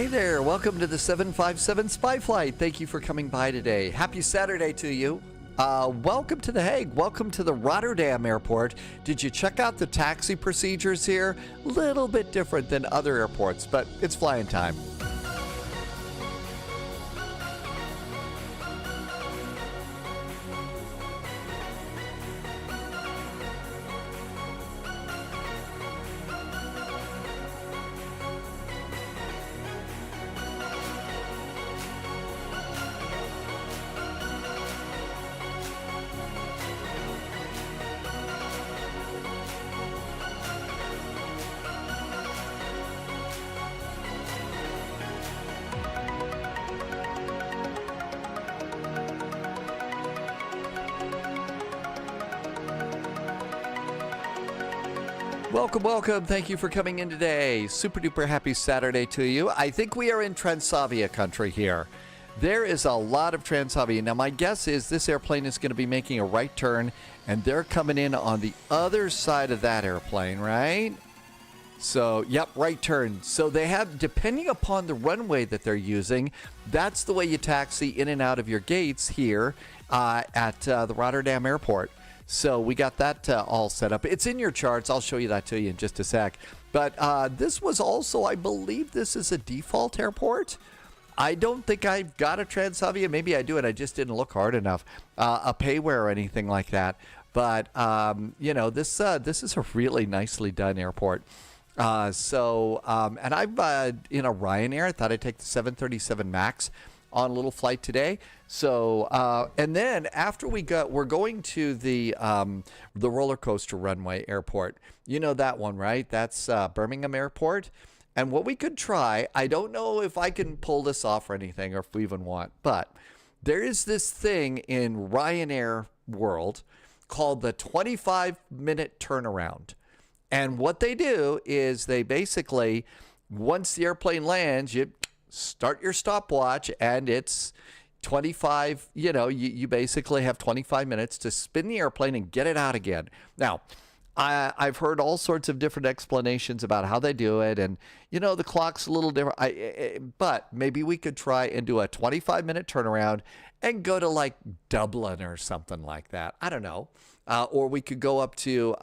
Hey there, welcome to the 757 Spy Flight. Thank you for coming by today. Happy Saturday to you. Welcome to The Hague. Welcome to the Rotterdam airport. Did you check out the taxi procedures here? Little bit different than other airports, but it's flying time. Welcome. Thank you for coming in today. Super duper happy Saturday to you. I think we are in Transavia country here. There is a lot of Transavia. Now, my guess is this airplane is going to be making a right turn, and they're coming in on the other side of that airplane, right? So, yep, right turn. So they have, depending upon the runway that they're using, that's the way you taxi in and out of your gates here at the Rotterdam airport. So we got that all set up. It's in your charts. I'll show you that to you in just a sec. But this was also, I believe this is a default airport. I don't think I've got a Transavia. Maybe I do, and I just didn't look hard enough. A payware or anything like that. But, you know, this is a really nicely done airport. And I'm in a Ryanair. I thought I'd take the 737 MAX on a little flight today. So, and then after we're going to the roller coaster runway airport. You know that one, right? That's Birmingham airport. And what we could try, I don't know if I can pull this off or anything, or if we even want, but there is this thing in Ryanair world called the 25-minute turnaround. And what they do is they basically, once the airplane lands, you start your stopwatch, and it's 25, you basically have 25 minutes to spin the airplane and get it out again. Now, I've heard all sorts of different explanations about how they do it, and, the clock's a little different. But maybe we could try and do a 25-minute turnaround and go to, like, Dublin or something like that. I don't know. Or we could go up to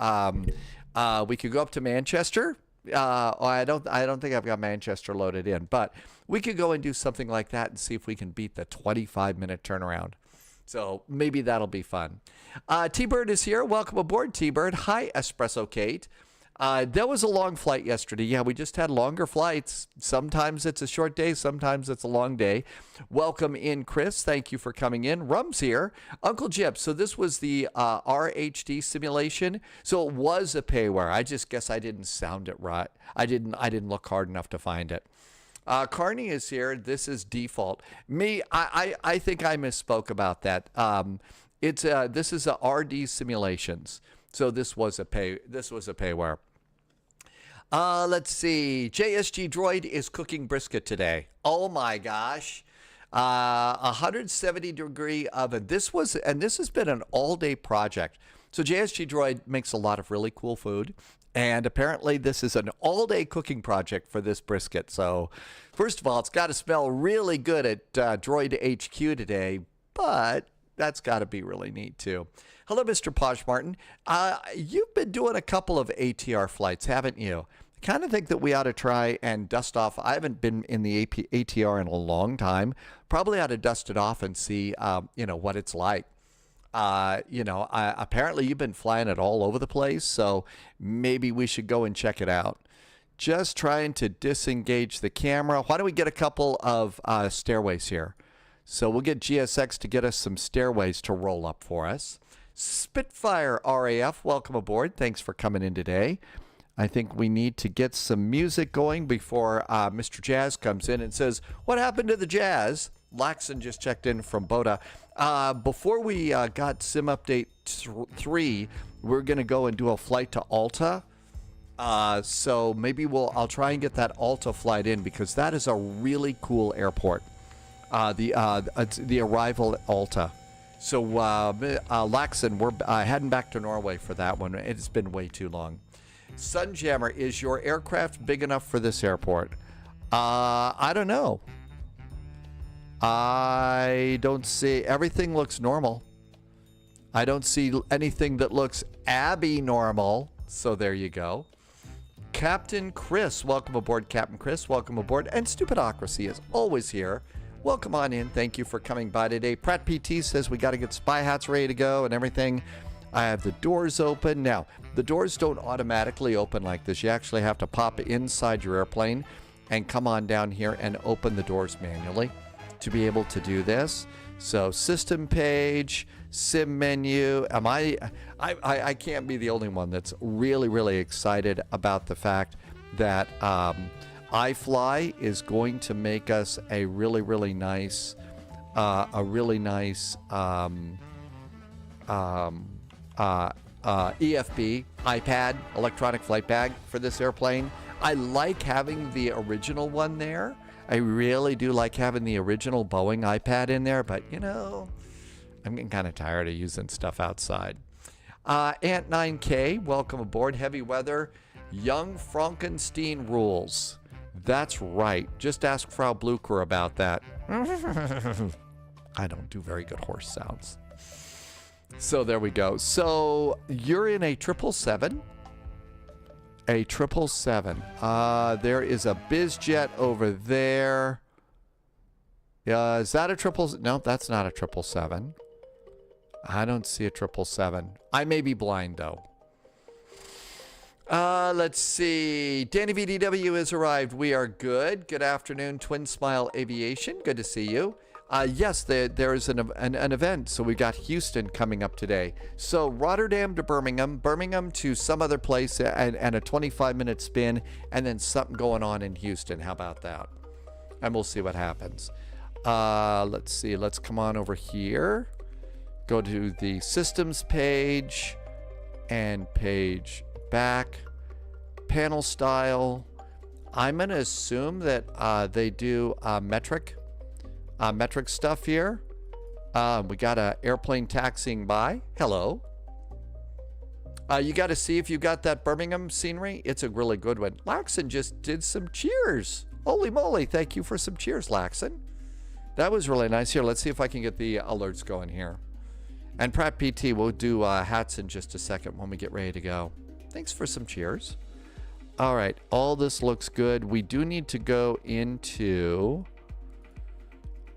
Manchester. I don't think I've got Manchester loaded in, but we could go and do something like that and see if we can beat the 25-minute turnaround. So maybe that'll be fun. T-Bird is here. Welcome aboard, T-Bird. Hi, Espresso Kate. That was a long flight yesterday. Yeah, we just had longer flights. Sometimes it's a short day. Sometimes it's a long day. Welcome in, Chris. Thank you for coming in. Rum's here. Uncle Jip. So this was the RHD simulation. So it was a payware. I just guess I didn't sound it right. I didn't look hard enough to find it. Carney is here. This is default. I think I misspoke about that. This is a RD simulations. So this was a payware. Let's see. JSG Droid is cooking brisket today. Oh my gosh. 170-degree oven. This has been an all-day project. So JSG Droid makes a lot of really cool food. And apparently this is an all-day cooking project for this brisket. So first of all, it's got to smell really good at Droid HQ today, but that's got to be really neat too. Hello, Mr. Posh Martin. You've been doing a couple of ATR flights, haven't you? I kind of think that we ought to try and dust off. I haven't been in the ATR in a long time. Probably ought to dust it off and see, what it's like. Apparently you've been flying it all over the place, so maybe we should go and check it out. Just trying to disengage the camera. Why don't we get a couple of stairways here? So we'll get GSX to get us some stairways to roll up for us. Spitfire RAF, welcome aboard. Thanks for coming in today. I think we need to get some music going before Mr. Jazz comes in and says, what happened to the Jazz? Laxon just checked in from Boda. Before we got Sim Update 3, we're going to go and do a flight to Alta. So maybe I'll try and get that Alta flight in, because that is a really cool airport. The arrival at Alta. So Laxon, we're heading back to Norway for that one. It's been way too long. Sunjammer, is your aircraft big enough for this airport? I don't know. I don't see, everything looks normal. I don't see anything that looks abby-normal. So there you go. Captain Chris, welcome aboard, Captain Chris. Welcome aboard. And Stupidocracy is always here. Welcome on in. Thank you for coming by today. Pratt PT says we got to get spy hats ready to go and everything. I have the doors open. Now, the doors don't automatically open like this. You actually have to pop inside your airplane and come on down here and open the doors manually to be able to do this. So system page, sim menu. I can't be the only one that's really excited about the fact that iFly is going to make us a really nice EFB iPad, electronic flight bag for this airplane. I like having the original one there. I really do like having the original Boeing iPad in there, but you know, I'm getting kind of tired of using stuff outside. Ant9K, welcome aboard. Heavy weather, Young Frankenstein rules. That's right. Just ask Frau Blucher about that. I don't do very good horse sounds. So there we go. So you're in a 777. A 777. There is a BizJet over there. Is that a triple? No, that's not a 777. I don't see a 777. I may be blind though. Let's see. Danny VDW has arrived. We are good. Good afternoon, Twin Smile Aviation. Good to see you. Yes, there is an event. So we got Houston coming up today. So Rotterdam to Birmingham, Birmingham to some other place, and a 25-minute spin, and then something going on in Houston. How about that? And we'll see what happens. Let's see. Let's come on over here. Go to the systems page and page back. Panel style. I'm going to assume that they do metric stuff here. We got a airplane taxiing by. Hello. You got to see if you got that Birmingham scenery. It's a really good one. Laxon just did some cheers. Holy moly. Thank you for some cheers, Laxon. That was really nice. Here, let's see if I can get the alerts going here. And Pratt PT, we'll do hats in just a second when we get ready to go. Thanks for some cheers. All right. All this looks good. We do need to go into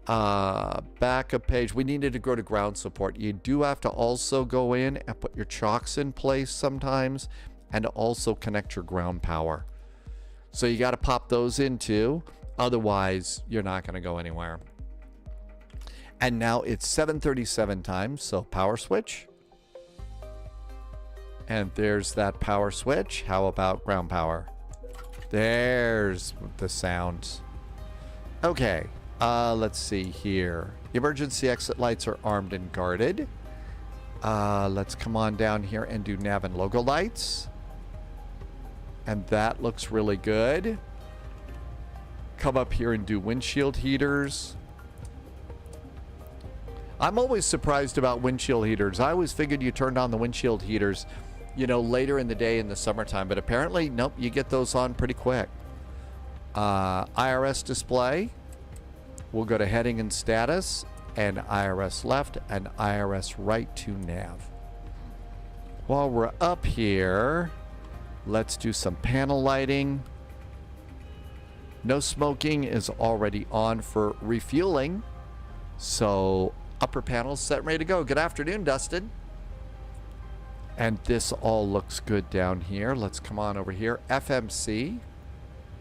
backup page. We needed to go to ground support. You do have to also go in and put your chocks in place sometimes, and also connect your ground power. So you got to pop those in too. Otherwise, you're not going to go anywhere. And now it's 7:37 time, so power switch. And there's that power switch. How about ground power? There's the sounds. Okay. Let's see here. Emergency exit lights are armed and guarded. Let's come on down here and do nav and logo lights. And that looks really good. Come up here and do windshield heaters. I'm always surprised about windshield heaters. I always figured you turned on the windshield heaters, you know, later in the day in the summertime. But apparently, nope, you get those on pretty quick. IRS display. We'll go to heading and status, and IRS left and IRS right to nav. While we're up here, let's do some panel lighting. No smoking is already on for refueling. So upper panels set and ready to go. Good afternoon, Dustin. And this all looks good down here. Let's come on over here. FMC.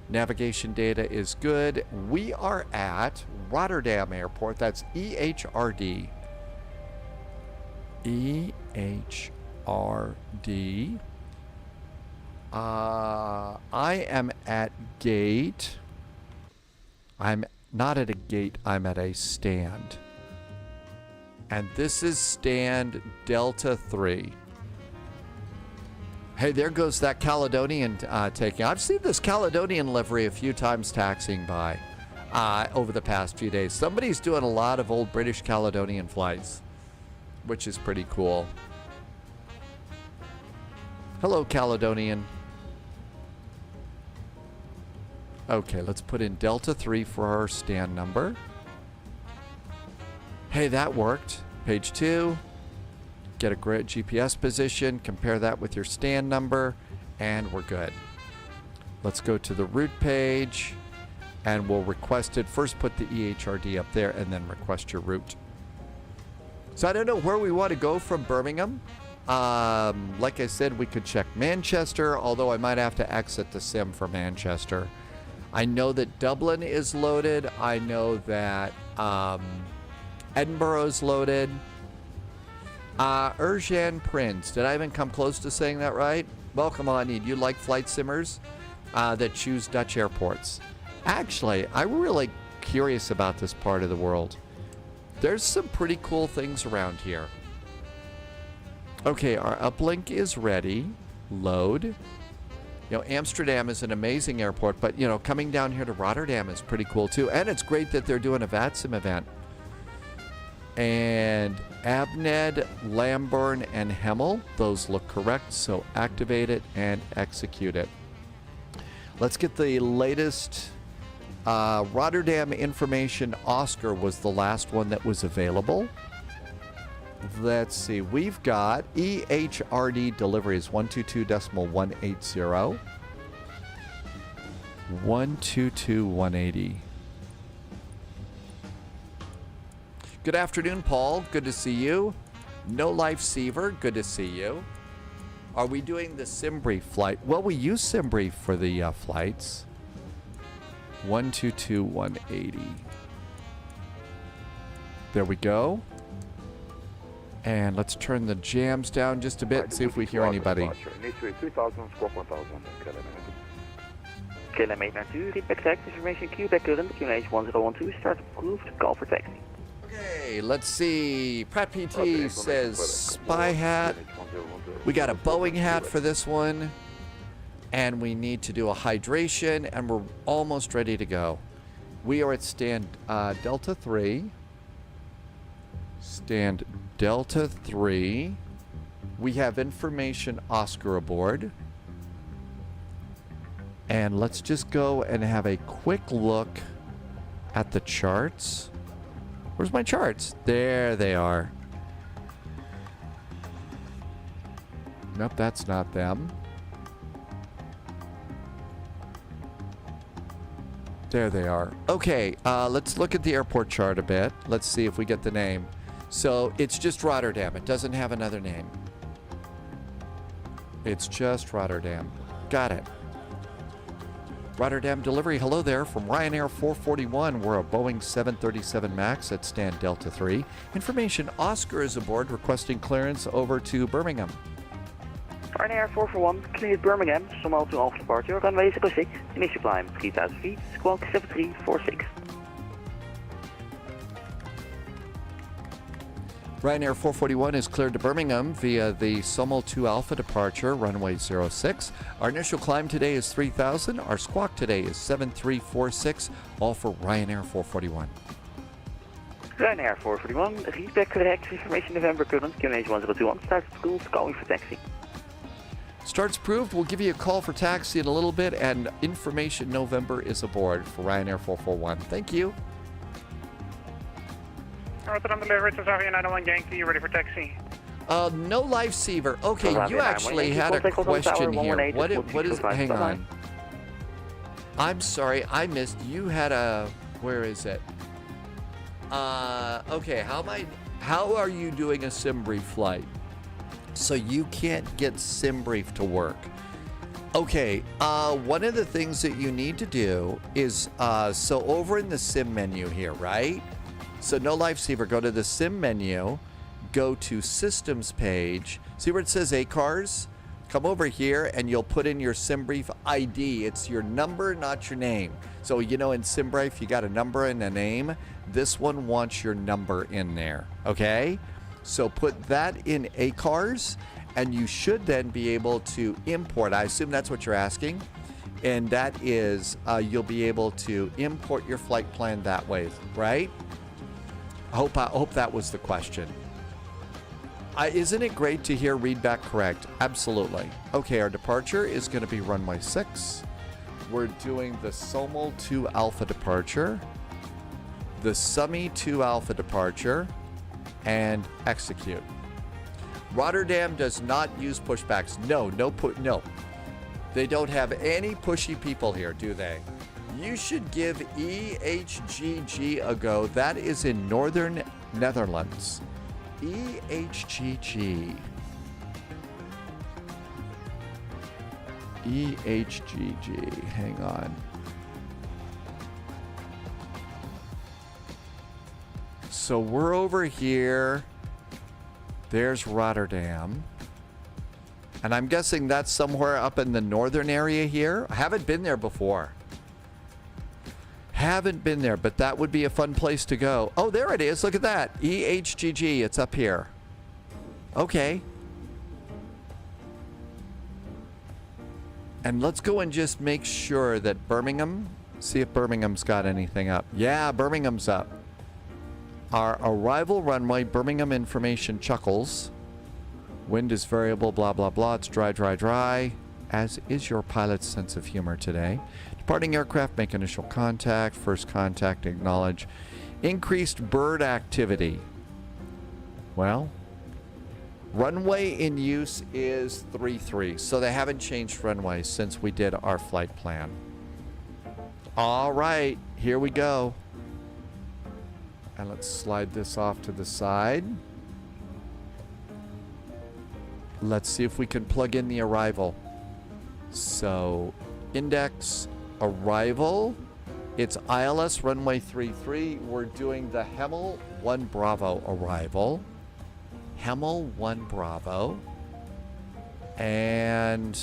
Navigation data is good. We are at Rotterdam Airport. That's EHRD. EHRD. I am at gate. I'm not at a gate. I'm at a stand. And this is stand Delta 3. Hey, there goes that Caledonian taking. I've seen this Caledonian livery a few times taxiing by over the past few days. Somebody's doing a lot of old British Caledonian flights, which is pretty cool. Hello, Caledonian. Okay, let's put in Delta 3 for our stand number. Hey, that worked. Page 2. Get a great GPS position. Compare that with your stand number. And we're good. Let's go to the route page. And we'll request it. First, put the EHRD up there and then request your route. So I don't know where we want to go from Birmingham. Like I said, we could check Manchester, although I might have to exit the sim for Manchester. I know that Dublin is loaded. I know that Edinburgh is loaded. Urjan Prince. Did I even come close to saying that right? Welcome on in. You like flight simmers that choose Dutch airports? Actually, I'm really curious about this part of the world. There's some pretty cool things around here. Okay, our uplink is ready. Load. You know, Amsterdam is an amazing airport, but, you know, coming down here to Rotterdam is pretty cool, too. And it's great that they're doing a VATSIM event. And Abned, Lambourn, and Hemel, those look correct, so activate it and execute it. Let's get the latest Rotterdam information. Oscar was the last one that was available. Let's see, we've got EHRD deliveries 122.180. 122.180. Good afternoon, Paul. Good to see you. No Life Seaver. Good to see you. Are we doing the SimBrief flight? Well, we use SimBrief for the flights. 122.180. There we go. And let's turn the jams down just a bit and see if we hear anybody. Kilometer 2, repeat taxi information, Quebec current, QNH 1012, start approved, call for taxi. Okay, let's see. Pratt PT says spy hat. We got a Boeing hat for this one. And we need to do a hydration, and we're almost ready to go. We are at stand Delta 3. Stand Delta 3. We have information Oscar aboard. And let's just go and have a quick look at the charts. Where's my charts? There they are. Nope, that's not them. There they are. Okay, let's look at the airport chart a bit. Let's see if we get the name. So it's just Rotterdam. It doesn't have another name. It's just Rotterdam. Got it. Rotterdam delivery. Hello there from Ryanair 441. We're a Boeing 737 MAX at stand Delta 3. Information Oscar is aboard requesting clearance over to Birmingham. Ryanair 441, cleared Birmingham, Somal to Alpha departure, runway 06, initial climb 3000 feet, squawk 7346. Ryanair 441 is cleared to Birmingham via the Somal 2 Alpha departure, runway 06. Our initial climb today is 3000. Our squawk today is 7346, all for Ryanair 441. Ryanair 441, repeat correct information November current, QNH 1021, start school, calling for taxi. Starts proved. We'll give you a call for taxi in a little bit, and information November is aboard for Ryanair 441. Thank you. Rotterdam delivery to Xavier 901 Yankee, you ready for taxi? No Life Seaver. Okay, you actually had a question here. What is it? Hang on. I'm sorry, I missed. You had a, where is it? Okay, how are you doing a SimBrief flight? So you can't get SimBrief to work. Okay, one of the things that you need to do is, so over in the sim menu here, right? So no Life Seaver, go to the sim menu, go to systems page, see where it says ACARS? Come over here and you'll put in your SimBrief ID. It's your number, not your name. So, you know, in SimBrief, you got a number and a name. This one wants your number in there, okay? So put that in ACARS, and you should then be able to import. I assume that's what you're asking. And that is, you'll be able to import your flight plan that way, right? I hope that was the question. Isn't it great to hear read back correct? Absolutely. Okay, our departure is going to be runway 6. we're doing the Somel 2 Alpha departure, the Summy 2 Alpha departure, and execute. Rotterdam does not use pushbacks. No. They don't have any pushy people here, do they? You should give EHGG a go. That is in Northern Netherlands. EHGG. EHGG. Hang on. So we're over here. There's Rotterdam. And I'm guessing that's somewhere up in the northern area here. I haven't been there before. Haven't been there, but that would be a fun place to go. Oh, there it is. Look at that. EHGG. It's up here. Okay. And let's go and just make sure that Birmingham, see if Birmingham's got anything up. Yeah, Birmingham's up. Our arrival runway, Birmingham information chuckles. Wind is variable, blah, blah, blah. It's dry, dry, dry, as is your pilot's sense of humor today. Departing aircraft, make initial contact. First contact, acknowledge. Increased bird activity. Well, runway in use is 33, so they haven't changed runways since we did our flight plan. All right, here we go. And let's slide this off to the side. Let's see if we can plug in the arrival. So, index, arrival. It's ILS runway 33. We're doing the Hemel 1 Bravo arrival. Hemel 1 Bravo. And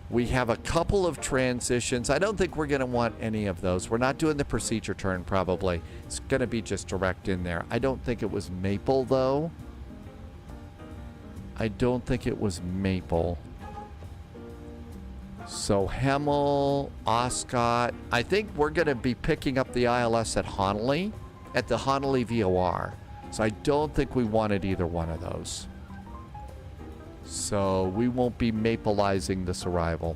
we have a couple of transitions. I don't think we're going to want any of those. We're not doing the procedure turn, probably. It's going to be just direct in there. I don't think it was Maple, though. I don't think it was Maple. So Hemel, Oscott. I think we're going to be picking up the ILS at Honolulu, at the Honolulu VOR. So I don't think we wanted either one of those. So we won't be Mapleizing this arrival.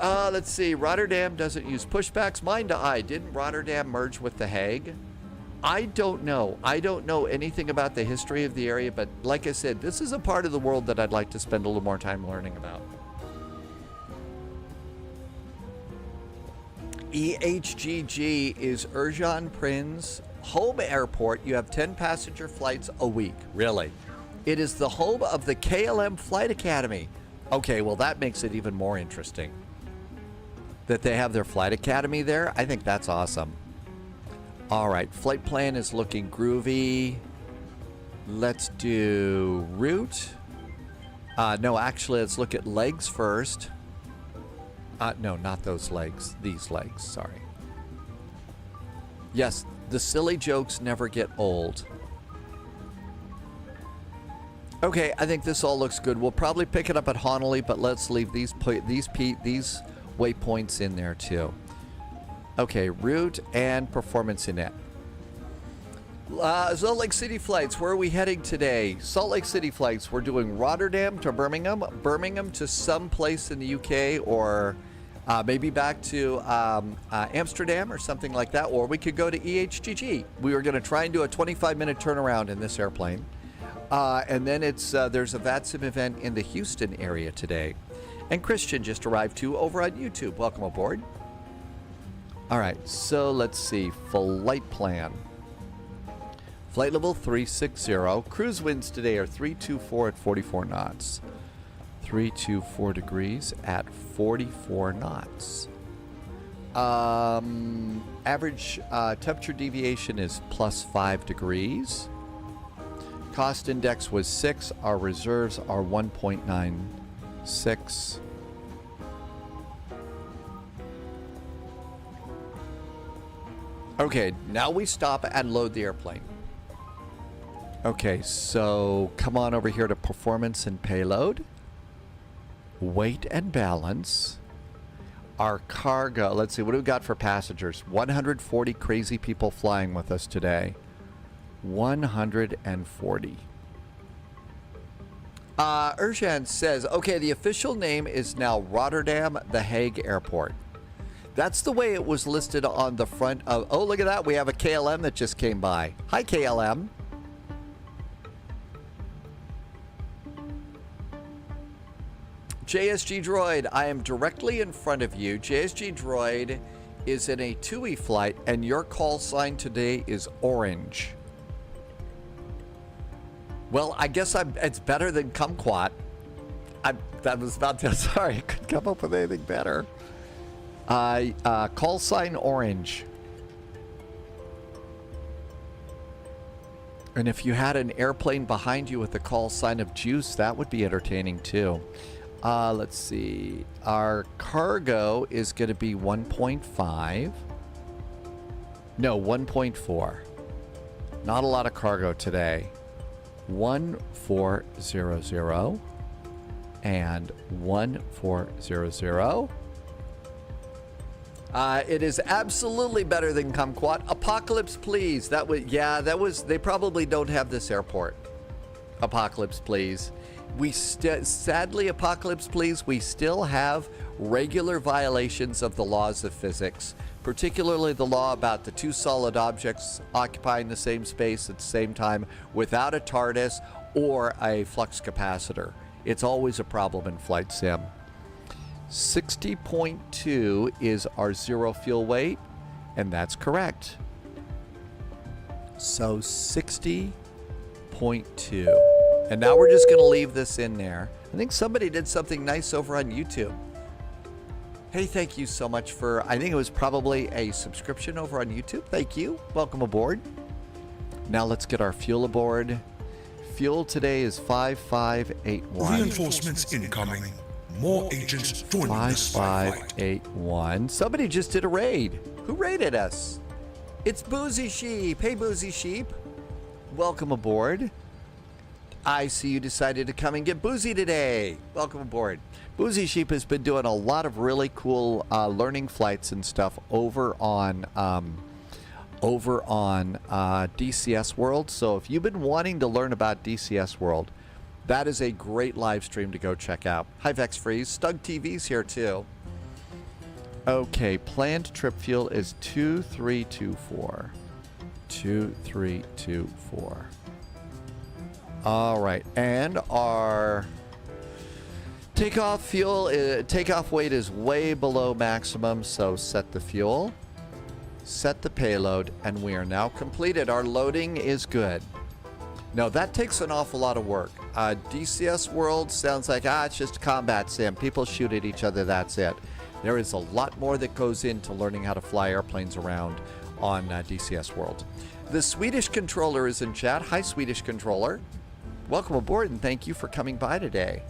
Let's see. Rotterdam doesn't use pushbacks. Mind to eye. Didn't Rotterdam merge with The Hague? I don't know. I don't know anything about the history of the area, but like I said, this is a part of the world that I'd like to spend a little more time learning about. EHGG is Urjan Prinz home airport. You have 10 passenger flights a week. Really? It is the home of the KLM Flight Academy. Okay, well, that makes it even more interesting that they have their flight academy there. I think that's awesome. All right, flight plan is looking groovy. Let's do route. No, actually, let's look at legs first. No, not those legs. These legs, sorry. Yes, the silly jokes never get old. Okay, I think this all looks good. We'll probably pick it up at Honolulu, but let's leave these waypoints in there too. Okay, route and performance in it. Salt Lake City flights, where are we heading today? Salt Lake City flights, we're doing Rotterdam to Birmingham, Birmingham to some place in the UK, or maybe back to Amsterdam or something like that, or we could go to EHGG. We were going to try and do a 25-minute turnaround in this airplane. And then there's a VATSIM event in the Houston area today. And Christian just arrived too over on YouTube. Welcome aboard. All right, so let's see. Flight plan. Flight level 360. Cruise winds today are 324 at 44 knots. 324 degrees at 44 knots. Average temperature deviation is plus 5 degrees. Cost index was 6. Our reserves are 1.96. Okay, now we stop and load the airplane. Okay, so come on over here to performance and payload. Weight and balance. Our cargo, let's see, what do we got for passengers? 140 crazy people flying with us today. 140. Urshan says, okay, the official name is now Rotterdam The Hague Airport. That's the way it was listed on the front of... Oh, look at that. We have a KLM that just came by. Hi, KLM. JSG Droid, I am directly in front of you. JSG Droid is in a TUI flight, and your call sign today is orange. Well, I guess it's better than kumquat. That was about to... Sorry, I couldn't come up with anything better. Call sign orange. And if you had an airplane behind you with the call sign of juice, that would be entertaining too. Let's see. Our cargo is going to be 1.5. No, 1.4. Not a lot of cargo today. 1400 and 1400. It is absolutely better than kumquat. Apocalypse, please. That was. They probably don't have this airport. Apocalypse, please. Sadly, Apocalypse, please. We still have regular violations of the laws of physics, particularly the law about the two solid objects occupying the same space at the same time without a TARDIS or a flux capacitor. It's always a problem in flight sim. 60.2 is our zero fuel weight, and that's correct. So 60.2. And now we're just going to leave this in there. I think somebody did something nice over on YouTube. Hey, thank you so much for, I think it was probably a subscription over on YouTube. Thank you. Welcome aboard. Now let's get our fuel aboard. Fuel today is 5581. Reinforcements incoming. More agents joining the spy flight. 5581. Somebody just did a raid. Who raided us? It's Boozy Sheep. Hey, Boozy Sheep. Welcome aboard. I see you decided to come and get boozy today. Welcome aboard. Boozy Sheep has been doing a lot of really cool learning flights and stuff over on DCS World. So if you've been wanting to learn about DCS World, that is a great live stream to go check out. Hi, Vex Freeze. Stug TV's here too. Okay, planned trip fuel is 2324. 2324. All right, and our takeoff fuel, takeoff weight is way below maximum, so set the fuel, set the payload, and we are now completed. Our loading is good. Now, that takes an awful lot of work. DCS World sounds like, it's just a combat sim. People shoot at each other, that's it. There is a lot more that goes into learning how to fly airplanes around on DCS World. The Swedish controller is in chat. Hi, Swedish controller. Welcome aboard, and thank you for coming by today.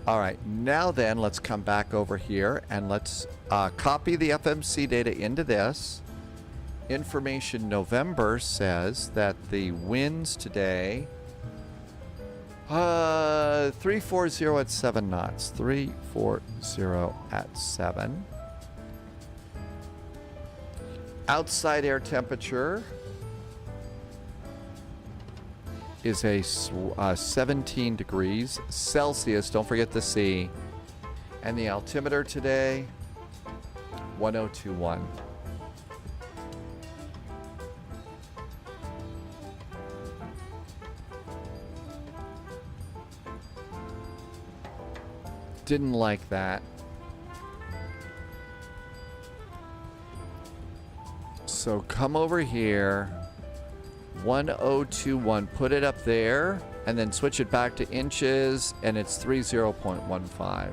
All right, now then, let's come back over here, and let's copy the FMC data into this. Information November says that the winds today, 340 at 7 knots. 340 at 7. Outside air temperature is a 17 degrees Celsius. Don't forget the C. And the altimeter today, 1021. Didn't like that. So come over here. 1021, put it up there, and then switch it back to inches, and it's 30.15.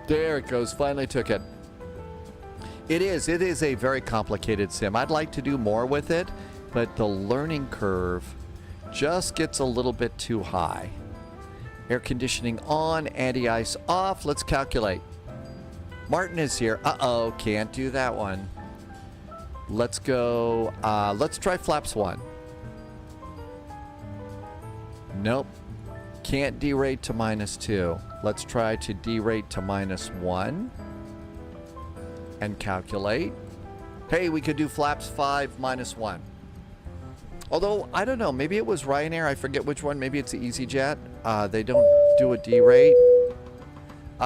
There it goes, finally took it. It is a very complicated sim. I'd like to do more with it, but the learning curve just gets a little bit too high. Air conditioning on, anti-ice off. Let's calculate. Martin is here. Uh-oh, can't do that one. Let's go, let's try flaps 1. Nope. Can't derate to -2. Let's try to derate to -1 and calculate. Hey, we could do flaps 5 -1. Although, I don't know, maybe it was Ryanair. I forget which one. Maybe it's EasyJet. They don't do a derate.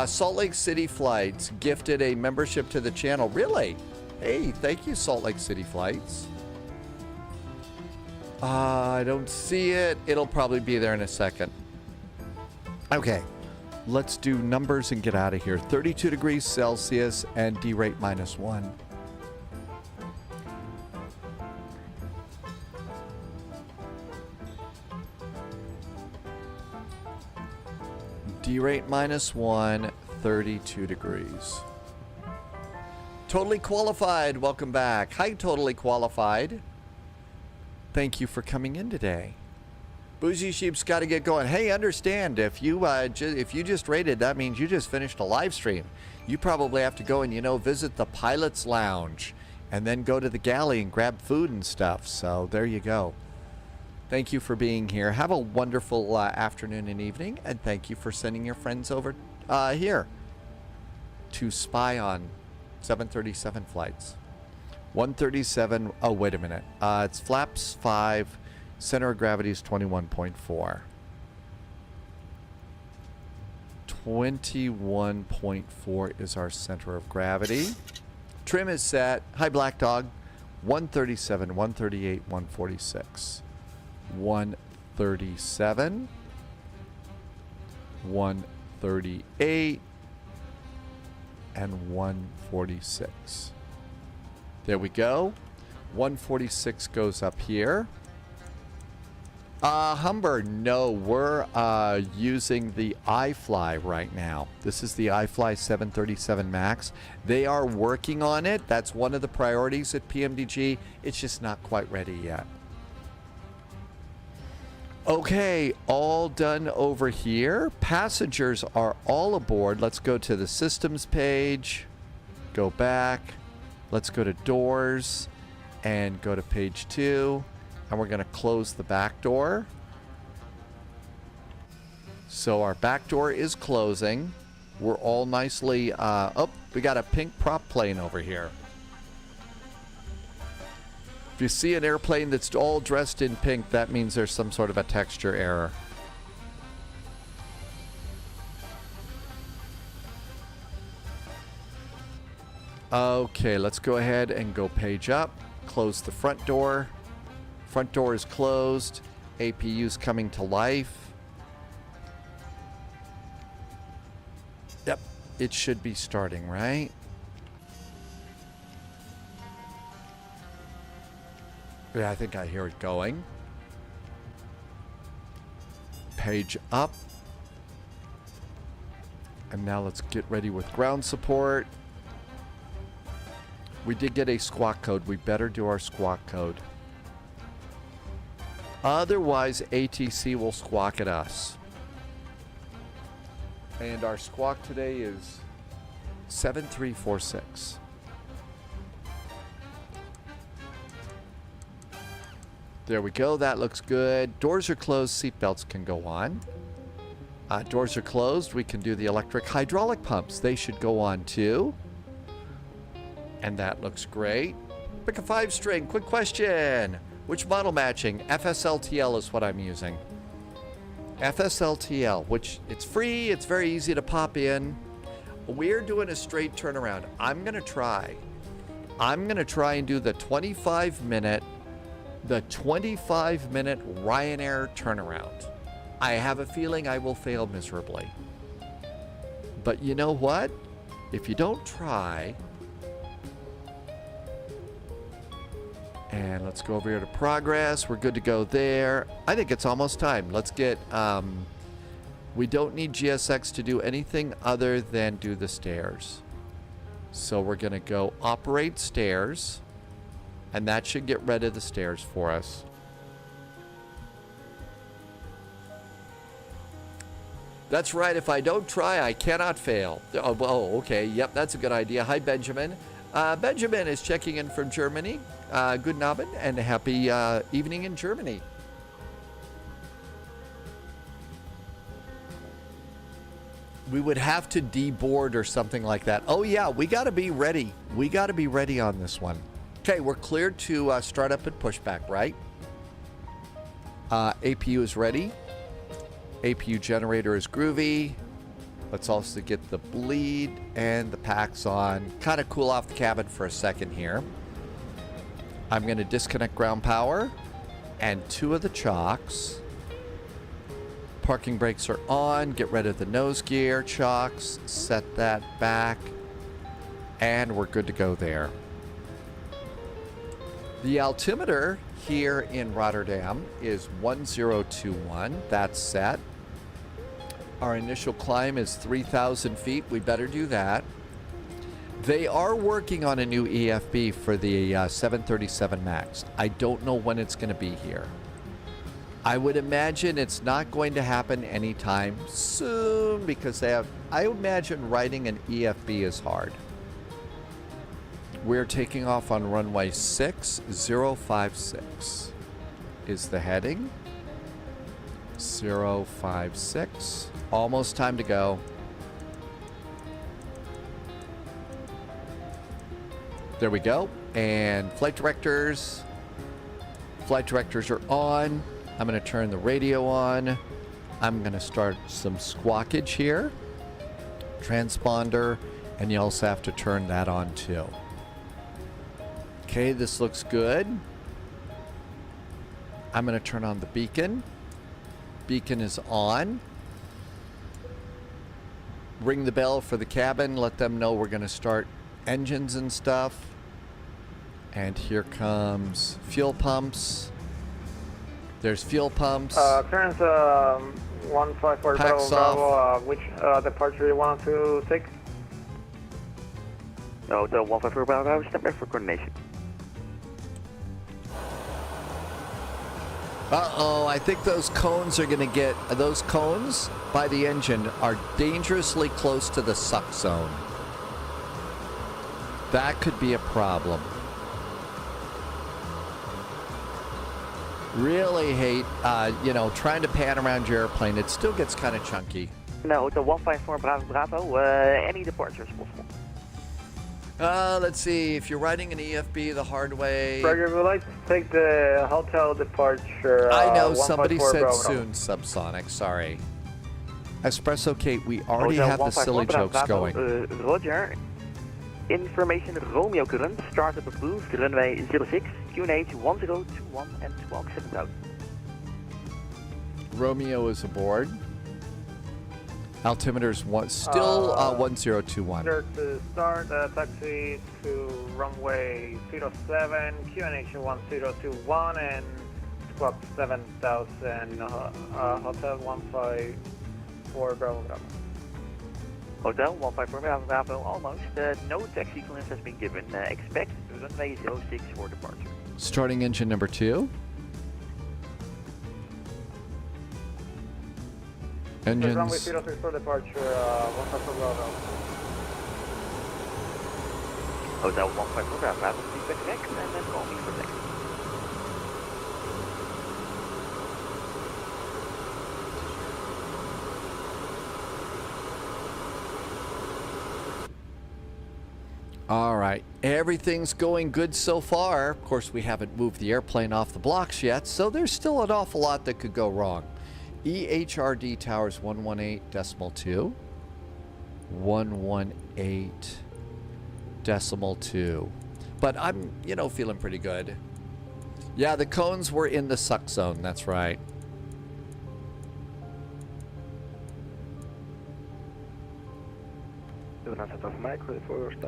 Salt Lake City Flights gifted a membership to the channel. Really? Hey, thank you, Salt Lake City Flights. I don't see it. It'll probably be there in a second. Okay, let's do numbers and get out of here. 32 degrees Celsius and derate -1. Derate -1, 32 degrees. Totally Qualified, welcome back. Hi, Totally Qualified. Thank you for coming in today. Bougie Sheep's got to get going. Hey, understand, if you just rated, that means you just finished a live stream. You probably have to go and, visit the Pilot's Lounge and then go to the galley and grab food and stuff. So there you go. Thank you for being here. Have a wonderful afternoon and evening, and thank you for sending your friends over here to spy on 737 flights. 137, oh, wait a minute. It's flaps 5, center of gravity is 21.4. 21.4 is our center of gravity. Trim is set. Hi, Black Dog. 137, 138, 146. 137, 138, and 146. There we go. 146 goes up here. Humber, no, we're using the iFly right now. This is the iFly 737 MAX. They are working on it. That's one of the priorities at PMDG. It's just not quite ready yet. Okay, all done over here. Passengers are all aboard. Let's go to the systems page. Go back. Let's go to doors and go to page 2. And we're going to close the back door. So our back door is closing. We're all nicely... oh, we got a pink prop plane over here. If you see an airplane that's all dressed in pink, that means there's some sort of a texture error. Okay, let's go ahead and go page up. Close the front door. Front door is closed. APU's coming to life. Yep, it should be starting, right? Yeah, I think I hear it going. Page up. And now let's get ready with ground support. We did get a squawk code. We better do our squawk code. Otherwise, ATC will squawk at us. And our squawk today is 7346. There we go. That looks good. Doors are closed. Seatbelts can go on. Doors are closed. We can do the electric hydraulic pumps. They should go on too. And that looks great. Pick a 5-string. Quick question. Which model matching? FSLTL is what I'm using. FSLTL, which it's free. It's very easy to pop in. We're doing a straight turnaround. I'm going to try and do the 25-minute Ryanair turnaround. I have a feeling I will fail miserably. But you know what? If you don't try... And let's go over here to progress. We're good to go there. I think it's almost time. Let's get... we don't need GSX to do anything other than do the stairs. So we're going to go operate stairs. And that should get rid of the stairs for us. That's right. If I don't try, I cannot fail. Oh, okay. Yep, that's a good idea. Hi, Benjamin. Benjamin is checking in from Germany. Good Abend and happy evening in Germany. We would have to deboard or something like that. Oh yeah, we got to be ready. We got to be ready on this one. Okay, we're cleared to start up at pushback, right? APU is ready. APU generator is groovy. Let's also get the bleed and the packs on. Kind of cool off the cabin for a second here. I'm going to disconnect ground power and 2 of the chocks. Parking brakes are on. Get rid of the nose gear chocks. Set that back. And we're good to go there. The altimeter here in Rotterdam is 1021. That's set. Our initial climb is 3,000 feet. We better do that. They are working on a new EFB for the 737 MAX. I don't know when it's going to be here. I would imagine it's not going to happen anytime soon because they have, I imagine writing an EFB is hard. We're taking off on runway 6056 is the heading. 056. Almost time to go. There we go. And flight directors are on. I'm going to turn the radio on. I'm going to start some squawkage here. Transponder. And you also have to turn that on too. Okay, this looks good. I'm going to turn on the beacon. Beacon is on. Ring the bell for the cabin. Let them know we're going to start engines and stuff. And here comes fuel pumps. There's fuel pumps. Clearance 154 Packs Bravo, which departure you want to take? No, the 154 Bravo, step back for coordination. Uh-oh, I think those cones are going to get... Those cones by the engine are dangerously close to the suck zone. That could be a problem. Really hate, trying to pan around your airplane. It still gets kind of chunky. No, the 154 Bravo, any departure is possible. Let's see. If you're riding an EFB the hard way... Roger, we'd like to take the hotel departure. I know, somebody said Bravo. soon, subsonic. Sorry. Espresso Kate, we already have the silly jokes going. Roger. Information Romeo current, start up approved, runway 06, QNH 1021 and 127000. Romeo is aboard. Altimeter's still 1021. Order to start taxi to runway 07, QNH 1021 and squawk 7000, hotel 154 Bravo Bravo. Hotel 154 Bravo, almost. No taxi clearance has been given. Expect runway 06 for departure. Starting engine number 2. Engines. Runway 06 for departure, 154 Bravo. Hotel 154 Bravo, please back next and then call me for next. All right, everything's going good so far. Of course, we haven't moved the airplane off the blocks yet, so there's still an awful lot that could go wrong. EHRD towers 118.2. 118.2. But I'm, feeling pretty good. Yeah, the cones were in the suck zone, that's right.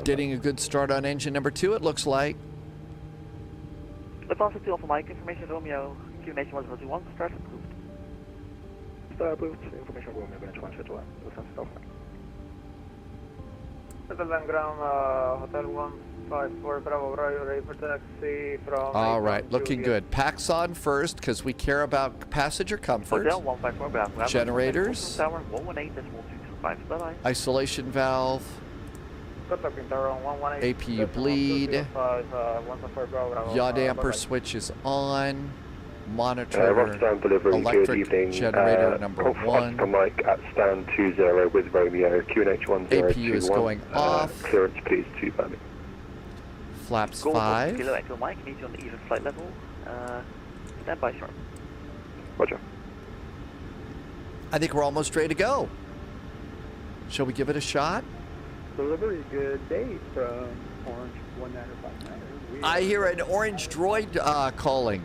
Getting a good start on engine number 2, it looks like. Advance to Alpha Mike, information Romeo, QNH 1021, start approved. Start approved, information Romeo, QNH 121, Rotterdam ground, hotel 154 Bravo, ready for taxi from... All right, looking good. Packs on first, because we care about passenger comfort. Hotel 154 Bravo. Generators. Tower 118.225, bye-bye. Isolation valve. APU bleed. Yaw damper switch is on. monitor Rotterdam delivery, good electric evening. generator number one. Oscar Mike at stand 20 with Romeo, QNH 1021. APU is going off. Clearance please to Birmingham. Flaps Golf 5. Kilo Echo Mike, meet you on the even flight level. Stand by, sharp. Roger. I think we're almost ready to go. Shall we give it a shot? Delivery, good day from Orange 1959. I hear an orange droid calling.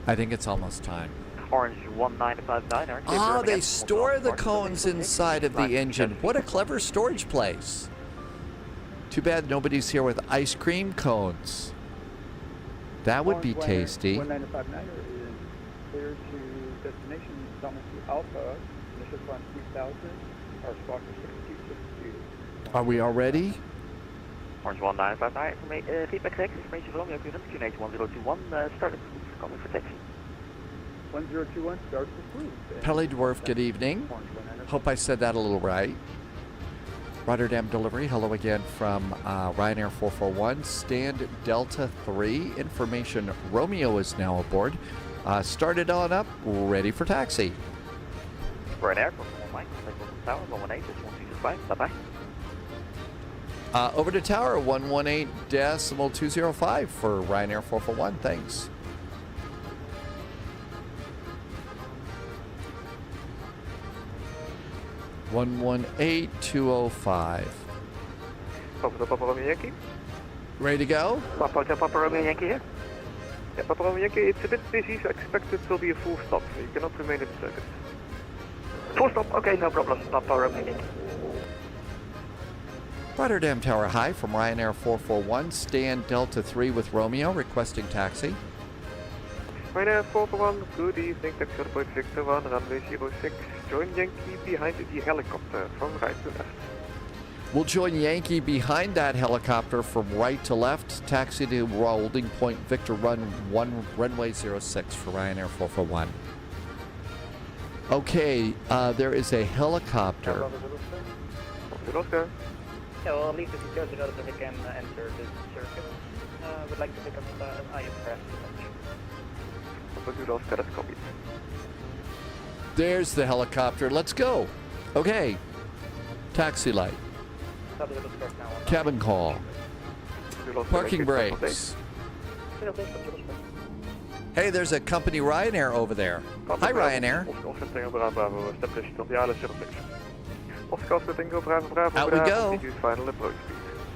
I think it's almost time. Orange 1959. Ah, they store the cones inside of the engine. What a clever storage place. Too bad nobody's here with ice cream cones. That would be tasty. 1959 is clear to destination Domestic Alpha, initial climb 3000, our squawk is 6262. Are we all ready? Orange 1959, feedback text, information from Romeo, QNH 1021, start coming for taxi. 1021, start approved. Pelly Dwarf, good evening. Hope I said that a little right. Rotterdam delivery, hello again from Ryanair 441. Stand Delta 3, information Romeo is now aboard. Started on up, ready for taxi. Ryanair 441 Mike, Tower 118, 1225, bye-bye. Over to tower 118.205 for Ryanair 441, thanks. (118.205). Papa Romeo Yankee. Ready to go? Papa Romeo Yankee here. Yeah, Papa Romeo Yankee, it's a bit busy, so expect it will be a full stop. So you cannot remain in the circuit. Full stop, okay, no problem. Papa Romeo Yankee. Rotterdam Tower High from Ryanair 441. Stand Delta 3 with Romeo, requesting taxi. Ryanair 441, good evening. Taxi on board Victor 1, runway 06. Join Yankee behind the helicopter from right to left. We'll join Yankee behind that helicopter from right to left. Taxi to holding point Victor runway 06 for Ryanair 441. Okay, there is a helicopter. Oscar. Yeah, well, at least if you go to that, we can enter this circuit. Would like to pick up an IFRS. Oscar, that's copied. There's the helicopter. Let's go. Okay. Taxi light. Cabin call. Parking brakes. Hey, there's a company Ryanair over there. Hi, Ryanair. Out we go. Final approach,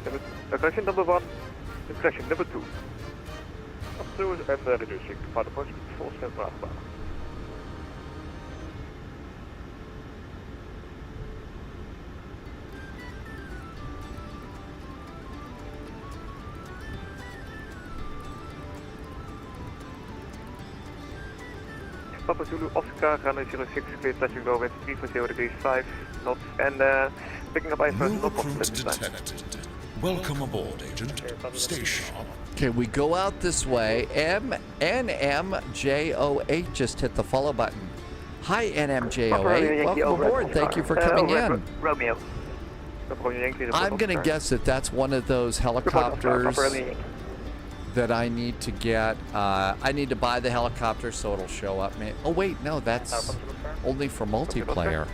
please. Question number 1, question number 2. Up through and reducing. Final approach, full step Bravo. Papa Zulu Oscar, runway 06, clear touching low wind 340 degrees 5 knots, and picking up ice for No recruits detected. Welcome aboard, Agent. Stay sharp. Okay, we go out this way. NMJOH just hit the follow button. Hi, NMJOH. Welcome aboard. Thank you for coming in. Romeo. I'm going to guess that that's one of those helicopters that I need to get. I need to buy the helicopter so it'll show up. Oh, wait, no, that's only for multiplayer.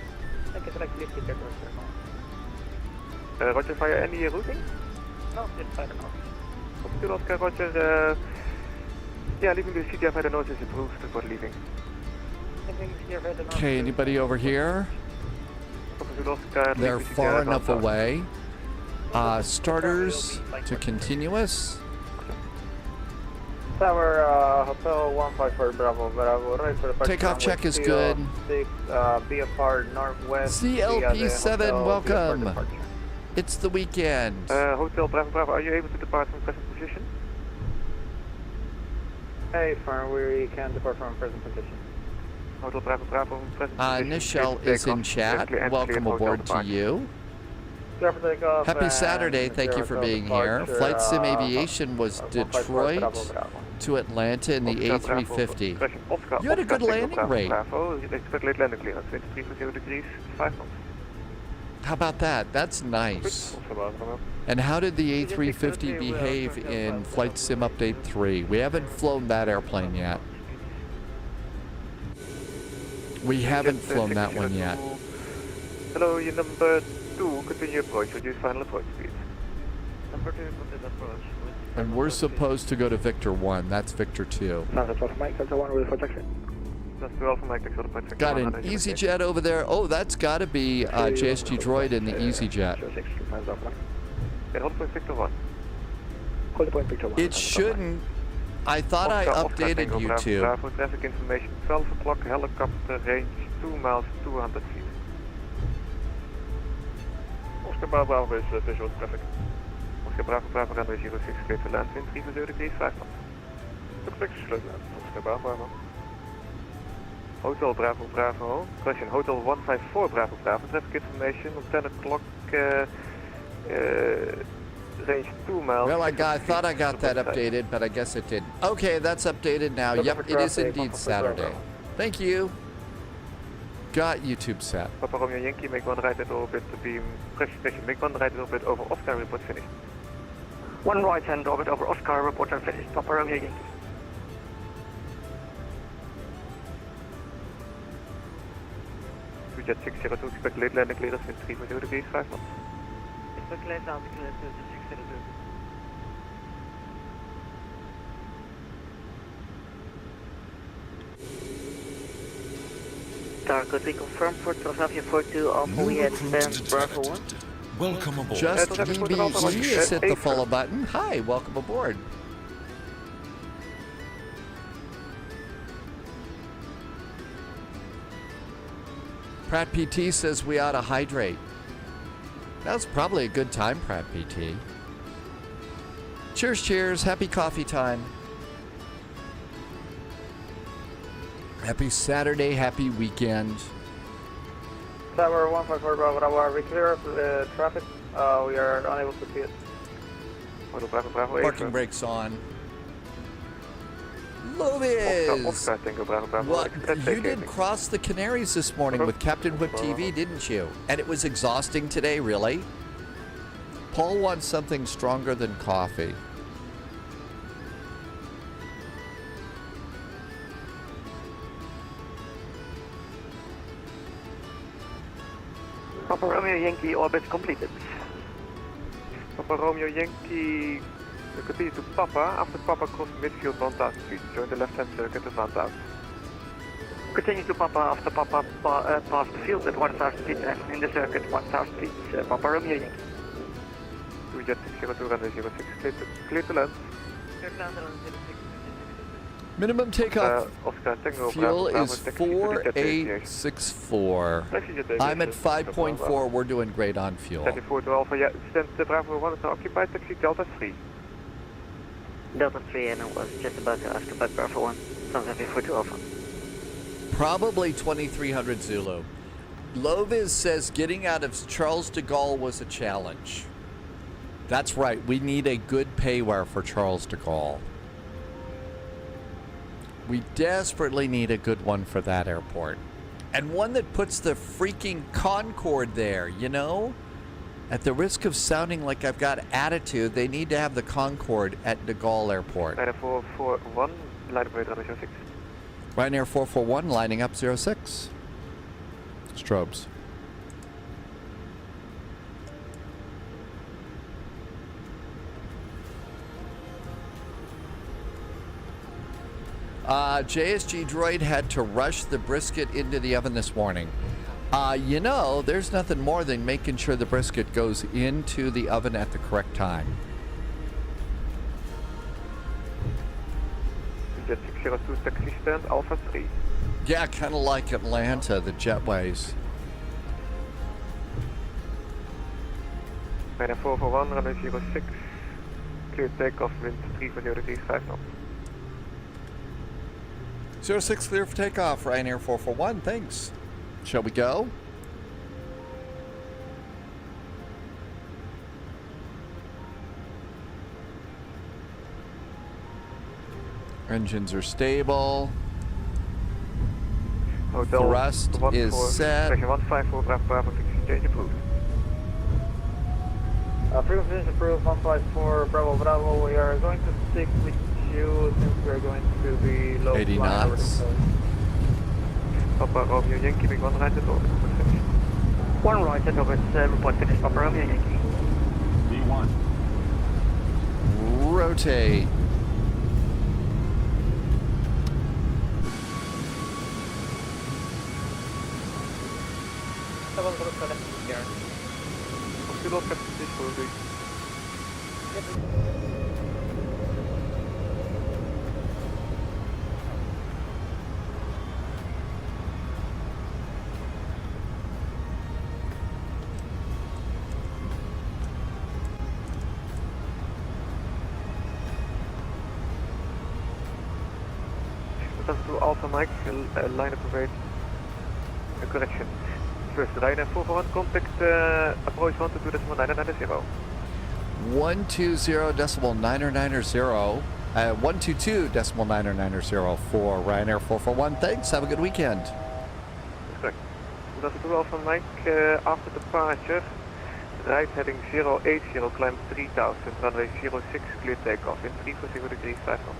Roger, via any routing? No, it's fine enough. Oscar, Roger. Yeah, leaving the city of the north is approved for leaving. Okay, anybody over here? They're far enough away. Starters to continuous. Tower Hotel 154 Bravo, right for the Takeoff check is good. Be apart northwest. CLP7, welcome. It's the weekend. Hotel Bravo, are you able to depart from present position? Hey, firm, we can depart from present position. Hotel Bravo, present position. Nichelle is in chat. Welcome aboard to you. Happy Saturday. Thank you for being here. FlightSim Aviation was Detroit to Atlanta in the A350. You had a good landing rate. Expect late landing clearance, 340 degrees, 5 knots. How about that? That's nice. And how did the A350 behave in Flight Sim Update 3? We haven't flown that airplane yet. We haven't flown that one yet. Hello, you number 2, continue approach, reduce final approach speed. Number 2, continue approach. And we're supposed to go to Victor 1. That's Victor 2. That's 12 Mike, Delta 1, ready for taxi. That's 12 Mike, Delta 1. Got an EasyJet over there. Oh, that's got to be JSG Droid in the EasyJet. Hold point Victor 1. Hold point Victor 1. It shouldn't. I thought I updated YouTube. Bravo, traffic information, 12 o'clock, helicopter range 2 miles, 200 feet. Oscar Bravo is visual traffic. Oscar Bravo, runway 06, clear to land, wind 340 degrees, 5 knots. Took 6, slow land, Oscar Bravo. Hotel Bravo, question, Hotel 154 Bravo, traffic information on 10 o'clock, range 2 miles. Well, I thought I got that updated, but I guess it didn't. Okay, that's updated now. Yep, it is indeed Saturday. Thank you. Got YouTube set. Papa Romeo Yankee, make 1 right at orbit to beam, precision, make 1 right at orbit over Oscar, report finished. 1 right hand orbit over Oscar, report and finished. Papa Romeo Yankee. Jet 602, expect late landing clearance with 340 degrees, 5 knots. Expect late landing clearance with 602. Target reconfirmed for Philadelphia 42 Alpha, we had stand Bravo 1. Welcome aboard. Just EBE has hit the follow button. Hi, welcome aboard. Pratt PT says we ought to hydrate. That's probably a good time, Pratt PT. Cheers, cheers. Happy coffee time. Happy Saturday, happy weekend. Tower 154 Bravo, are we clear of the traffic? We are unable to see it. Hotel Bravo, Parking brakes on. Lovis! Oscar, Tango Bravo, What? You did cross the Canaries this morning with Captain Whip TV, didn't you? And it was exhausting today, really? Paul wants something stronger than coffee. Papa Romeo Yankee orbit completed. Papa Romeo Yankee, continue to Papa, after Papa cross midfield 1000 feet, join the left hand circuit at 1000. Continue to Papa after Papa past the field at 1000 feet and in the circuit 1000 feet. Papa Romeo Yankee. Jet 602 runway 06, clear to land. Minimum takeoff Oscar, Tango fuel Bravo, is 4864. I'm at 5.4. We're doing great on fuel. 34 to Alpha, yeah, stand Bravo 1 is occupied, taxi Delta 3. Delta 3 and I was just about to ask about Bravo 1. Sounds happy for 2 Alpha. Probably 2300 Zulu. Lovis says getting out of Charles de Gaulle was a challenge. That's right. We need a good payware for Charles de Gaulle. We desperately need a good one for that airport. And one that puts the freaking Concorde there, you know? At the risk of sounding like I've got attitude, they need to have the Concorde at de Gaulle Airport. Ryanair 441, line up runway 06. Ryanair 441, lining up 06. Strobes. JSG Droid had to rush the brisket into the oven this morning. You know, there's nothing more than making sure the brisket goes into the oven at the correct time. Jet 602 taxi stand, Alpha 3. Yeah, kind of like Atlanta, the jetways. Ryanair 441, runway 06, clear takeoff, wind 340 degrees, 5 knots. 06 clear for takeoff, Ryanair 441, thanks. Shall we go? Engines are stable. Hotel Thrust is set. 154 Bravo, 60 change approved. Frequency is approved 154 Bravo Bravo. We are going to stick with you since we are going to be low 80 flying over knots. the coast. Papa Romeo Yankee, big one right at over. One right at over 7.6 Papa Romeo Yankee. V1. Rotate. Kilo 56 voor u. Dat is to Alpha Mike, line up of 8. Correction. First, Ryanair 441, contact approach 122.990. 120.990. 122.990 for Ryanair 441. Thanks. Have a good weekend. Correct. That's to Alpha Mike, after departure, right heading 080, climb 3000, runway 06, clear takeoff in 340 degrees 5 knots.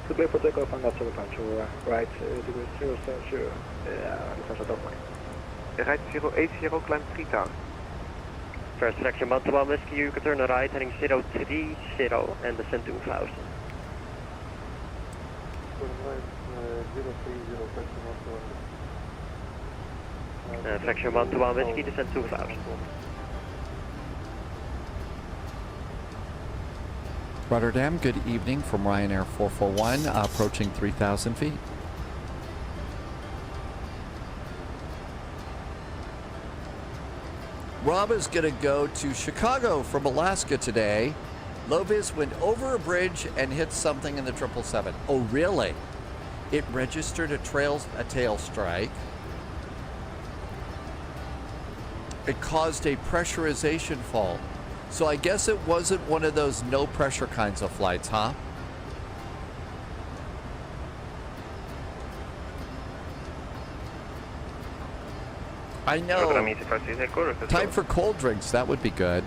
To clear for takeoff and that's departure, right, degree 070, Nassau Dublin. Right 080, climb 3000. First section 121 Whiskey, you can turn right heading 030 and descend 2000. Section 121 Whiskey, descend 2000. Rotterdam, good evening from Ryanair 441, approaching 3,000 feet. Rob is going to go to Chicago from Alaska today. Lovis went over a bridge and hit something in the 777. Oh, really? It registered a tail strike. It caused a pressurization fault. So I guess it wasn't one of those no pressure kinds of flights, huh? I know. Time for cold drinks. That would be good.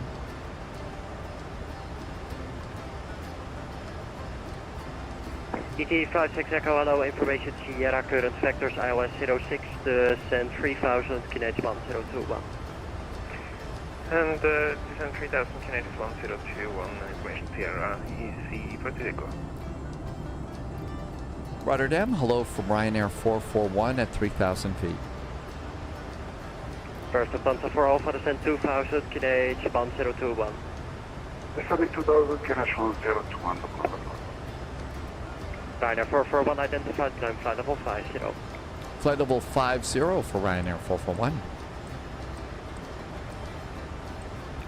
ET 56 Echo, hello, information Sierra, current vectors ILS 06, descend 3000, Kinetic 1021. And descend 3000, Kinetic 1021, information Sierra, EC for Takeoff. Rotterdam, hello from Ryanair 441 at 3,000 feet. First Lufthansa for Alpha, descend 2000, Kinetic 1021. Descending 2000, Kinetic 1021. Ryanair 441 identified, climb flight level 50. Flight level 50 for Ryanair 441.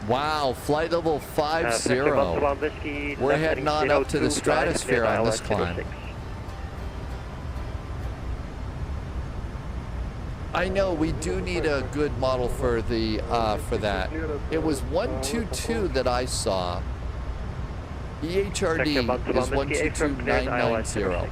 Wow, flight level 50. We're heading on up to the stratosphere on this climb. I know we do need a good model for the for that. It was 122 that I saw. EHRD is 122990.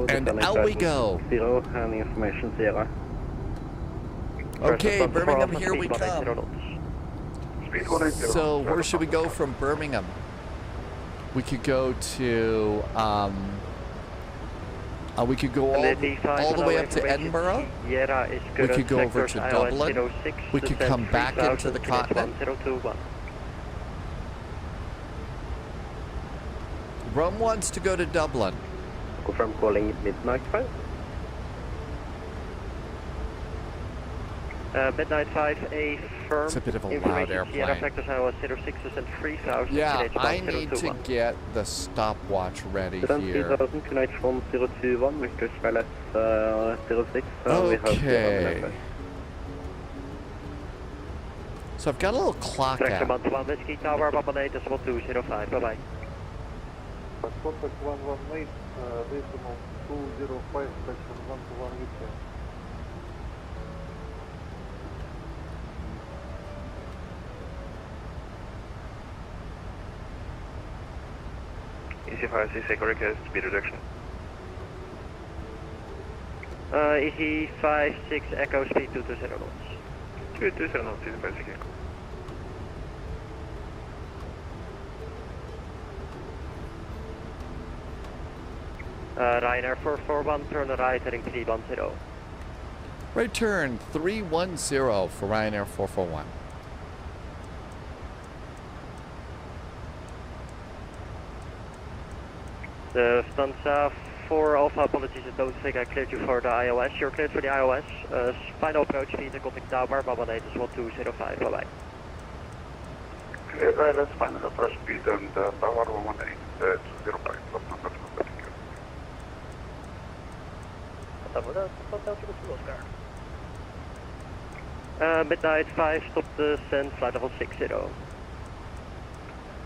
And out we go. Okay, Birmingham, here we come. So where should we go from Birmingham? We could go to, we could go all the way up to Edinburgh. We could go over to Dublin. We could come back into the continent. Rum wants to go to Dublin. Confirm calling Midnight 5. Midnight 5, a firm. It's a bit of a loud airplane. Yeah, I need to get the stopwatch ready here. Okay. So I've got a little clock app. Bye-bye. Contact 118, decimal 205, section 121 UK. EC566, request speed reduction. EC56 Echo speed 220 knots. 220 knots, EC56 Echo. Ryanair 441, turn right heading 310. Right turn 310 for Ryanair 441. The Stanza 4 Alpha, apologies, I don't think I cleared you for the iOS. You're cleared for the iOS. Final approach speed and contact tower, Baba Nate is 1205, bye bye. Clear, let's final approach speed and tower 118, 205, plus number 2. Midnight 5, stop descent, flight level 60.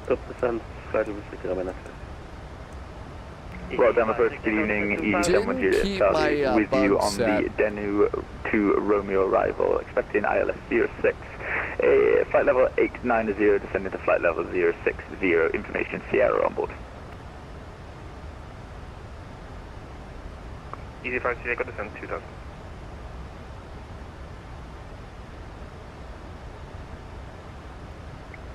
Stop descent, flight level 60, manifest. Rotterdam approach, good evening, EG7 Charlie with you on the Denu to Romeo arrival, expecting ILS 06. Flight level 890, descending to flight level 060, information Sierra on board. EC5 Echo descent 2000.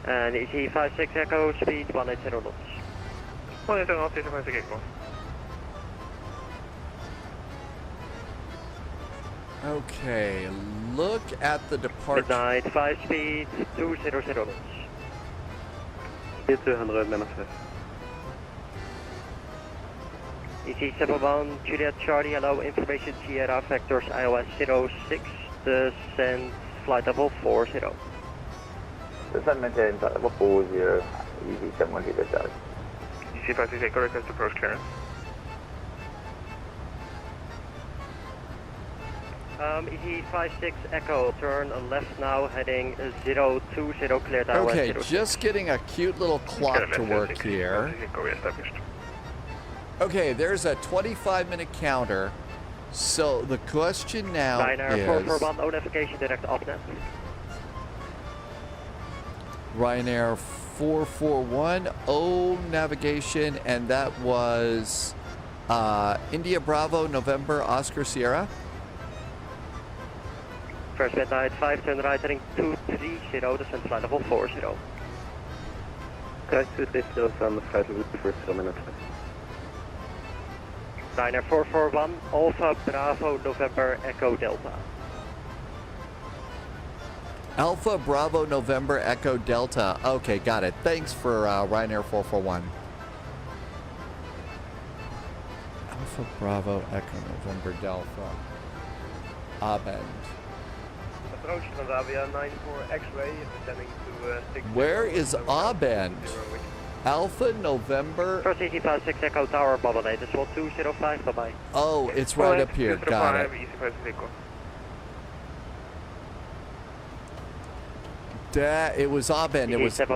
And EC56 Echo speed 180 knots. 180 knots, EC5 Echo. Okay, look at the departure. Midnight 5 speed 200 knots. 200 manifest. EC71 Juliet Charlie, hello, information Sierra vectors iOS 06, descent flight level 40. Descend maintain flight level 40, EG7 Juliet Charlie. EC5 Echo request approach clearance. EC56 Echo, turn left now, heading 020, cleared iOS Okay, 06. just getting a cute little clock to work here. Okay, there's a 25-minute counter. So the question now Ryanair is... 441, no navigation, direct opnet. Ryanair 441, O navigation, and that was India Bravo, November, Oscar Sierra. First midnight 5, turn right heading 230, descent flight level 40. Okay, 230, from flight level 40 minutes. Ryanair 441, Alpha Bravo, November, Echo Delta. Alpha Bravo November Echo Delta. Okay, got it. Thanks for Ryanair 441. Alpha Bravo Echo November Delta. Abend. Approach Transavia 94 X-ray, descending to 6. Where is Abend? Alpha November. First EC56 Echo Tower, Bubble Nate, this is 205, bye bye. Oh, it's right up here. Got it. It was Abend. It was our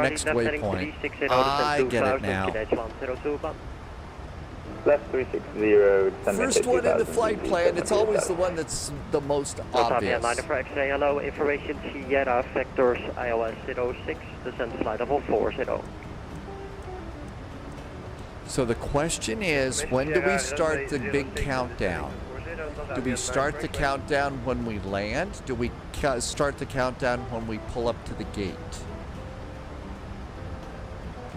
next waypoint. I get it now. Left 360, First one in the flight plan. It's always the one that's the most obvious. Hello, information Sierra vectors iOS 06, descent flight level 40. So the question is, when do we start the big countdown? Do we start the countdown when we land? Do we start the countdown when we pull up to the gate?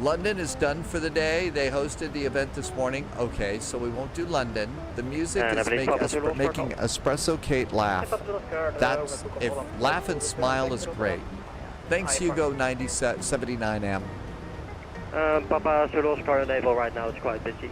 London is done for the day. They hosted the event this morning. Okay, so we won't do London. The music is making Espresso Kate laugh. That's, if laugh and smile is great. Thanks, Hugo 9079M. Papa Zulu Star Enable right now, it's quite busy.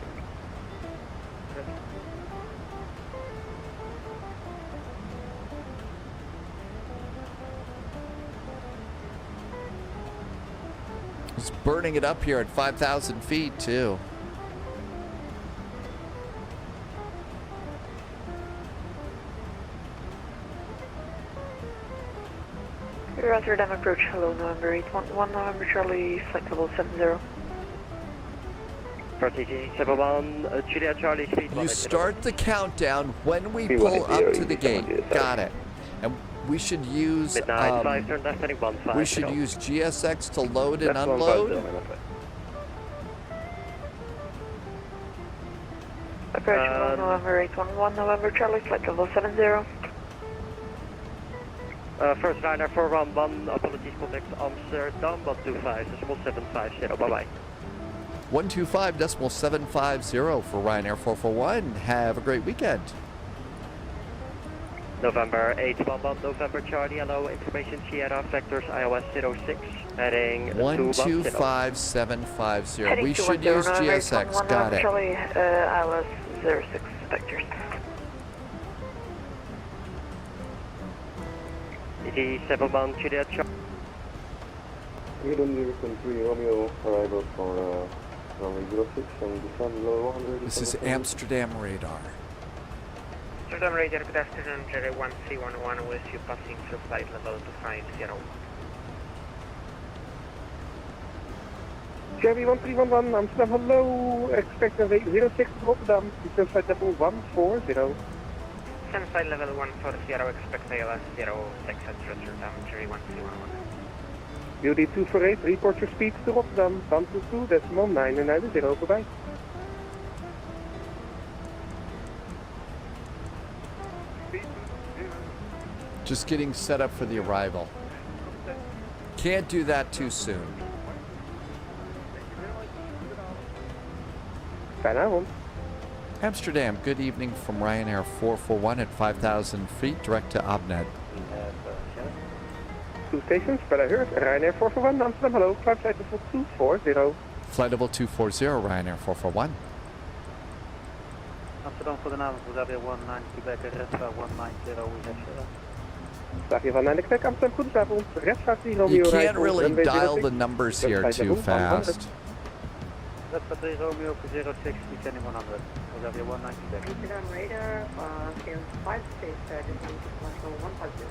It's burning it up here at 5,000 feet, too. Rotterdam approach, hello, November 811, November Charlie, flight level 70. Juliet Charlie, speed. You start the countdown when we pull up to the gate. Got it. And we should use we should use GSX to load and unload. approach hello November 811 November Charlie, flight level 70. First Ryanair 411, apologies, contact Amsterdam, 125.750, bye-bye. 125.750 for Ryanair 441. Have a great weekend. November 811, November Charlie, hello, information Sierra, vectors iOS 06, heading 125.750. We should use GSX, got it. Charlie, iOS 06 vectors. EG71 Juliet Charlie. Romeo arrival for runway 06 and descend below 100. This is Amsterdam radar. Amsterdam radar, good afternoon, Jerry 1311 with you passing through flight level 250. Jerry 1311, Amsterdam, hello, expect runway 06 Rotterdam, descend flight level 140. Descend flight level 140, expect ALS 06 at Rotterdam, Jerry 1311. UD 248, report your speeds to Rotterdam, 122.990, bye-bye. Just getting set up for the arrival. Can't do that too soon. Fijne Amsterdam, good evening from Ryanair 441 at 5,000 feet, direct to Abned. Two stations, but I heard Ryanair 441, Amsterdam, hello, flight level 240. Flight level 240, Ryanair 441. Amsterdam voor de naam van Xavier 19, Quebec, Redva 190, we have Xavier van Nijnek, Amsterdam, goedenavond, Redva 3 Romeo. You can't really dial the numbers here too fast. Redva 3 Romeo for 06, descending 100, Xavier 190, Quebec. Amsterdam radar, sales 56, descending international 150.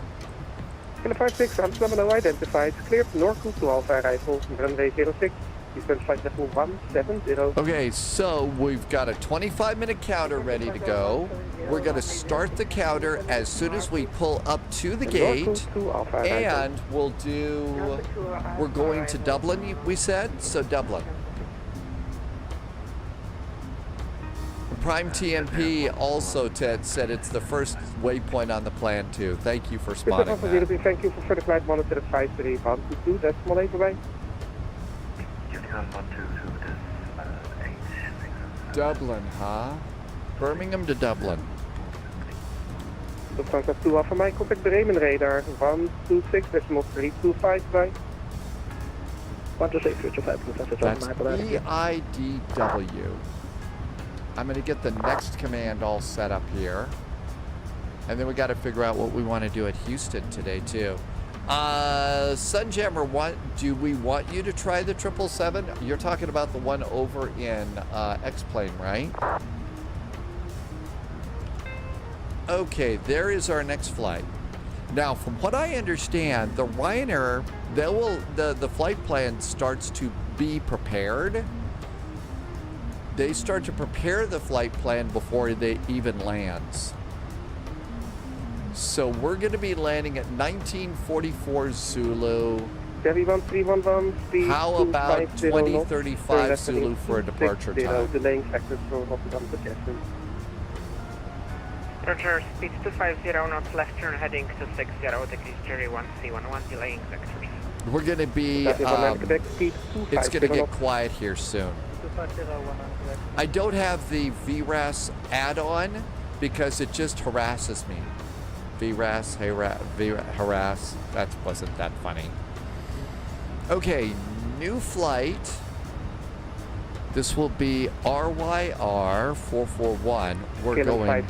Kilo 56, Amsterdam, hello, identified, cleared, Norco to Alpha arrival, runway 06. Descend flight level 170. Okay, so we've got a 25-minute counter ready to go. We're going to start the counter as soon as we pull up to the gate, and we're going to Dublin, we said? So Dublin. Prime TMP also, Ted, said it's the first waypoint on the plan too. Thank you for spotting that. Thank you for further flight monitor advisory 122, that's Malay, bye-bye. Dublin, huh? Birmingham to Dublin. Lufthansa 2 Alpha Mike, contact Bremen radar 126.325 by 126.325. That's EIDW. I'm going to get the next command all set up here. And then we got to figure out what we want to do at Houston today too. Sunjammer, do we want you to try the 777? You're talking about the one over in X-Plane, right? Okay, there is our next flight. Now, from what I understand, the Ryanair, the flight plan starts to be prepared. They start to prepare the flight plan before they even lands. So we're going to be landing at 1944 Zulu. How about 2035 Zulu for a departure time? Delaying factors for Rotterdam suggestion. Roger, speed 250, not left turn heading to 60, degrees Jerry 1C11, delaying vectors. We're going to be, it's going to get quiet here soon. I don't have the VRAS add-on because it just harasses me. VRAS, harass, that wasn't that funny. Okay, new flight. This will be RYR 441. We're going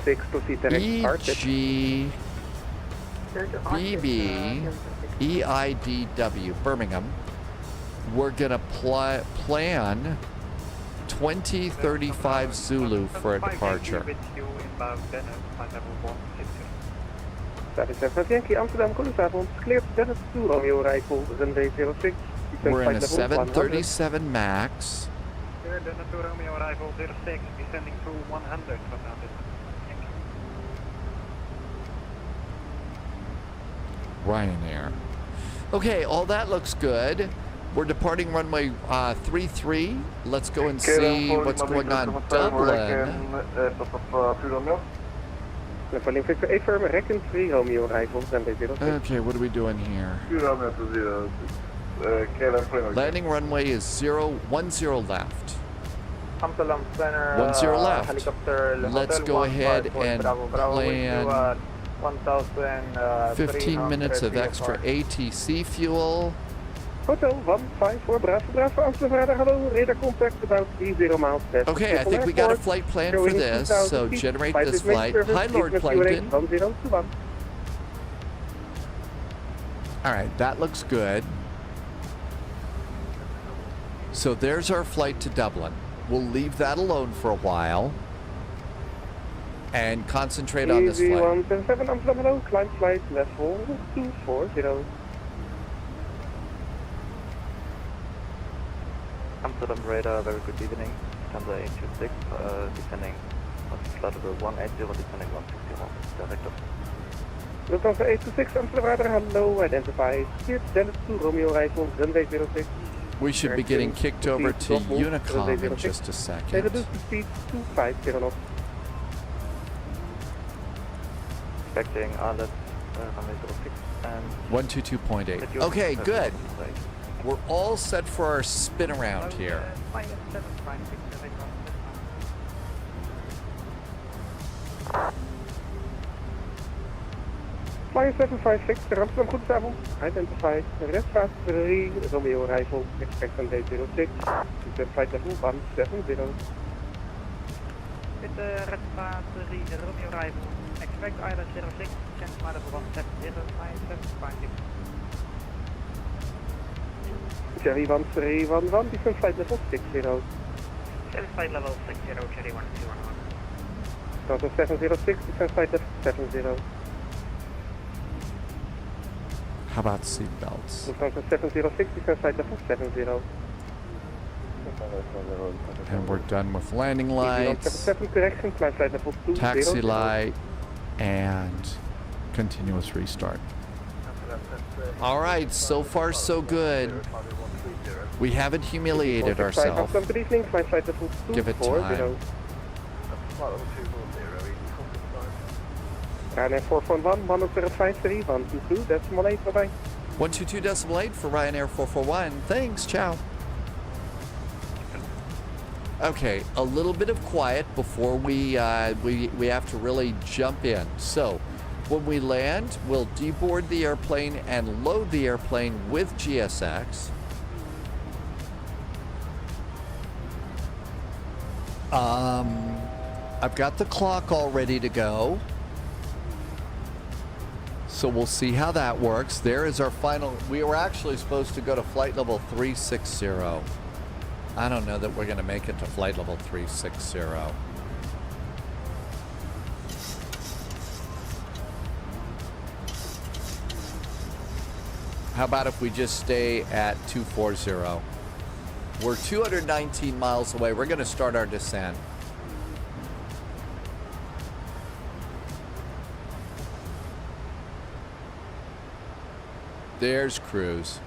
EGBB EIDW Birmingham. We're gonna plan 2035 Zulu for a departure. Amsterdam, goedenavond. Cleared Dennis 2 Romeo arrival, runway 06. We're in a 737 MAX. Cleared Dennis 2 Romeo arrival 06, descending to 100 from now. Ryanair. Okay, all that looks good. We're departing runway 33. Let's go and see what's going on Dublin. Berlin Victor 8 firm, reckon 3 Romeo arrival, runway 06. Okay, what are we doing here? Landing runway is 10 left. Amsterdam Center, 10 left. helicopter. Let's go ahead and plan 15 minutes of extra ATC fuel. Hotel 154 Bravo Amsterdam, hello, radar contact about 30 miles west. Okay, I think we got a flight plan for this, so generate this flight. Hi, Lord Plankton. 1021. All right, that looks good. So there's our flight to Dublin. We'll leave that alone for a while and concentrate on this flight. EZ177 Amsterdam, hello, climb flight level 240. Amsterdam radar, very good evening. Standard 826, descending flight level 180, descending 160, direct of. Lufthansa 826 Amsterdam radar, hello, identify. Here, Dennis 2 Romeo arrival, runway 06. We should be getting kicked over to Unicom in just a They second. reduce the speed 250 knots. Expecting ALS, runway 06 and... 122.8. Okay, good. We're all set for our spin around here. Flyin 756, Rotterdam, goedenavond. Identify. Redstraat 3, Romeo arrival, expect on day 06. Flight level 170. With Redstraat 3, Romeo arrival, expect ILS 06, change flight level 170, flying 756. Jerry 1311, descent flight level 60. Service flight level 60, Jerry 1211. Total 706, descent flight level 70. How about seatbelts? Lufthansa 706, descent flight level 70. And we're done with landing lights, 77 correction, climb flight level 20. taxi light, and continuous restart. All right, so far so good. We haven't humiliated ourselves. Good evening, climb flight level 240. Give it time. Ryanair 441, 1053, 122, decimal 8, bye-bye. 122.8 for Ryanair 441. Thanks, ciao. Okay, a little bit of quiet before we have to really jump in. So, when we land, we'll deboard the airplane and load the airplane with GSX. I've got the clock all ready to go. So we'll see how that works. There is our final. We were actually supposed to go to flight level 360. I don't know that we're going to make it to flight level 360. How about if we just stay at 240? We're 219 miles away. We're going to start our descent. There's cruise.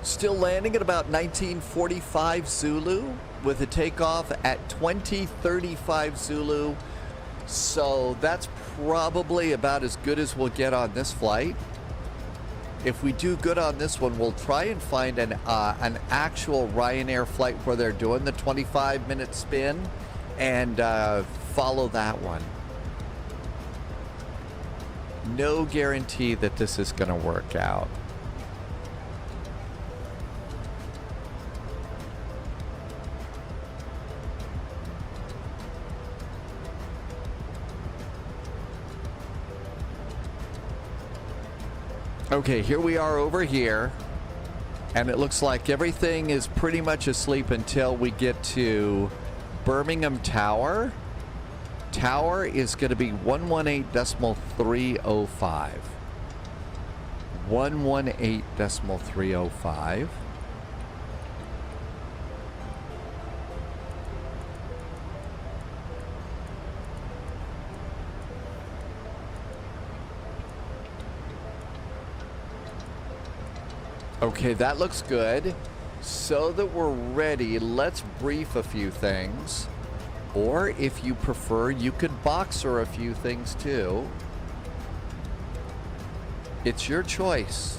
Still landing at about 1945 Zulu with a takeoff at 2035 Zulu. So that's probably about as good as we'll get on this flight. If we do good on this one, we'll try and find an actual Ryanair flight where they're doing the 25-minute spin and follow that one. No guarantee that this is going to work out. Okay, here we are over here, and it looks like everything is pretty much asleep until we get to Birmingham Tower. Tower is going to be 118.305. 118.305. Okay, that looks good. So that we're ready, let's brief a few things. Or if you prefer, you could boxer a few things too. It's your choice.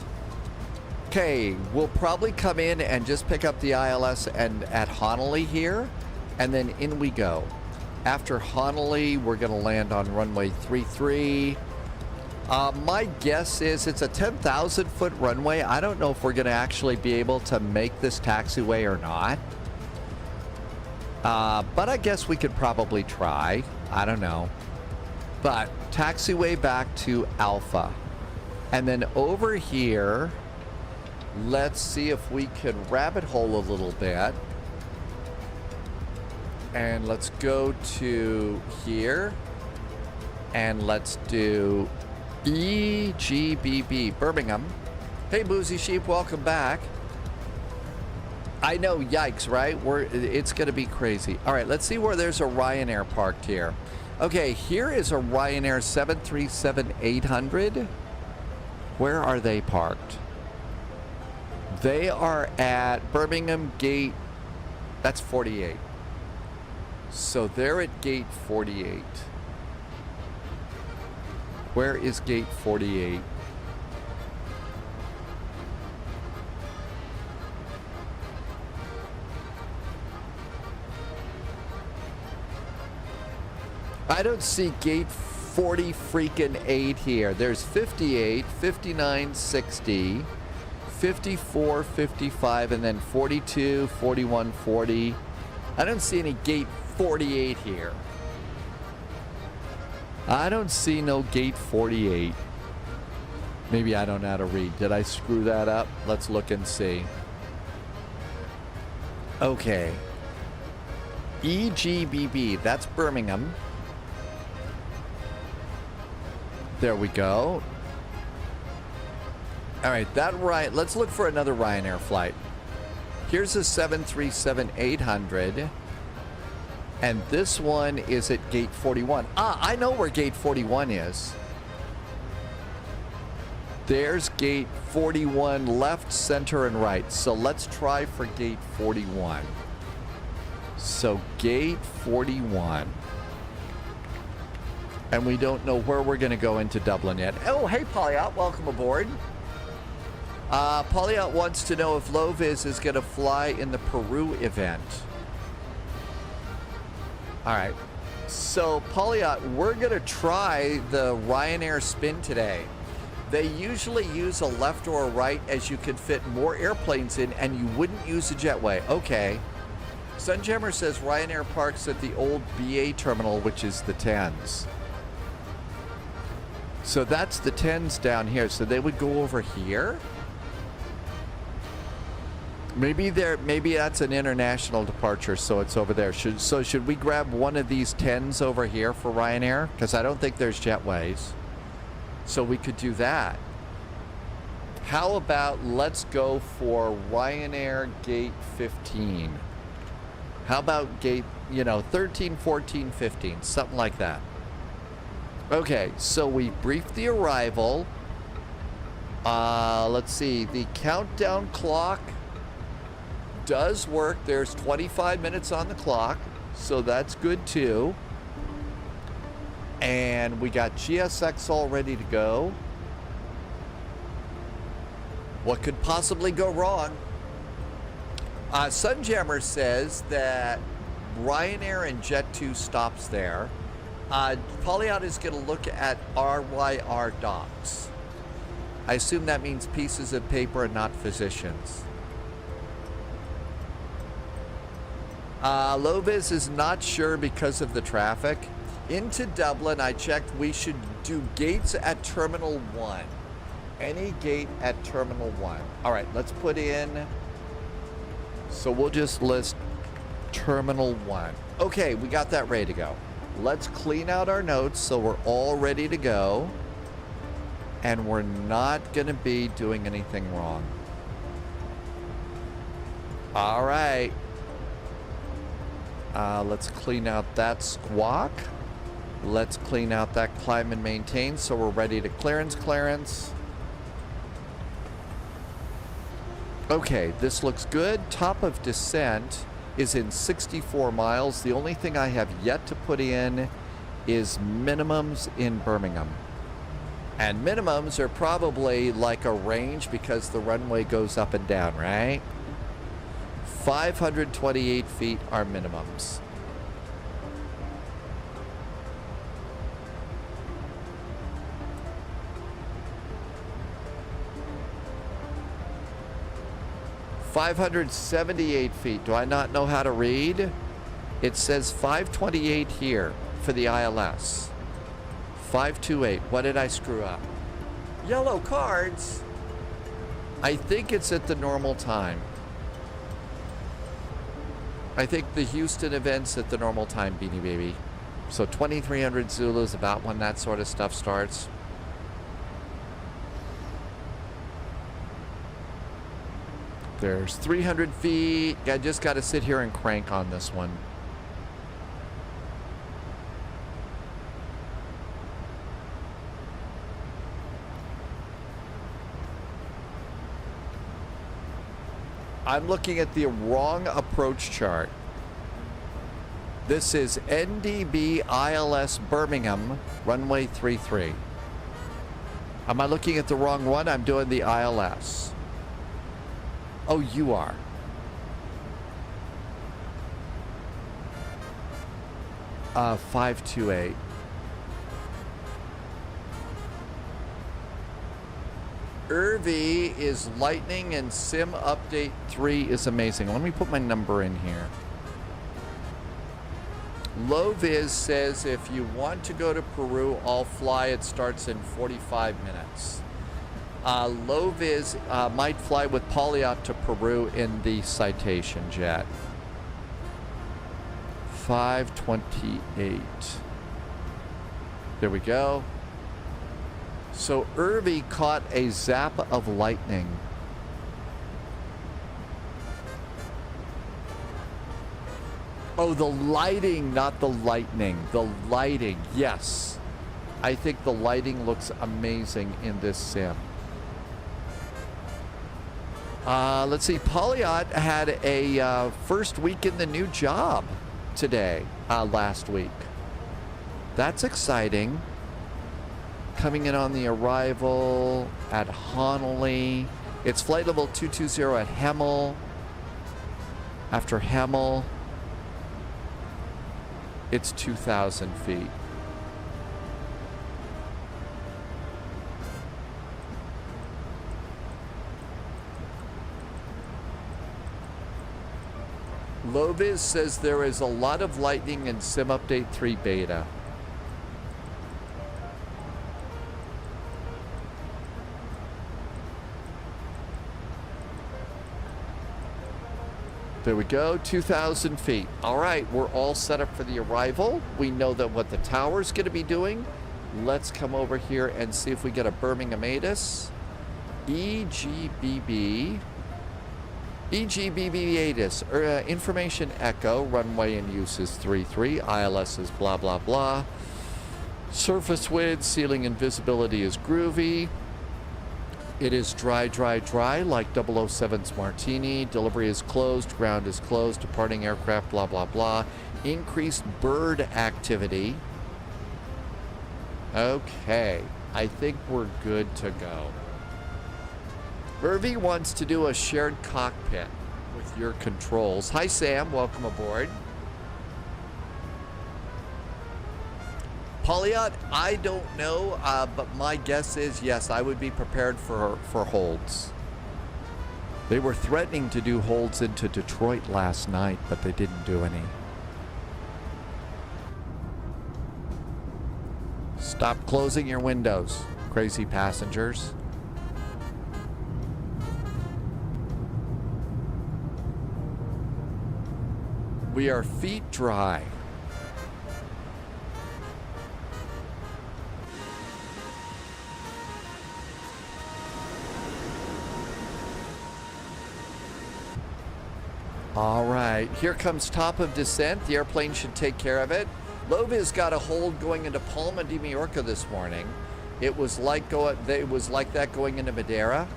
Okay, we'll probably come in and just pick up the ILS and at Honolulu here, and then in we go. After Honolulu, we're going to land on runway 33. My guess is it's a 10,000 foot runway. I don't know if we're going to actually be able to make this taxiway or not. But I guess we could probably try. I don't know. But taxiway back to Alpha. And then over here, let's see if we can rabbit hole a little bit. And let's go to here. And let's do EGBB, Birmingham. Hey, Boozy Sheep, welcome back. I know, yikes, right? It's going to be crazy. All right, let's see where there's a Ryanair parked here. Okay, here is a Ryanair 737-800. Where are they parked? They are at Birmingham gate, that's 48. So they're at gate 48. Where is gate 48? I don't see gate 40 freaking 8 here. There's 58, 59, 60, 54, 55, and then 42, 41, 40. I don't see any gate 48 here. I don't see no gate 48. Maybe I don't know how to read. Did I screw that up? Let's look and see. Okay. EGBB, that's Birmingham. There we go. All right, let's look for another Ryanair flight. Here's a 737-800. And this one is at gate 41. I know where gate 41 is. There's gate 41 left, center, and right. So let's try for gate 41. So gate 41. And we don't know where we're going to go into Dublin yet. Oh, hey, Polyot, welcome aboard. Polyot wants to know if Loviz is going to fly in the Peru event. All right. So, Polyot, we're going to try the Ryanair spin today. They usually use a left or a right as you can fit more airplanes in, and you wouldn't use a jetway. Okay. Sunjammer says Ryanair parks at the old BA terminal, which is the 10s. So that's the 10s down here. So they would go over here. Maybe that's an international departure, so it's over there. Should we grab one of these 10s over here for Ryanair? Because I don't think there's jetways. So we could do that. How about let's go for Ryanair gate 15. How about gate, 13, 14, 15, something like that. Okay, so we briefed the arrival. Let's see, the countdown clock does work. There's 25 minutes on the clock, so that's good too. And we got GSX all ready to go. What could possibly go wrong? Sunjammer says that Ryanair and Jet2 stops there. Polyot is going to look at RYR docs. I assume that means pieces of paper and not physicians. Loviz is not sure because of the traffic. Into Dublin, I checked, we should do gates at Terminal 1. Any gate at Terminal 1. All right, let's put in, so we'll just list Terminal 1. Okay, we got that ready to go. Let's clean out our notes so we're all ready to go. And we're not going to be doing anything wrong. All right. Let's clean out that squawk. Let's clean out that climb and maintain so we're ready to clearance. Okay, this looks good. Top of descent is in 64 miles. The only thing I have yet to put in is minimums in Birmingham. And minimums are probably like a range because the runway goes up and down, right? 528 feet are minimums. $578 feet. Do I not know how to read? It says 528 here for the ILS. 528. What did I screw up? Yellow cards. I think it's at the normal time. I think the Houston event's at the normal time, Beanie Baby. So 2300 Zulu is about when that sort of stuff starts. There's 300 feet. I just got to sit here and crank on this one. I'm looking at the wrong approach chart. This is NDB ILS Birmingham, runway 33. Am I looking at the wrong one? I'm doing the ILS. Oh, you are. Uh, 528. Irvi is lightning and sim update 3 is amazing. Let me put my number in here. Loviz says if you want to go to Peru, I'll fly. It starts in 45 minutes. Loviz might fly with Polyot to Peru in the Citation jet. 528. There we go. So Irvi caught a zap of lightning. Oh, the lighting, not the lightning. The lighting, yes. I think the lighting looks amazing in this sim. Let's see, Polyot had a first week in the new job today, last week. That's exciting. Coming in on the arrival at Honolulu. It's flight level 220 at Hemel. After Hemel, it's 2,000 feet. Loviz says there is a lot of lightning in Sim Update 3 beta. There we go, 2,000 feet. All right, we're all set up for the arrival. We know that what the tower's going to be doing. Let's come over here and see if we get a Birmingham ATIS. EGBB. EGBB ATIS. Information Echo. Runway in use is 33. ILS is blah, blah, blah. Surface wind, ceiling and visibility is groovy. It is dry, dry, dry, like 007's Martini. Delivery is closed, ground is closed, departing aircraft, blah, blah, blah. Increased bird activity. Okay, I think we're good to go. Irvi wants to do a shared cockpit with your controls. Hi, Sam, welcome aboard. Polyot, I don't know, but my guess is yes, I would be prepared for holds. They were threatening to do holds into Detroit last night, but they didn't do any. Stop closing your windows, crazy passengers. We are feet dry. All right, here comes top of descent. The airplane should take care of it. Loviz got a hold going into Palma de Mallorca this morning. It was like that going into Madeira.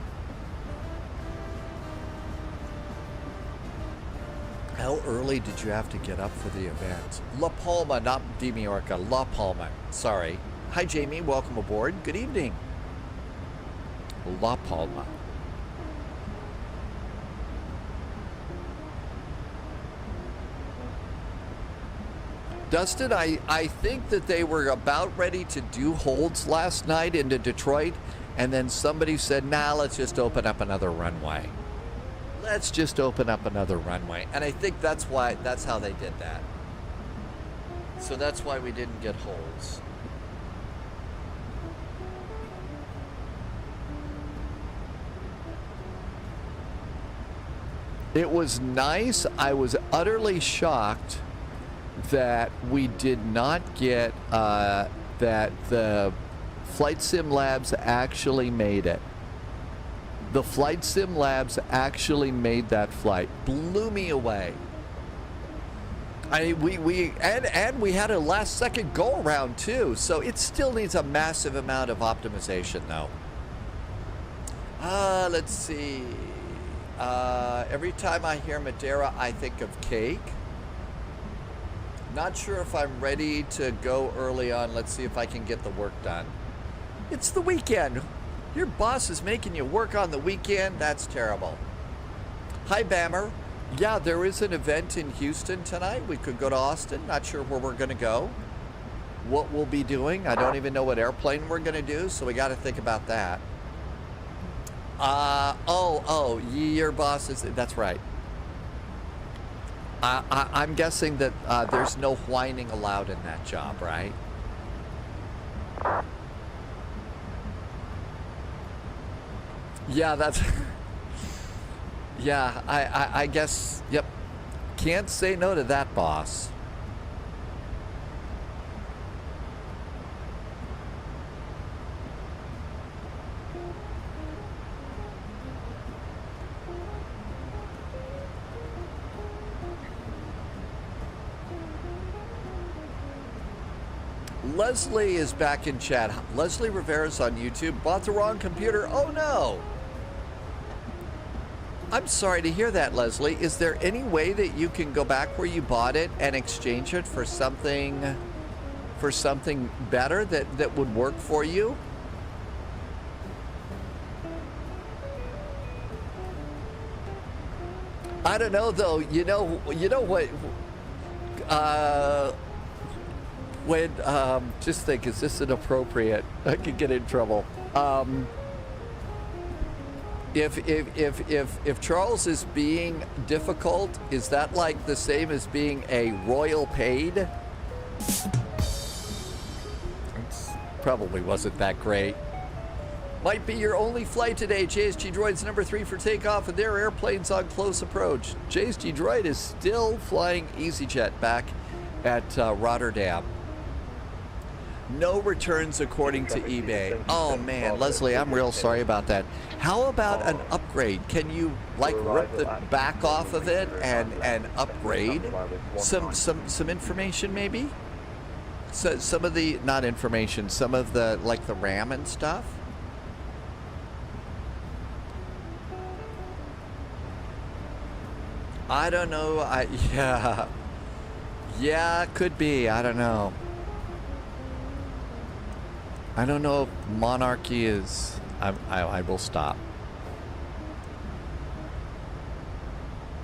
How early did you have to get up for the event? La Palma, not de Mallorca, La Palma. Sorry. Hi, Jamie. Welcome aboard. Good evening. La Palma. Dustin, I think that they were about ready to do holds last night into Detroit, and then somebody said, nah, let's just open up another runway. Let's just open up another runway. And I think that's how they did that. So that's why we didn't get holds. It was nice. I was utterly shocked that we did not get, that the Flight Sim Labs actually made it. The Flight Sim Labs actually made that flight. Blew me away. We had a last second go around too, so it still needs a massive amount of optimization though. Let's see. Every time I hear Madeira, I think of cake. Not sure if I'm ready to go early on. Let's see if I can get the work done. It's the weekend. Your boss is making you work on the weekend. That's terrible. Hi, Bammer. Yeah, there is an event in Houston tonight. We could go to Austin. Not sure where we're going to go. What we'll be doing. I don't even know what airplane we're going to do, so we got to think about that. Your boss is... That's right. I'm guessing that there's no whining allowed in that job, right? Yeah, that's... Yeah, I guess, yep. Can't say no to that, boss. Leslie is back in chat. Leslie Rivera's on YouTube. Bought the wrong computer. Oh no! I'm sorry to hear that, Leslie. Is there any way that you can go back where you bought it and exchange it for something better that would work for you? I don't know though. You know what? Just think, is this inappropriate? I could get in trouble. If Charles is being difficult, is that like the same as being a royal paid? It probably wasn't that great. Might be your only flight today. JSG Droid's number 3 for takeoff, and their airplane's on close approach. JSG Droid is still flying EasyJet back at Rotterdam. No returns according to eBay. Oh man, Leslie, I'm real sorry about that. How about an upgrade? Can you like rip the back off of it and upgrade some information maybe? So some of the, not information, some of the like the RAM and stuff? I don't know. Yeah, could be. I don't know. I don't know if monarchy is... I will stop.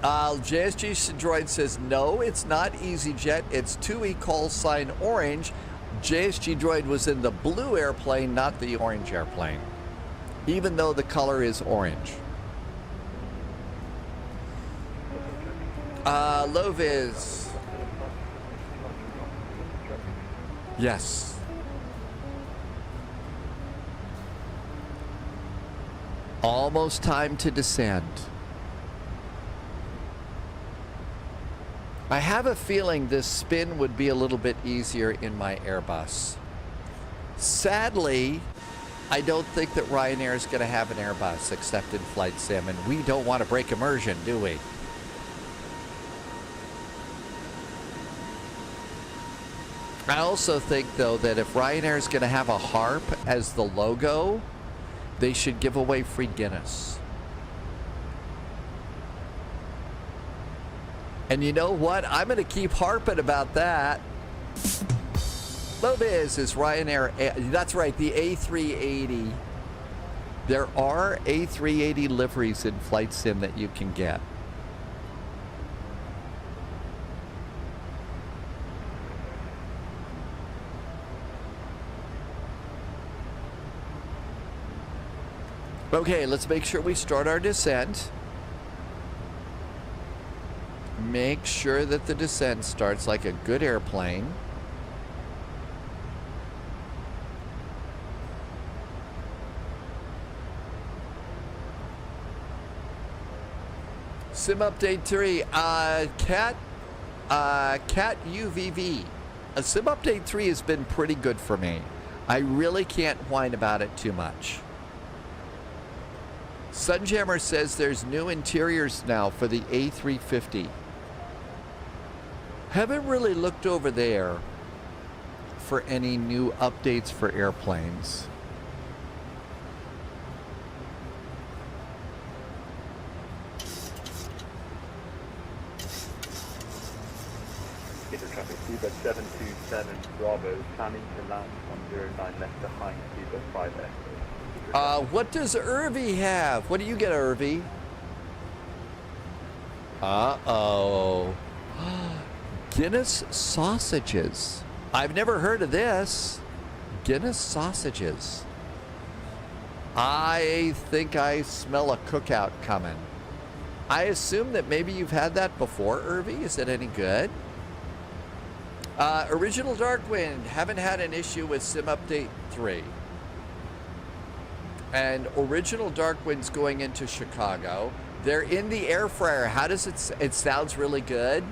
JSG Droid says, no, it's not EasyJet. It's 2E call sign orange. JSG Droid was in the blue airplane, not the orange airplane. Even though the color is orange. Loviz. Yes. Almost time to descend. I have a feeling this spin would be a little bit easier in my Airbus. Sadly, I don't think that Ryanair is going to have an Airbus except in Flight Sim, and we don't want to break immersion, do we? I also think, though, that if Ryanair is going to have a harp as the logo, they should give away free Guinness. And you know what? I'm going to keep harping about that. Low Biz is Ryanair. That's right, the A380. There are A380 liveries in Flight Sim that you can get. Okay, let's make sure we start our descent. Make sure that the descent starts like a good airplane. Sim update 3, Cat UVV. Sim update 3 has been pretty good for me. I really can't whine about it too much. Sunjammer says there's new interiors now for the A350. Haven't really looked over there for any new updates for airplanes. Peter traffic, Seabird 727 Bravo, planning to land on 09 left behind Seabird 5 Echo. What does Irvy have? What do you get, Irvy? Uh-oh. Guinness sausages. I've never heard of this. Guinness sausages. I think I smell a cookout coming. I assume that maybe you've had that before, Irvy. Is it any good? Original Darkwind. Haven't had an issue with Sim Update 3. And Original Darkwind's going into Chicago. They're in the air fryer. How does it sounds really good.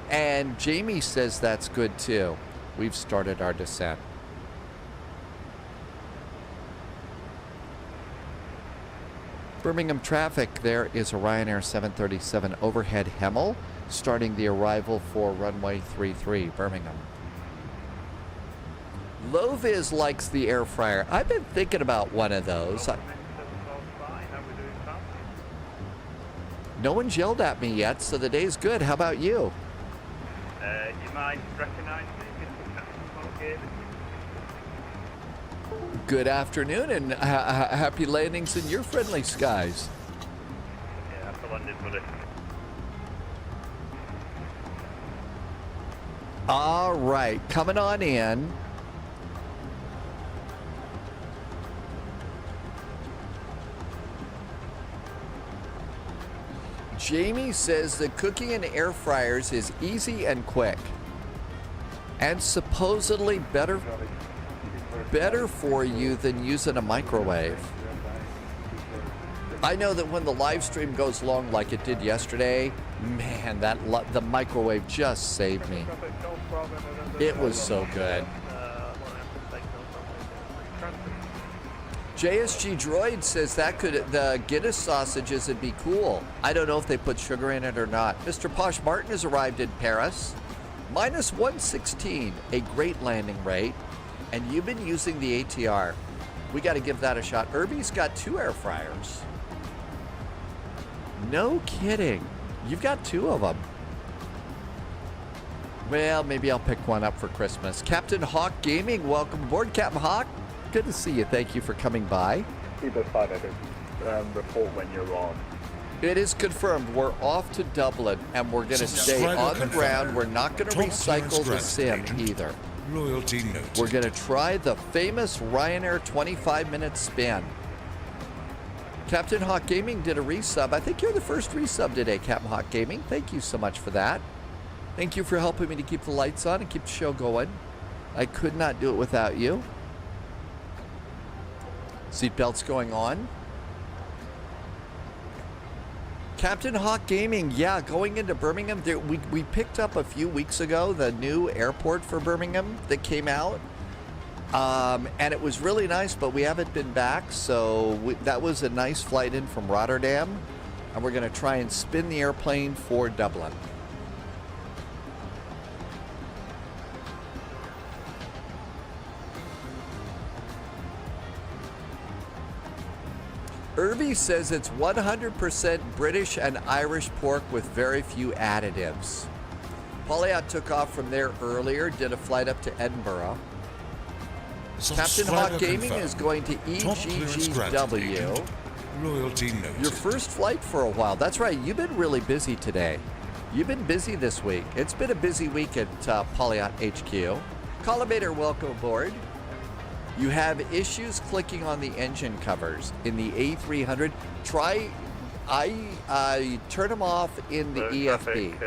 And Jamie says that's good too. We've started our descent. Birmingham traffic, there is a Ryanair 737 overhead Hemel starting the arrival for runway 33, Birmingham. Loviz likes the air fryer. I've been thinking about one of those. No one's yelled at me yet, so the day's good. How about you? You might recognize me. Good afternoon and happy landings in your friendly skies. Yeah, happy landing, buddy. All right, coming on in. Jamie says that cooking in air fryers is easy and quick, and supposedly better for you than using a microwave. I know that when the live stream goes long like it did yesterday, man, the microwave just saved me. It was so good. JSG Droid says that the Guinness sausages would be cool. I don't know if they put sugar in it or not. Mr. Posh Martin has arrived in Paris. Minus 116, a great landing rate. And you've been using the ATR. We got to give that a shot. Irby's got 2 air fryers. No kidding. You've got 2 of them. Well, maybe I'll pick one up for Christmas. Captain Hawk Gaming, welcome aboard, Captain Hawk. Good to see you. Thank you for coming by. Seabird 5 Echo, report when you're on. It is confirmed. We're off to Dublin, and we're going to stay on the ground. We're not going to recycle the sim either. Loyalty noted. We're going to try the famous Ryanair 25-minute spin. Captain Hawk Gaming did a resub. I think you're the first resub today, Captain Hawk Gaming. Thank you so much for that. Thank you for helping me to keep the lights on and keep the show going. I could not do it without you. Seatbelts going on. Captain Hawk Gaming, yeah, going into Birmingham. We picked up a few weeks ago the new airport for Birmingham that came out. And it was really nice, but we haven't been back. So that was a nice flight in from Rotterdam. And we're going to try and spin the airplane for Dublin. Irby says it's 100% British and Irish pork with very few additives. Polyot took off from there earlier, did a flight up to Edinburgh. Captain Hawk Gaming is going to EGGW. Loyalty noted. Your first flight for a while. That's right. You've been really busy today. You've been busy this week. It's been a busy week at Polyot HQ. Collimator, welcome aboard. You have issues clicking on the engine covers in the A300. Try, I turn them off in the EFB.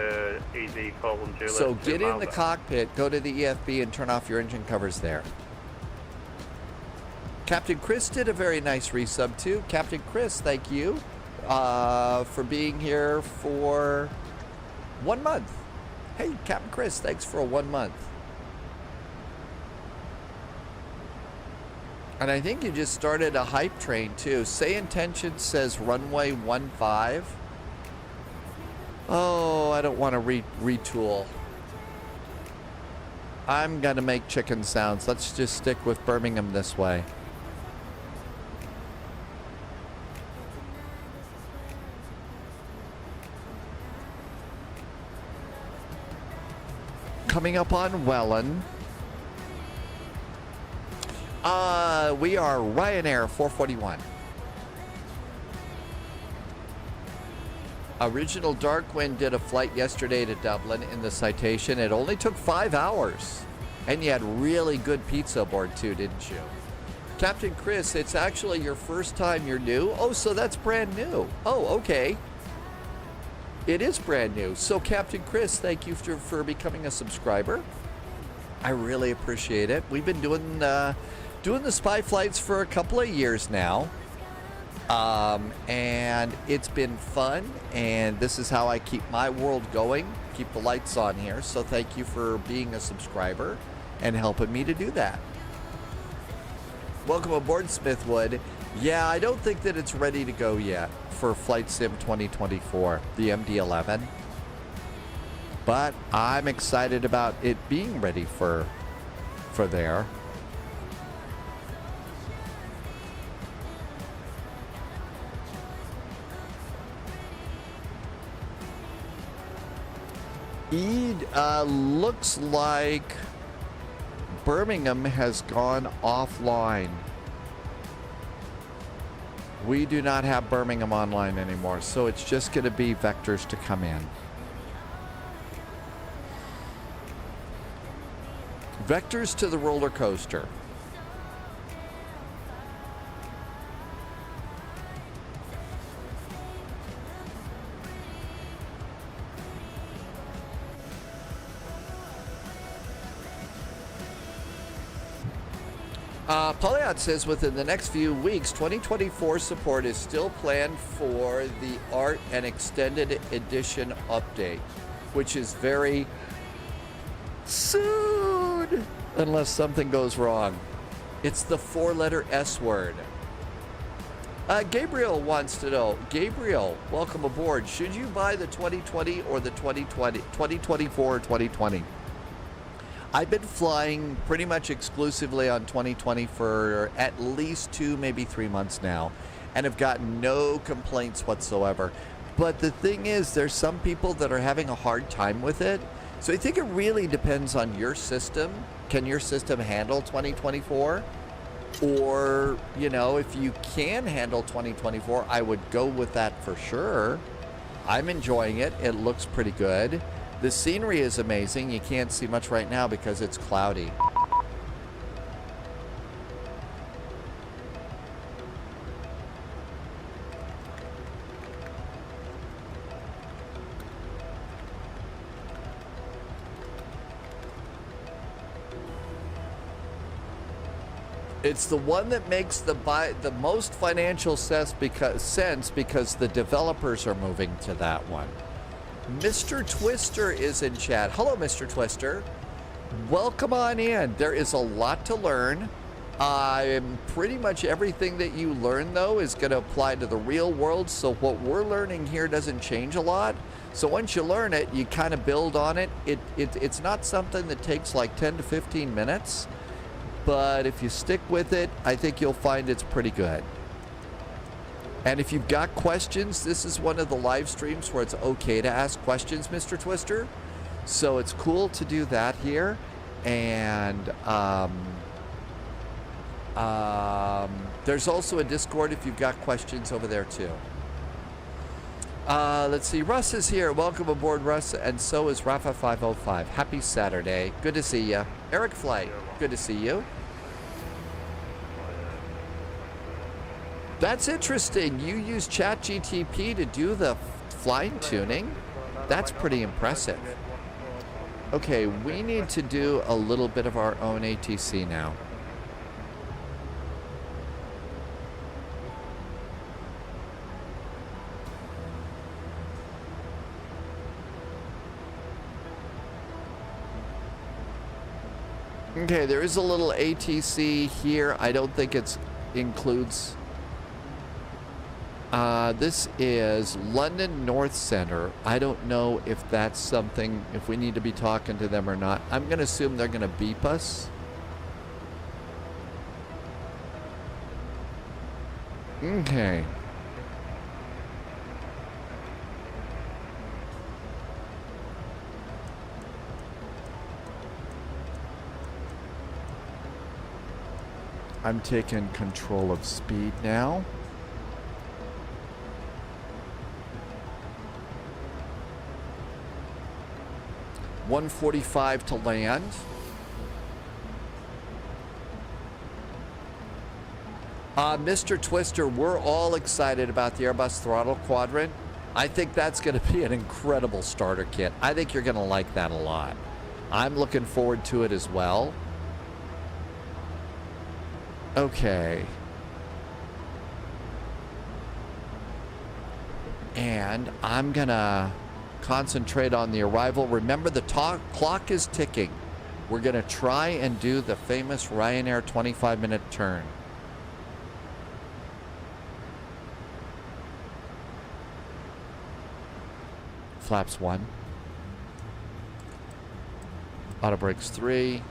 So get in the cockpit, go to the EFB and turn off your engine covers there. Captain Chris did a very nice resub too. Captain Chris, thank you for being here for 1 month. Hey, Captain Chris, thanks for a 1 month. And I think you just started a hype train too. Say Intention says runway 15. Oh, I don't want to retool. I'm gonna make chicken sounds. Let's just stick with Birmingham this way. Coming up on Welland. We are Ryanair 441. Original Darkwind did a flight yesterday to Dublin in the Citation. It only took 5 hours. And you had really good pizza aboard too, didn't you? Captain Chris, it's actually your first time you're new? Oh, so that's brand new. Oh, okay. It is brand new. So Captain Chris, thank you for becoming a subscriber. I really appreciate it. We've been doing the spy flights for a couple of years now. And it's been fun, and this is how I keep my world going, keep the lights on here. So thank you for being a subscriber and helping me to do that. Welcome aboard, Smithwood. Yeah, I don't think that it's ready to go yet for Flight Sim 2024, the MD-11. But I'm excited about it being ready for there. Looks like Birmingham has gone offline. We do not have Birmingham online anymore, so it's just going to be vectors to come in. Vectors to the roller coaster. Polyot says within the next few weeks, 2024 support is still planned for the Art and Extended Edition update, which is very soon, unless something goes wrong. It's the 4-letter S word. Gabriel wants to know, Gabriel, welcome aboard. Should you buy the 2020 or the 2024 or 2020? I've been flying pretty much exclusively on 2020 for at least 2, maybe 3 months now, and have gotten no complaints whatsoever. But the thing is, there's some people that are having a hard time with it. So I think it really depends on your system. Can your system handle 2024? Or, you know, if you can handle 2024, I would go with that for sure. I'm enjoying it. It looks pretty good. The scenery is amazing. You can't see much right now because it's cloudy. It's the one that makes the most financial sense because the developers are moving to that one. Mr. Twister is in chat. Hello, Mr. Twister. Welcome on in. There is a lot to learn. Pretty much everything that you learn, though, is going to apply to the real world. So what we're learning here doesn't change a lot. So once you learn it, you kind of build on it. It's not something that takes like 10 to 15 minutes. But if you stick with it, I think you'll find it's pretty good. And if you've got questions, this is one of the live streams where it's okay to ask questions, Mr. Twister. So it's cool to do that here. And there's also a Discord if you've got questions over there too. Let's see. Russ is here. Welcome aboard, Russ. And so is Rafa505. Happy Saturday. Good to see you. Eric Flight. Good to see you. That's interesting. You use ChatGTP to do the flying tuning? That's pretty impressive. Okay, we need to do a little bit of our own ATC now. Okay, there is a little ATC here. I don't think it includes... this is London North Center. I don't know if that's something, if we need to be talking to them or not. I'm going to assume they're going to beep us. Okay. I'm taking control of speed now. $145 to land. Mr. Twister, we're all excited about the Airbus throttle quadrant. I think that's going to be an incredible starter kit. I think you're going to like that a lot. I'm looking forward to it as well. Okay. And I'm going to concentrate on the arrival. Remember, the clock is ticking. We're going to try and do the famous Ryanair 25-minute turn. Flaps 1. Auto brakes 3.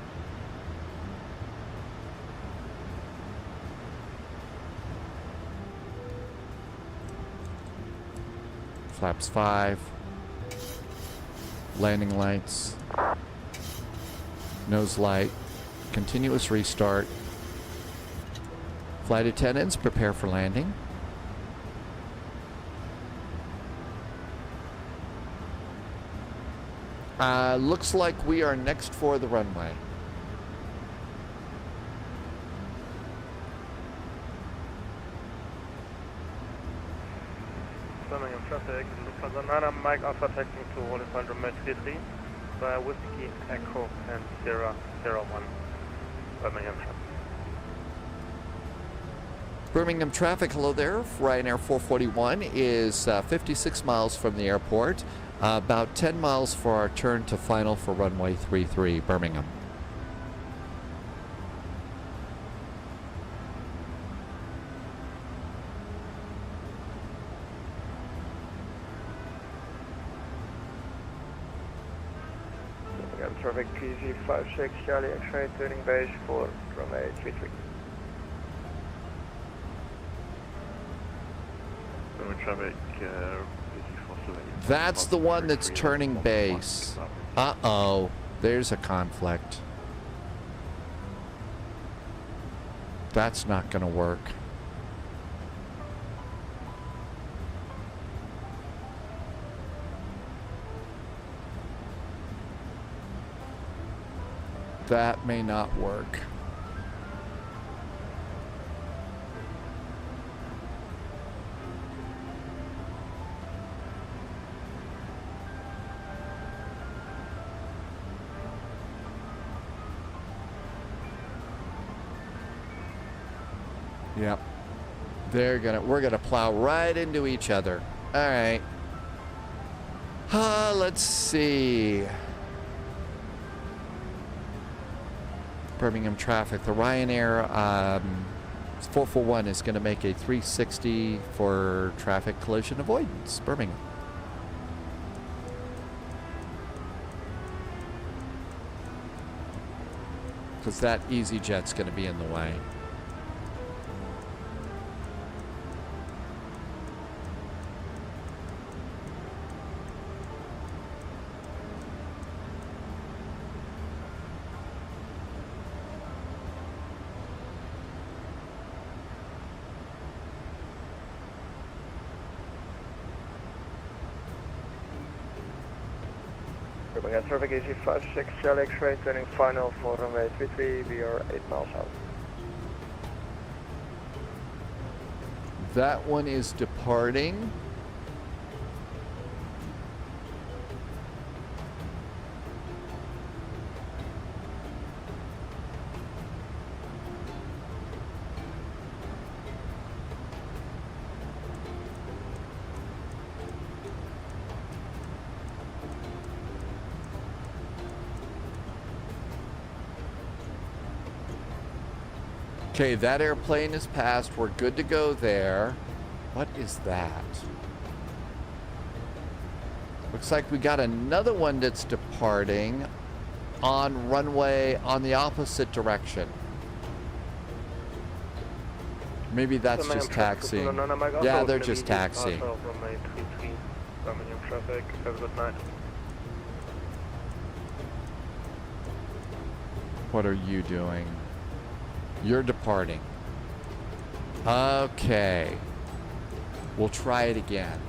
Flaps 5. Landing lights. Nose light. Continuous restart. Flight attendants, prepare for landing. Looks like we are next for the runway. Birmingham traffic, Lufthansa Mike Alpha taxing to Rolling Point runway 33 by Whiskey Echo and 001. Birmingham traffic. Birmingham traffic, hello there. Ryanair 441 is 56 miles from the airport. About 10 miles for our turn to final for runway 33, Birmingham. Birmingham traffic PG56 Charlie X-ray turning base for runway 33. Birmingham traffic That's the one that's turning base. Uh-oh. There's a conflict. That's not going to work. That may not work. Yep. We're gonna plow right into each other. All right. Let's see. Birmingham traffic. The Ryanair 441 is going to make a 360 for traffic collision avoidance. Birmingham. Because that EasyJet's going to be in the way. Birmingham traffic EG56 Charlie X-ray turning final for runway 33, we are 8 miles out. That one is departing. Okay, that airplane is passed. We're good to go there. What is that? Looks like we got another one that's departing on runway on the opposite direction. Maybe that's just taxiing. Yeah, they're just taxiing. Birmingham traffic, have a good night. What are you doing? You're departing. Okay. We'll try it again.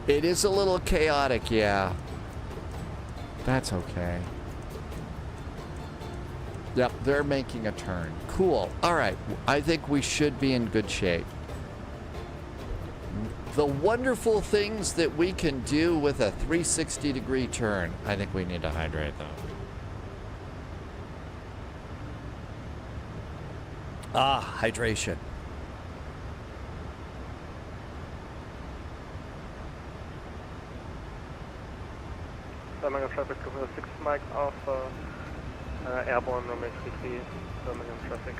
It is a little chaotic, yeah. That's okay. Yep, they're making a turn. Cool. All right. I think we should be in good shape. The wonderful things that we can do with a 360-degree turn. I think we need to hydrate, though. Ah, hydration. Birmingham traffic, 6 Mike Alpha, airborne runway 33, Birmingham traffic.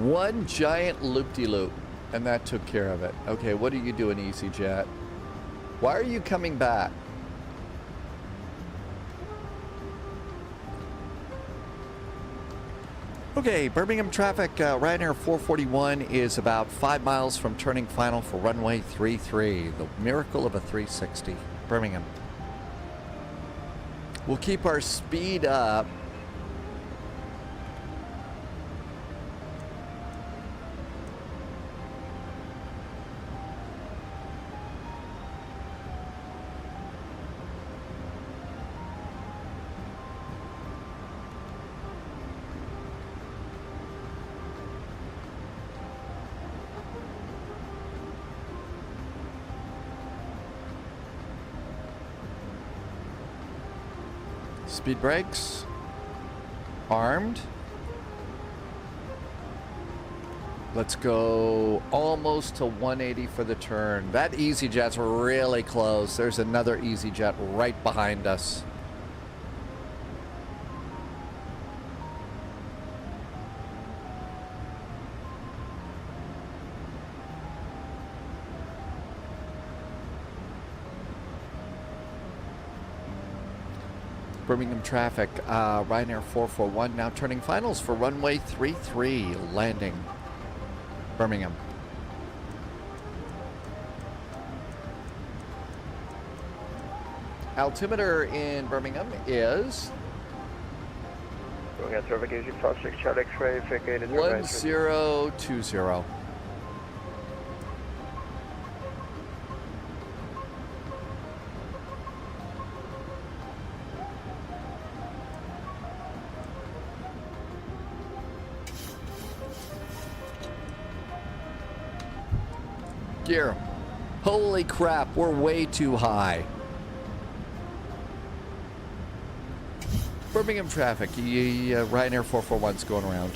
One giant loop-de-loop, and that took care of it. Okay, what are you doing, EasyJet? Why are you coming back? Okay, Birmingham traffic, Ryanair 441 is about 5 miles from turning final for runway 33. The miracle of a 360. Birmingham. We'll keep our speed up. Speed brakes. Armed. Let's go almost to 180 for the turn. That EasyJet's really close. There's another EasyJet right behind us. Birmingham traffic, Ryanair 441 now turning finals for runway 33, landing Birmingham. Altimeter in Birmingham is Birmingham traffic EG56 Charlie X-ray, vacated 1020. Gear. Holy crap, we're way too high. Birmingham traffic, Ryanair 441's going around.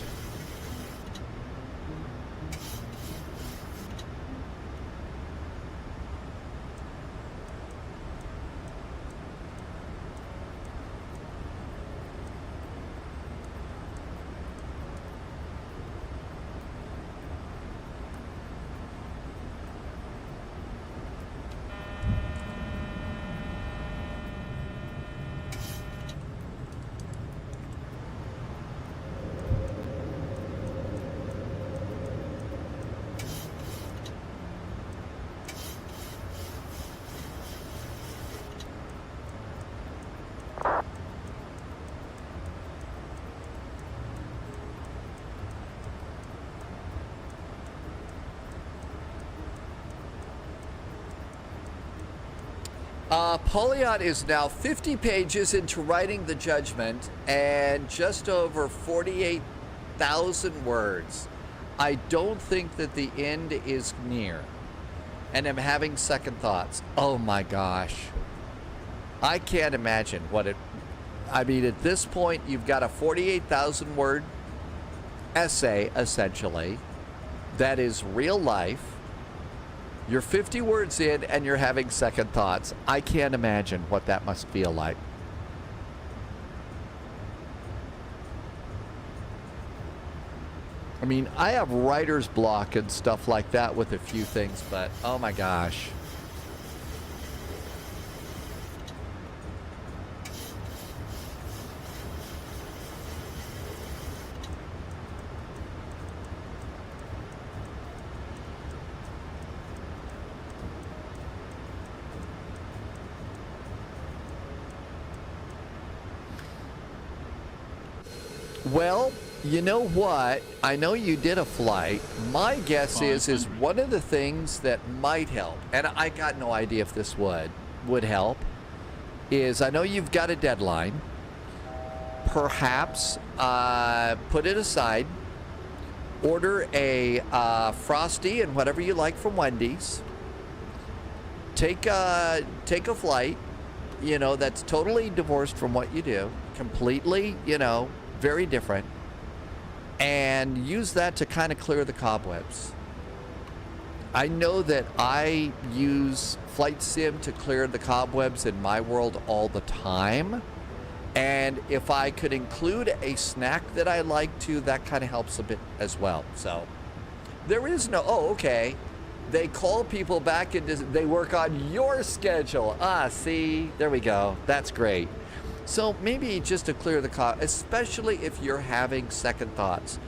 Polion is now 50 pages into writing the judgment and just over 48,000 words. I don't think that the end is near. And I'm having second thoughts. Oh my gosh. I can't imagine what it... I mean, at this point, you've got a 48,000 word essay, essentially, that is real life. You're 50 words in and you're having second thoughts. I can't imagine what that must feel like. I mean, I have writer's block and stuff like that with a few things, but oh my gosh. Well, you know what? I know you did a flight. My guess is one of the things that might help, and I got no idea if this would help, is I know you've got a deadline. Perhaps put it aside. Order a Frosty and whatever you like from Wendy's. Take a flight, you know, that's totally divorced from what you do. Completely, you know, very different, and use that to kind of clear the cobwebs. I know that I use Flight Sim to clear the cobwebs in my world all the time, and if I could include a snack that I like to, that kind of helps a bit as well. So there is no, oh, okay, they call people back and they work on your schedule. See, there we go. That's great. So maybe just to clear the cob, especially if you're having second thoughts,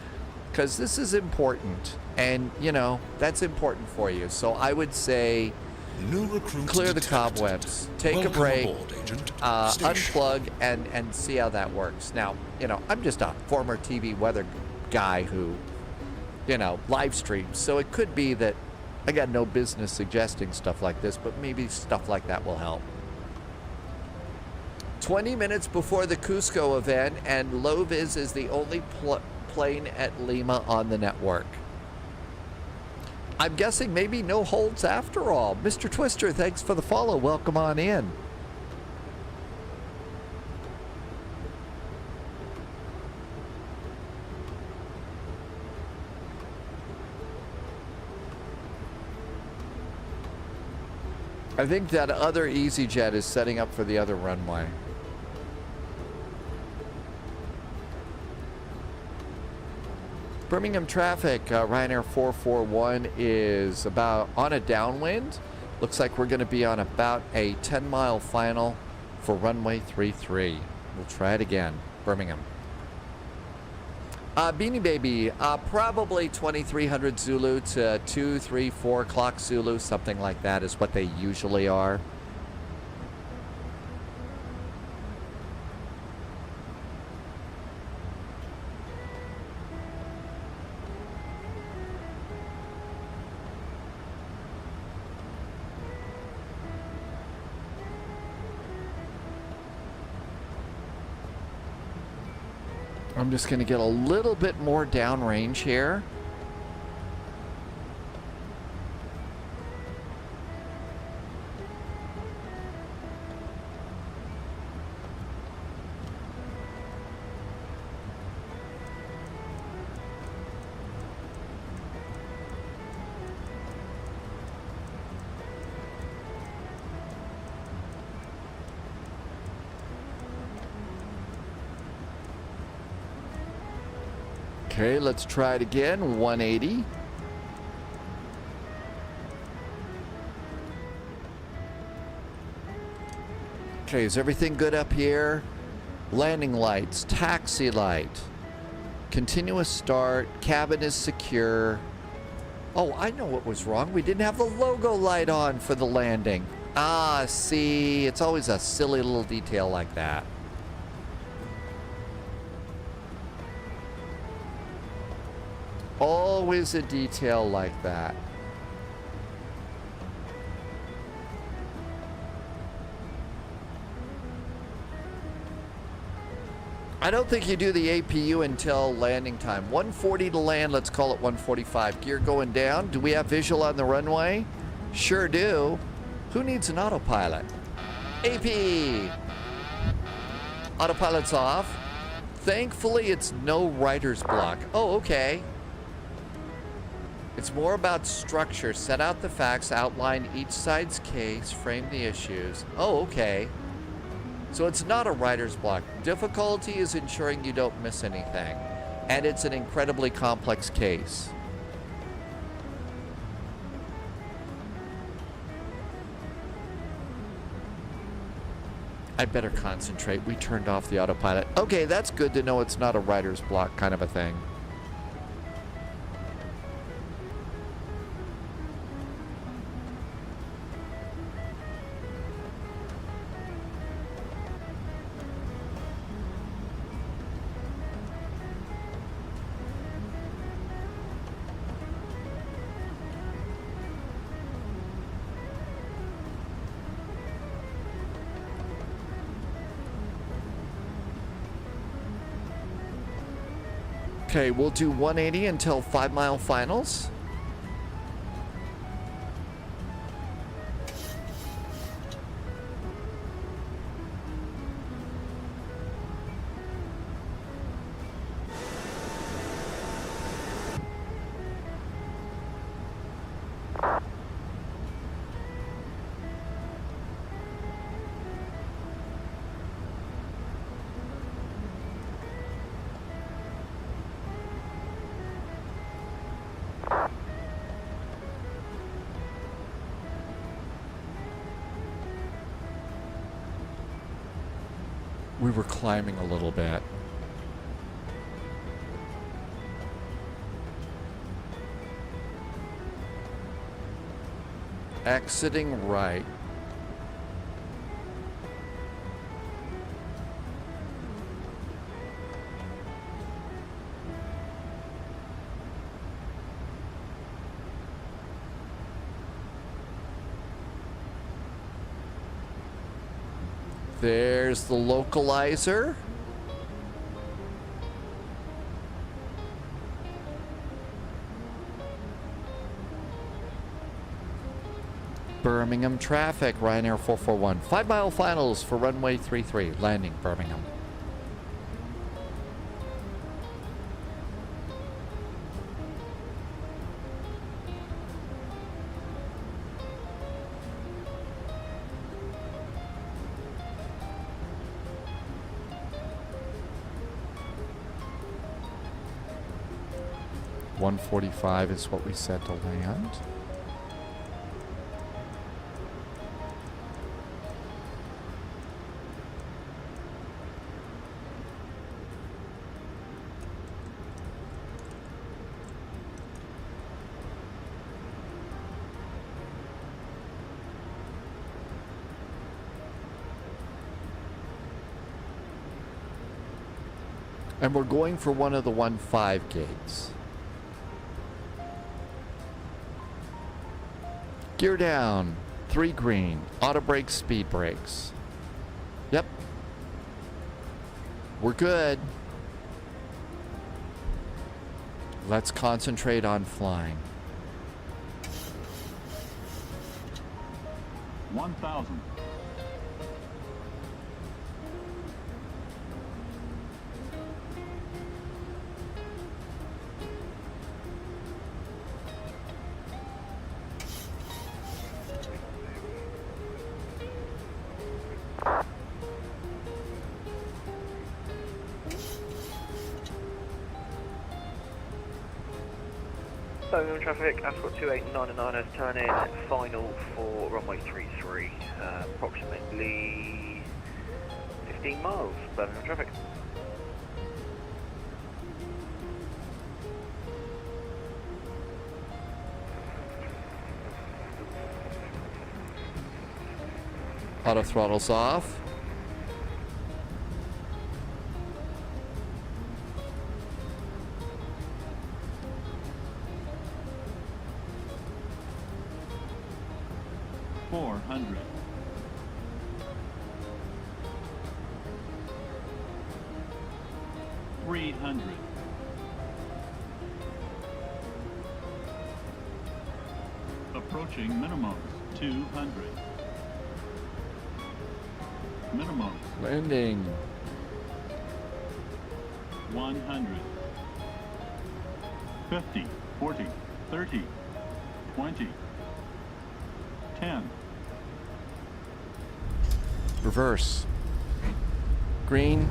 because this is important, and you know that's important for you. So I would say clear the cobwebs, take a break, unplug, and see how that works. Now, you know, I'm just a former TV weather guy who, you know, live streams, so it could be that I got no business suggesting stuff like this, but maybe stuff like that will help. 20 minutes before the Cusco event, and Loviz is the only plane at Lima on the network. I'm guessing maybe no holds after all. Mr. Twister, thanks for the follow. Welcome on in. I think that other EasyJet is setting up for the other runway. Birmingham traffic, Ryanair 441 is about on a downwind. Looks like we're going to be on about a 10-mile final for runway 33. We'll try it again. Birmingham. Beanie Baby, probably 2300 Zulu to 2, 3, 4 o'clock Zulu, something like that is what they usually are. I'm just going to get a little bit more downrange here. Okay, let's try it again. 180. Okay, is everything good up here? Landing lights, taxi light, continuous start, cabin is secure. Oh, I know what was wrong. We didn't have the logo light on for the landing. See, it's always a silly little detail like that. Always a detail like that. I don't think you do the APU until landing time. 140 to land, let's call it 145. Gear going down. Do we have visual on the runway? Sure do. Who needs an autopilot? AP! Autopilot's off. Thankfully, it's no writer's block. Oh, okay. It's more about structure. Set out the facts, outline each side's case, frame the issues. Oh, okay. So it's not a writer's block. Difficulty is ensuring you don't miss anything. And it's an incredibly complex case. I better concentrate. We turned off the autopilot. Okay, that's good to know it's not a writer's block kind of a thing. Okay, we'll do 180 until 5 mile finals. We were climbing a little bit. Exiting right. There's the localizer. Birmingham traffic, Ryanair 441. 5 mile finals for runway 33, landing Birmingham. .145 is what we said to land. And we're going for one of the 1.5 gates. Gear down, 3 green, auto brakes, speed brakes. Yep. We're good. Let's concentrate on flying. 1,000. Birmingham traffic, Ascot 2899 has turn in final for runway 33, approximately 15 miles, Birmingham traffic. Auto throttle's off. 300. Approaching minimums, 200. Minimums. Landing. 100. 50, 40, 30, 20, 10. Reverse. Green.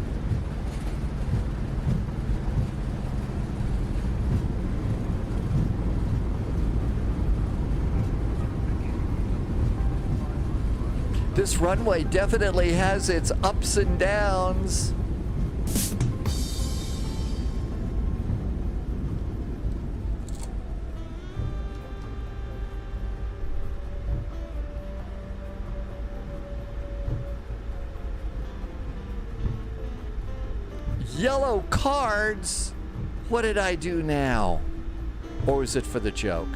This runway definitely has its ups and downs. Yellow cards? What did I do now? Or was it for the joke?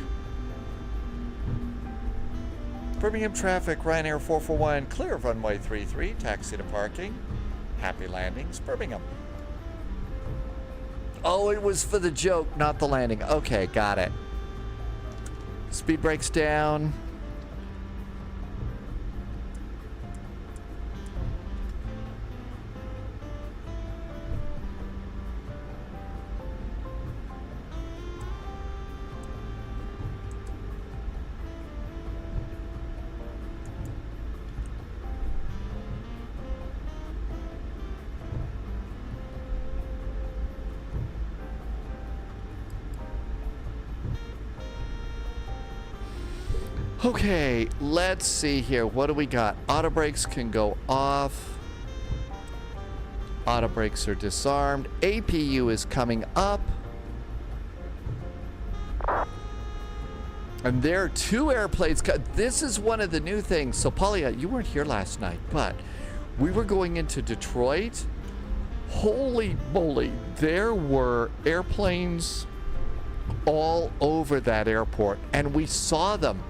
Birmingham traffic, Ryanair 441, clear of runway 33, taxi to parking. Happy landings, Birmingham. Oh, it was for the joke, not the landing. Okay, got it. Speed brakes down. Okay, let's see here. What do we got? Auto brakes can go off. Auto brakes are disarmed. APU is coming up. And there are two airplanes. This is one of the new things. So, Polly, you weren't here last night, but we were going into Detroit. Holy moly, there were airplanes all over that airport, and we saw them.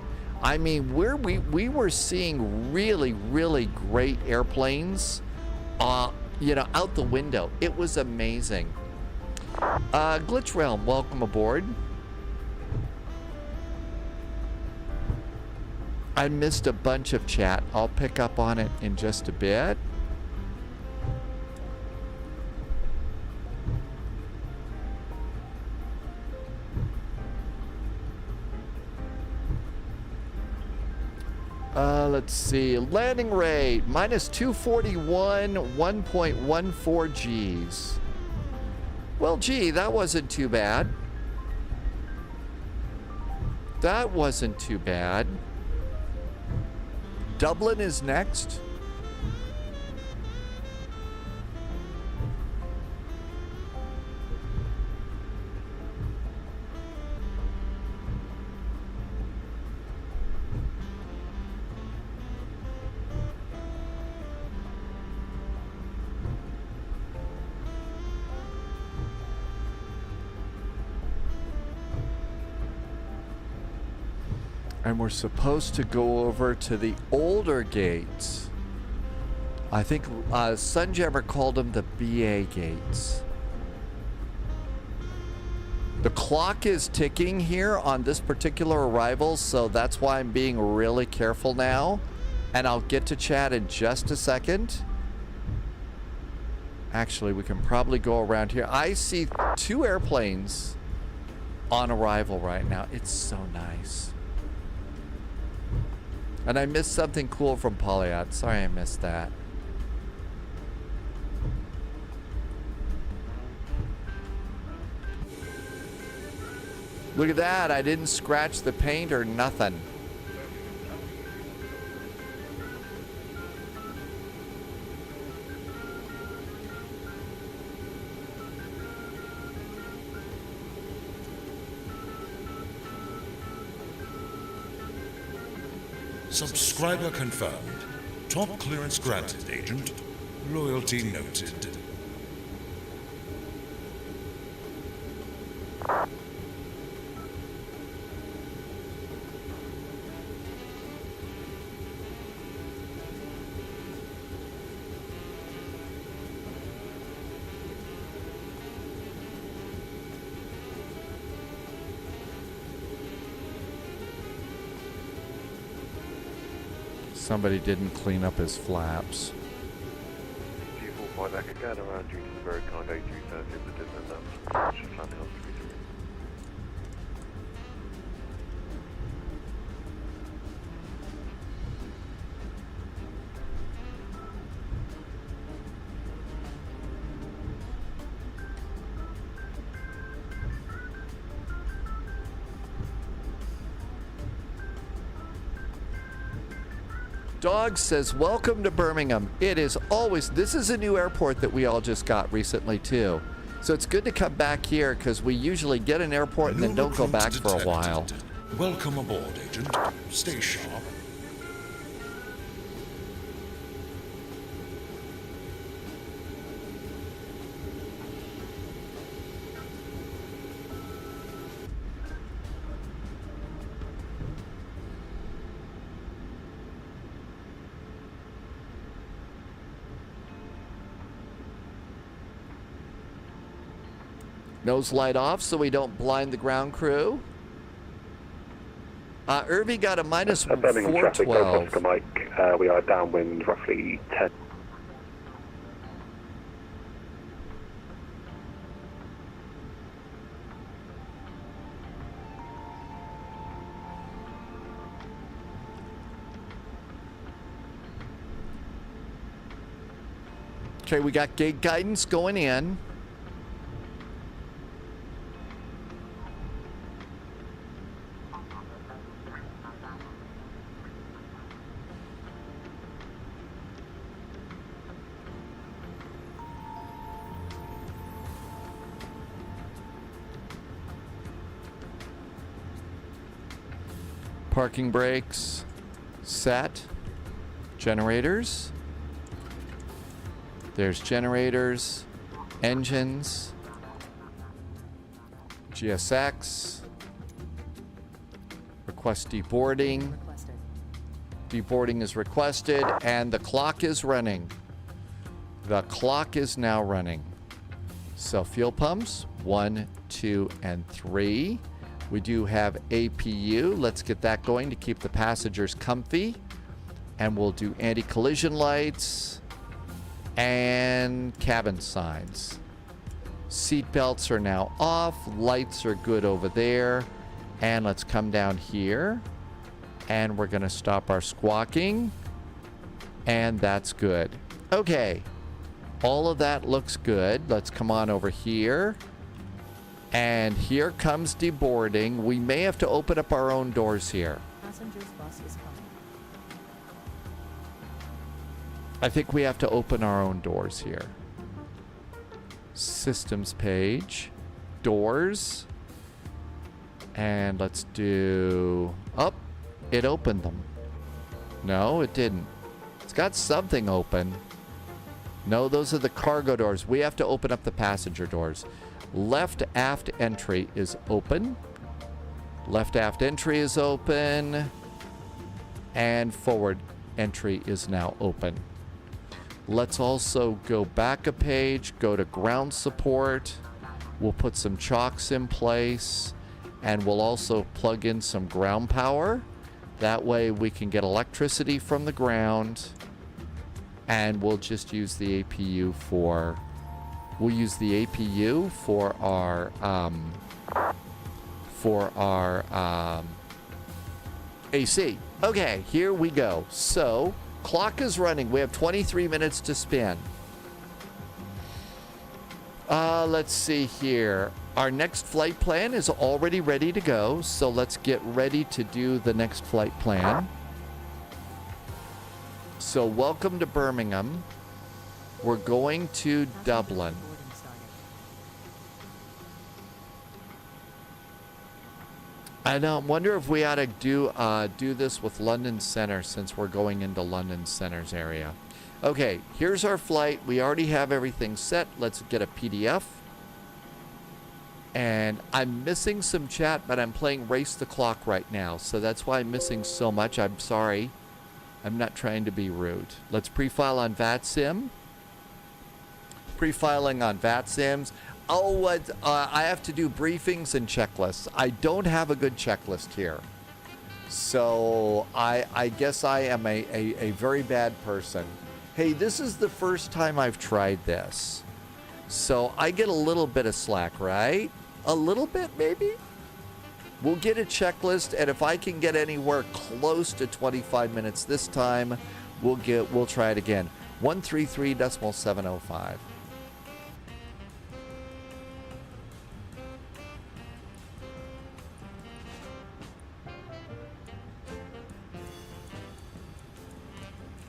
I mean, we were seeing really, really great airplanes, you know, out the window. It was amazing. Glitch Realm, welcome aboard. I missed a bunch of chat. I'll pick up on it in just a bit. Let's see. Landing rate, minus 241, 1.14 Gs. Well, gee, that wasn't too bad. That wasn't too bad. Dublin is next. And we're supposed to go over to the older gates. I think Sunjammer called them the BA gates. The clock is ticking here on this particular arrival, so that's why I'm being really careful now. And I'll get to chat in just a second. Actually, we can probably go around here. I see two airplanes on arrival right now. It's so nice. And I missed something cool from Polyot. Sorry I missed that. Look at that. I didn't scratch the paint or nothing. Subscriber confirmed. Top clearance granted, Agent. Loyalty noted. Somebody didn't clean up his flaps. G4 back again around due to the very kind A230 that didn't announce. Just landing on 33. Dog says, welcome to Birmingham. It is always, this is a new airport that we all just got recently too. So it's good to come back here because we usually get an airport and then don't go back for a while. Welcome aboard, Agent. Stay sharp. Nose light off so we don't blind the ground crew. Irving got a minus Birmingham traffic, 412. Oscar Mike. We are downwind roughly 10. Okay, we got gate guidance going in. Parking brakes set. Generators. There's generators, engines, GSX, request deboarding. Deboarding is requested, and the clock is running. The clock is now running. So fuel pumps, 1, 2, and 3. We do have APU. Let's get that going to keep the passengers comfy. And we'll do anti-collision lights and cabin signs. Seat belts are now off. Lights are good over there. And let's come down here. And we're going to stop our squawking. And that's good. Okay. All of that looks good. Let's come on over here. And here comes deboarding. We may have to open up our own doors here. Passengers bus is coming. I think we have to open our own doors here. Systems page. Doors. And let's do... Oh, it opened them. No, it didn't. It's got something open. No, those are the cargo doors. We have to open up the passenger doors. Left aft entry is open. Left aft entry is open. And forward entry is now open. Let's also go back a page, go to ground support. We'll put some chocks in place. And we'll also plug in some ground power. That way we can get electricity from the ground. And we'll just use the APU for... We'll use the APU for our AC. Okay, here we go. So, clock is running. We have 23 minutes to spin. Let's see here. Our next flight plan is already ready to go. So let's get ready to do the next flight plan. So welcome to Birmingham. We're going to Dublin. I wonder if we ought to do this with London Center since we're going into London Center's area. Okay, here's our flight. We already have everything set. Let's get a PDF. And I'm missing some chat, but I'm playing Race the Clock right now. So that's why I'm missing so much. I'm sorry. I'm not trying to be rude. Let's pre-file on VATSIM. Pre-filing on VATSIMs. Oh, I have to do briefings and checklists. I don't have a good checklist here. So I guess I am a very bad person. Hey, this is the first time I've tried this. So I get a little bit of slack, right? A little bit, maybe? We'll get a checklist, and if I can get anywhere close to 25 minutes this time, we'll try it again. 133.705.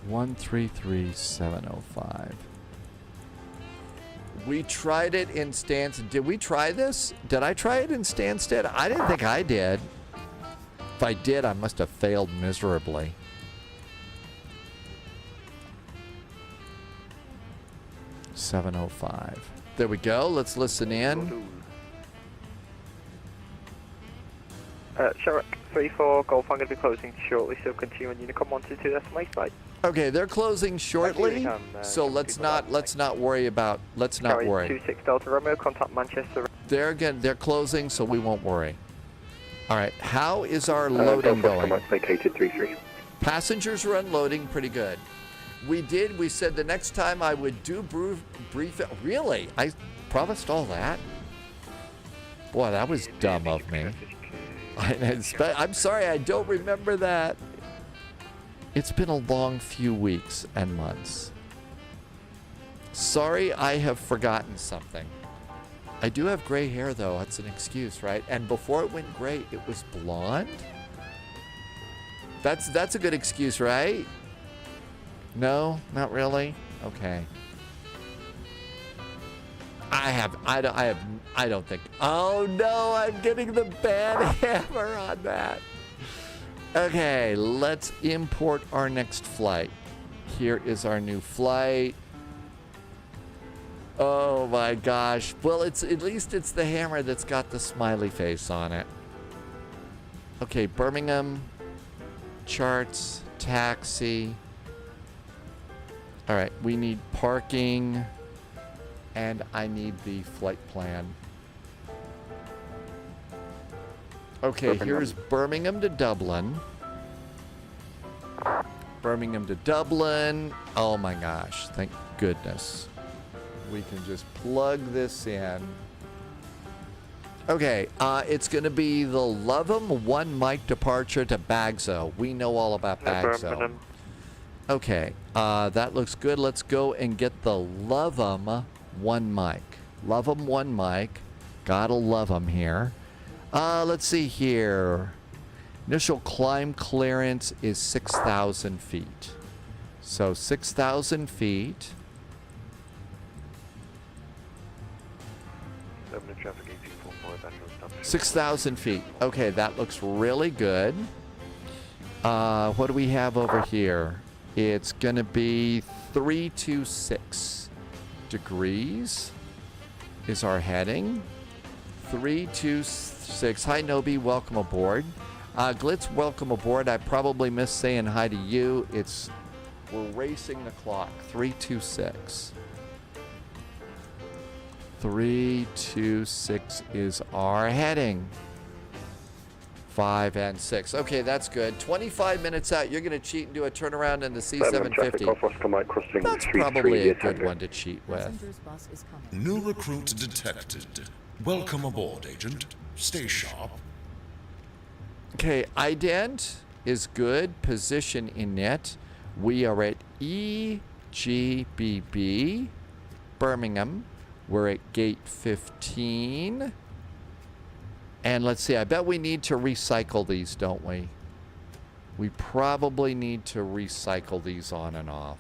$133,705. We tried it in Stansted. Did we try this? Did I try it in Stansted? I didn't think I did. If I did, I must have failed miserably. $705. There we go. Let's listen in. Shark 34 Golf, I'm going to be closing shortly, so continue on Unicom 122, that's my side. Okay, they're closing shortly, so let's not worry about. Let's not worry. 26 Delta Romeo, contact Manchester. They're closing, so we won't worry. All right, how is our loading going? Vacated 33. Passengers are unloading pretty good. We said the next time I would do brief. Really? I promised all that? Boy, that was dumb of me. I'm sorry, I don't remember that. It's been a long few weeks and months. Sorry, I have forgotten something. I do have gray hair, though. That's an excuse, right? And before it went gray, it was blonde? That's a good excuse, right? No, not really. Okay. I don't think. Oh no, I'm getting the bad hammer on that. Okay, let's import our next flight. Here is our new flight. Oh my gosh. Well, at least it's the hammer that's got the smiley face on it. Okay, Birmingham, charts, taxi. All right, we need parking, and I need the flight plan. Okay, here's Birmingham to Dublin. Birmingham to Dublin. Oh my gosh, thank goodness. We can just plug this in. Okay, it's going to be the Loveham 1 mic departure to Bagso. We know all about Bagso. Okay, that looks good. Let's go and get the Loveham 1 mic. Loveham 1 mic. Gotta love them here. Let's see here. Initial climb clearance is 6,000 feet. So 6,000 feet. 6,000 feet. Okay, that looks really good. What do we have over here? It's going to be 326 degrees is our heading. 326. Hi, Nobi. Welcome aboard. Glitz, welcome aboard. I probably missed saying hi to you. We're racing the clock. 326. 326 is our heading. 5 and 6. Okay, that's good. 25 minutes out, you're going to cheat and do a turnaround in the C750. That's probably a good one to cheat with. New recruit detected. Welcome aboard, Agent. Stay sharp. Okay, ident is good. Position in it. We are at EGBB, Birmingham. We're at gate 15. And let's see, I bet we need to recycle these, don't we? We probably need to recycle these on and off.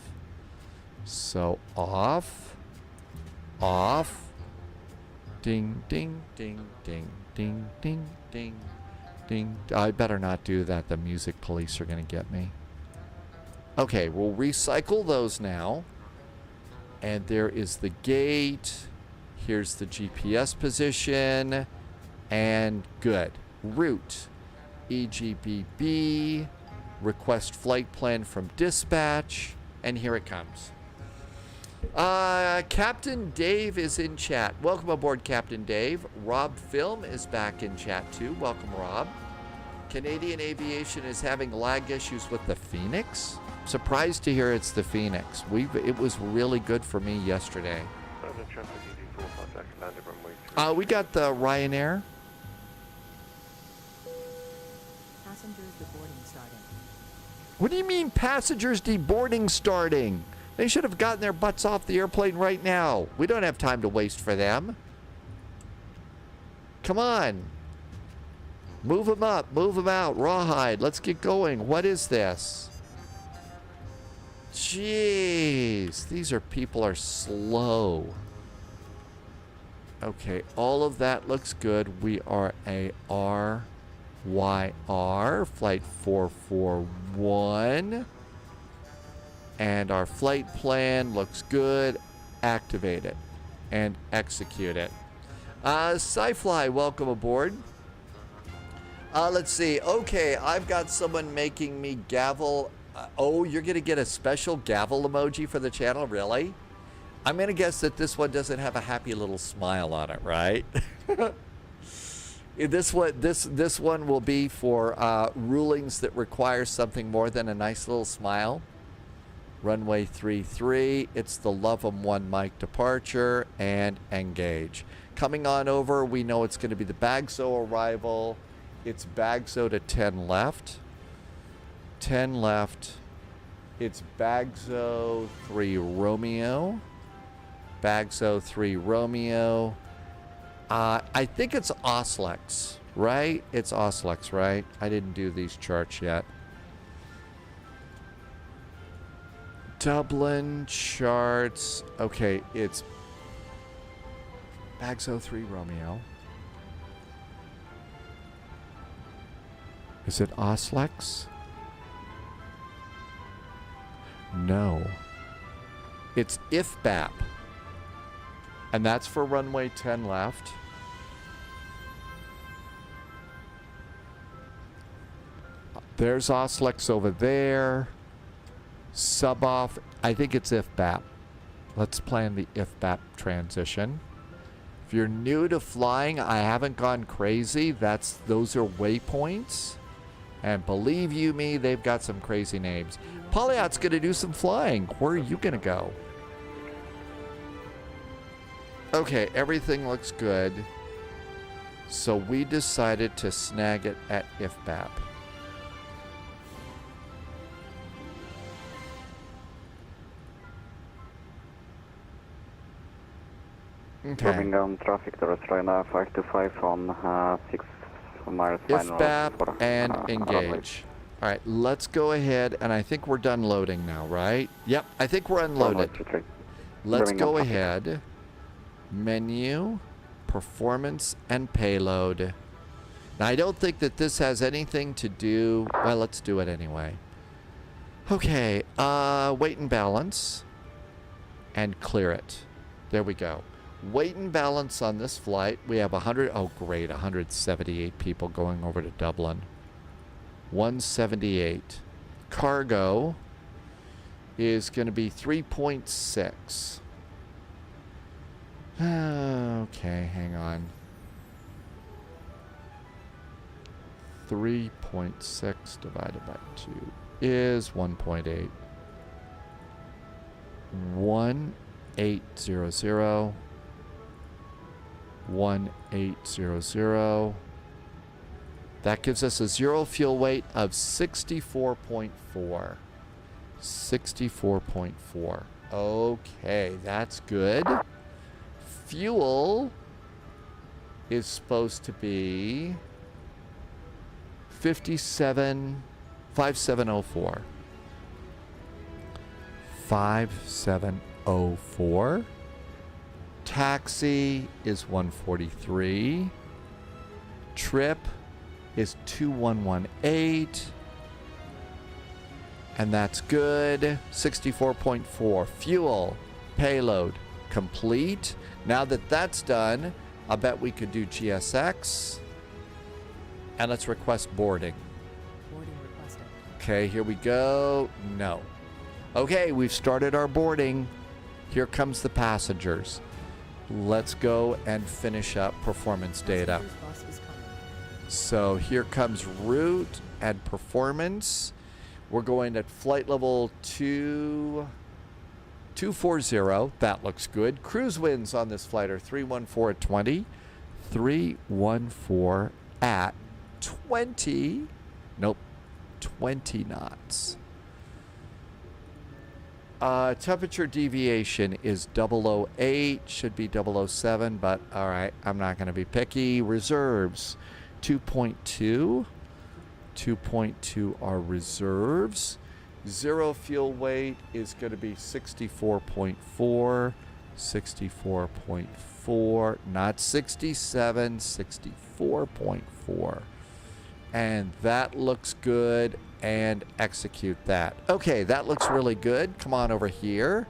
So off, off, ding, ding, ding, ding, ding, ding, ding, ding. I better not do that. The music police are going to get me. Okay, we'll recycle those now. And there is the gate. Here's the GPS position. And good. Route. EGBB. Request flight plan from dispatch. And here it comes. Captain Dave is in chat. Welcome aboard, Captain Dave. Rob Film is back in chat too. Welcome, Rob. Canadian Aviation is having lag issues with the Phoenix. Surprised to hear it's the Phoenix. It was really good for me yesterday. We got the Ryanair. Passengers deboarding starting. What do you mean passengers deboarding starting? They should have gotten their butts off the airplane right now. We don't have time to waste for them. Come on. Move them up, move them out. Rawhide, let's get going. What is this? Jeez, people are slow. Okay, all of that looks good. We are a RYR, flight 441. And our flight plan looks good. Activate it and execute it. Sci-Fly, welcome aboard. Let's see. Okay, I've got someone making me gavel. Oh, you're going to get a special gavel emoji for the channel? Really? I'm going to guess that this one doesn't have a happy little smile on it, right? This one will be for rulings that require something more than a nice little smile. Runway 33. It's the Lovem 1 mic departure and engage. Coming on over, we know it's going to be the Bagso arrival. It's Bagso to 10 left. 10 left. It's Bagso 3 Romeo. Bagso 3 Romeo. I think it's Oslex, right? It's Oslex, right? I didn't do these charts yet. Dublin charts. Okay, it's Bagso 3 Romeo. Is it Oslex? No. It's IFBAP. And that's for runway 10 left. There's Oslex over there. Sub off. I think it's IFBAP. Let's plan the IFBAP transition. If you're new to flying, I haven't gone crazy. Those are waypoints. And believe you me, they've got some crazy names. Polyot's going to do some flying. Where are you going to go? Okay, everything looks good. So we decided to snag it at IFBAP. Okay. Birmingham traffic towards Ryanair 525 on 6 miles final. IFBAP and engage. All right, let's go ahead, and I think we're done loading now, right? Yep, I think we're unloaded. Let's go ahead. Menu, performance, and payload. Now, I don't think that this has anything to do... Well, let's do it anyway. Okay, weight and balance, and clear it. There we go. Weight and balance on this flight. We have 178 people going over to Dublin. 178. Cargo is going to be 3.6. Okay, hang on. 3.6 divided by 2 is 1.8. 1800. 1800. That gives us a zero fuel weight of 64.4. 64.4. Okay, that's good. Fuel is supposed to be 5704. 5704. Taxi is 143. Trip is 2118. And that's good. 64.4. Fuel, payload, complete. Now that that's done, I bet we could do GSX. And let's request boarding. Boarding requested. Okay, here we go. No. Okay, we've started our boarding. Here comes the passengers. Let's go and finish up performance data. So here comes route and performance. We're going at flight level 240. That looks good. Cruise winds on this flight are 314 at 20. 314 at 20. Nope. 20 knots. Temperature deviation is 008. Should be 007, but all right. I'm not going to be picky. Reserves 2.2. 2.2 are reserves. Zero fuel weight is going to be 64.4. 64.4. Not 67. 64.4. And that looks good. And execute that. Okay, that looks really good. Come on over here.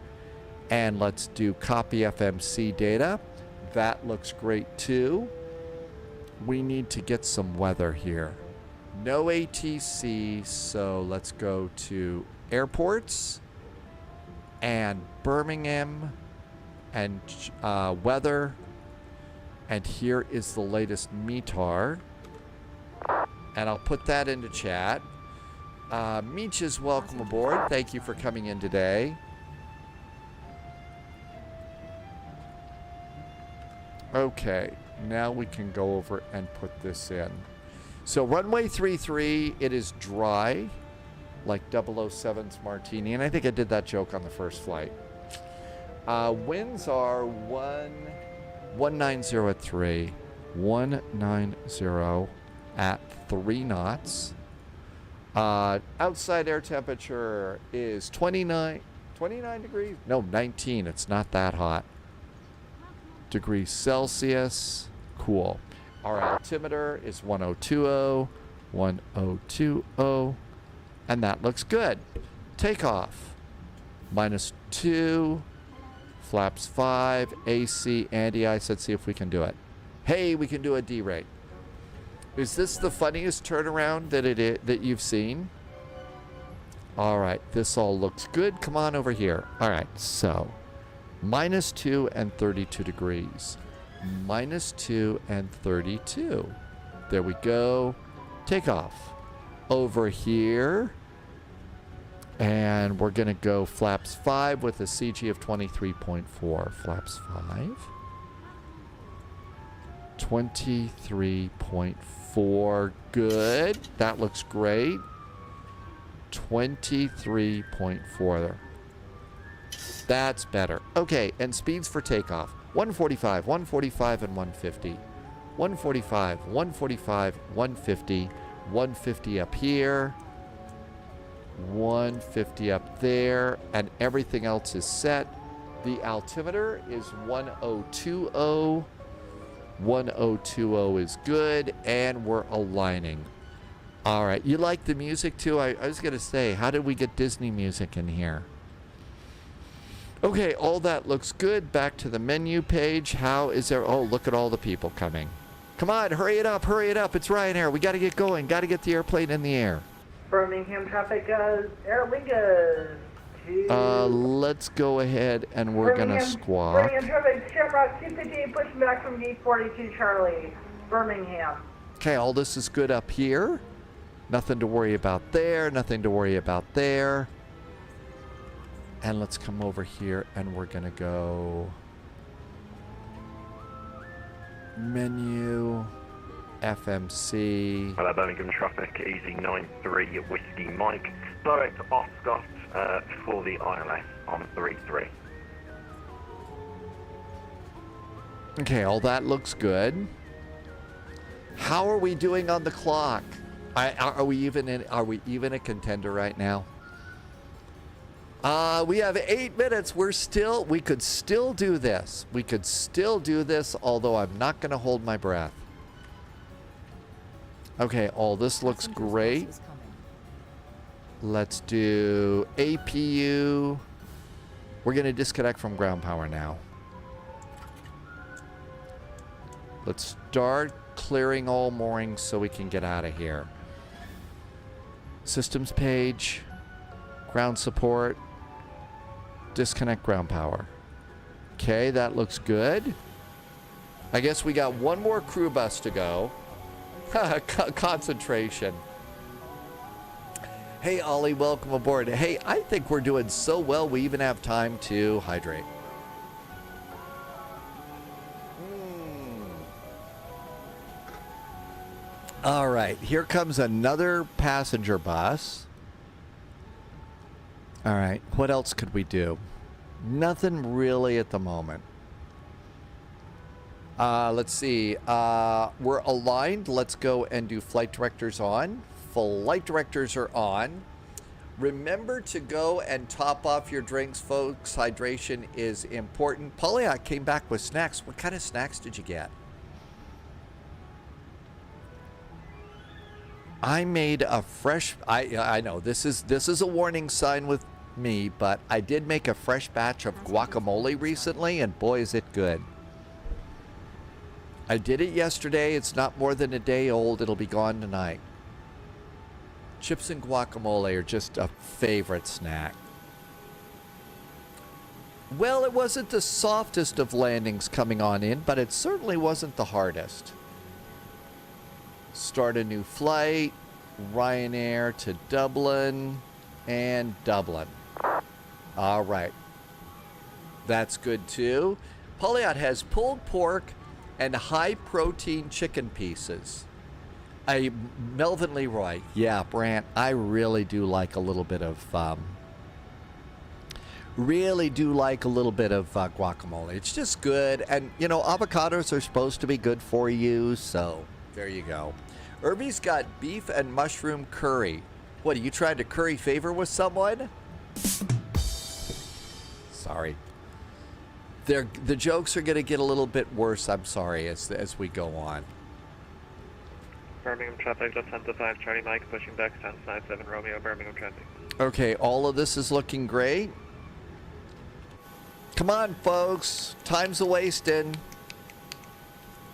And let's do copy FMC data. That looks great too. We need to get some weather here. No ATC, so let's go to airports and Birmingham and weather. And here is the latest METAR. And I'll put that into chat. Meeches, welcome aboard. Thank you for coming in today. Okay, now we can go over and put this in. So runway 33, it is dry, like 007's Martini. And I think I did that joke on the first flight. Winds are 190 at 3. 190 at 3 knots. Outside air temperature is 29 degrees. No, 19. It's not that hot. Degrees Celsius. Cool. Our altimeter is 1020. 1020. And that looks good. Takeoff. -2. Flaps 5. AC. Anti-ice. Let's see if we can do it. Hey, we can do a D-rate. Is this the funniest turnaround that you've seen? All right, this all looks good. Come on over here. All right, so -2 and 32 degrees. -2 and 32. There we go. Take off. Over here. And we're going to go flaps 5 with a CG of 23.4. Flaps 5. 23.4. Good. That looks great. 23.4 there. That's better. Okay, and speeds for takeoff. 145, 145, and 150. 145, 145, 150. 150 up here. 150 up there. And everything else is set. The altimeter is 1020. 1020 is good, and we're aligning. All right, you like the music too? I was going to say, how did we get Disney music in here? Okay, all that looks good. Back to the menu page. How is there? Oh, look at all the people coming. Come on, hurry it up, hurry it up. It's Ryanair. We got to get going. Got to get the airplane in the air. Birmingham traffic, Air Lingus. Let's go ahead and we're going to squawk. Birmingham traffic, Shamrock 258, pushing back from gate 42, Charlie, Birmingham. Okay, all this is good up here. Nothing to worry about there. Nothing to worry about there. And let's come over here and we're going to go menu, FMC. Hello, Birmingham traffic, easy 93 Whiskey Mike. Direct Oscar for the ILS on 33. Okay, all that looks good. How are we doing on the clock? Are we even a contender right now? We have 8 minutes. We could still do this. We could still do this, although I'm not going to hold my breath. Okay, all this looks great. Let's do APU. We're going to disconnect from ground power now. Let's start clearing all moorings so we can get out of here. Systems page. Ground support. Disconnect ground power. Okay, that looks good. I guess we got one more crew bus to go. Concentration. Hey, Ollie, welcome aboard. Hey, I think we're doing so well we even have time to hydrate. All right, here comes another passenger bus. All right, what else could we do? Nothing really at the moment. Let's see. We're aligned. Let's go and do flight directors on. Flight directors are on. Remember to go and top off your drinks, folks. Hydration is important. Polyak came back with snacks. What kind of snacks did you get? I made a fresh, I know this is a warning sign with me, but I did make a fresh batch of guacamole recently, and boy is it good. I did it yesterday. It's not more than a day old. It'll be gone tonight. Chips and guacamole are just a favorite snack. Well, it wasn't the softest of landings coming on in, but it certainly wasn't the hardest. Start a new flight, Ryanair to Dublin, and Dublin. All right. That's good too. Polyot has pulled pork and high-protein chicken pieces. Melvin Leroy. Yeah, Brant, I really do like a little bit of guacamole. It's just good. And, you know, avocados are supposed to be good for you, so there you go. Irby's got beef and mushroom curry. What, are you trying to curry favor with someone? Sorry. The jokes are going to get a little bit worse, I'm sorry, as we go on. Birmingham traffic, just 10-5, Charlie Mike, pushing back, stand 97 Romeo, Birmingham traffic. Okay, all of this is looking great. Come on, folks. Time's a-wasting.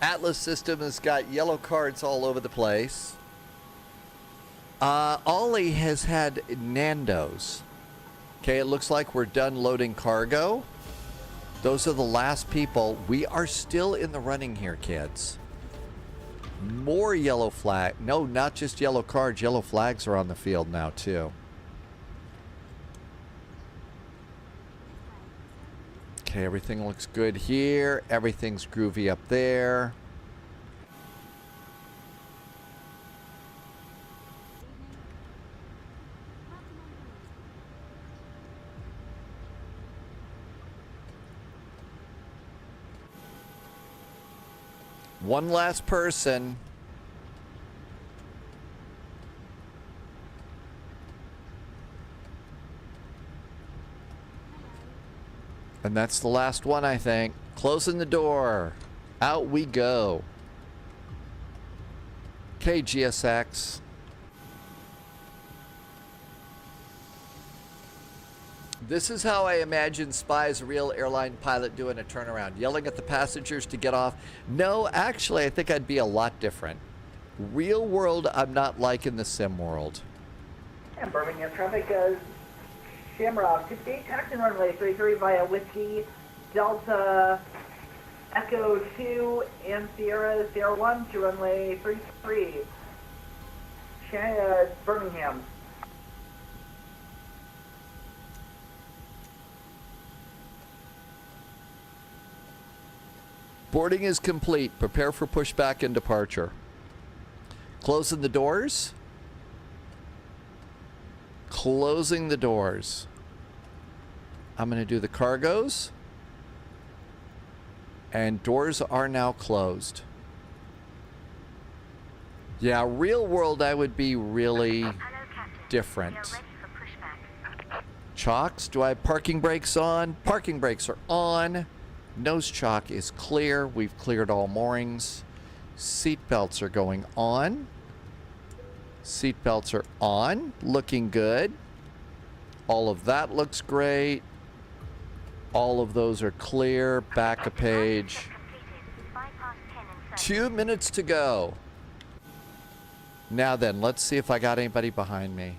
Atlas system has got yellow cards all over the place. Ollie has had Nando's. Okay, it looks like we're done loading cargo. Those are the last people. We are still in the running here, kids. More yellow flag. No, not just yellow cards. Yellow flags are on the field now, too. Okay, everything looks good here. Everything's groovy up there. One last person. And that's the last one, I think. Closing the door. Out we go. Okay, GSX. This is how I imagine Spy as a real airline pilot doing a turnaround. Yelling at the passengers to get off. No, actually, I think I'd be a lot different. Real world, I'm not like in the sim world. And Birmingham traffic is Shamrock 58, taxi runway 33 via Whiskey, Delta, Echo 2, and Sierra 01 to runway 33. Birmingham. Boarding is complete. Prepare for pushback and departure. Closing the doors. Closing the doors. I'm going to do the cargos. And doors are now closed. Yeah, real world I would be really different. Chocks, do I have parking brakes on? Parking brakes are on. Nose chock is clear. We've cleared all moorings. Seat belts are going on. Seat belts are on. Looking good. All of that looks great. All of those are clear. Back a page. 2 minutes to go. Now then, let's see if I got anybody behind me.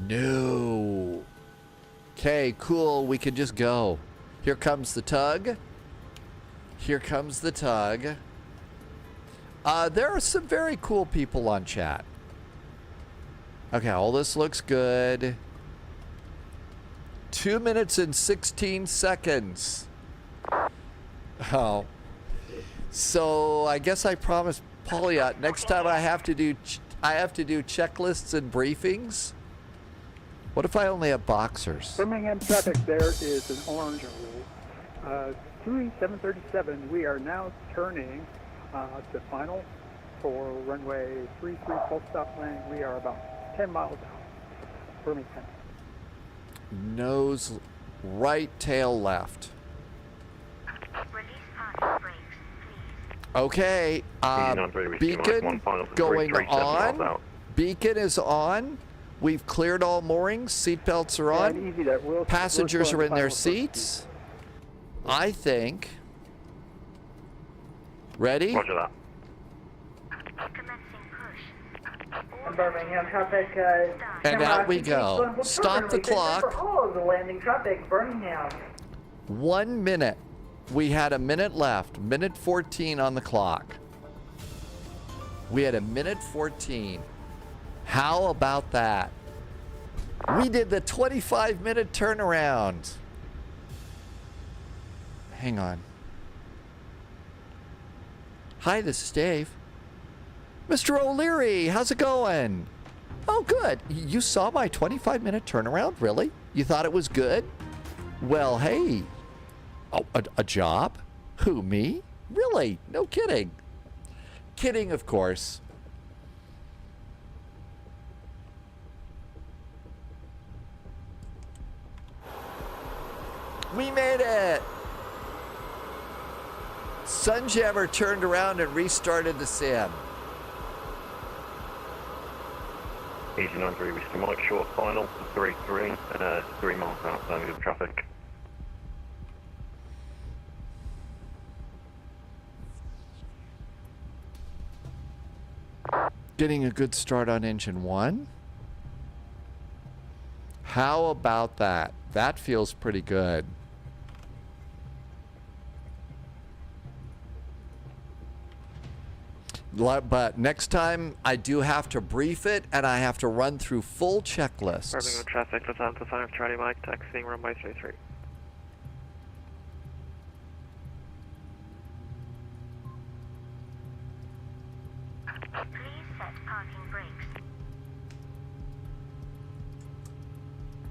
No. Okay, cool. We can just go. Here comes the tug. Here comes the tug. There are some very cool people on chat. Okay, all this looks good. 2 minutes and 16 seconds. Oh. So I guess I promised Pauliot next time I have to do checklists and briefings. What if I only have boxers? Birmingham traffic, there is an orange rule. 737, we are now turning to final for runway 33 full stop lane. We are about 10 miles out. Birmingham. Nose right, tail left. Okay, beacon going on. Beacon is on. We've cleared all moorings. Seatbelts are on. Passengers are in their seats. I think. Ready? Roger that. Birmingham traffic. And out we go. Stop the clock. For all of the landing traffic, Birmingham. 1 minute. We had a minute left. Minute 14 on the clock. We had a minute 14. How about that? We did the 25-minute turnaround. Hang on. Hi, this is Dave. Mr. O'Leary, how's it going? Oh, good. You saw my 25-minute turnaround? Really? You thought it was good? Well, hey. Oh, a job? Who, me? Really? No kidding. Kidding, of course. We made it! Sunjammer turned around and restarted the sim. Easy 93 Whiskey Mike, short final, 33, 3 miles outside of traffic. Getting a good start on engine 1. How about that? That feels pretty good. But next time I do have to brief it and I have to run through full checklists. Birmingham traffic, Lufthansa 5 Charlie Mike, taxiing runway 33.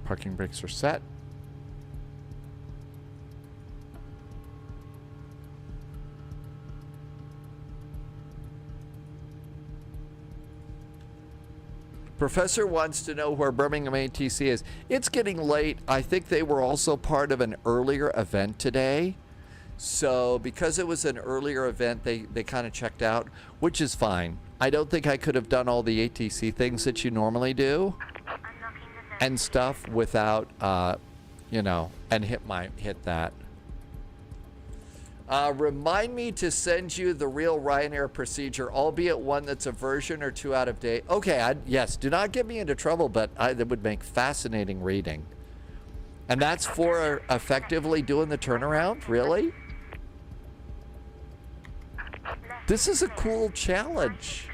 Parking brakes are set. Professor wants to know where Birmingham ATC is. It's getting late. I think they were also part of an earlier event today. So because it was an earlier event, they kind of checked out, which is fine. I don't think I could have done all the ATC things that you normally do and stuff without, you know, and hit that. Remind me to send you the real Ryanair procedure, albeit one that's a version or 2 out of date. Okay, yes, do not get me into trouble, but that would make fascinating reading. And that's for effectively doing the turnaround? Really? This is a cool challenge.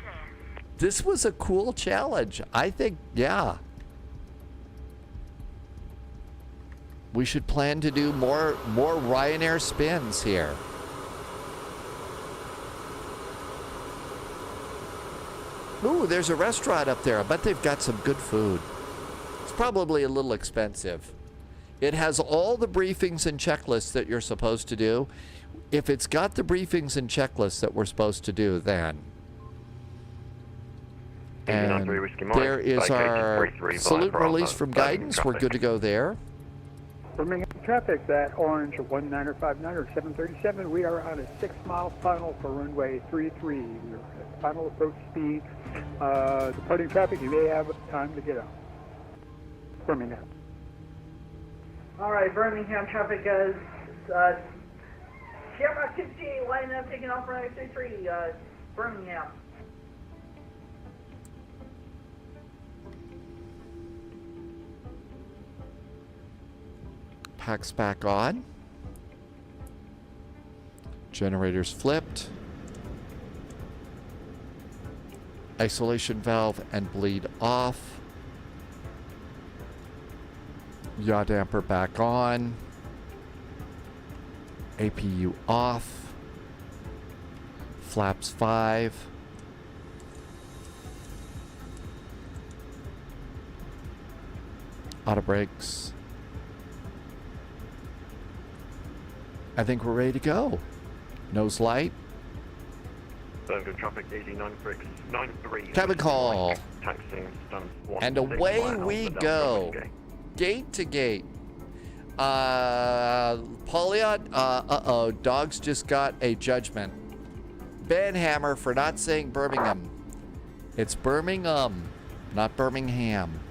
This was a cool challenge. I think, yeah. We should plan to do more Ryanair spins here. Ooh, there's a restaurant up there. I bet they've got some good food. It's probably a little expensive. It has all the briefings and checklists that you're supposed to do. If it's got the briefings and checklists that we're supposed to do, then. And there is our salute and release from guidance. We're good to go there. Birmingham traffic, that orange 19059 737. We are on a 6-mile final for runway 33. We're at final approach speed. Departing traffic, you may have time to get out. Birmingham. All right, Birmingham traffic is Shamrock 60, line up, taking off runway 33, Birmingham. Packs back on. Generators flipped. Isolation valve and bleed off. Yaw damper back on. APU off. Flaps 5. Auto brakes. I think we're ready to go. Nose light. Birmingham traffic 8993. Cabin call. Taxiing stands 1. And away we go. Gate to gate. Pauliot, uh-oh, dogs just got a judgment. Ben Hammer for not saying Birmingham. It's Birmingham, not Birmingham.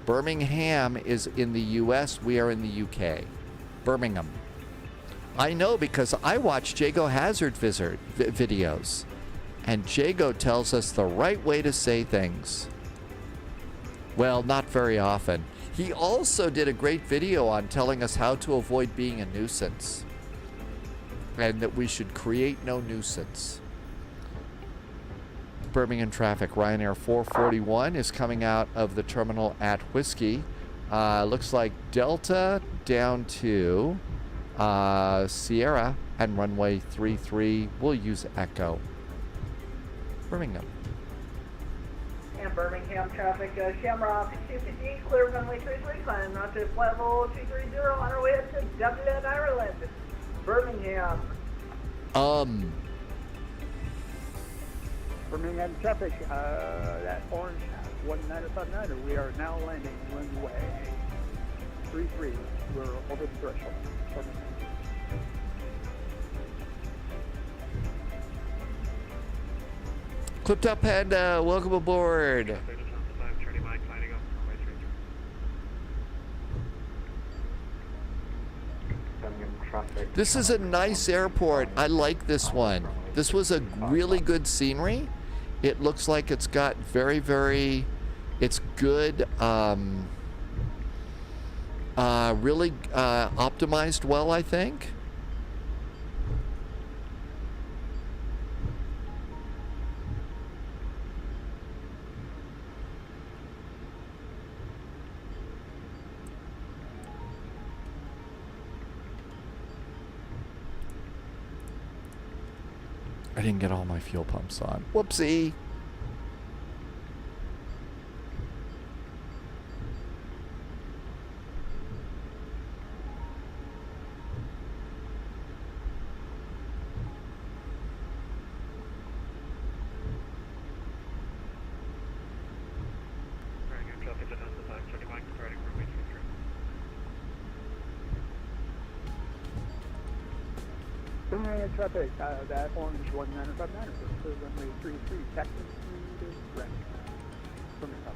Birmingham is in the US, we are in the UK. Birmingham. I know because I watch Jago Hazard videos. And Jago tells us the right way to say things. Well, not very often. He also did a great video on telling us how to avoid being a nuisance. And that we should create no nuisance. Birmingham traffic, Ryanair 441 is coming out of the terminal at Whiskey. Looks like Delta down to Sierra and runway 33. We'll use Echo. Birmingham. And Birmingham traffic, Shamrock 258, clear runway 33, climbing out to flight level 230 on our way up to Dublin, Ireland. Birmingham. Birmingham traffic, that orange 195-9, we are now landing runway 33. We're over the threshold. Birmingham. Clipped Up Panda, welcome aboard. This is a nice airport. I like this one. This was a really good scenery. It looks like it's got it's good, really optimized well, I think. I didn't get all my fuel pumps on. Whoopsie. Birmingham traffic, that orange 195-9, runway 33, Texas to Red. Birmingham.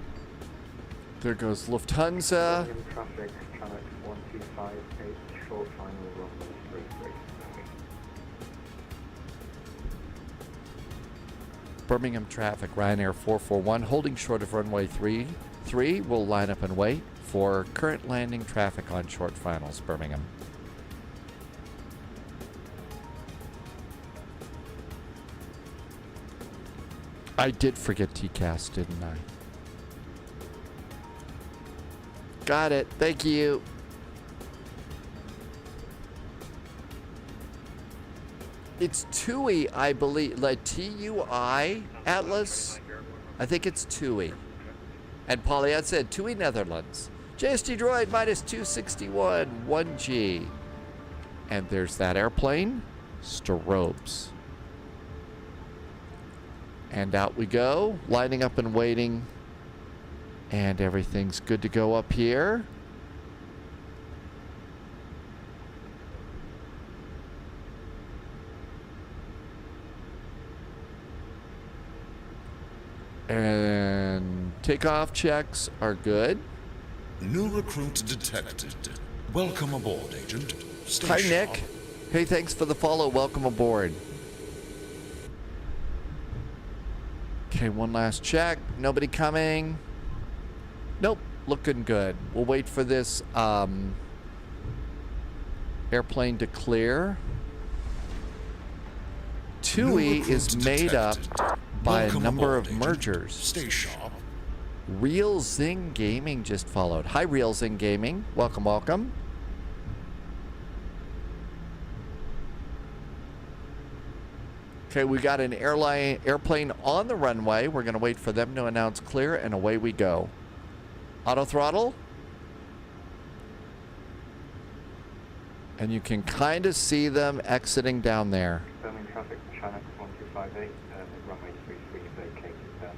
There goes Lufthansa. Birmingham traffic, channel 1258, short final runway 33. Birmingham traffic, Ryanair 441, holding short of runway 33. We'll line up and wait for current landing traffic on short finals, Birmingham. I did forget TCAS, didn't I? Got it. Thank you. It's TUI, I believe. Like TUI, Atlas. I think it's TUI. And Pauliette said TUI Netherlands. JST Droid minus 261, 1G. And there's that airplane. Strobes. And out we go, lining up and waiting. And everything's good to go up here. And takeoff checks are good. New recruit detected. Welcome aboard, Agent. Stay Hi, sharp. Nick. Hey, thanks for the follow. Welcome aboard. Okay, one last check. Nobody coming. Nope, looking good. We'll wait for this airplane to clear. TUI is made up by Welcome a number aboard, of Agent. mergers. Stay sharp. Real Zing Gaming just followed. Hi, Real Zing Gaming. Welcome, welcome. Okay, we got an airplane on the runway. We're going to wait for them to announce clear, and away we go. Auto throttle. And you can kind of see them exiting down there. Birmingham traffic, China 1258, runway 33 vacated down.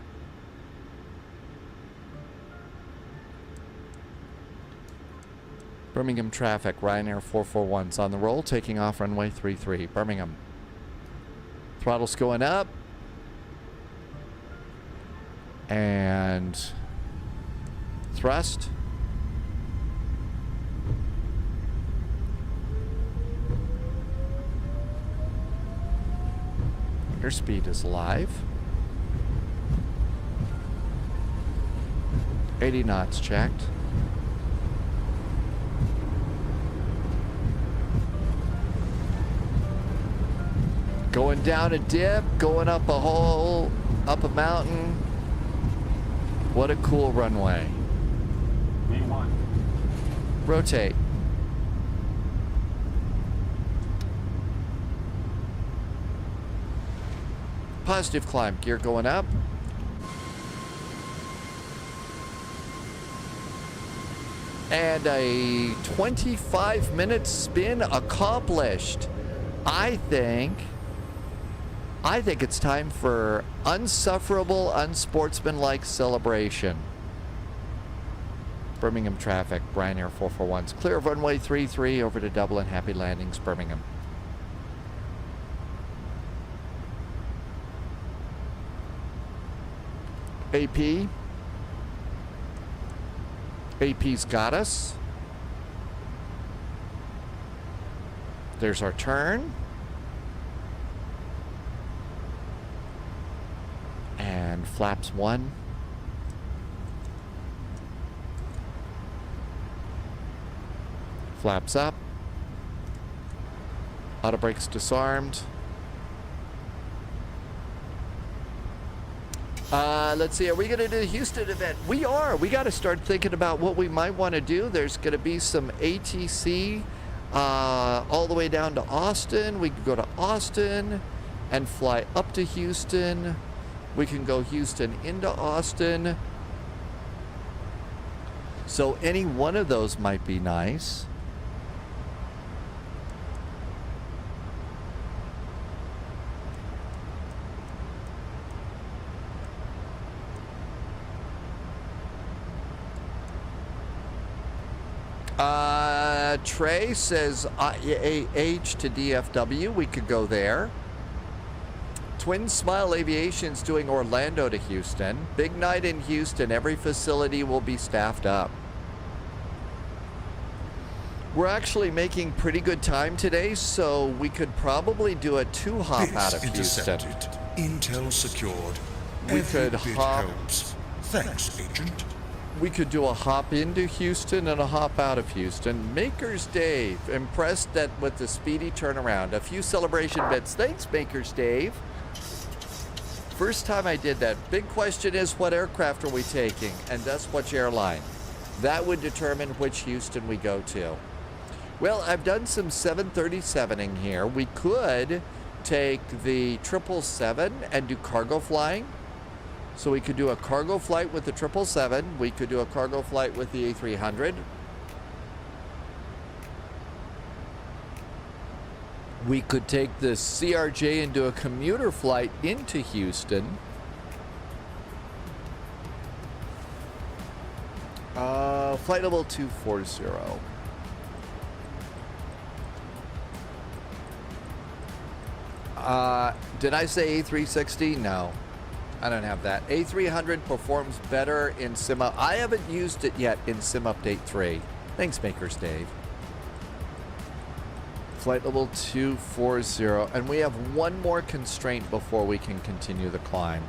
Birmingham traffic, Ryanair 441's on the roll, taking off runway 33. Birmingham. Throttle's going up. And thrust. Airspeed is live. 80 knots checked. Going down a dip, going up a hole, up a mountain. What a cool runway. V1. Rotate. Positive climb, gear going up. And a 25-minute spin accomplished. I think it's time for unsufferable, unsportsmanlike celebration. Birmingham traffic, Ryanair 441's clear of runway 33 over to Dublin. Happy landings, Birmingham. AP. AP's got us. There's our turn. And flaps 1. Flaps up. Auto brakes disarmed. Let's see, are we going to do the Houston event? We are. We got to start thinking about what we might want to do. There's going to be some ATC all the way down to Austin. We could go to Austin and fly up to Houston. We can go Houston into Austin. So any one of those might be nice. Trey says IAH to DFW. We could go there. Twin Smile Aviation's doing Orlando to Houston. Big night in Houston. Every facility will be staffed up. We're actually making pretty good time today, so we could probably do a 2-hop out of Houston. Intel secured. We Every could bit hop. helps. Thanks, Agent. We could do a hop into Houston and a hop out of Houston. Makers Dave, impressed that with the speedy turnaround. A few celebration bits. Thanks, Makers Dave. First time I did that. Big question is, what aircraft are we taking? And thus, which airline? That would determine which Houston we go to. Well, I've done some 737ing here. We could take the 777 and do cargo flying. So we could do a cargo flight with the 777. We could do a cargo flight with the A300. We could take the CRJ and do a commuter flight into Houston. Flight level 240. Did I say A360? No. I don't have that. A300 performs better in Sim. I haven't used it yet in Sim Update 3. Thanks, Makers Dave. Flight level 240. And we have one more constraint before we can continue the climb.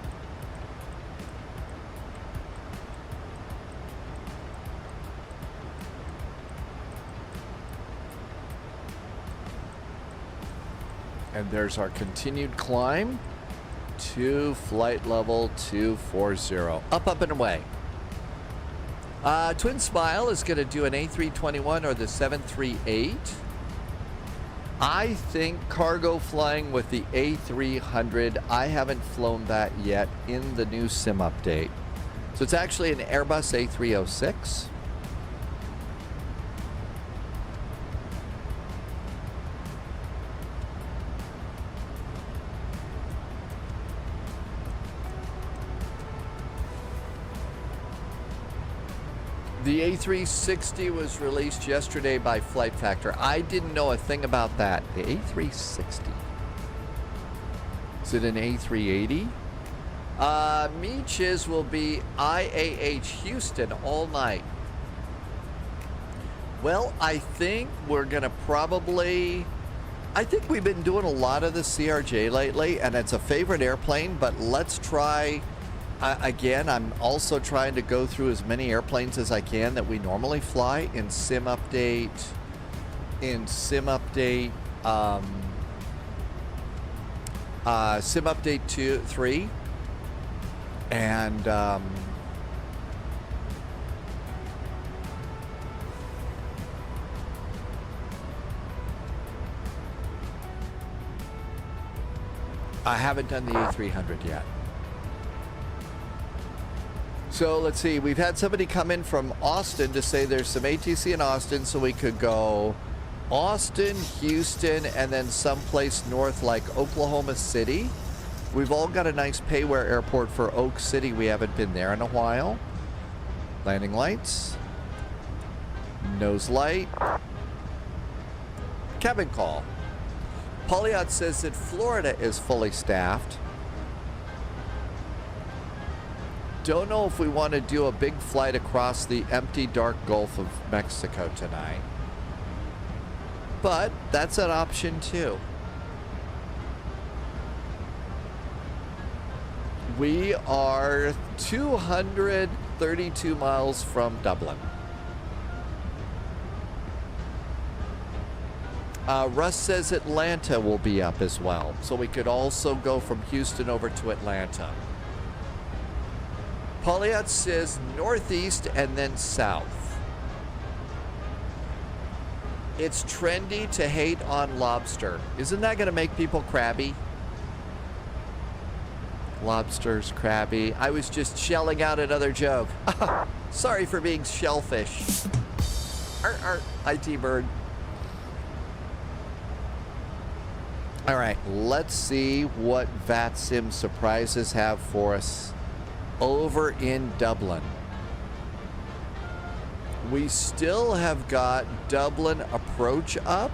And there's our continued climb. to flight level 240. Up and away. Twin Smile is going to do an A321 or the 738. I think cargo flying with the A300. I haven't flown that yet in the new SIM update. So it's actually an Airbus A306. The A360 was released yesterday by Flight Factor. I didn't know a thing about that. The A360. Is it an A380? Meeches will be IAH Houston all night. Well, I think we're going to probably... I think we've been doing a lot of the CRJ lately, and it's a favorite airplane, but let's try... again, I'm also trying to go through as many airplanes as I can that we normally fly in SIM update. SIM update 3. And I haven't done the A300 yet. So let's see, we've had somebody come in from Austin to say there's some ATC in Austin, so we could go Austin, Houston, and then someplace north like Oklahoma City. We've all got a nice payware airport for Oak City. We haven't been there in a while. Landing lights. Nose light. Cabin call. Polyot says that Florida is fully staffed. Don't know if we want to do a big flight across the empty, dark Gulf of Mexico tonight. But that's an option too. We are 232 miles from Dublin. Russ says Atlanta will be up as well. So we could also go from Houston over to Atlanta. Polyot says northeast and then south. It's trendy to hate on lobster. Isn't that going to make people crabby? Lobsters, crabby. I was just shelling out another joke. Sorry for being shellfish. IT bird. All right, let's see what VATSIM surprises have for us over in Dublin. We still have got Dublin approach up.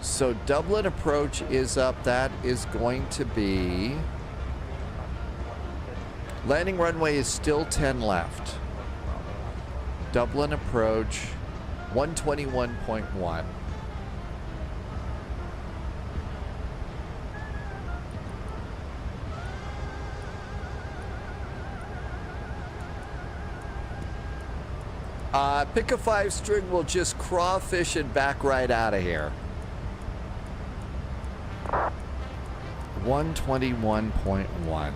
So Dublin approach is up. That is going to be... Landing runway is still 10 left. Dublin approach 121.1. Pick a 5 string, will just crawfish and back right out of here. 121.1.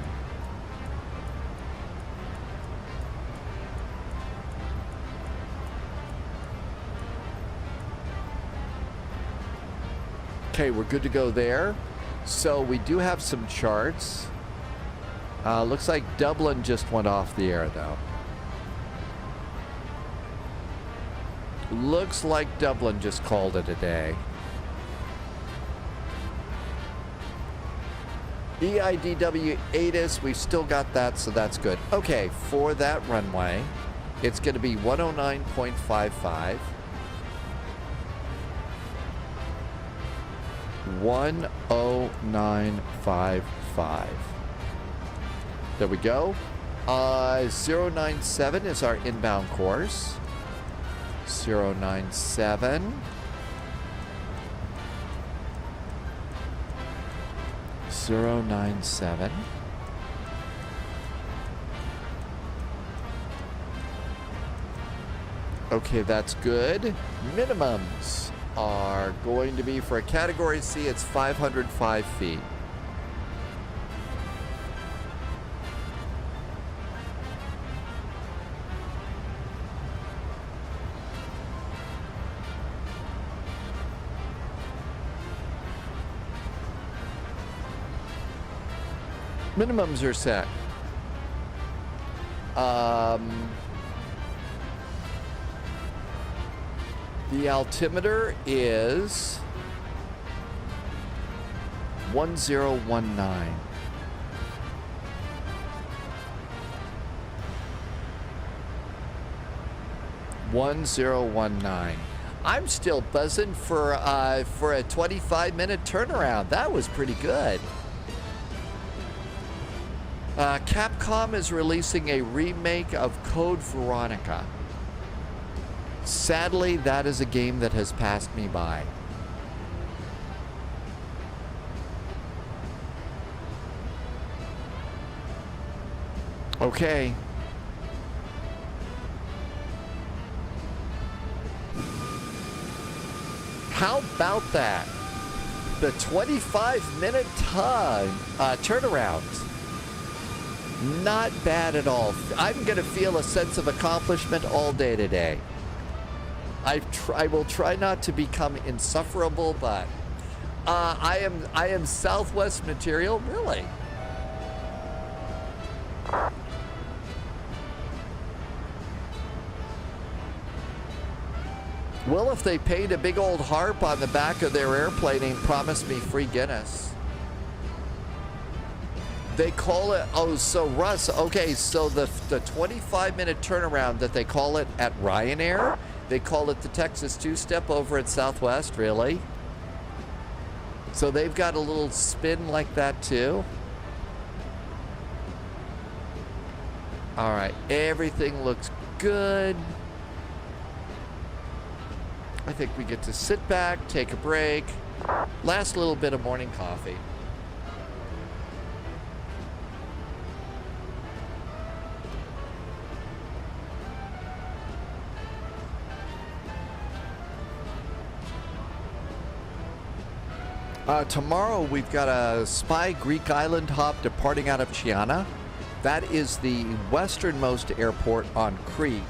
Okay, we're good to go there. So we do have some charts. Looks like Dublin just went off the air though. Looks like Dublin just called it a day. EIDW ATIS, we've still got that, so that's good. Okay, for that runway, it's going to be 109.55. 10955. There we go. 097 is our inbound course. 097. 097. Okay, that's good. Minimums are going to be for a category C, it's 505 feet. Minimums are set. The altimeter is 1019. I'm still buzzing for a 25-minute turnaround. That was pretty good. Capcom is releasing a remake of Code Veronica. Sadly, that is a game that has passed me by. Okay. How about that? The 25-minute turnaround. Not bad at all. I'm going to feel a sense of accomplishment all day today. I will try not to become insufferable, but I am Southwest material, really. Well, if they paint a big old harp on the back of their airplane and promise me free Guinness. They call it, oh, so Russ, okay, so the 25-minute turnaround that they call it at Ryanair, they call it the Texas two-step over at Southwest, really? So they've got a little spin like that too? All right, everything looks good. I think we get to sit back, take a break, last little bit of morning coffee. Tomorrow we've got a Spy Greek Island hop departing out of Chiana. That is the westernmost airport on Crete.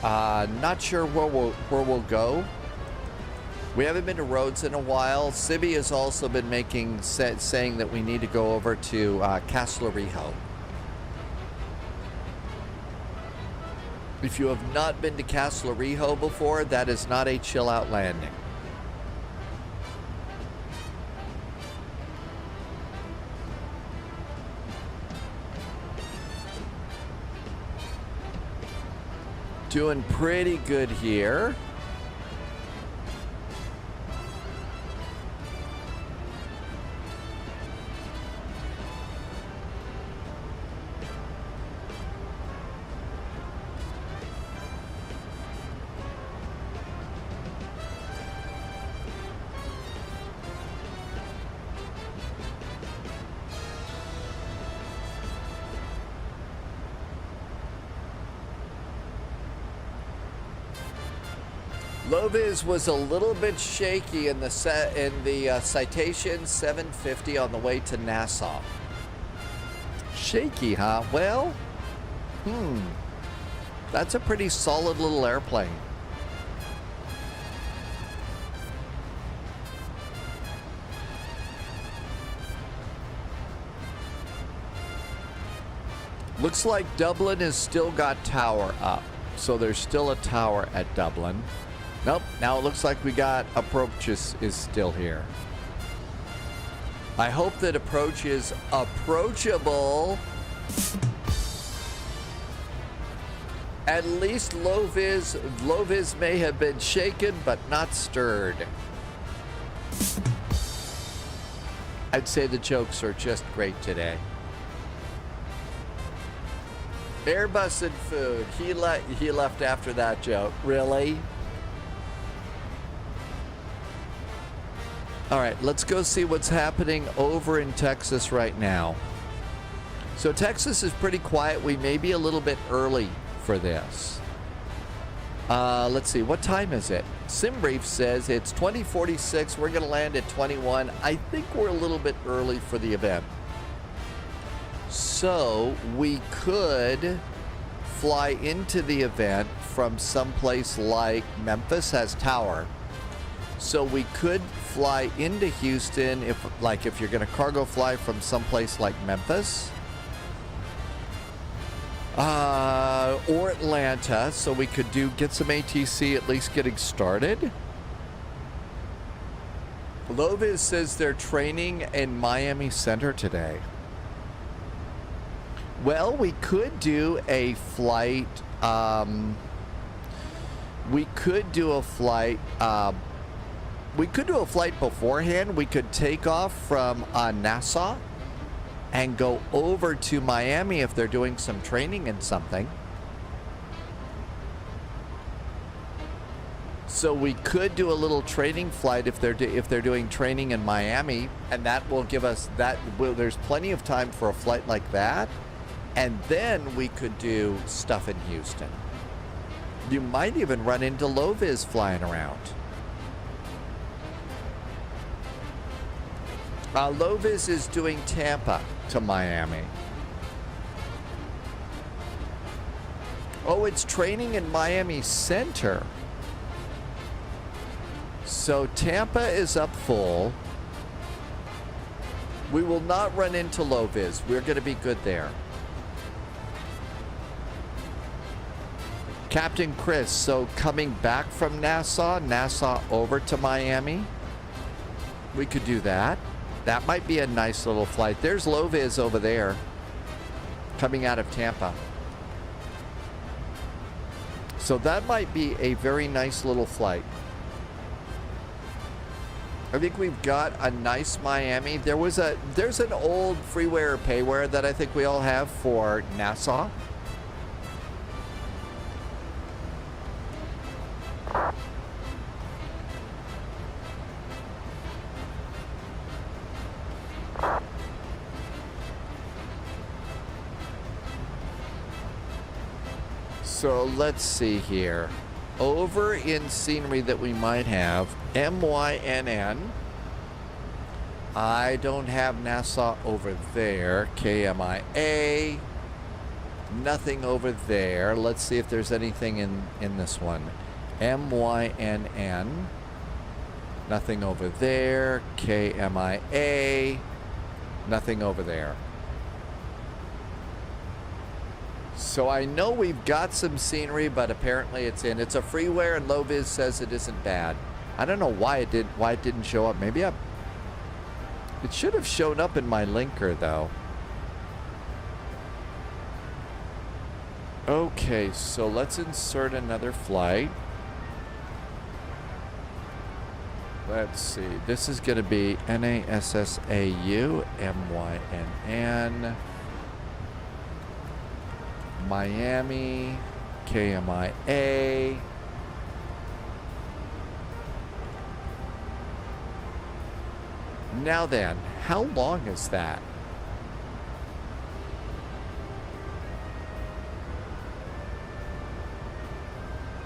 Not sure where we'll go. We haven't been to Rhodes in a while. Sibby has also been saying that we need to go over to Castlerejo. If you have not been to Castlerejo before, that is not a chill out landing. Doing pretty good here. Loviz was a little bit shaky in the Citation 750 on the way to Nassau. Shaky, huh? Well, that's a pretty solid little airplane. Looks like Dublin has still got tower up, so there's still a tower at Dublin. Nope, now it looks like we got approach is still here. I hope that approach is approachable. At least low-vis may have been shaken, but not stirred. I'd say the jokes are just great today. Airbus and food. He left after that joke. Really? All right, let's go see what's happening over in Texas right now. So Texas is pretty quiet. We may be a little bit early for this. Let's see, what time is it? SimBrief says it's 20:46. We're going to land at 21. I think we're a little bit early for the event. So we could fly into the event from someplace like Memphis has tower. So we could fly into Houston if you're going to cargo fly from someplace like Memphis. Or Atlanta, so we could get some ATC at least getting started. Lovis says they're training in Miami Center today. Well, we could do a flight. We could do a flight beforehand. We could take off from Nassau and go over to Miami if they're doing some training in something. So we could do a little training flight if they're doing training in Miami, and that will give us there's plenty of time for a flight like that, and then we could do stuff in Houston. You might even run into Lovis flying around. Lovis is doing Tampa to Miami. Oh, it's training in Miami Center. So Tampa is up full. We will not run into Lovis. We're going to be good there. Captain Chris, so coming back from Nassau over to Miami, we could do that. That might be a nice little flight. There's Lovis over there coming out of Tampa. So that might be a very nice little flight. I think we've got a nice Miami. There's an old freeware or payware that I think we all have for Nassau. So let's see here. Over in scenery that we might have, MYNN. I don't have Nassau over there. KMIA. Nothing over there. Let's see if there's anything in this one. MYNN. Nothing over there. KMIA. Nothing over there. So I know we've got some scenery, but apparently it's a freeware, and Lovis says it isn't bad. I don't know why it didn't show up. Maybe it should have shown up in my linker though. Okay, so let's insert another flight. Let's see. This is going to be NASSAU MYNN. Miami, KMIA. Now then, how long is that?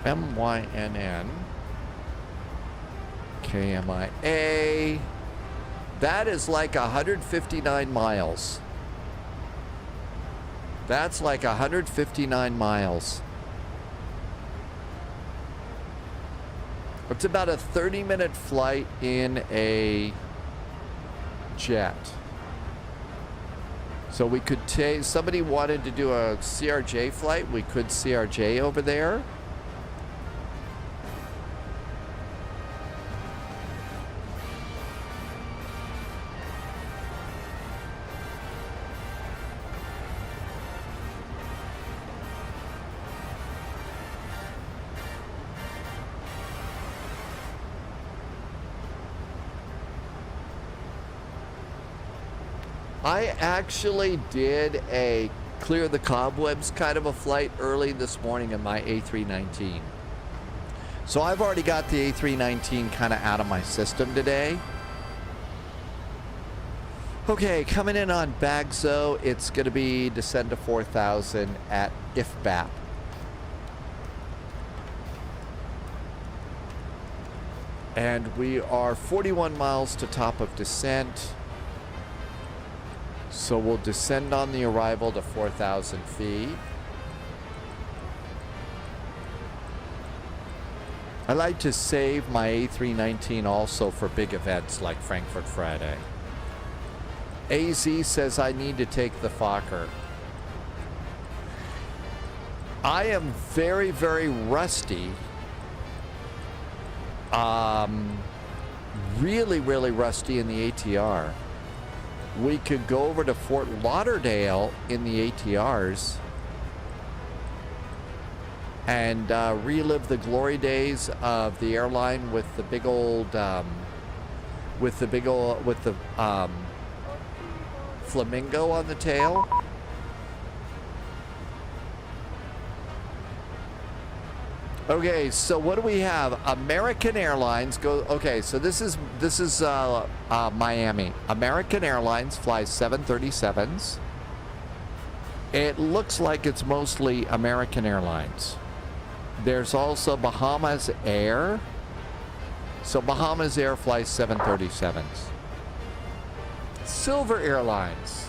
MYNN, KMIA. That is like 159 miles. That's like 159 miles. It's about a 30-minute flight in a jet. So we could take, somebody wanted to do a CRJ flight, we could CRJ over there. I actually did a clear the cobwebs kind of a flight early this morning in my A319. So I've already got the A319 kind of out of my system today. Okay, coming in on Bagzo, it's going to be descend to 4,000 at IFBAP. And we are 41 miles to top of descent. So we'll descend on the arrival to 4,000 feet. I like to save my A319 also for big events like Frankfurt Friday. AZ says I need to take the Fokker. I am very, very rusty. Really, really rusty in the ATR. We could go over to Fort Lauderdale in the ATRs and relive the glory days of the airline with the big old, flamingo on the tail. Okay, so what do we have? American Airlines go. Okay, so this is Miami. American Airlines flies 737s. It looks like it's mostly American Airlines. There's also Bahamas Air. So Bahamas Air flies 737s. Silver Airlines.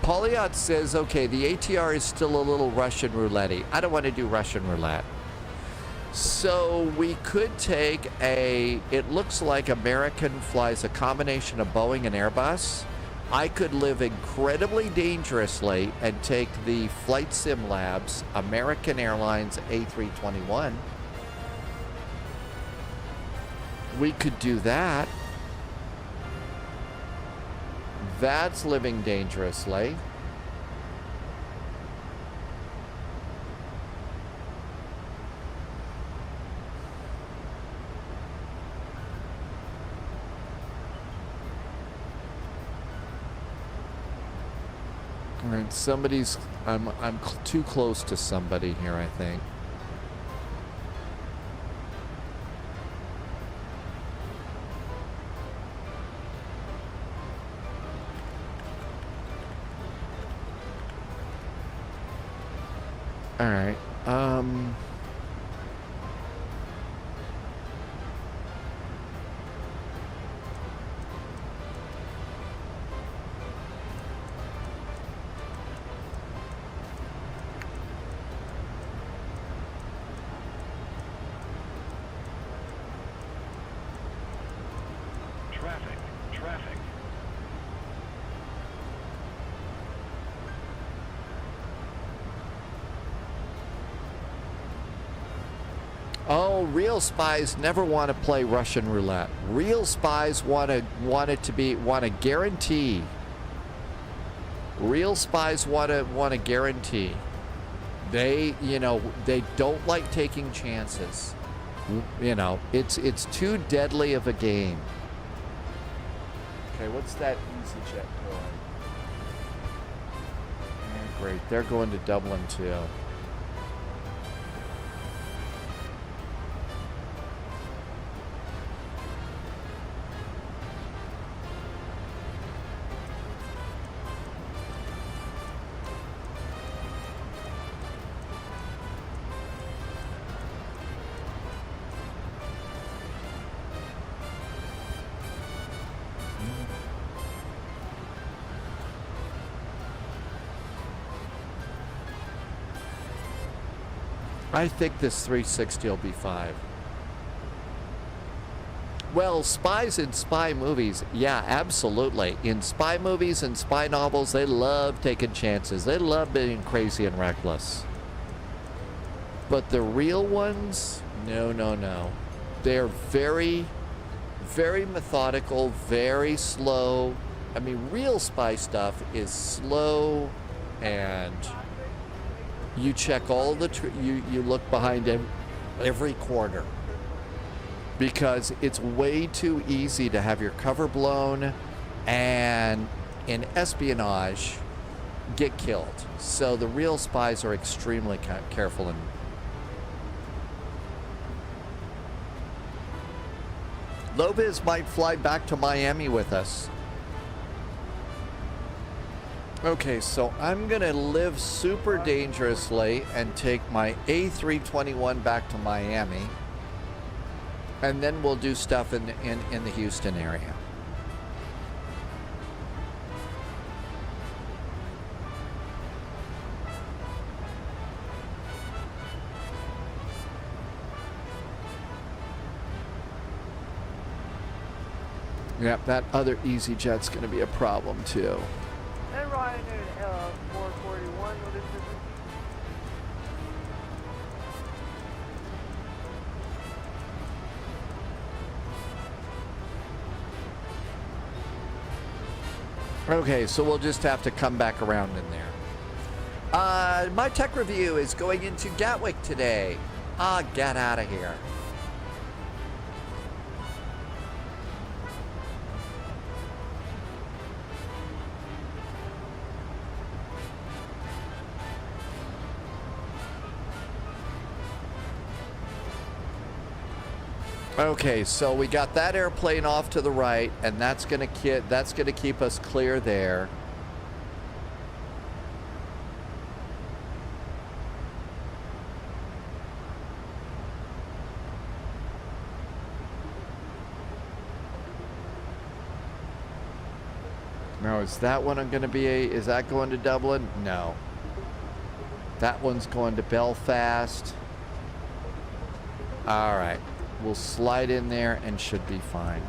Polyot says, okay, the ATR is still a little Russian roulette-y. I don't want to do Russian roulette. So we could take it looks like American flies a combination of Boeing and Airbus. I could live incredibly dangerously and take the Flight Sim Labs American Airlines A321. We could do that. That's living dangerously. All right, somebody's. I'm too close to somebody here, I think. All right. Traffic. Oh, real spies never want to play Russian roulette. Real spies want a guarantee. Real spies want a guarantee. They don't like taking chances. It's too deadly of a game. Okay, what's that EasyJet going? Great, they're going to Dublin too. I think this 360 will be 5. Well, spies in spy movies, yeah, absolutely. In spy movies and spy novels, they love taking chances. They love being crazy and reckless. But the real ones, no. They're very, very methodical, very slow. I mean, real spy stuff is slow, and you check all the you look behind every corner, because it's way too easy to have your cover blown and in espionage get killed. So the real spies are extremely careful. And Lopez might fly back to Miami with us. Okay, so I'm gonna live super dangerously and take my A321 back to Miami, and then we'll do stuff in the Houston area. Yep, that other EasyJet's going to be a problem too. And Ryanair 441, what is this? Okay, so we'll just have to come back around in there. My tech review is going into Gatwick today. Get out of here. Okay, so we got that airplane off to the right, and that's gonna keep us clear there. Now, is that one going to be is that going to Dublin? No. That one's going to Belfast. All right. We'll slide in there and should be fine.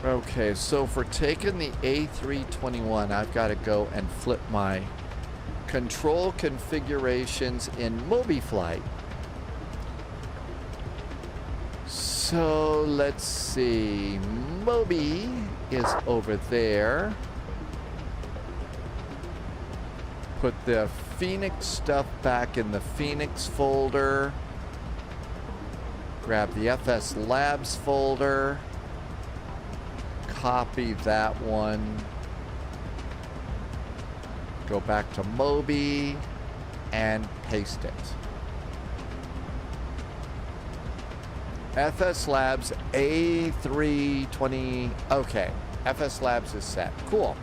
Okay, so for taking the A321, I've got to go and flip my control configurations in MobiFlight. So let's see, Mobi is over there. Put the Phoenix stuff back in the Phoenix folder. Grab the FS Labs folder. Copy that one. Go back to Mobi and paste it. FS Labs A320. Okay, FS Labs is set. Cool.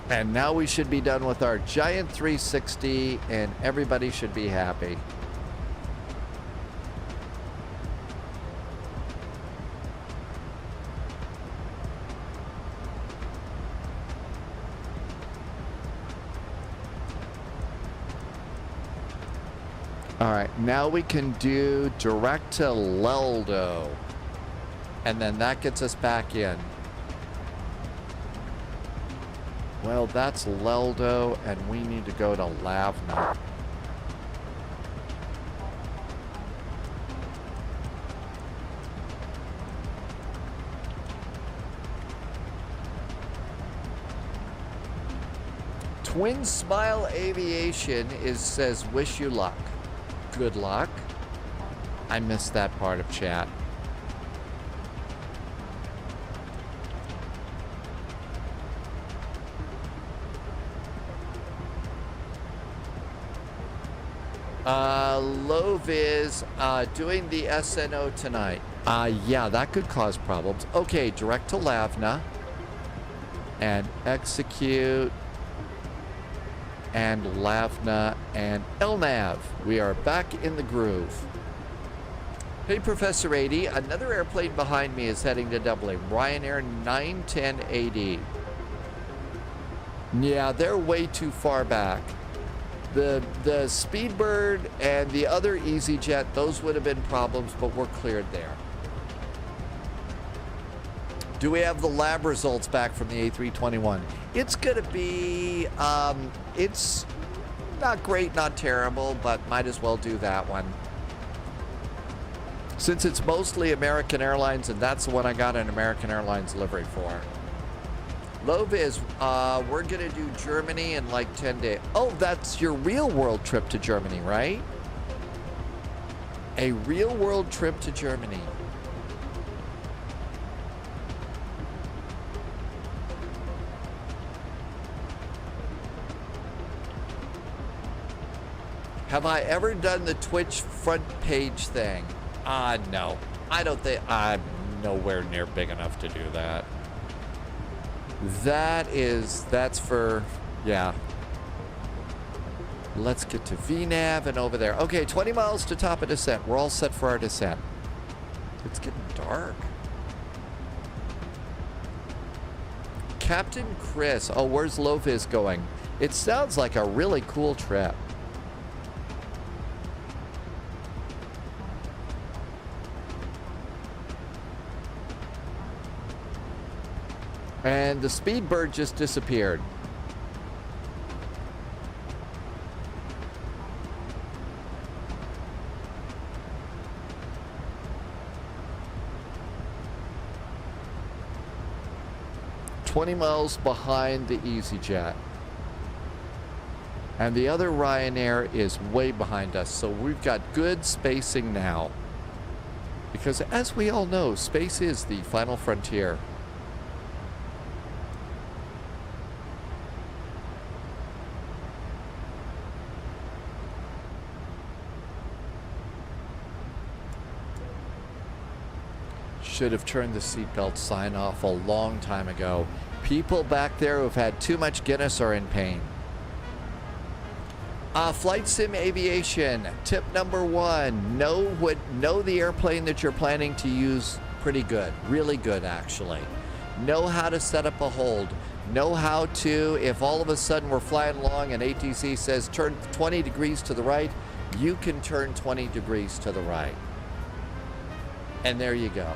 And now we should be done with our giant 360 and everybody should be happy. All right, now we can do direct to Leldo. And then that gets us back in. Well, that's Leldo, and we need to go to Lavna. Twin Smile Aviation says wish you luck. Good luck. I missed that part of chat. Loviz doing the SNO tonight. Yeah, that could cause problems. Okay, direct to Lavna. And execute. And Lavna and LNAV. We are back in the groove. Hey, Professor 80. Another airplane behind me is heading to Dublin. Ryanair 910 AD. Yeah, they're way too far back. The Speedbird and the other EasyJet, those would have been problems, but we're cleared there. Do we have the lab results back from the A321? It's going to be, it's not great, not terrible, but might as well do that one. Since it's mostly American Airlines, and that's the one I got an American Airlines livery for. Loviz, we're going to do Germany in like 10 days. Oh, that's your real world trip to Germany, right? A real world trip to Germany. Have I ever done the Twitch front page thing? No. I don't think I'm nowhere near big enough to do that. That's for, yeah. Let's get to VNAV and over there. Okay, 20 miles to top of descent. We're all set for our descent. It's getting dark. Captain Chris. Oh, where's Loviz going? It sounds like a really cool trip. And the Speedbird just disappeared. $20 miles behind the EasyJet. And the other Ryanair is way behind us, so we've got good spacing now. Because as we all know, space is the final frontier. Should have turned the seatbelt sign off a long time ago. People back there who've had too much Guinness are in pain. Flight Sim Aviation, tip number 1, know the airplane that you're planning to use pretty good, really good actually. Know how to set up a hold. Know how to, if all of a sudden we're flying along and ATC says turn 20 degrees to the right, you can turn 20 degrees to the right. And there you go.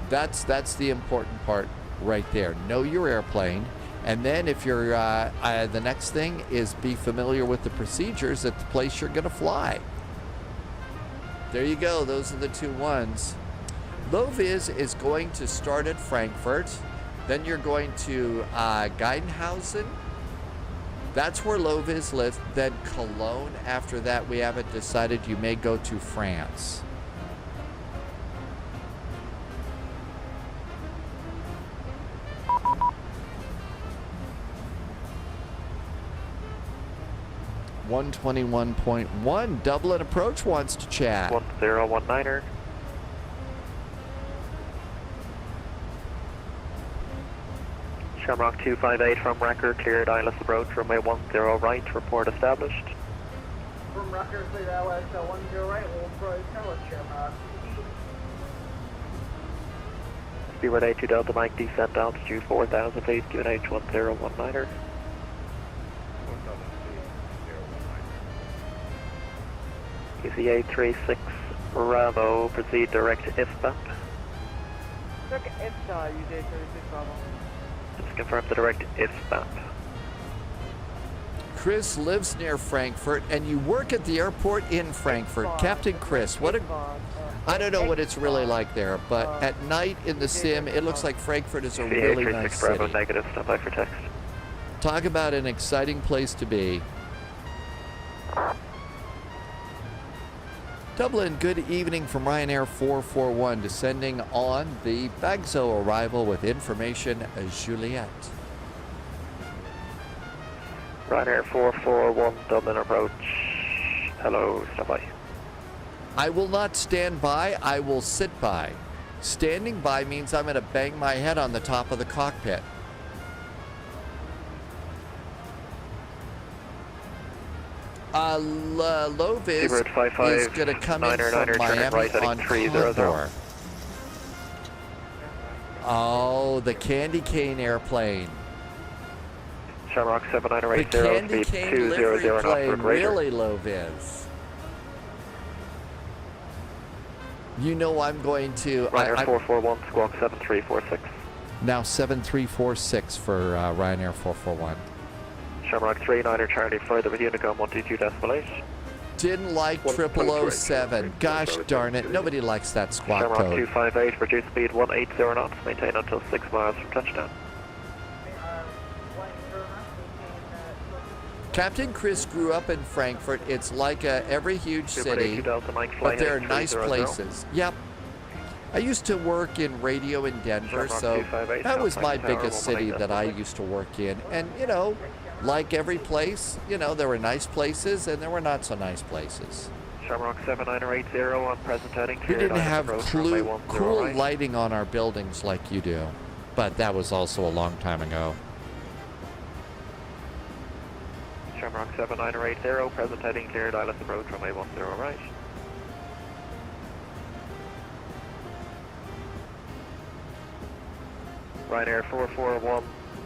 That's the important part right there. Know your airplane. And then if you're, the next thing is be familiar with the procedures at the place you're going to fly. There you go. Those are the 2 ones. Loviz is going to start at Frankfurt. Then you're going to Geidenhausen. That's where Loviz lives. Then Cologne. After that, we haven't decided. You may go to France. .1 Dublin approach wants to chat. 1019er. Shamrock 258 from Wrecker, cleared ILS approach, runway 10 right, report established. From Wrecker, cleared ILS 10 right, we'll approach Tower Shamrock. Speedway 82 Delta Mike, descent altitude 4,000 feet, QNH 1019er. QC 836 Bravo, proceed direct IFBAP. Direct IFBAP, use 836 Bravo. Just confirm the direct IFBAP. Chris lives near Frankfurt, and you work at the airport in Frankfurt. Captain Chris, I don't know what it's really like there, but at night in the sim, it looks like Frankfurt is a really nice city. Bravo, negative, stand by for text. Talk about an exciting place to be. Dublin, good evening from Ryanair 441, descending on the Bagzo arrival with information, Juliet. Ryanair 441, Dublin approach. Hello, stand by. I will not stand by, I will sit by. Standing by means I'm going to bang my head on the top of the cockpit. Loviz is going to come in from Miami on Condor. Oh, the Candy Cane airplane. Shamrock 7980, the Candy speed Cane 200 plane, knots, really, Loviz. You know I'm going to... Ryanair 441, squawk 7346. Now 7346 for Ryanair 441. Shamrock 39er Charlie, further with Unicom 122.8. Didn't like 0007. Gosh darn it, nobody likes that squawk Shamrock code. 258, reduce speed 180 knots, maintain until 6 miles from touchdown. Captain Chris grew up in Frankfurt. It's like every huge city, but there are nice places. Yep. I used to work in radio in Denver, so that was my biggest city that I used to work in. And, you know, like every place, you know, there were nice places and there were not so nice places. Shamrock 7980 on present heading. We didn't have cool lighting on our buildings like you do, but that was also a long time ago. Shamrock 7980, present heading cleared, ILS approach, runway 10 right. Ryanair 441,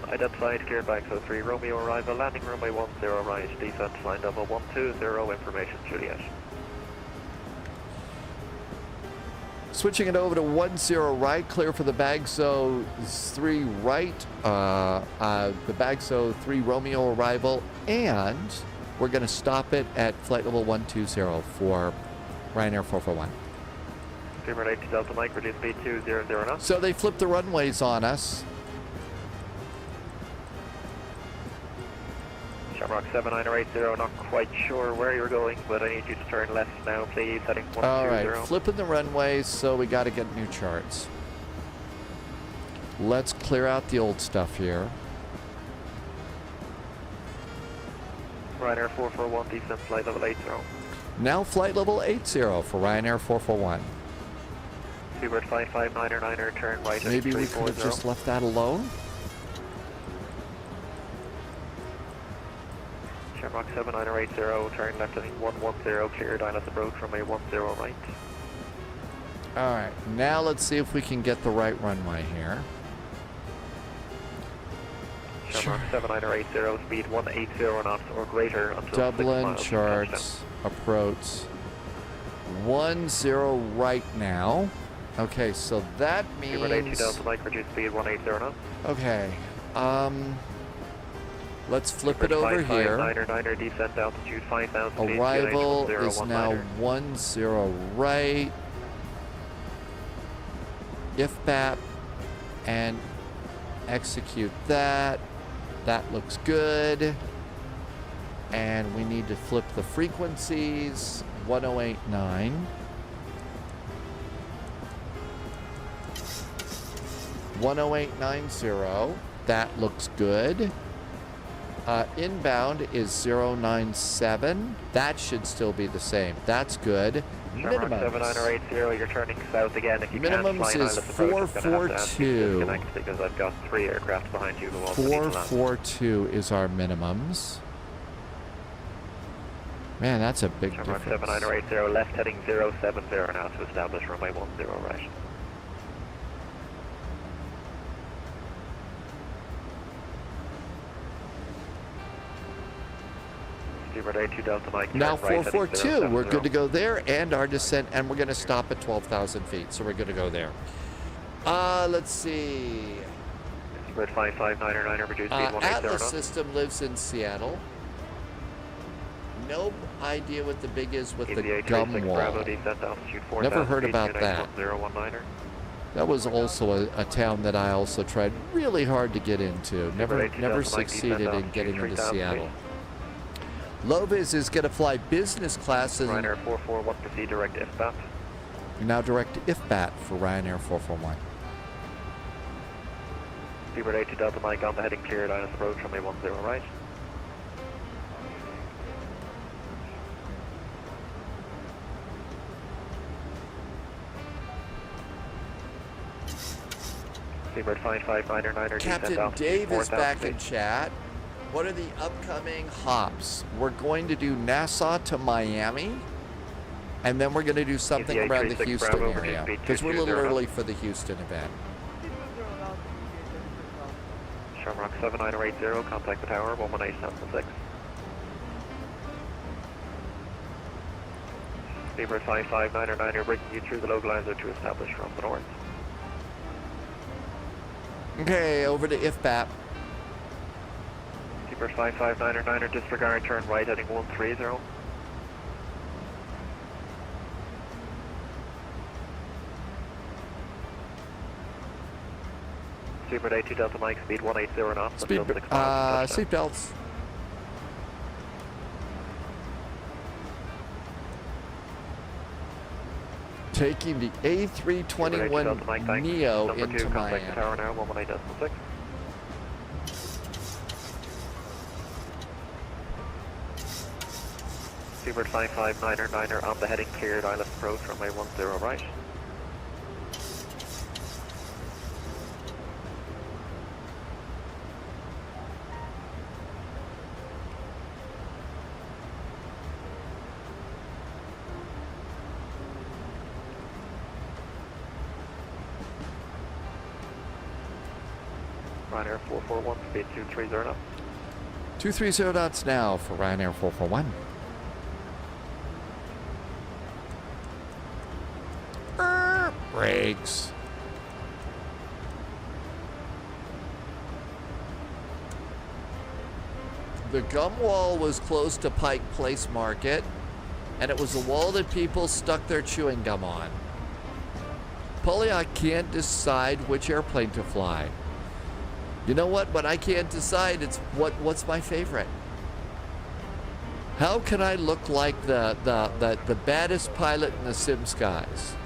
identified, cleared by XO3, Romeo arrival, landing runway 10 right, descent flight level 120, information Juliet. Switching it over to 10 right, clear for the Bagso 3 right, the Bagso 3 Romeo arrival, and we're going to stop it at flight level 120 for Ryanair 441. Steamer 8 to Delta Mike, reduce speed 200 knots. So they flipped the runways on us. Shamrock 7980, not quite sure where you're going, but I need you to turn left now, please, heading 120. All right, flipping the runways, so we got to get new charts. Let's clear out the old stuff here. Ryanair 441, descent flight level 80. Now flight level 80 for Ryanair 441. Seabird 559er, turn right. Maybe we could have just left that alone? Shamrock 7980, turn left heading 110, cleared, ILS approach from a 10 right. All right, now let's see if we can get the right runway here. Shamrock 7980, speed 180 knots or greater until Dublin charts, approach 10 right now. Okay, so that means... Seabird 82 Delta Mike, reduce speed 180 knots. Okay, let's flip it over here. Descent altitude 5,000 feet. Arrival is now 10 right. IFBAP and execute that. That looks good. And we need to flip the frequencies. 1089. 10890. That looks good. Inbound is 097. That should still be the same. That's good. Minimums. 7980, you're turning south again. If you minimums can't is 442. Because I've got 3 aircraft behind you. 442 is our minimums. Man, that's a big difference. 7980, left heading 070 now to establish runway 10 right. Now 442, we're good to go there, and our descent, and we're going to stop at 12,000 feet, so we're good to go there. Let's see. Atlas System lives in Seattle. No idea what the big is with the gum wall. Never heard about that. That was also a town that I also tried really hard to get into. Never succeeded in getting into Seattle. Lovis is going to fly business class. Ryanair 441, proceed direct IFBAT. Now direct IFBAT for Ryanair 441. Seabird 82 Delta Mike on the heading cleared, ILS approach from a 10 right. Seabird 559er, Captain Dave is back in chat. What are the upcoming hops? We're going to do Nassau to Miami, and then we're going to do something around the Houston area, because we're a little early for the Houston event. Shamrock 7980, contact the tower, 118.6. Seabird 559er, breaking you through the localizer to establish from the north. Okay, over to IFBAP. Seabird 559er, disregard, turn right, heading 130. Seabird 82 Delta Mike, speed 180 knots. Seat belts. Taking the A321 Neo into Miami. Tower now, 118.6. Seabird 559er on the heading cleared, ILS approach, runway 10 right. Ryanair 441, speed 230 knots. 230 knots now for Ryanair 441. Brakes. The gum wall was close to Pike Place Market, and it was a wall that people stuck their chewing gum on. Polly, I can't decide which airplane to fly. You know what? When I can't decide, it's what's my favorite. How can I look like the baddest pilot in the sim skies?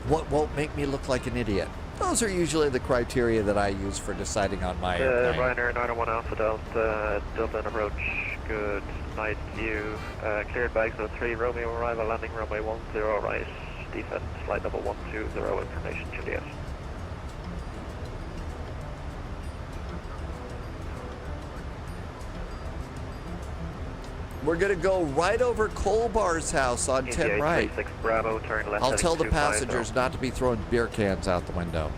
What won't make me look like an idiot? Those are usually the criteria that I use for deciding on my airplane. Ryanair 901 Alpha Delta, Dublin approach, good night view. Cleared bags 03, Romeo arrival, landing runway 10 right, defense, flight level 120, information Juliet. We're going to go right over Colbar's house on 10 right. Bravo, turn left. I'll tell the passengers not to be throwing beer cans out the window.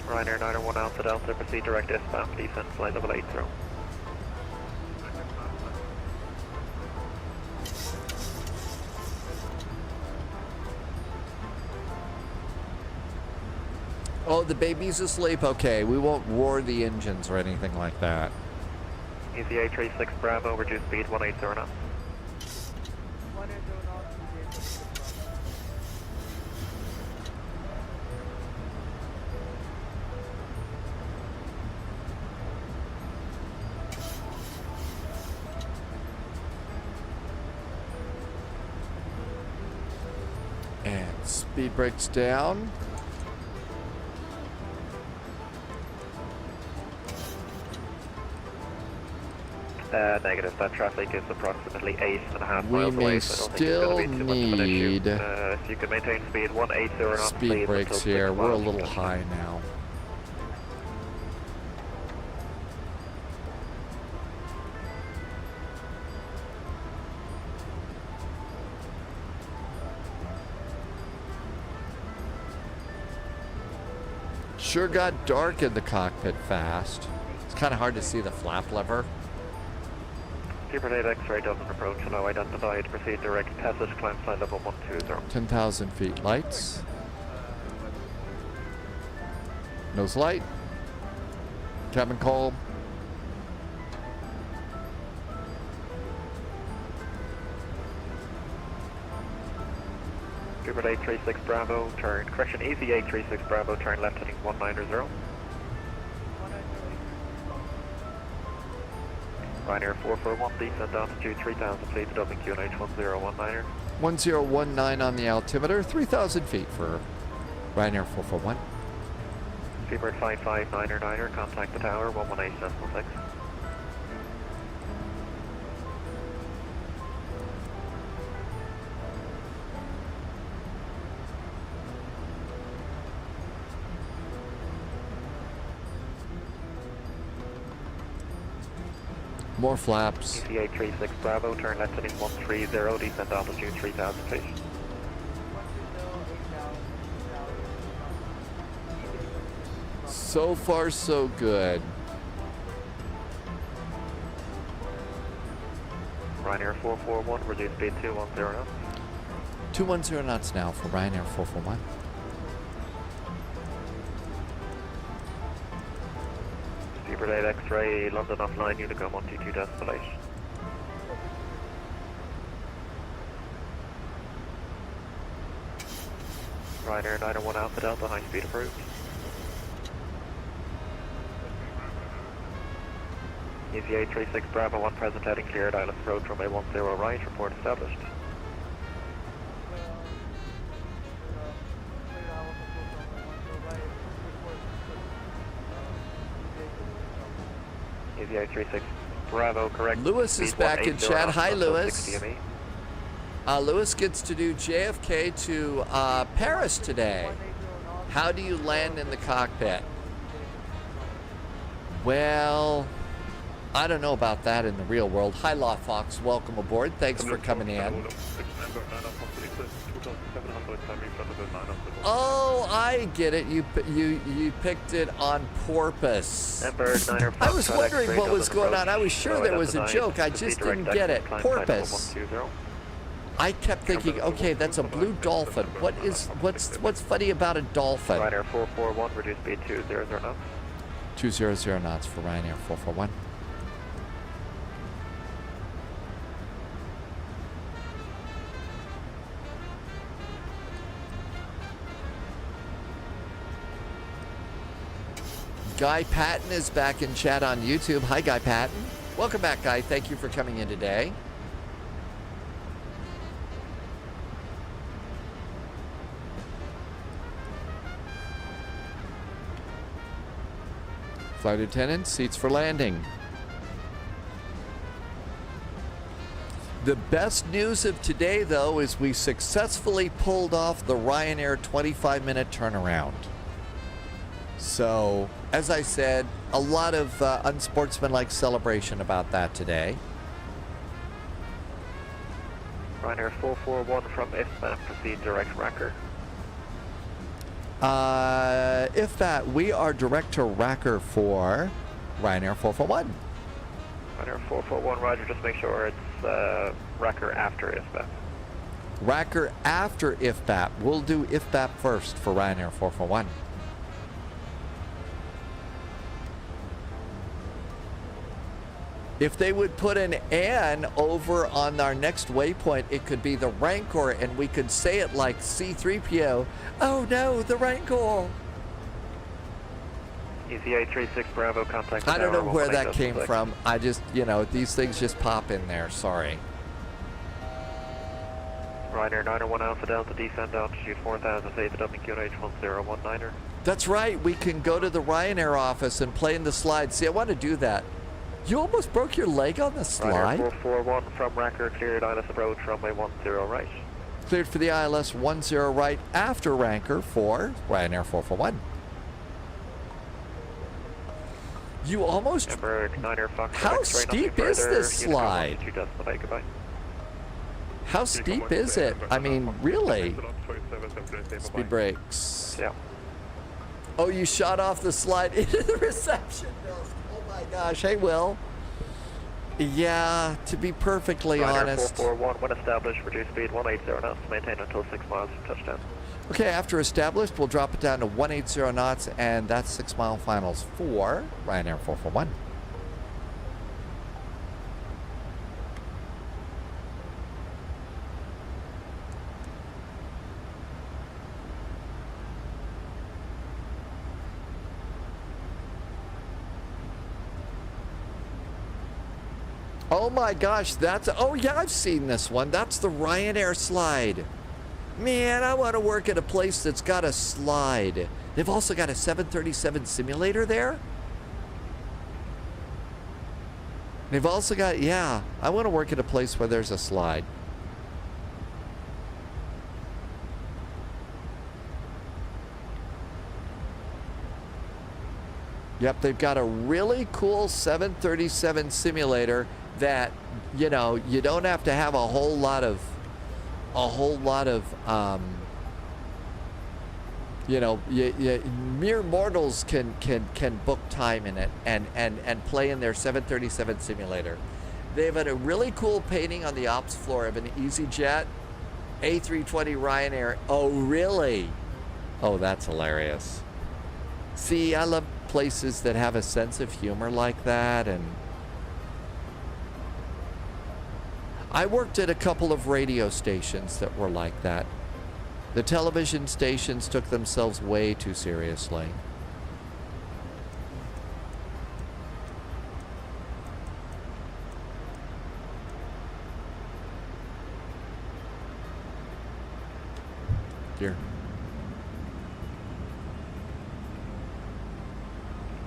Ryanair 901 Alpha Delta, proceed direct S-bound, descent, flight level 80. Oh, the baby's asleep. Okay, we won't roar the engines or anything like that. ETA 36 Bravo, reduce speed 180 knots. And speed brakes down. Negative, that traffic is approximately 8.5 we miles may away, so I don't think it's still going to be too much of an need issue. If you can maintain speed 180 knots, speed brakes here. We're a little high now. Sure got dark in the cockpit fast. It's kind of hard to see the flap lever. Seabird 8 X-ray Dublin approach, allow identified, proceed direct passage, climb flight level 120. 10,000 feet lights. Nose light. Cabin call. Seabird 836 Bravo, turn, correction, easy 836 Bravo, turn left heading 190. Ryanair 441, descend altitude 3000 feet to Dublin QNH 1019er. 1019 on the altimeter, 3,000 feet for Ryanair 441. Seabird 559er, contact the tower, 118.6. More flaps. ETA 36 Bravo, turn left heading 130, descend altitude 3000 feet. So far, so good. Ryanair 441, reduce speed 210 knots. 210 knots now for Ryanair 441. Seabird 8 X-ray, London offline, Unicom 122 destination. Ryanair 901 Alpha Delta, high speed approved. ETA 36 Bravo 1 present heading cleared, ILS approach runway 10 right, report established. EVA 36 Bravo, correct. Lewis is back in chat. Hi, Lewis. Lewis gets to do JFK to Paris today. How do you land in the cockpit? Well, I don't know about that in the real world. Hi, Law Fox. Welcome aboard. Thanks for coming in. Oh, I get it. You picked it on porpoise. I was wondering what was going on. I was sure there was a joke. I just didn't get it. Porpoise. I kept thinking, okay, that's a blue dolphin. What's funny about a dolphin? Ryanair 441, reduce speed 200 knots. 200 knots for Ryanair 441. Guy Patton is back in chat on YouTube. Hi, Guy Patton. Welcome back, Guy. Thank you for coming in today. Flight attendant, seats for landing. The best news of today, though, is we successfully pulled off the Ryanair 25-minute turnaround. So, as I said, a lot of unsportsmanlike celebration about that today. Ryanair 441 from IFMAP, proceed direct Racker. If that, we are direct to Racker for Ryanair 441. Ryanair 441, roger, just make sure it's Racker after IFBAP. Racker after IFBAP. We'll do IFBAP first for Ryanair 441. If they would put an "and" over on our next waypoint, it could be the Rancor, and we could say it like C-3PO. Oh no, the Rancor! ECA 36 Bravo, contact. I don't know where that came from. I just, you know, these things just pop in there. Sorry. Ryanair 901 Alpha Delta, descend altitude 4000 feet, the WQNH 1019er. That's right. We can go to the Ryanair office and play in the slide. See, I want to do that. You almost broke your leg on the slide. Ryanair 441 from Racker, cleared ILS approach, runway 10 right. Cleared for the ILS 10 right after Racker for Ryanair 441. You almost... How steep is this slide? How steep is it? I mean, really? Speed brakes. Yeah. Oh, you shot off the slide into the reception nose. Oh my gosh. Hey, Will. Yeah, to be perfectly honest. 441, when established, reduce speed 180 knots, maintain until 6 miles from touchdown. Okay, after established, we'll drop it down to 180 knots, and that's 6 mile finals for Ryanair 441. Oh my gosh, that's, oh yeah, I've seen this one. That's the Ryanair slide. Man, I want to work at a place that's got a slide. They've also got a 737 simulator there. They've also got, yeah, I want to work at a place where there's a slide. Yep, they've got a really cool 737 simulator that, you know, you don't have to have a whole lot of you know, mere mortals can book time in it and play in their 737 simulator. They've had a really cool painting on the ops floor of an EasyJet A320 Ryanair. Oh, really? Oh, that's hilarious. See, I love places that have a sense of humor like that. And I worked at a couple of radio stations that were like that. The television stations took themselves way too seriously. Here.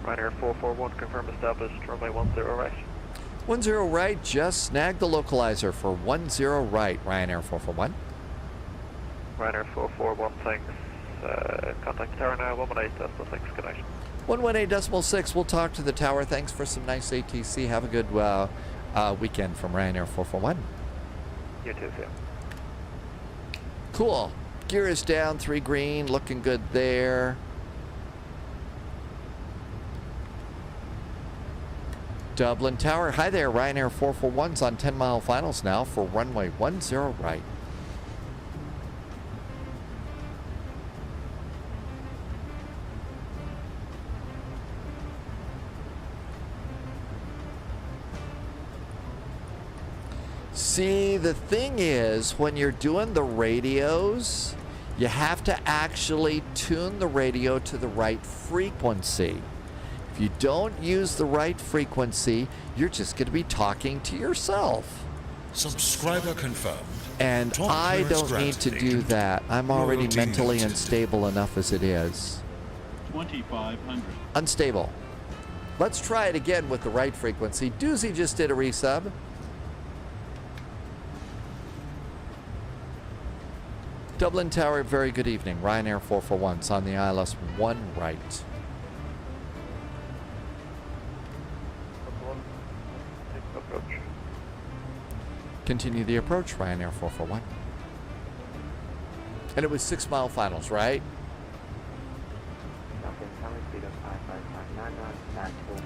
Ryanair 441, confirm established, runway 10 right. 10 right, just snag the localizer for 10 right, Ryanair 441. Ryanair 441, thanks. Contact tower now, 118.6, good night. 118.6, we'll talk to the tower. Thanks for some nice ATC. Have a good weekend from Ryanair 441. You too, Phil. Cool. Gear is down, 3 green, looking good there. Dublin Tower. Hi there, Ryanair 441's on 10-mile finals now for runway 10 right. See, the thing is, when you're doing the radios, you have to actually tune the radio to the right frequency. If you don't use the right frequency, you're just going to be talking to yourself. Subscriber confirmed. And I don't need to do that. I'm already mentally unstable enough as it is. 2500. Unstable. Let's try it again with the right frequency. Doozy just did a resub. Dublin Tower, very good evening. Ryanair 441's on the ILS 1 right. Approach. Continue the approach, Ryanair 441. And it was 6-mile finals, right?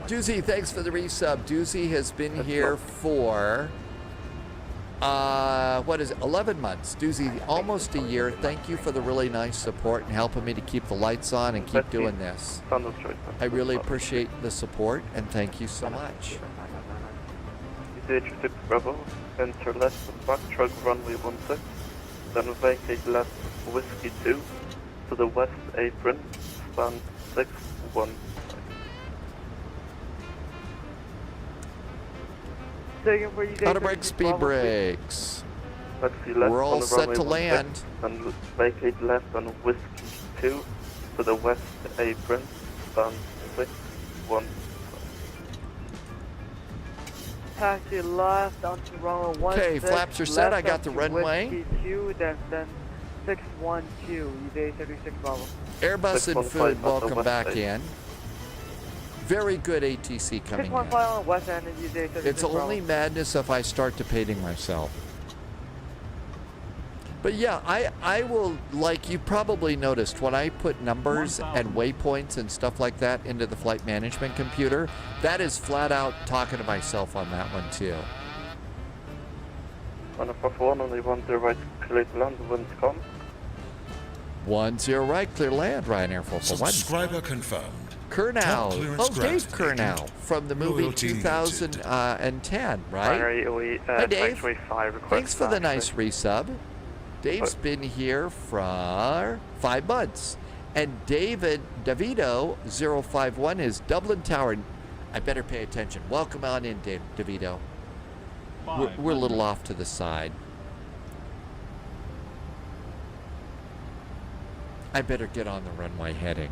Doozy, thanks for the resub. Doozy has been here for, 11 months. Doozy, almost a year. Thank you for the really nice support and helping me to keep the lights on and keep doing this. I really appreciate the support and thank you so much. EHRD Bravo, enter left and back, truck runway 16, then vacate left Whiskey 2 to the west apron, stand 6-1. Auto brake, speed brakes. We're all set to land. And vacate left on Whiskey 2 to the west apron, stand 6-1. Taxi left onto runway 16. Okay, flaps are set. I got the runway. Whiskey 2, then 612, EJ 36 Bravo. Airbus and Food, welcome back in. Very good ATC coming in. 615 on west end, EJ 36 It's Bravo. only madness if I start debating myself. But yeah, I will, like you probably noticed, when I put numbers and waypoints and stuff like that into the flight management computer, that is flat out talking to myself on that one too. On a 441, only 10 right, clear to land, winds come. 10 right, clear land, Ryanair 441. Subscriber confirmed. Kurnow. Oh, Dave Kurnow from the movie 2010, right? Hi, Dave. Thanks for the nice resub. Dave's been here for 5 months. And Davido 051 is Dublin Tower. I better pay attention. Welcome on in, Davido. We're a little off to the side. I better get on the runway heading.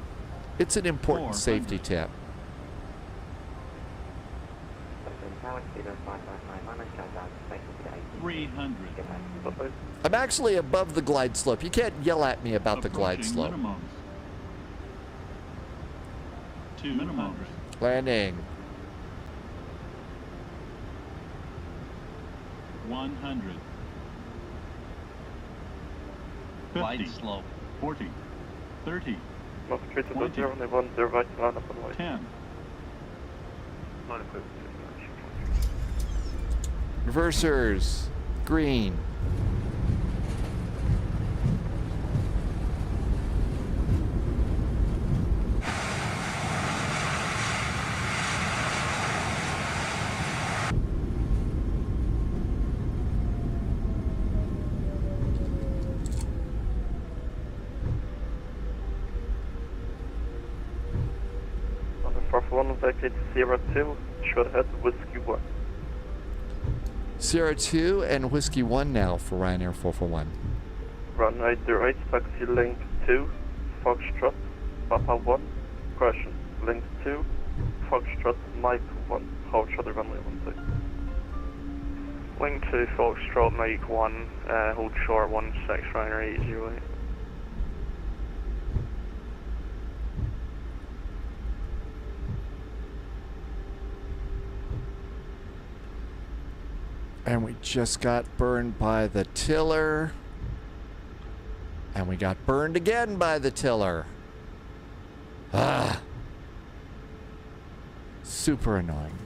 It's an important safety tip. 300. I'm actually above the glide slope. You can't yell at me about the glide slope. Minimums. 2 minimums. Landing. 100. 50. Slope. 40. 30. Not straight to the 0, only 10 right, line up on white. 10. Reversers. Green. On the 441, vacate Sierra 2, short head, Whiskey 1. Sierra 2 and Whiskey 1 now for Ryanair 441. Run 808, taxi link 2, Foxtrot, Papa 1, correction, link 2, Foxtrot, Mike 1, hold short of runway 16. Wing 2 Foxtrot, Mike 1, hold short 16, Ryanair 808. And we just got burned by the tiller. And we got burned again by the tiller. Ah. Super annoying.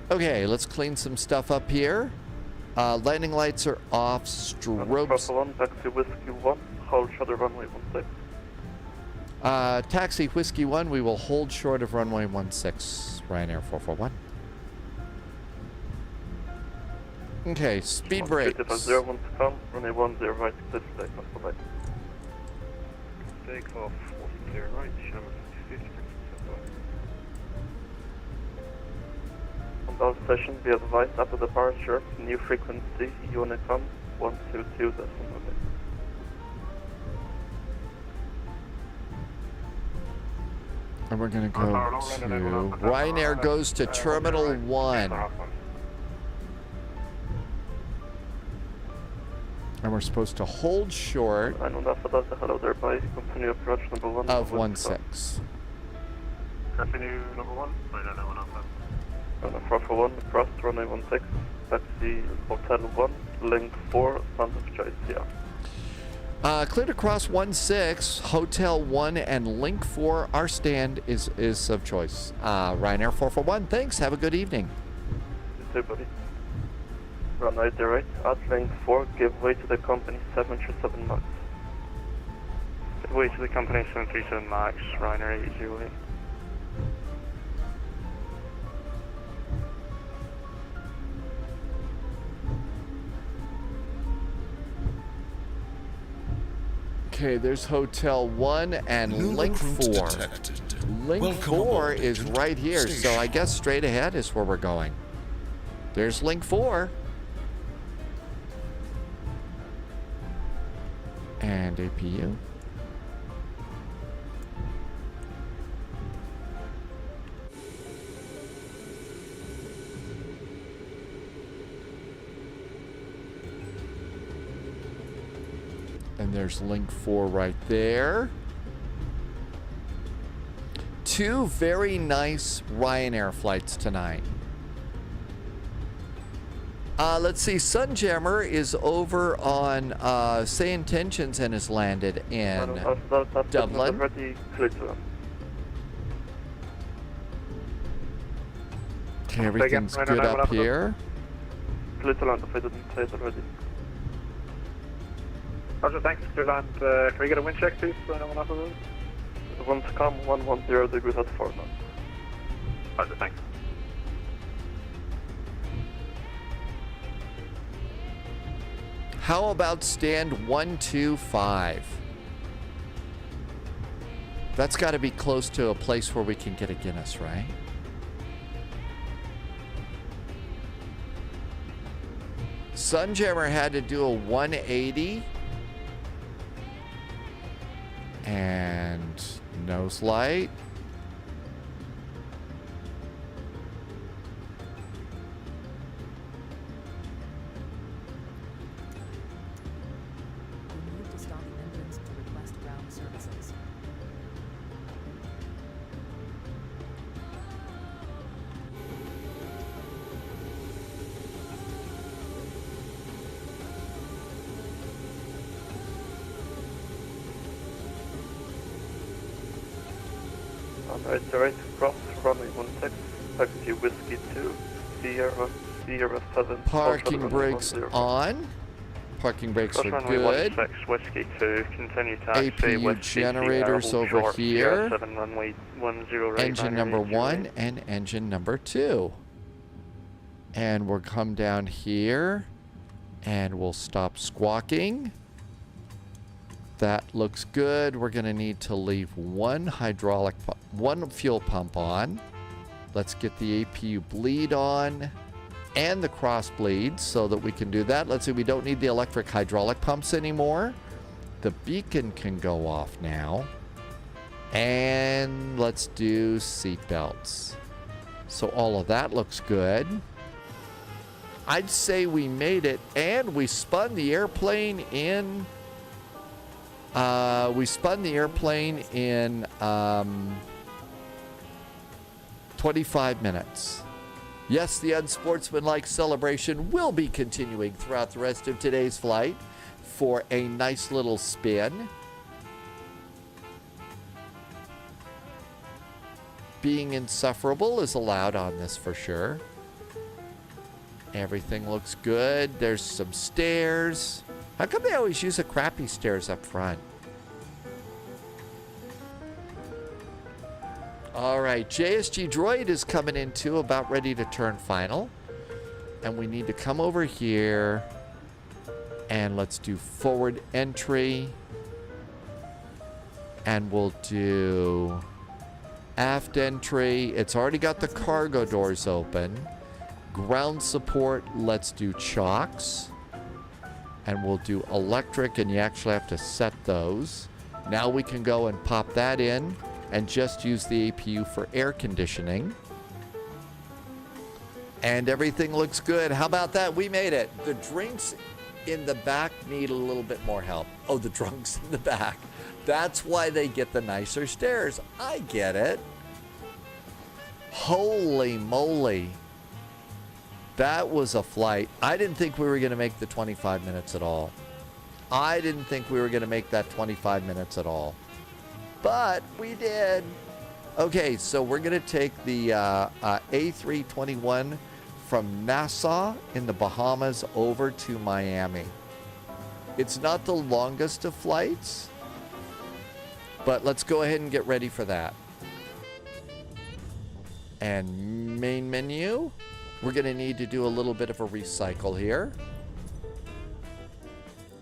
Okay, let's clean some stuff up here. Landing lights are off. Strobes. Taxi Whiskey 1, hold short of runway 16. Taxi Whiskey 1, we will hold short of runway 16. Ryanair 441. Okay, speed brakes. 0 to come, runway 10 right, clear for takeoff, bye-bye. Takeoff, 40 right, Shamrock 50. On all sessions, be advised after departure, new frequency, Unicom 122, that's on Monday. And we're going to go to... Ryanair goes to Terminal 1. And we're supposed to hold short hello there, bye. Continue approach number 1. of 16. Continue number 1, Ryanair 105. Runway one, cross runway 16, taxi hotel 1, link 4, sound of choice, yeah. Clear to cross 16, hotel 1, and link 4. Our stand is of choice. Ryanair 441, thanks. Have a good evening. You too, buddy. Runway right, at link 4, give way to the company 737 MAX. Give way to the company 737 MAX, Ryanair 808. Okay, there's Hotel 1 and Link 4. Link 4 is right here, so I guess straight ahead is where we're going. There's Link 4. And APU. And there's link 4 right there. Two very nice Ryanair flights tonight. Let's see, Sunjammer is over on Say Intentions and has landed in Dublin. Okay, everything's good up here. Roger, thanks. Clear land. Can we get a wind check, please? Anyone off the road? 1 to come, 110 degrees at 4 knots. Roger, thanks. How about stand 125? That's got to be close to a place where we can get a Guinness, right? Sunjammer had to do a 180. And nose light. We need to stop engines to request ground services. Right, cross runway 16, taxi whiskey 2, Sierra 7. Parking brakes on. Parking brakes are good. 16, whiskey 2, continue taxi, APU whiskey generators Sierra, over short, here. 7 runway 10 right, Engine number 1 and engine number 2. And we'll come down here and we'll stop squawking. That looks good. We're going to need to leave one fuel pump on. Let's get the APU bleed on and the cross bleed so that we can do that. Let's see, we don't need the electric hydraulic pumps anymore. The beacon can go off now. And let's do seat belts. So all of that looks good. I'd say we made it, and we spun the airplane in 25 minutes. Yes, the unsportsmanlike celebration will be continuing throughout the rest of today's flight for a nice little spin. Being insufferable is allowed on this for sure. Everything looks good. There's some stairs. How come they always use the crappy stairs up front? All right, JSG Droid is coming in too, about ready to turn final. And we need to come over here and let's do forward entry. And we'll do aft entry. It's already got the cargo doors open. Ground support, let's do chocks. And we'll do electric, and you actually have to set those. Now we can go and pop that in and just use the APU for air conditioning. And everything looks good. How about that? We made it. The drinks in the back need a little bit more help. Oh, the drunks in the back. That's why they get the nicer stairs. I get it. Holy moly. That was a flight. I didn't think we were going to make the 25 minutes at all. I didn't think we were going to make that 25 minutes at all. But we did. Okay, so we're going to take the A321 from Nassau in the Bahamas over to Miami. It's not the longest of flights, but let's go ahead and get ready for that. And main menu, we're going to need to do a little bit of a recycle here.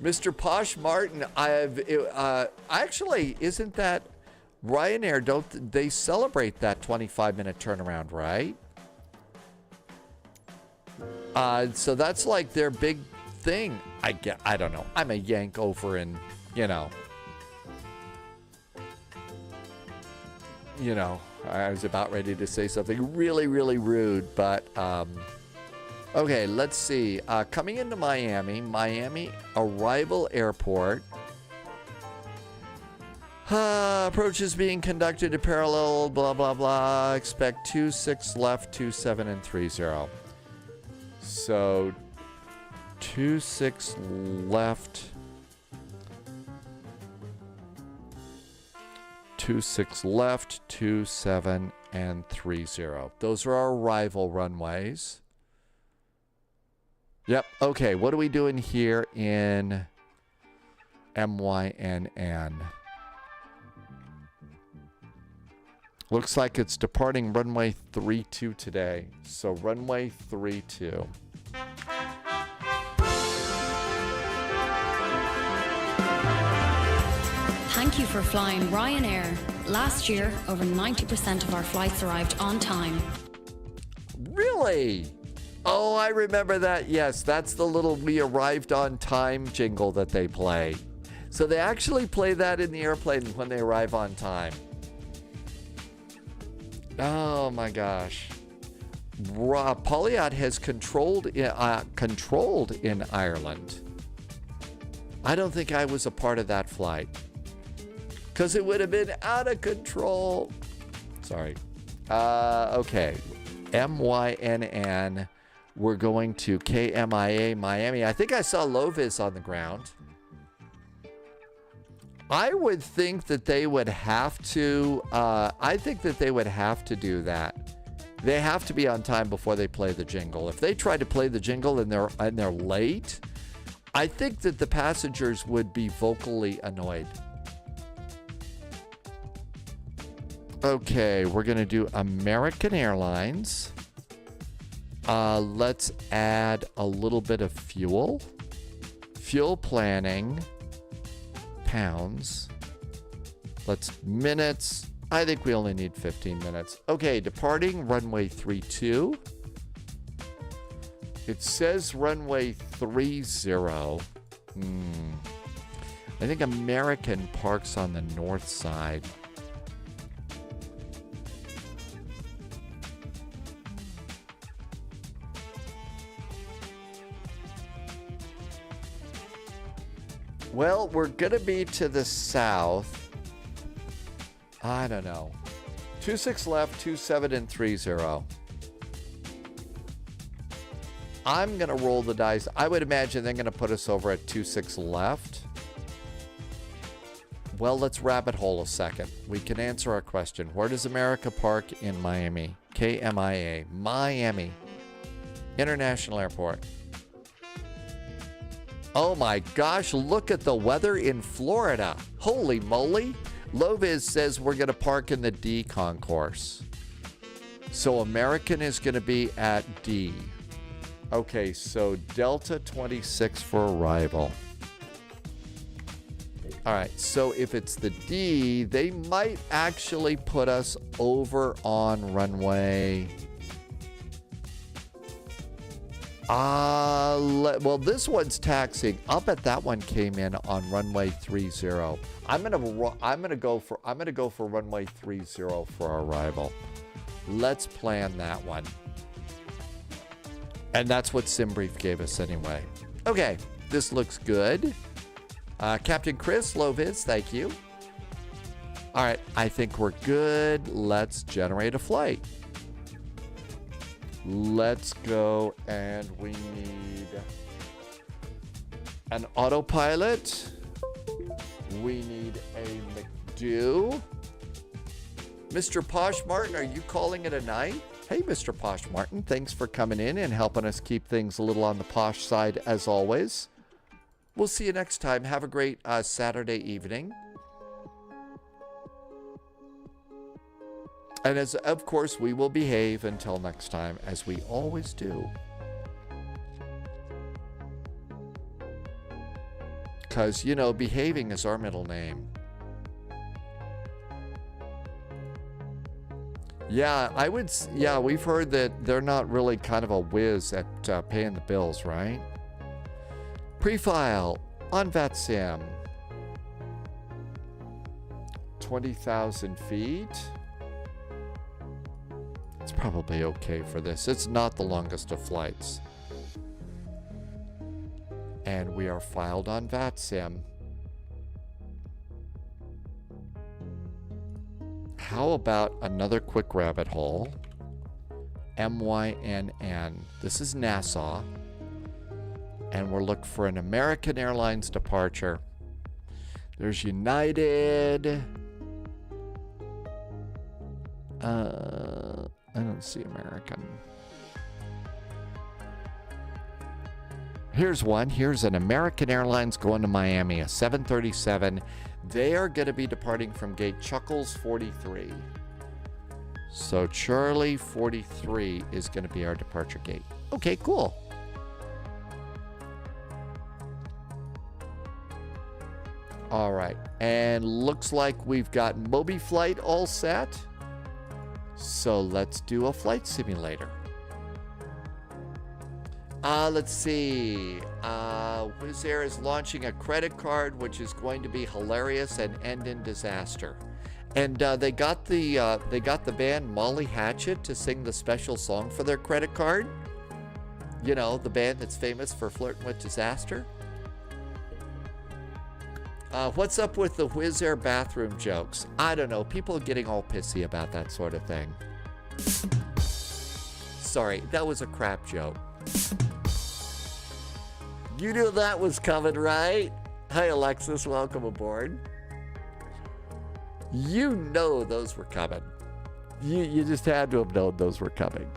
Mr. Posh Martin, actually, isn't that Ryanair? Don't they celebrate that 25-minute turnaround, right? So that's like their big thing. I don't know. I'm a yank over in, you know, I was about ready to say something really, really rude, but okay, let's see. Coming into Miami arrival airport. Approach is being conducted to parallel, blah, blah, blah. Expect 26 left, 27 and 30. So 26 left. 26 left, 27 and 30. Those are our arrival runways. Yep. Okay. What are we doing here in MYNN? Looks like it's departing runway 32 today. So runway 32. Thank you for flying Ryanair. Last year, over 90% of our flights arrived on time. Really? Oh, I remember that. Yes, that's the little "we arrived on time" jingle that they play. So they actually play that in the airplane when they arrive on time. Oh my gosh. Polyot has controlled in Ireland. I don't think I was a part of that flight, because it would have been out of control. Sorry. Okay. MYNN. We're going to KMIA Miami. I think I saw Lovis on the ground. I would think that they would have to. I think that they would have to do that. They have to be on time before they play the jingle. If they try to play the jingle and they're late, I think that the passengers would be vocally annoyed. Okay, we're going to do American Airlines. Let's add a little bit of fuel. Fuel planning. Pounds. Let's minutes. I think we only need 15 minutes. Okay, departing runway 32. It says runway 30. I think American parks on the north side. Well, we're going to be to the south. I don't know. 26 left, 27 and 30. I'm going to roll the dice. I would imagine they're going to put us over at 26 left. Well, let's rabbit hole a second. We can answer our question. Where does America park in Miami? KMIA. Miami International Airport. Oh my gosh, look at the weather in Florida. Holy moly. Loviz says we're going to park in the D concourse. So American is going to be at D. Okay, so Delta 26 for arrival. All right, so if it's the D, they might actually put us over on runway. Well, this one's taxiing. I'll bet that one came in on runway 30. I'm gonna go for runway 30 for our arrival. Let's plan that one. And that's what SimBrief gave us anyway. Okay, this looks good. Captain Chris, Loviz, thank you. All right, I think we're good. Let's generate a flight. Let's go, and we need an autopilot. We need a McDo. Mr. Posh Martin, are you calling it a night? Hey, Mr. Posh Martin, thanks for coming in and helping us keep things a little on the posh side as always. We'll see you next time. Have a great Saturday evening. And as of course, we will behave until next time, as we always do. Because, you know, behaving is our middle name. Yeah, we've heard that they're not really kind of a whiz at paying the bills, right? Pre-file on VATSIM. 20,000 feet. It's probably okay for this. It's not the longest of flights. And we are filed on VATSIM. How about another quick rabbit hole? MYNN. This is Nassau. And we're looking for an American Airlines departure. There's United. I don't see American. Here's one. Here's an American Airlines going to Miami, a 737. They are going to be departing from gate Chuckles 43. So Charlie 43 is going to be our departure gate. Okay, cool. All right, and looks like we've got Moby Flight all set. So let's do a flight simulator. Let's see. Wizz Air is launching a credit card, which is going to be hilarious and end in disaster. And they got the band Molly Hatchet to sing the special song for their credit card. You know, the band that's famous for flirting with disaster. What's up with the Wizz Air bathroom jokes? I don't know. People are getting all pissy about that sort of thing. Sorry, that was a crap joke. You knew that was coming, right? Hi, Alexis. Welcome aboard. You know those were coming. You just had to have known those were coming.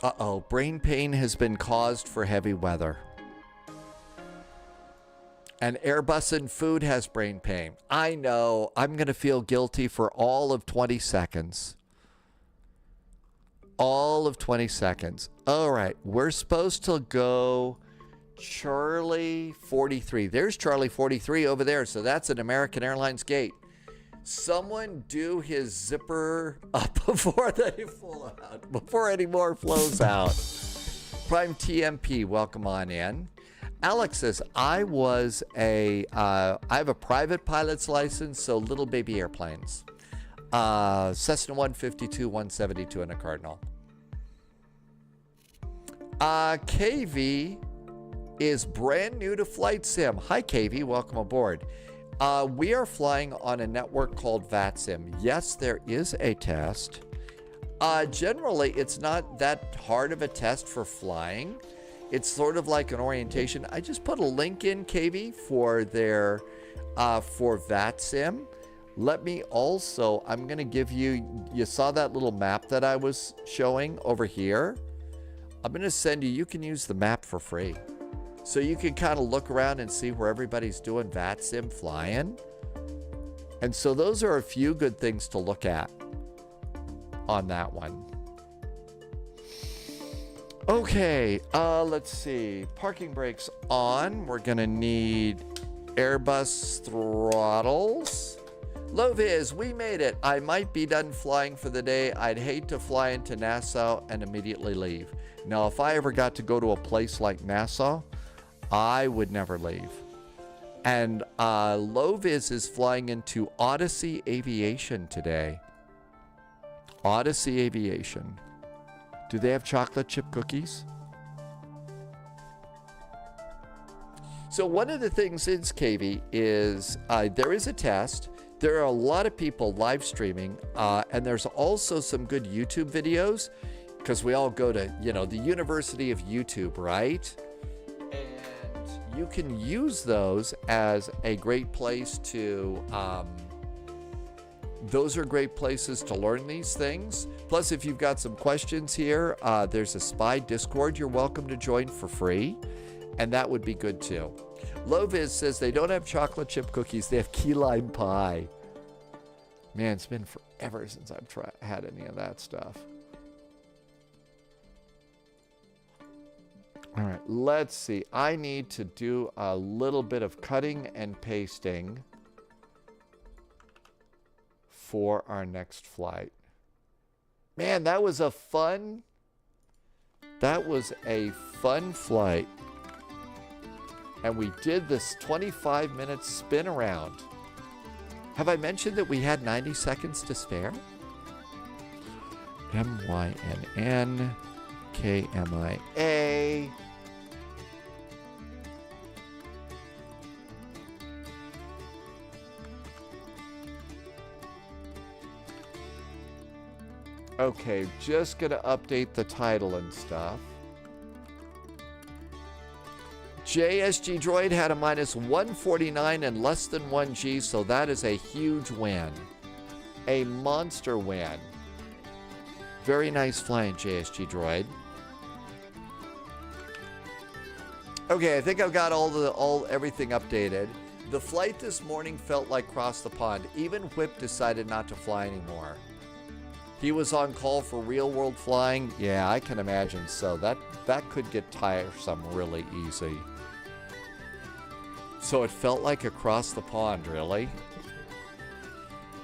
Uh-oh, brain pain has been caused for heavy weather. And Airbus and food has brain pain. I know. I'm going to feel guilty for all of 20 seconds. All of 20 seconds. All right. We're supposed to go Charlie 43. There's Charlie 43 over there. So that's an American Airlines gate. Someone do his zipper up before they fall out. Before any more flows out. Prime TMP, welcome on in. Alex says, I have a private pilot's license, so little baby airplanes. Cessna 152, 172, and a Cardinal. KV is brand new to Flight Sim. Hi, KV. Welcome aboard. We are flying on a network called VATSIM. Yes, there is a test. Generally, it's not that hard of a test for flying. It's sort of like an orientation. I just put a link in, KV, for their for VATSIM. Let me also, I'm going to give you saw that little map that I was showing over here? I'm going to send you can use the map for free. So you can kind of look around and see where everybody's doing VATSIM flying. And so those are a few good things to look at on that one. Okay, let's see. Parking brakes on. We're going to need Airbus throttles. Low vis, we made it. I might be done flying for the day. I'd hate to fly into Nassau and immediately leave. Now, if I ever got to go to a place like Nassau, I would never leave. And Low vis is flying into Odyssey Aviation today. Odyssey Aviation. Do they have chocolate chip cookies? So one of the things is, KV, is there is a test. There are a lot of people live streaming, and there's also some good YouTube videos, because we all go to, the University of YouTube, right? And you can use those as a great place to, those are great places to learn these things. Plus, if you've got some questions here, there's a SPY Discord you're welcome to join for free, and that would be good too. Loviz says they don't have chocolate chip cookies, they have key lime pie. Man, it's been forever since I've had any of that stuff. All right, let's see. I need to do a little bit of cutting and pasting for our next flight. Man, that was a fun flight. And we did this 25-minute spin around. Have I mentioned that we had 90 seconds to spare? MYNN KMIA. Okay, just gonna update the title and stuff. JSG Droid had a minus 149 and less than 1G, so that is a huge win. A monster win. Very nice flying, JSG Droid. Okay, I think I've got everything updated. The flight this morning felt like cross the pond. Even Whip decided not to fly anymore. He was on call for real world flying. Yeah, I can imagine. So that could get tiresome really easy. So it felt like across the pond, really.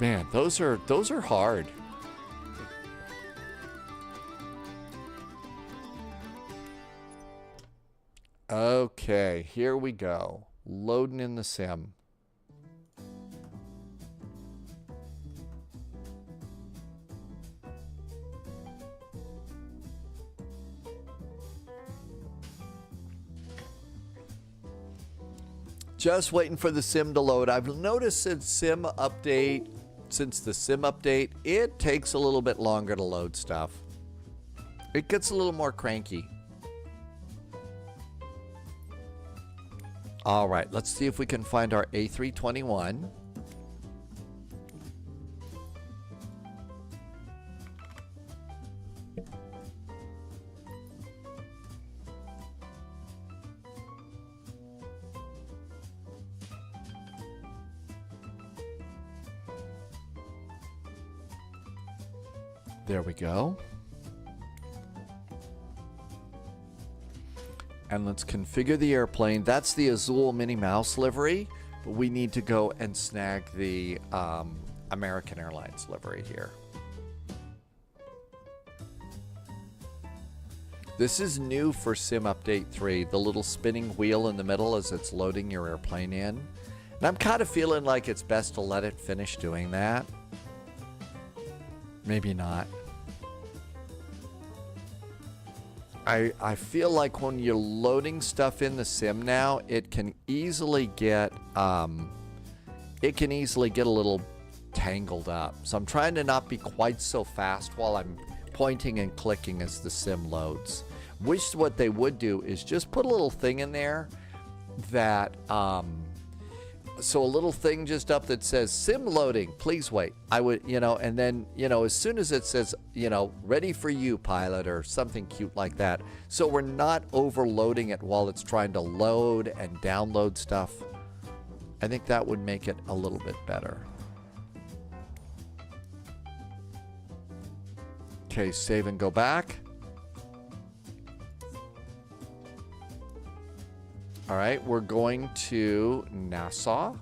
Man, those are hard. Okay, here we go. Loading in the sim. Just waiting for the sim to load. I've noticed since the sim update, it takes a little bit longer to load stuff. It gets a little more cranky. All right, let's see if we can find our A321. There we go. And let's configure the airplane. That's the Azul Minnie Mouse livery, but we need to go and snag the American Airlines livery here. This is new for Sim Update 3, the little spinning wheel in the middle as it's loading your airplane in. And I'm kind of feeling like it's best to let it finish doing that. Maybe not. I feel like when you're loading stuff in the sim now, it can easily get a little tangled up. So I'm trying to not be quite so fast while I'm pointing and clicking as the sim loads. Wish what they would do is just put a little thing in there that so a little thing just up that says sim loading, please wait. I would, and then, as soon as it says, ready for you, pilot, or something cute like that. So we're not overloading it while it's trying to load and download stuff. I think that would make it a little bit better. Okay, save and go back. All right, we're going to Nassau,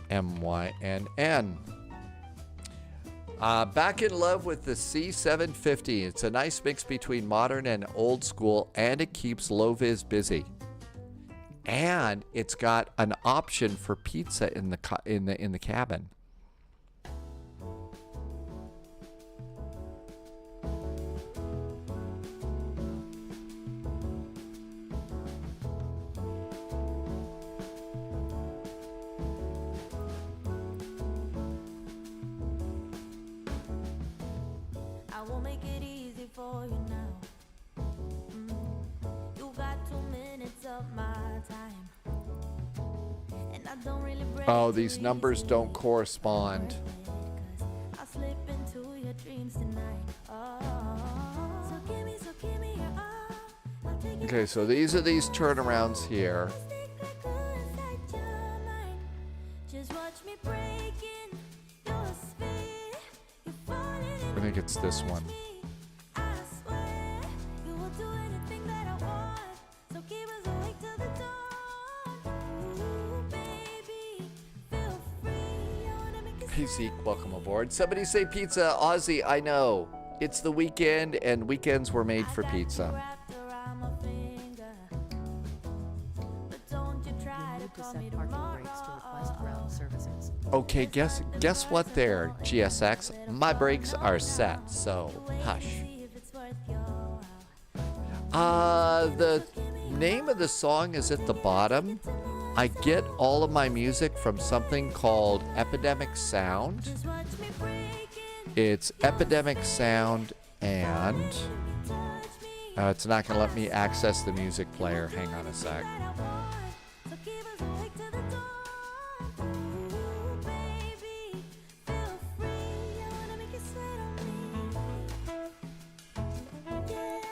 MYNN. Back in love with the C750. It's a nice mix between modern and old school, and it keeps low-vis busy. And it's got an option for pizza in the cabin. Oh, these numbers don't correspond. Okay, so these are these turnarounds here. I think it's this one. Hey Zeke, welcome aboard. Somebody say pizza, Aussie. I know. It's the weekend, and weekends were made for pizza. Okay, guess what there, GSX? My brakes are set, so hush. The name of the song is at the bottom. I get all of my music from something called Epidemic Sound. It's Epidemic Sound, and it's not going to let me access the music player. Hang on a sec.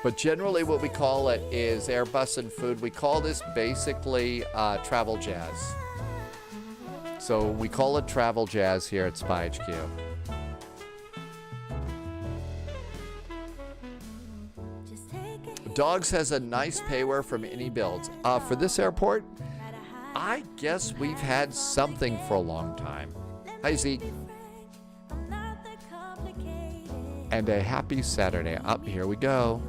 But generally what we call it is Airbus and food. We call this basically travel jazz. So we call it travel jazz here at Spy HQ. Dogs has a nice payware from any builds. For this airport, I guess we've had something for a long time. Hi, Zeke. And a happy Saturday. Up here we go.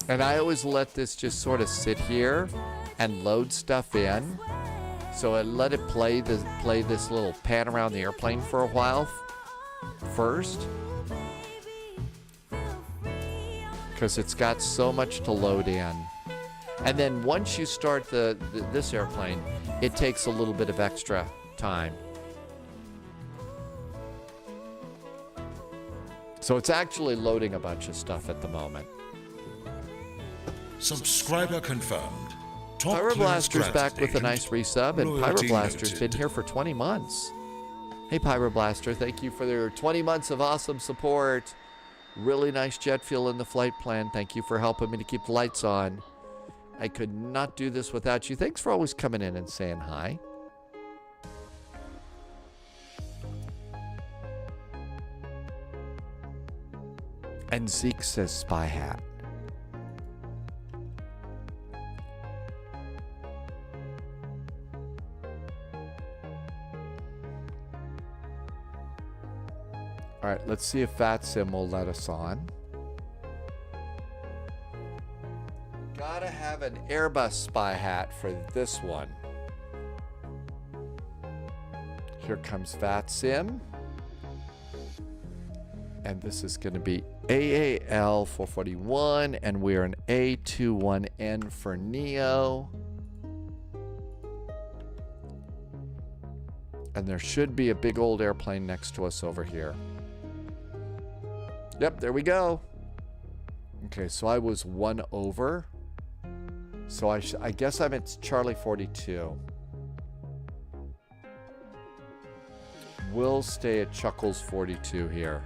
And I always let this just sort of sit here and load stuff in. So I let it play this little pan around the airplane for a while first. Because it's got so much to load in. And then once you start this airplane, it takes a little bit of extra time. So it's actually loading a bunch of stuff at the moment. Subscriber confirmed. Pyroblaster's back with a nice resub, and Pyroblaster's been here for 20 months. Hey Pyroblaster, thank you for your 20 months of awesome support. Really nice jet fuel in the flight plan. Thank you for helping me to keep the lights on. I could not do this without you. Thanks for always coming in and saying hi. And Zeke says spy hat. All right, let's see if VATSIM will let us on. have an Airbus spy hat for this one. Here comes VATSIM. And this is going to be AAL 441, and we're an A21N for NEO. And there should be a big old airplane next to us over here. Yep, there we go. Okay, so I was 1 over. So I guess I'm at Charlie 42. We'll stay at Chuckles 42 here.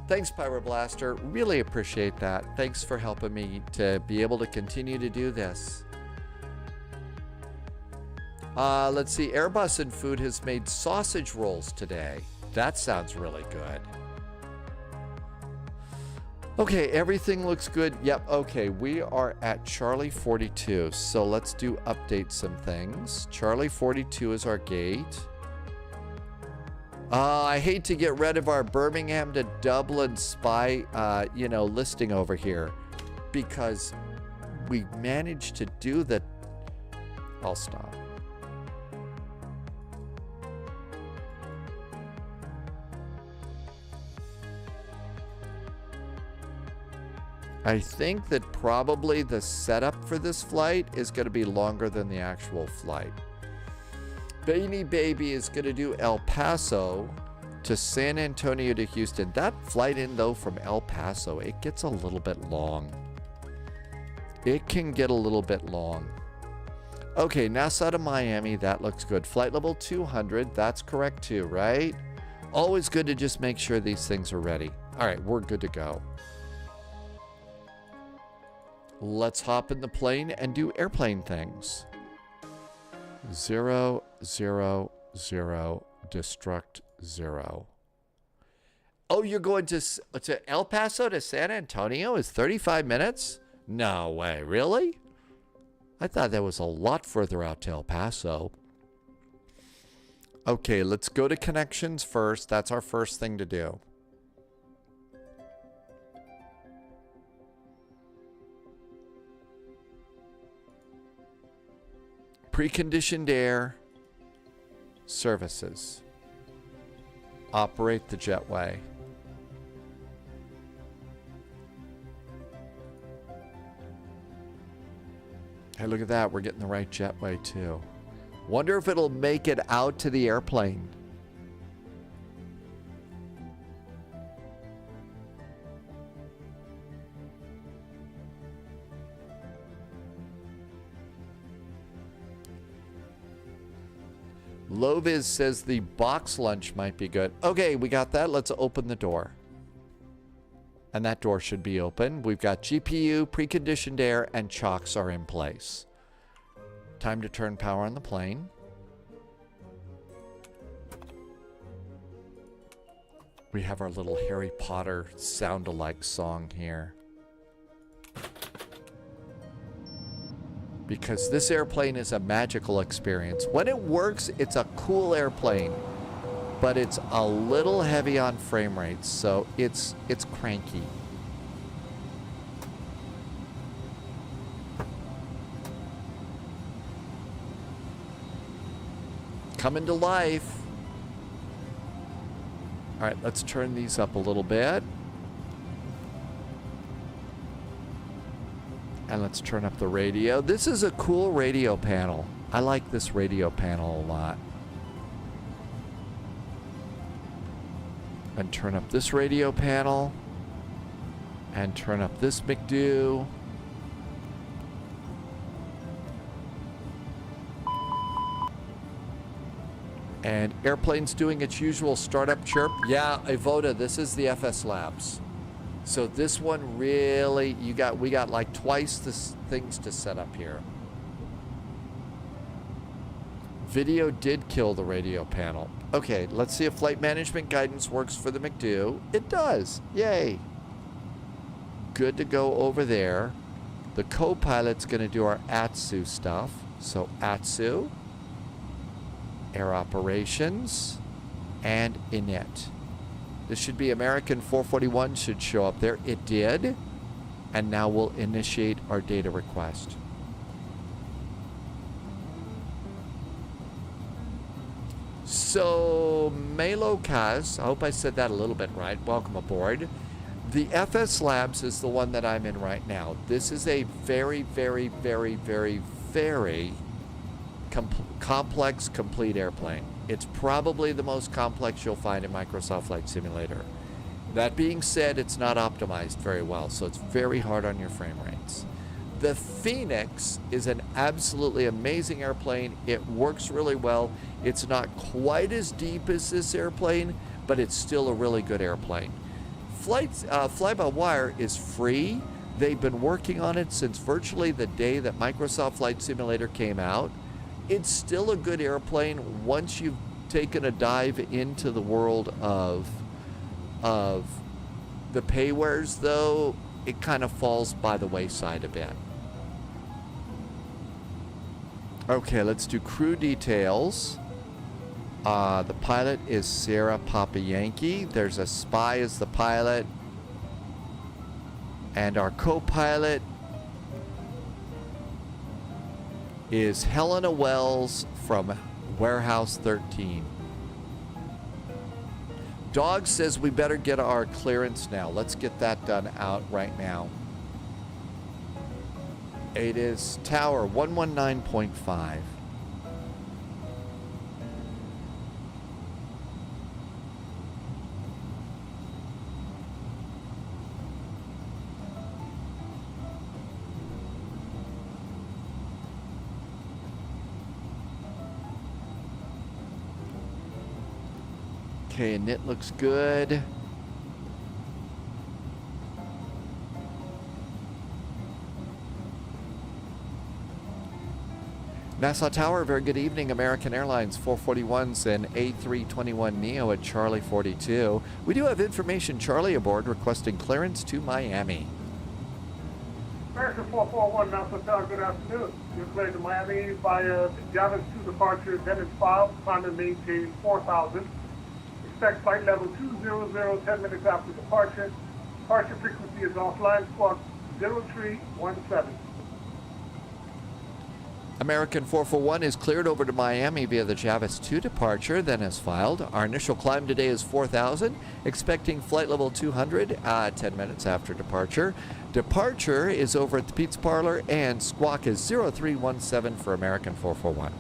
Thanks, Pyroblaster. Really appreciate that. Thanks for helping me to be able to continue to do this. Let's see. Airbus and Food has made sausage rolls today. That sounds really good. Okay, everything looks good. Yep, okay. We are at Charlie 42. So let's update some things. Charlie 42 is our gate. I hate to get rid of our Birmingham to Dublin spy, listing over here, because we managed to do that. I'll stop. I think that probably the setup for this flight is going to be longer than the actual flight. Beanie Baby is going to do El Paso to San Antonio to Houston. That flight in, though, from El Paso, it gets a little bit long. It can get a little bit long. Okay, Nassau to Miami, that looks good. Flight level 200, that's correct too, right? Always good to just make sure these things are ready. All right, we're good to go. Let's hop in the plane and do airplane things. 0, 0, 0, destruct 0. Oh, you're going to El Paso to San Antonio is 35 minutes? No way, really? I thought that was a lot further out to El Paso. Okay, let's go to connections first. That's our first thing to do. Preconditioned air, services. Operate the jetway. Hey, look at that. We're getting the right jetway too. Wonder if it'll make it out to the airplane. Loviz says the box lunch might be good. Okay, we got that. Let's open the door. And that door should be open. We've got GPU, preconditioned air, and chocks are in place. Time to turn power on the plane. We have our little Harry Potter sound-alike song here. Because this airplane is a magical experience. When it works, it's a cool airplane, but it's a little heavy on frame rates, so it's cranky. Coming to life. All right, let's turn these up a little bit. And let's turn up the radio. This is a cool radio panel. I like this radio panel a lot. And turn up this radio panel. And turn up this McDo. And airplane's doing its usual startup chirp. Yeah, Ivoda, this is the FS Labs. So this one really, we got like twice the things to set up here. Video did kill the radio panel. Okay, let's see if flight management guidance works for the McDo. It does. Yay. Good to go over there. The co-pilot's going to do our ASUS stuff. So ASUS, air operations, and init. This should be American 441 should show up there. It did. And now we'll initiate our data request. So, Melo Kaz, I hope I said that a little bit right. Welcome aboard. The FS Labs is the one that I'm in right now. This is a very, very, very, very, very complex, complete airplane. It's probably the most complex you'll find in Microsoft Flight Simulator. That being said, it's not optimized very well, so it's very hard on your frame rates. The Phoenix is an absolutely amazing airplane. It works really well. It's not quite as deep as this airplane, but it's still a really good airplane. Fly-by-wire is free. They've been working on it since virtually the day that Microsoft Flight Simulator came out. It's still a good airplane once you've taken a dive into the world of the paywares, though. It kind of falls by the wayside a bit. Okay, let's do crew details. The pilot is Sierra Papa Yankee. There's a spy as the pilot. And our co-pilot is Helena Wells from Warehouse 13. Dog says we better get our clearance now. Let's get that done out right now. It is Tower 119.5. Okay, and it looks good. Nassau Tower, very good evening. American Airlines 441s and A321neo at Charlie 42. We do have information, Charlie aboard, requesting clearance to Miami. American 441, Nassau Tower, good afternoon. You're cleared to Miami via Javits 2 departure, Dennis 5, climb and maintain 4,000. Expect flight level 200, 10 minutes after departure. Departure frequency is offline, squawk 0317. American 441 is cleared over to Miami via the Javits 2 departure, then is filed. Our initial climb today is 4,000, expecting flight level 200, 10 minutes after departure. Departure is over at the Pizza Parlor, and squawk is 0317 for American 441.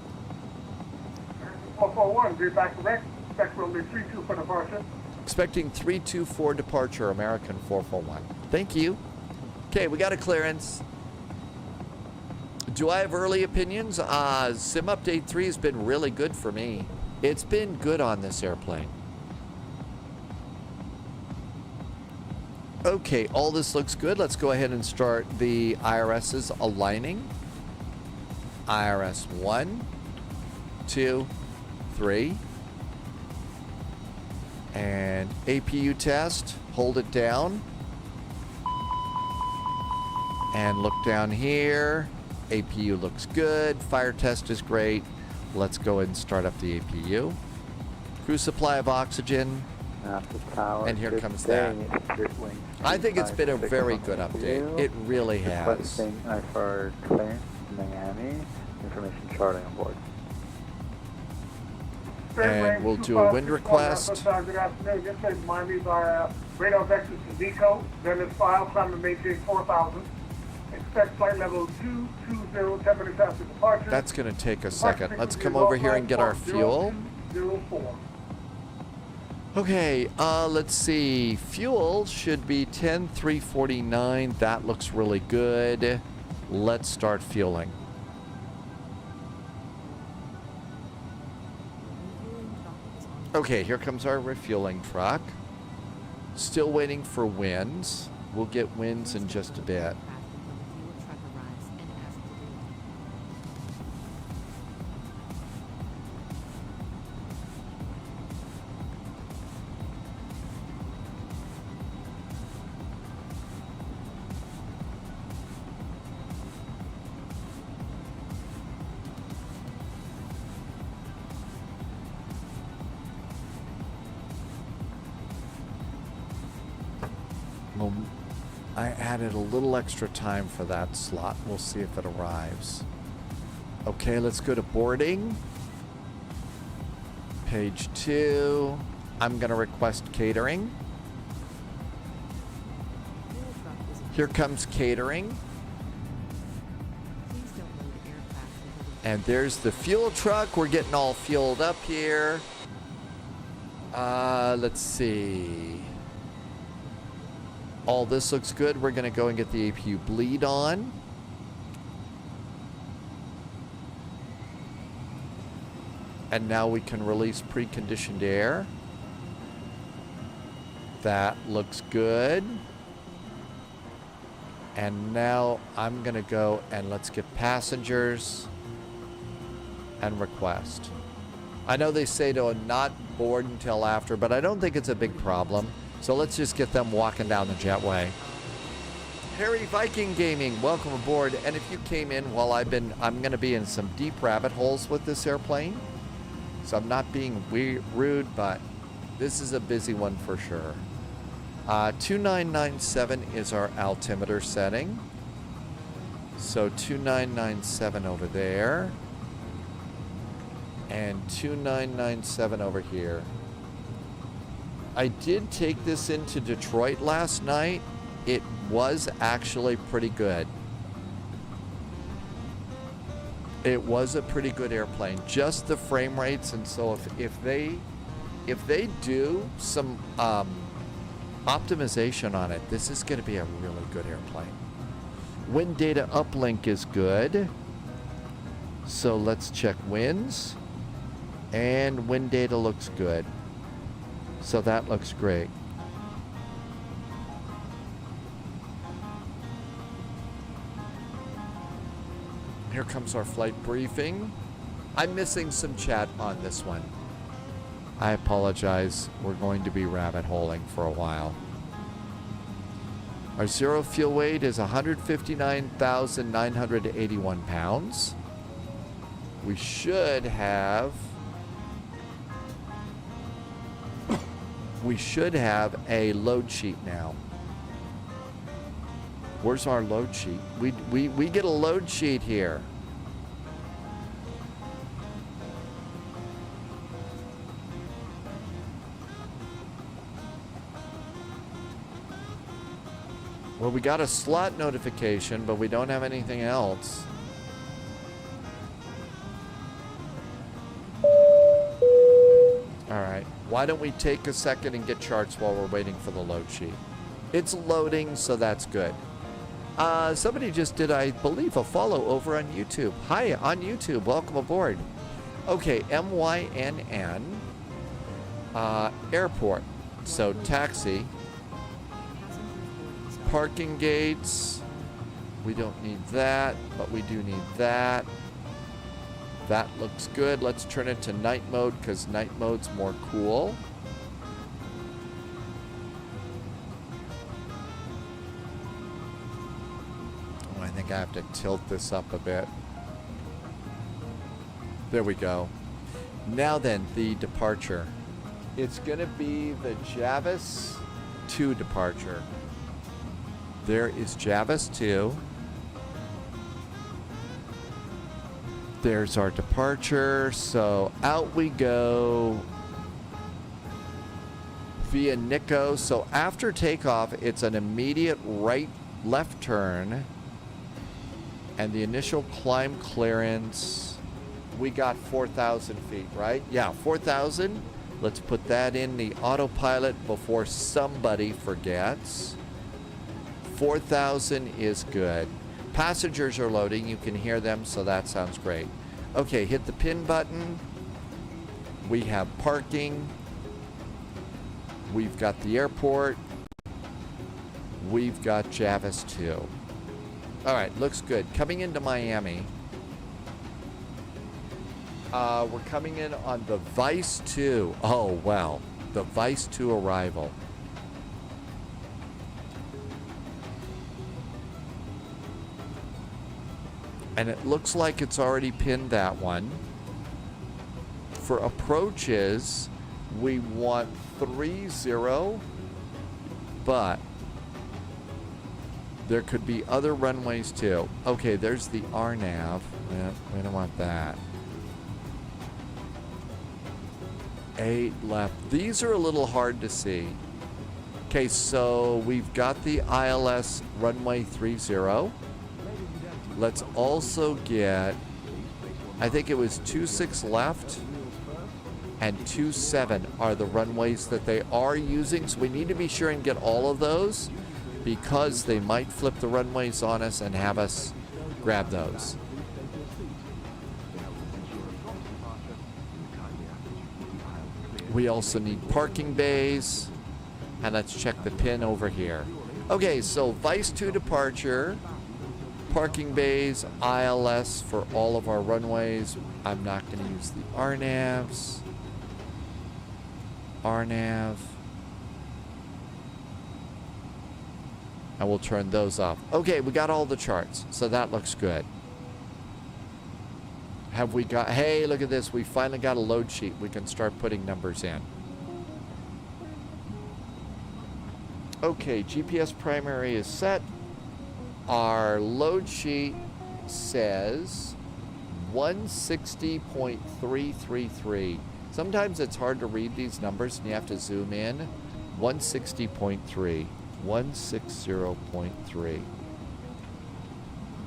American 441, be back correct. Expect runway 32 for departure. Expecting 324 departure, American 441. Thank you. Okay, we got a clearance. Do I have early opinions? Sim Update 3 has been really good for me. It's been good on this airplane. Okay, all this looks good. Let's go ahead and start the IRS's aligning. IRS 1, 2, 3. And APU test. Hold it down. And look down here. APU looks good. Fire test is great. Let's go ahead and start up the APU. Crew supply of oxygen. And here comes that. I think it's been a very good update. It really has. Requesting for clearance Miami. Information Charlie on board. And we'll do a wind request. Good afternoon. Just say Miami via radar vectors to Zico. Dennis 5, climb and maintain 4,000. Expect flight level 220, 10 minutes after departure. That's going to take a second. Let's come over here and get our fuel. 0204. Okay, let's see. Fuel should be 10,349. That looks really good. Let's start fueling. Okay, here comes our refueling truck. Still waiting for winds. We'll get winds in just a bit. I added a little extra time for that slot. We'll see if it arrives. Okay, let's go to boarding. Page 2. I'm going to request catering. Here comes catering. And there's the fuel truck. We're getting all fueled up here. Let's see. All this looks good. We're going to go and get the APU bleed on. And now we can release preconditioned air. That looks good. And now I'm going to go and let's get passengers and request. I know they say to not board until after, but I don't think it's a big problem. So let's just get them walking down the jetway. Harry Viking Gaming, welcome aboard. And if you came in while I'm going to be in some deep rabbit holes with this airplane. So I'm not being rude, but this is a busy one for sure. 2997 is our altimeter setting. So 2997 over there. And 2997 over here. I did take this into Detroit last night. It was actually pretty good. It was a pretty good airplane. Just the frame rates, and so if they do some optimization on it, this is going to be a really good airplane. Wind data uplink is good. So let's check winds. And wind data looks good. So that looks great. Here comes our flight briefing. I'm missing some chat on this one. I apologize. We're going to be rabbit holing for a while. Our zero fuel weight is 159,981 pounds. We should have a load sheet now. Where's our load sheet? We get a load sheet here. Well, we got a slot notification, but we don't have anything else. All right. Why don't we take a second and get charts while we're waiting for the load sheet? It's loading, so that's good. Somebody just did, I believe, a follow over on YouTube. Hi, on YouTube. Welcome aboard. Okay, MYNN. Airport. So, taxi. Parking gates. We don't need that, but we do need that. That looks good. Let's turn it to night mode because night mode's more cool. Oh, I think I have to tilt this up a bit. There we go. Now then, the departure. It's going to be the Javis 2 departure. There is Javis 2. There's our departure. So out we go via Nico. So after takeoff, it's an immediate left turn. And the initial climb clearance, we got 4,000 feet, right? Yeah, 4,000. Let's put that in the autopilot before somebody forgets. 4,000 is good. Passengers are loading. You can hear them, so that sounds great. Okay, hit the pin button. We have parking. We've got the airport. We've got Javis 2. All right, looks good. Coming into Miami. We're coming in on the Vice 2. Oh, wow. The Vice 2 arrival. And it looks like it's already pinned that one. For approaches, we want 30, but There could be other runways too. Okay, there's the RNAV. We don't want that. 8 left. These are a little hard to see. Okay, so we've got the ILS runway 30. Let's also get, I think it was 26 left and 27 are the runways that they are using. So we need to be sure and get all of those because they might flip the runways on us and have us grab those. We also need parking bays. And let's check the pin over here. Okay, so Vice 2 departure, parking bays, ILS for all of our runways. I'm not going to use the RNAVs. RNAV. And we'll turn those off. Okay, we got all the charts, so that looks good. Have we got, hey, look at this. We finally got a load sheet. We can start putting numbers in. Okay, GPS primary is set. Our load sheet says 160.333. Sometimes it's hard to read these numbers and you have to zoom in. 160.3, 160.3.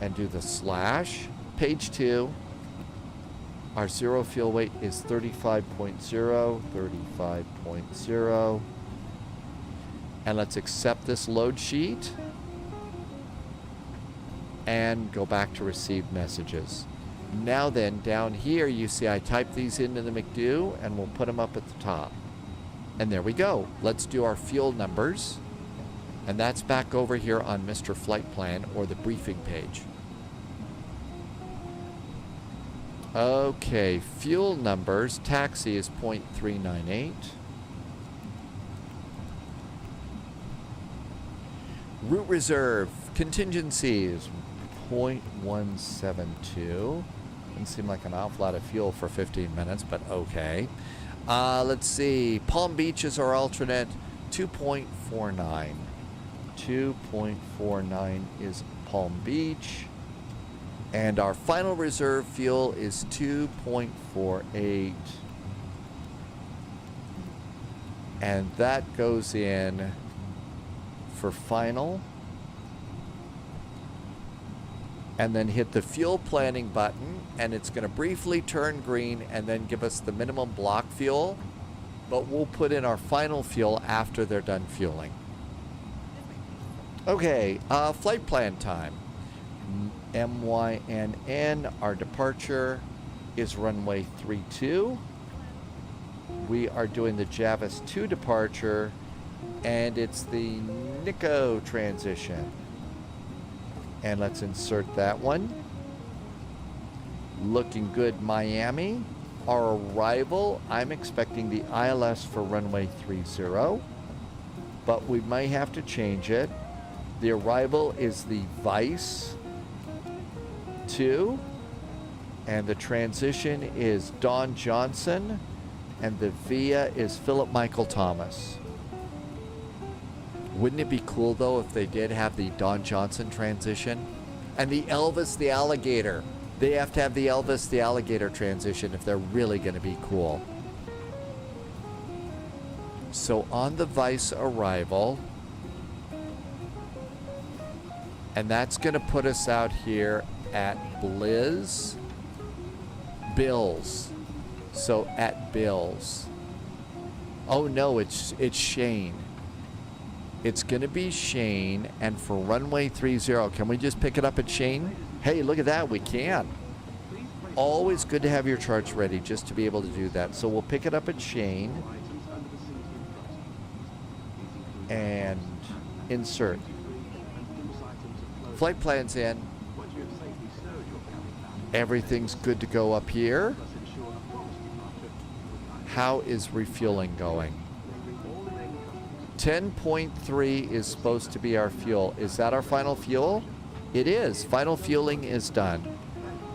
And do the slash. Page 2. Our zero fuel weight is 35.0, 35.0. And let's accept this load sheet and go back to receive messages. Now then, down here, you see I typed these into the McDo and we'll put them up at the top. And there we go. Let's do our fuel numbers. And that's back over here on Mr. Flight Plan or the briefing page. Okay, fuel numbers. Taxi is 0.398. Route reserve, contingencies, 0.172. Doesn't seem like an awful lot of fuel for 15 minutes, but okay. Let's see, Palm Beach is our alternate, 2.49. 2.49 is Palm Beach. And our final reserve fuel is 2.48. And that goes in for final, and then hit the fuel planning button, and it's going to briefly turn green and then give us the minimum block fuel, but we'll put in our final fuel after they're done fueling. Okay, flight plan time. MYNN, our departure is runway 32. We are doing the Javis 2 departure, and it's the Nico transition. And let's insert that one. Looking good, Miami. Our arrival, I'm expecting the ILS for runway 30, but we may have to change it. The arrival is the Vice 2, and the transition is Don Johnson, and the VIA is Philip Michael Thomas. Wouldn't it be cool, though, if they did have the Don Johnson transition? And the Elvis the Alligator. They have to have the Elvis the Alligator transition if they're really going to be cool. So on the Vice arrival, and that's going to put us out here at Bills. So at Bills. Oh no, it's Shane. It's going to be Shane, and for runway 30, can we just pick it up at Shane? Hey, look at that, we can. Always good to have your charts ready just to be able to do that. So we'll pick it up at Shane and insert. Flight plan's in. Everything's good to go up here. How is refueling going? 10.3 is supposed to be our fuel. Is that our final fuel? It is. Final fueling is done.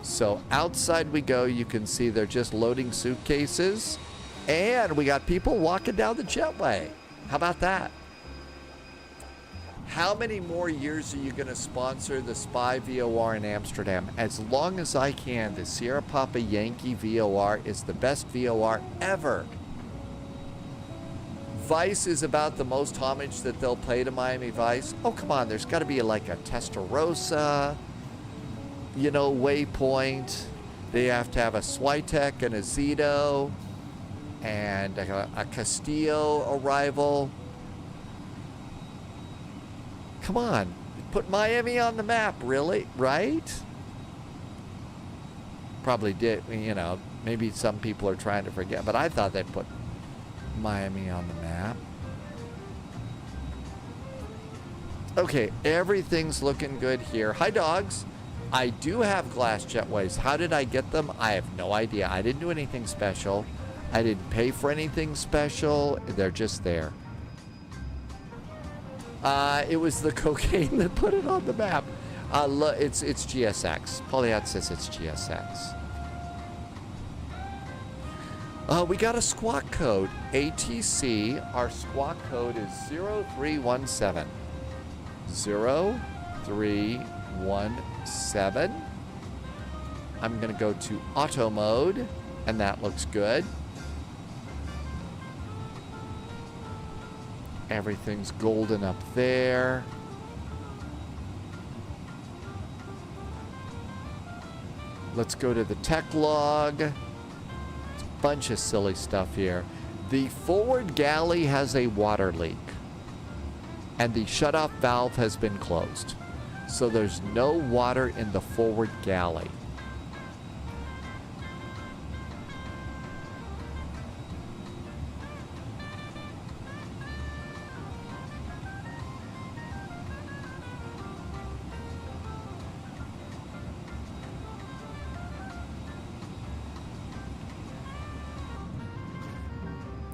So outside we go. You can see they're just loading suitcases. And we got people walking down the jetway. How about that? How many more years are you going to sponsor the Spy VOR in Amsterdam? As long as I can. The Sierra Papa Yankee VOR is the best VOR ever. Vice is about the most homage that they'll pay to Miami Vice. Oh, come on. There's got to be like a Testarossa, you know, waypoint. They have to have a Switek and a Zito and a Castillo arrival. Come on. Put Miami on the map, really? Right? Probably did, you know, maybe some people are trying to forget, but I thought they'd put Miami on the map. Okay, everything's looking good here. Hi, dogs. I do have glass jetways. How did I get them? I have no idea. I didn't do anything special. I didn't pay for anything special. They're just there. It was the cocaine that put it on the map. It's GSX. Polyat says it's GSX. We got a squawk code. ATC. Our squawk code is 0317. 0317. I'm going to go to auto mode, and that looks good. Everything's golden up there. Let's go to the tech log. It's a bunch of silly stuff here. The forward galley has a water leak, and the shutoff valve has been closed. So there's no water in the forward galley.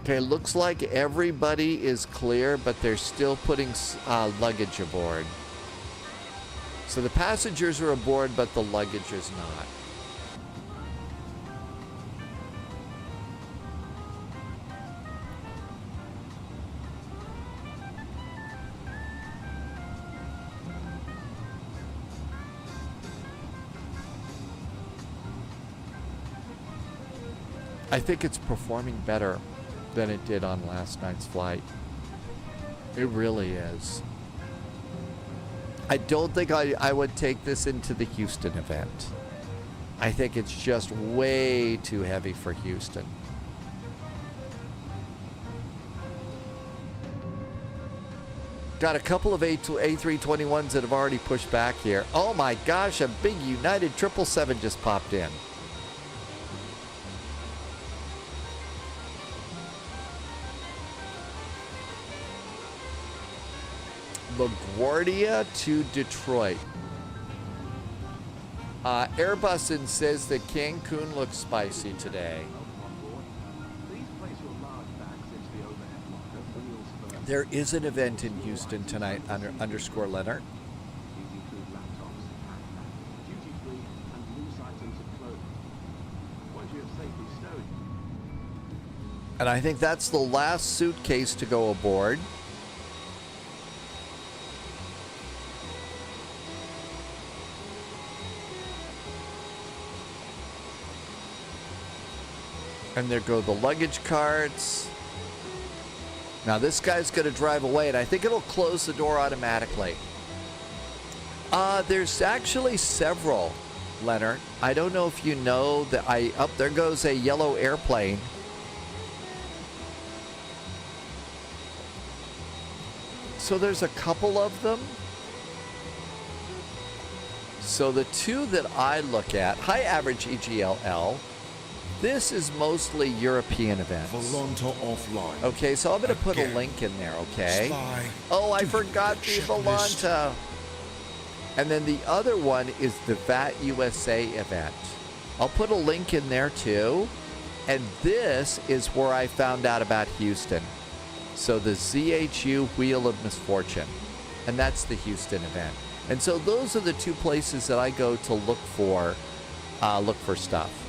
Okay, looks like everybody is clear, but they're still putting luggage aboard. So the passengers are aboard, but the luggage is not. I think it's performing better than it did on last night's flight. It really is. I don't think I would take this into the Houston event. I think it's just way too heavy for Houston. Got a couple of A321s that have already pushed back here. Oh my gosh, a big United 777 just popped in. LaGuardia to Detroit. Airbusin says that Cancun looks spicy today. There is an event in Houston tonight, underscore Leonard. And I think that's the last suitcase to go aboard. And there go the luggage carts. Now this guy's going to drive away, and I think it'll close the door automatically. There's actually several, Leonard. I don't know if you know that there goes a yellow airplane. So there's a couple of them. So the two that I look at, high average EGLL. This is mostly European events. Volanta offline. Okay, so I'm going to put a link in there, okay? Oh, I forgot the Volanta. And then the other one is the VAT USA event. I'll put a link in there too. And this is where I found out about Houston. So the ZHU Wheel of Misfortune. And that's the Houston event. And so those are the two places that I go to look for stuff.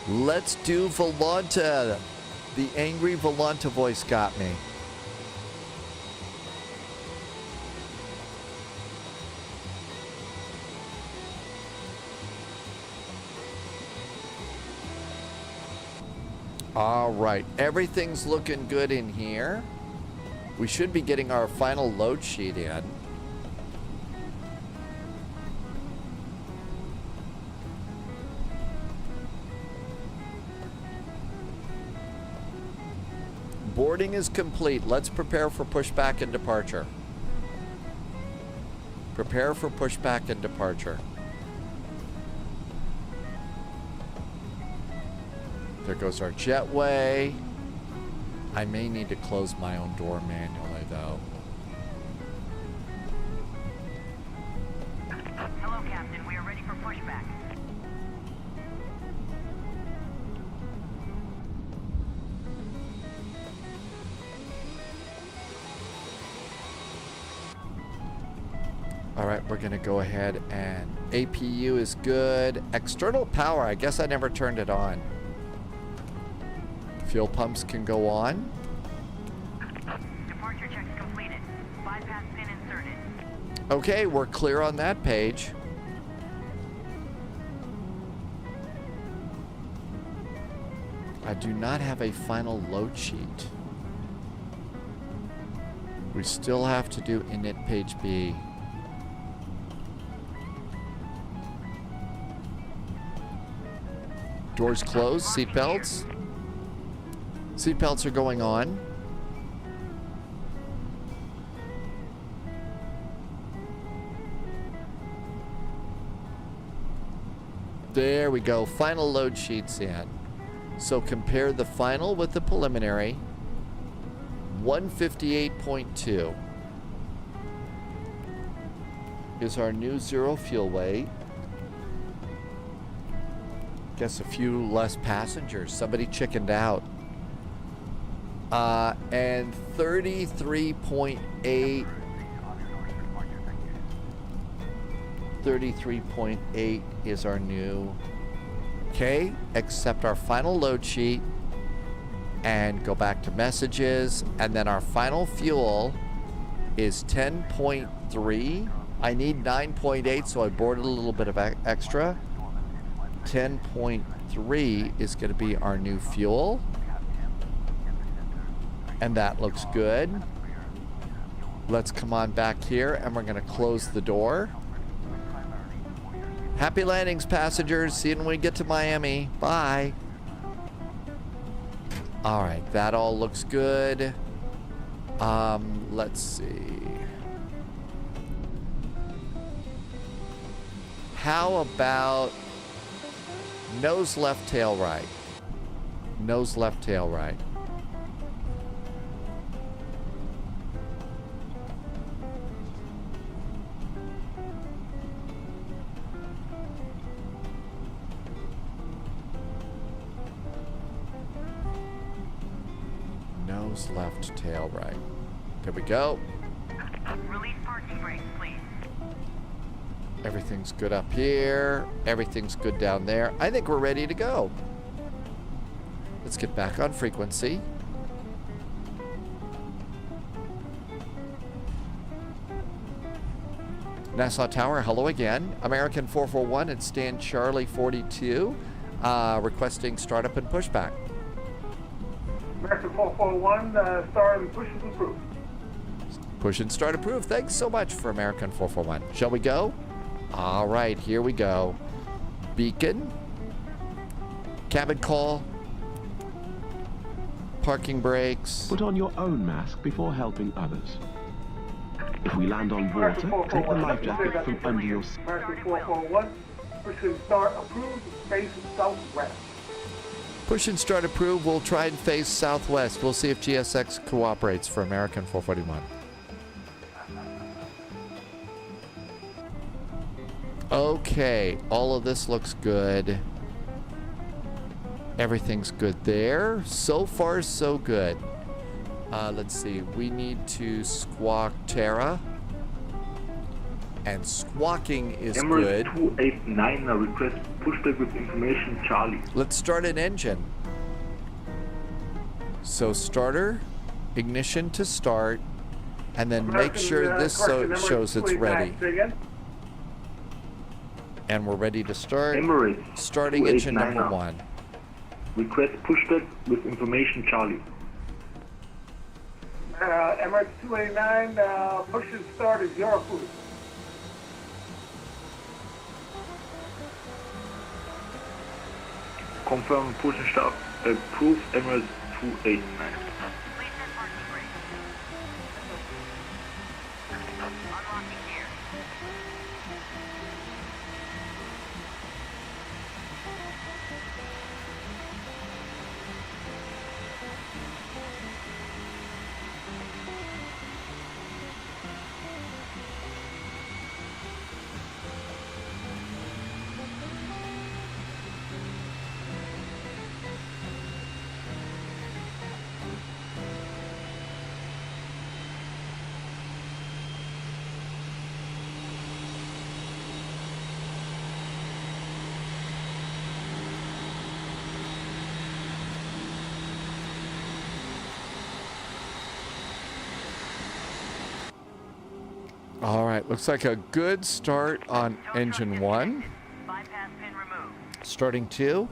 Let's do Volanta. The angry Volanta voice got me. All right, everything's looking good in here. We should be getting our final load sheet in. Boarding is complete. Let's prepare for pushback and departure. Prepare for pushback and departure. There goes our jetway. I may need to close my own door manually, though. Hello, Captain. We are ready for pushback. All right, we're going to go ahead and APU is good. External power, I guess I never turned it on. Fuel pumps can go on. Departure checks completed. Bypass pin inserted. Okay, we're clear on that page. I do not have a final load sheet. We still have to do init page B. Doors closed, seatbelts. Seatbelts are going on. There we go. Final load sheets in. So compare the final with the preliminary. 158.2 is our new zero fuel weight. Guess a few less passengers. Somebody chickened out. And 33.8 is our new. Okay, accept our final load sheet and go back to messages, and then our final fuel is 10.3. I need 9.8, so I boarded a little bit of extra. 10.3 is going to be our new fuel, and that looks good. Let's come on back here, and we're going to close the door. Happy landings, passengers. See you when we get to Miami. Bye. All right, that all looks good. Let's see. How about nose left, tail right? Nose left, tail right. Nose left, tail right. There we go. Release parking brakes, please. Everything's good up here. Everything's good down there. I think we're ready to go. Let's get back on frequency. Nassau Tower, hello again. American 441 and Stan Charlie 42 requesting startup and pushback. American 441, start and push is approved. Push and start approved. Thanks so much for American 441. Shall we go? All right, here we go. Beacon. Cabin call. Parking brakes. Put on your own mask before helping others. If we land on water, take the life jacket from under your seat. American 441, push and start approved, face southwest. Push and start approved. We'll try and face southwest. We'll see if GSX cooperates for American 441. Okay, all of this looks good. Everything's good there. So far, so good. Let's see. We need to squawk Terra. And squawking is good. Emirates 289 request pushback with information Charlie. Let's start an engine. So starter, ignition to start, and then make sure this shows it's ready. And we're ready to start. Emirates Starting engine number 1. Request pushback with information Charlie. Emirates 289, push and start is your food. Confirm push and start. Approve Emirates 289. All right, looks like a good start on engine 1. Starting 2.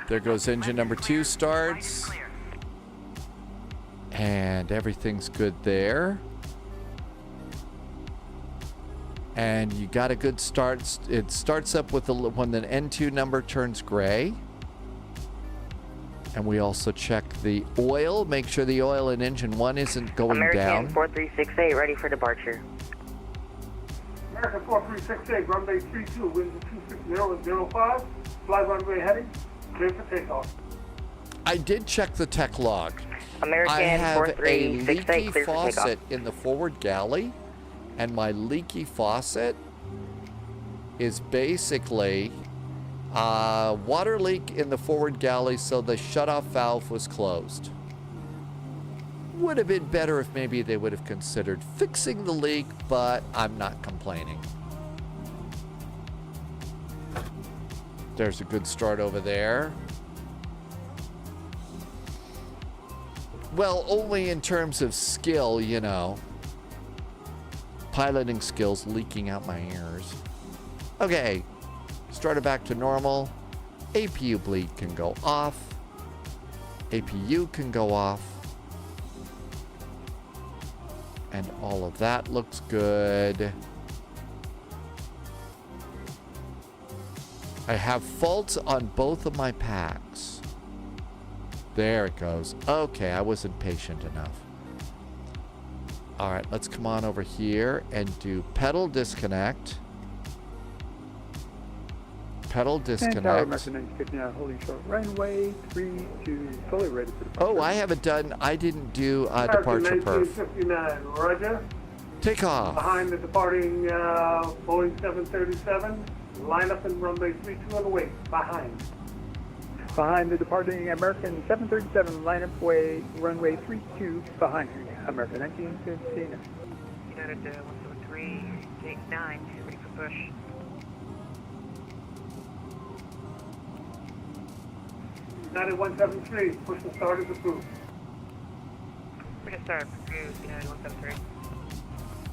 There goes engine number 2 starts. And everything's good there. And you got a good start. It starts up with when the N2 number turns gray. And we also check the oil, make sure the oil in engine 1 isn't going down. American 4368, ready for departure. American 4368, runway 32, wind 260.05, fly runway heading, clear for takeoff. I did check the tech log. American I have a 4368, leaky clear for faucet takeoff. in the forward galley, and my leaky faucet is basically water leak in the forward galley, so the shutoff valve was closed. Would have been better if maybe they would have considered fixing the leak, but I'm not complaining. There's a good start over there. Well, only in terms of skill, you know. Piloting skills leaking out my ears. Okay. Started back to normal. APU bleed can go off. APU can go off. And all of that looks good. I have faults on both of my packs. There it goes. Okay, I wasn't patient enough. All right, let's come on over here and do pedal disconnect. Pedal disconnect. Holding short runway 32, fully ready for departure. Oh, I haven't done. I didn't do departure perf. 1959, Roger. Take off. Behind the departing Boeing 737. Line up in runway 32 on the way. Behind. Behind the departing American 737, line up runway 32 behind American 1959. United 173-89, ready for push. United 173, push and start is approved. Push and start, approved, United 173.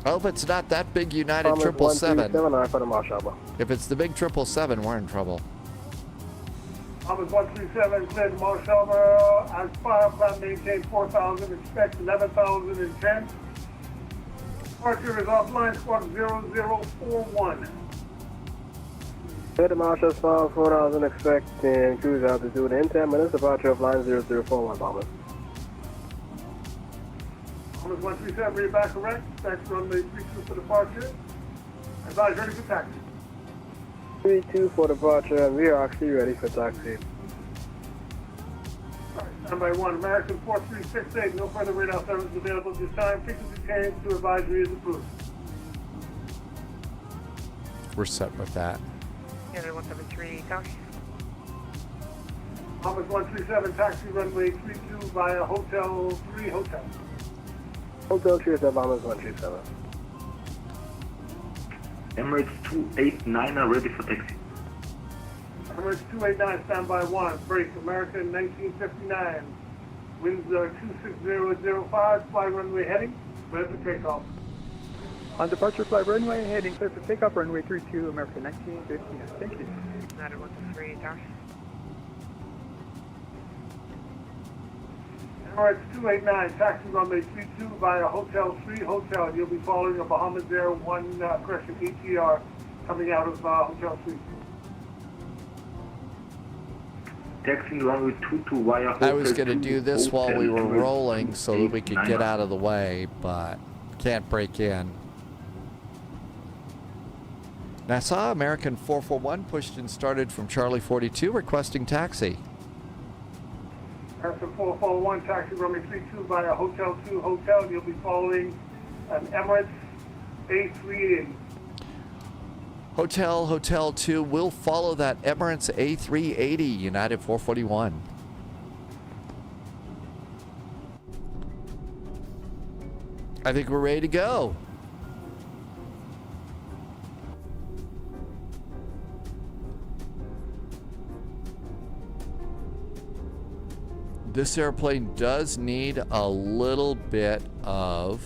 I hope it's not that big United 777. If it's the big 777, we're in trouble. Thomas 137, cleared to Marshall, as fire plan maintain 4,000, expect 11,010. Departure is offline, squawk 0041. Clear to Marshall, 4,000, expect and cruise altitude in 10 minutes, departure of line 0041, Thomas. Thomas 137, read back correct, expect runway 32 for departure. Advise ready for taxi. 32 for departure, and we are actually ready for taxi. Standby 1, American 4368, no further radar service available at this time. Frequency change to advisory is approved. We're set with that. United 173, taxi. Thomas 137, taxi runway 32 via Hotel 3 Hotel. Hotel 3 Hotel, Thomas 137. Emirates 289 are ready for taxi. Emirates 289, standby 1, break, American 1959. Winds are 260.05, fly runway heading, ready for takeoff. On departure, fly runway heading clear for takeoff, runway 32, American 1959. Thank you. United 173, taxi. Emirates 289, taxi runway 32 via Hotel 3 Hotel. You'll be following a Bahamas Air 1 correction ATR coming out of Hotel 3. Taxiing runway 22 via Hotel I was going to 2 do this while Hotel we were Emirates rolling so that we could get 289. out of the way, but can't break in. Nassau, American 441, pushed and started from Charlie 42, requesting taxi. American 441, taxi runway 32 via Hotel 2 Hotel. You'll be following an Emirates A380. Hotel 2 will follow that Emirates A380, United 441. I think we're ready to go. This airplane does need a little bit of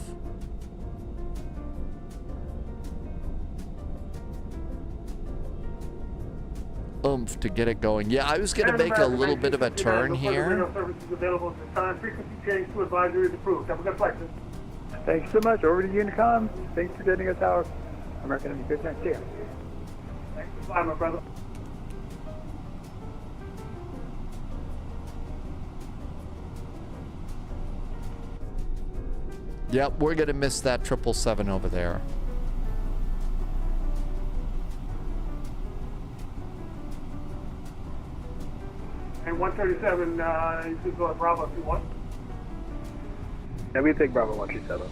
oomph to get it going. Yeah, I was going to make a little bit of a turn here. Services available at this time. Frequency change to advisory is approved. Have a good flight. Thanks so much. Over to Unicom. Thanks for getting us out. American, have a good night. See ya. Thanks for flying, my brother. Yep, we're going to miss that 777 over there. And 137, you could go at Bravo if you want. Yeah, we take Bravo 137.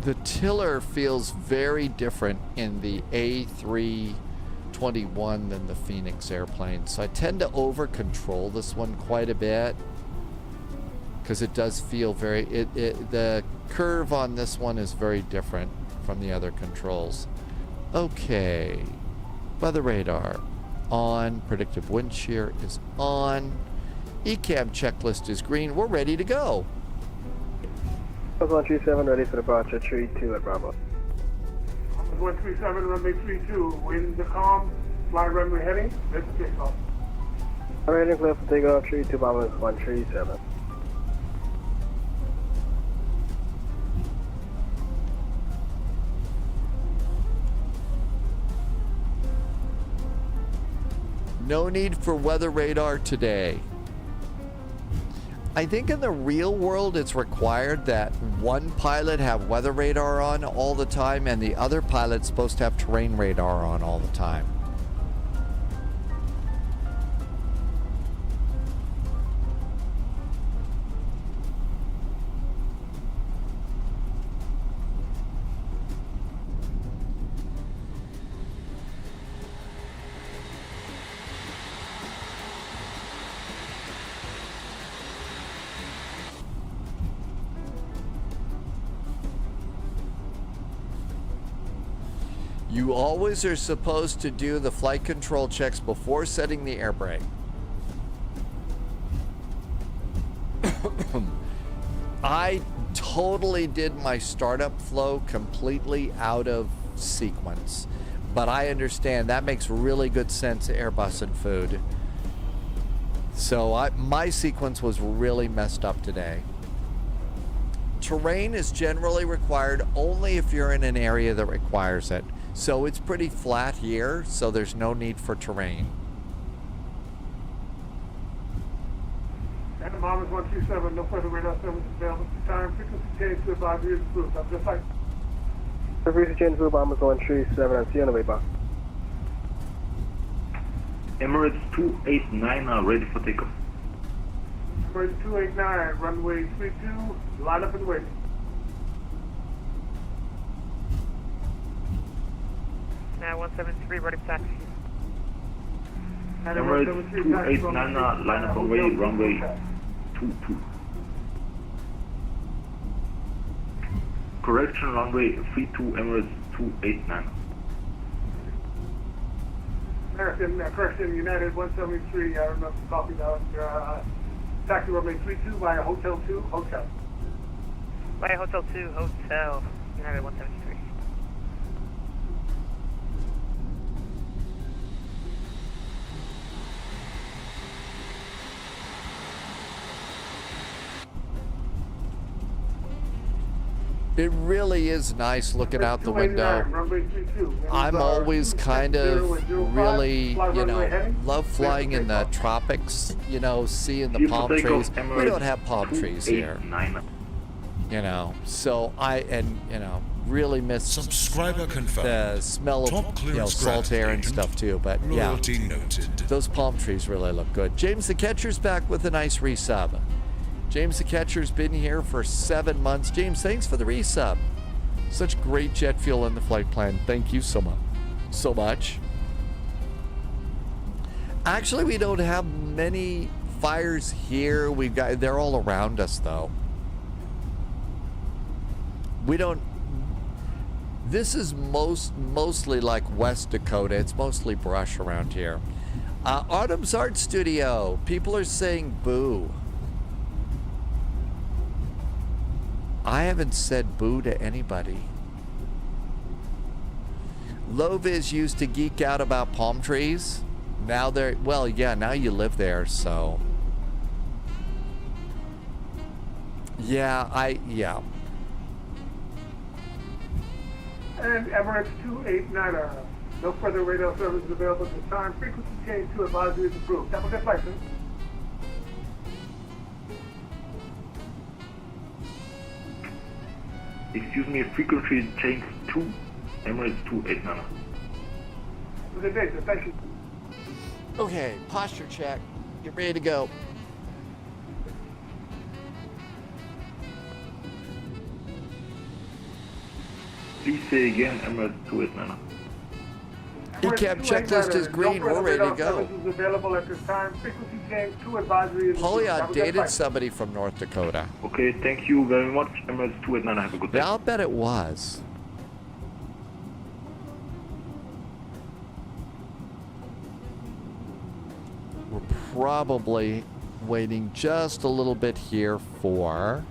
The tiller feels very different in the A321 than the Phoenix airplane. So I tend to over control this one quite a bit because it does feel very, the curve on this one is very different from the other controls. Okay, weather radar on, predictive wind shear is on, ECAM checklist is green, we're ready to go. 137 ready for departure, 32 at Bravo. 137, runway 32, wind the calm, fly runway heading, ready for takeoff. Alright, clear for takeoff, 32 Bombers 137. No need for weather radar today. I think in the real world it's required that one pilot have weather radar on all the time and the other pilot's supposed to have terrain radar on all the time. You always are supposed to do the flight control checks before setting the air brake. I totally did my startup flow completely out of sequence, but I understand that makes really good sense, Airbus and food. So my sequence was really messed up today. Terrain is generally required only if you're in an area that requires it. So it's pretty flat here, so there's no need for terrain. And the Bombers 137, no further radar service available at this time. Frequency change to advisory is approved. I'm just like. Frequency change for Bombers 137 and see you on the way back. Emirates 289 are ready for takeoff. Emirates 289, runway 32, line up and wait. 173, ready for taxi. Emirates 289, line up away, runway 22. Correction, runway 32, Emirates 289. American, correction, United 173, I don't know if you copy that. Taxi runway 32 via Hotel 2, Hotel. Via Hotel 2, Hotel, United 173. It really is nice looking out the window. I'm always kind of really, love flying in the tropics, seeing the palm trees. We don't have palm trees here. So really miss Subscriber confirmed. the smell of salt air and stuff too. But yeah, those palm trees really look good. James the Catcher's back with a nice resub. James the Catcher's been here for 7 months. James, thanks for the resub. Such great jet fuel in the flight plan. Thank you so much. Actually, we don't have many fires here. They're all around us though. We don't. This is mostly like West Dakota. It's mostly brush around here. Autumn's Art Studio. People are saying boo. I haven't said boo to anybody. Loviz used to geek out about palm trees. Now now you live there, so. Yeah. And Emirates 289, no further radar services available at this time. Frequency change to advisory is approved. Have a good flight, sir. Excuse me, frequency change to Emirates 289. Good day, sir. Thank you. Okay, posture check. Get ready to go. Please say again, Emirates 289. ECAP checklist is green. We're ready to go. Available at this time. Frequency change to advisory. Polyot dated somebody from North Dakota. Okay, thank you very much. Emirates 289, have a good day. I'll bet it was. We're probably waiting just a little bit here for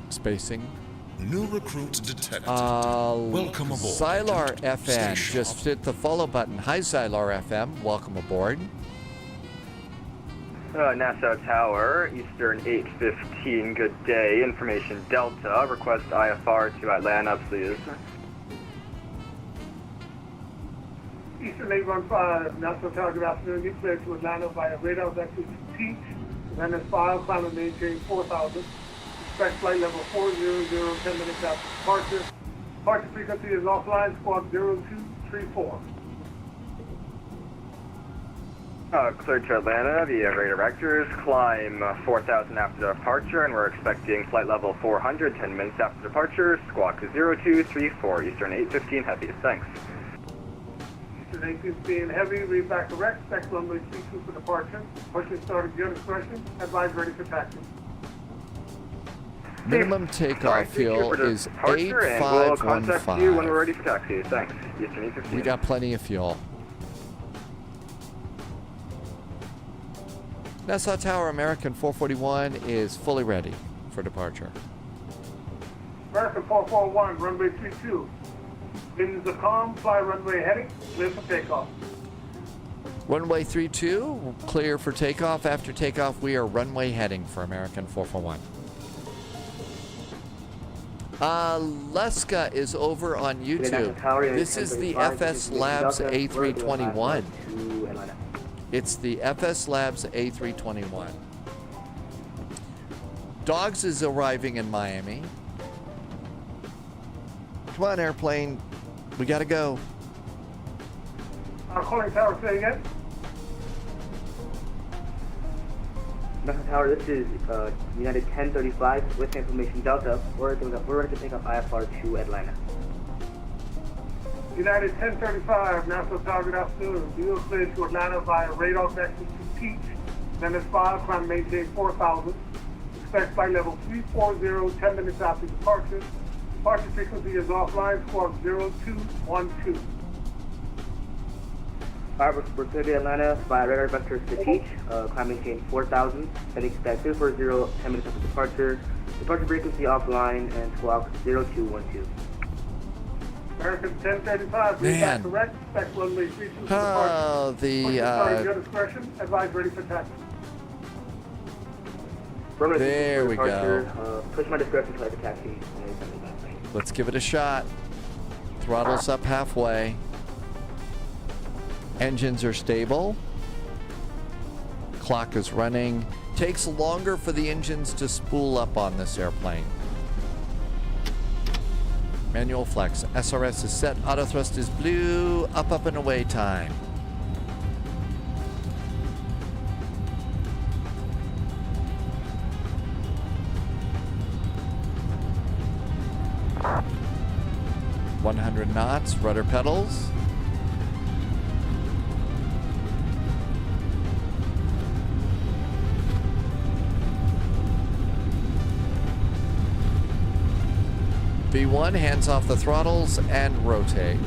spacing. New recruit detected. Welcome aboard. Xylar FM Stay just sharp. hit the follow button. Hi, Xylar FM. Welcome aboard. Nassau Tower, Eastern 815, good day. Information Delta, request IFR to Atlanta, please. Eastern 815, Nassau Tower, good afternoon. You cleared to Atlanta via radar vector to Teach. Atlanta 5, climb and maintain 4,000. Expect flight level 400, 10 minutes after departure. Departure frequency is offline, squawk 0234. Cleared to Atlanta via radar vectors, climb 4,000 after departure, and we're expecting flight level 400, 10 minutes after departure, squawk 0234, Eastern 815 heavy, thanks. Eastern 815 heavy, read back correct, expect runway 32 for departure. Pushing started your discretion, advise ready for taxi. Minimum takeoff fuel is We'll contact you when 8515. we're ready for taxi, thanks. Eastern 815. We got plenty of fuel. Nassau Tower American 441 is fully ready for departure. American 441, runway 32. Winds are calm, fly runway heading, clear for takeoff. Runway 32, clear for takeoff. After takeoff, we are runway heading for American 441. Leska is over on YouTube. This is the FS Labs A321. It's the FS Labs A321. Dogs is arriving in Miami. Come on, airplane. We gotta go. Calling tower, say again. Nassau Tower, this is United 1035 with information Delta. We're ready to take up IFR to Atlanta. United 1035, Nassau Tower, good afternoon. You are cleared to Atlanta via radar vector to Teach. Then it's 5, climb maintain 4000. Expect flight level 340, 10 minutes after departure. Departure frequency is offline, squawk 0212. Alright, we're clear to Atlanta via radar vectors to Teach. Climb maintain 4000. Then expect 340, 10 minutes after departure. Departure frequency offline and squawk 0212. American 1035, read that correct. Expect runway 32 for departure. Your discretion. Advise ready for taxi. There we go. Push my discretion to the taxi. Let's give it a shot. Throttle's up halfway. Engines are stable. Clock is running. Takes longer for the engines to spool up on this airplane. Manual flex. SRS is set. Auto thrust is blue. Up, up, and away time. .100 knots. Rudder pedals. V1, hands off the throttles and rotate.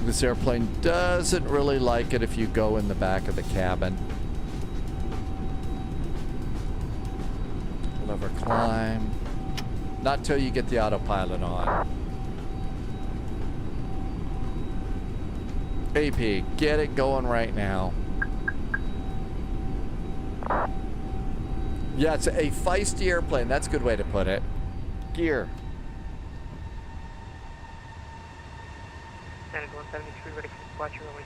This airplane doesn't really like it if you go in the back of the cabin. Lever climb. Not till you get the autopilot on. AP, get it going right now. Yeah, it's a feisty airplane. That's a good way to put it. Gear. Standard 173, ready for departure, runway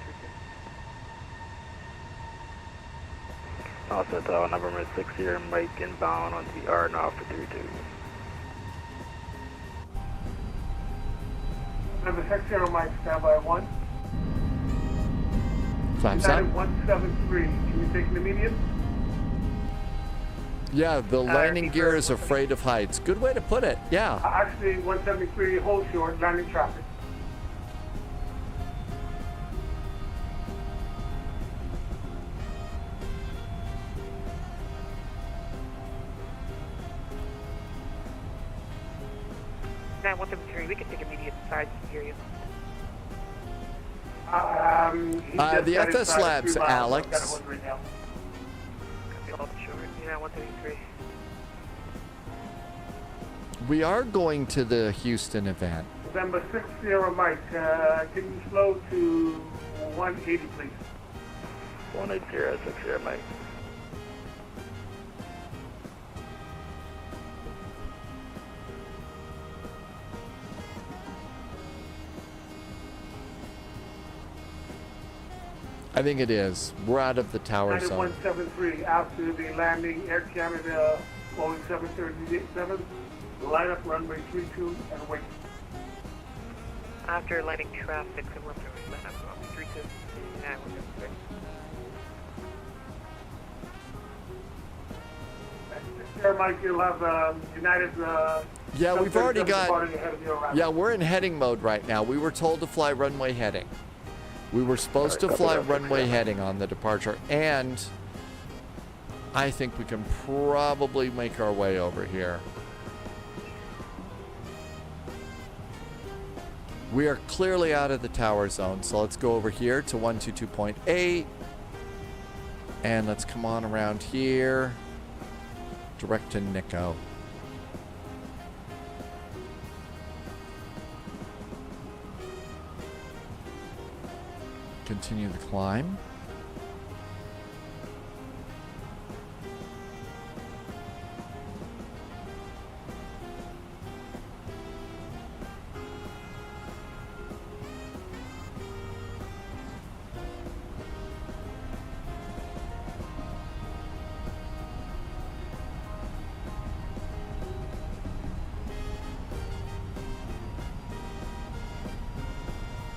32. Offset tower number 6 here, Mike inbound on VR now for 32. Number 60, Mike, standby 1. Flaps up. United 173, can you take an immediate? Yeah, the landing gear is afraid of heights. Good way to put it, yeah. Actually, 173, hold short, landing traffic. Now 173, we can take immediate side to hear you. The FS Labs, Alex. Yeah, 173. We are going to the Houston event. November 60, Mike, can you slow to 180, please? 180, 60, Mike. I think it is. We're out of the tower zone. 173, after the landing, Air Canada, Boeing 737, line up runway 32 and wait. After landing traffic, line up runway 32. Yeah, 173. Mike, you'll have United. Yeah, we've already got. Yeah, we're in heading mode right now. We were told to fly runway heading. We were supposed to fly runway heading on the departure, and I think we can probably make our way over here. We are clearly out of the tower zone, so let's go over here to 122.8, and let's come on around here, direct to Nico. Continue the climb.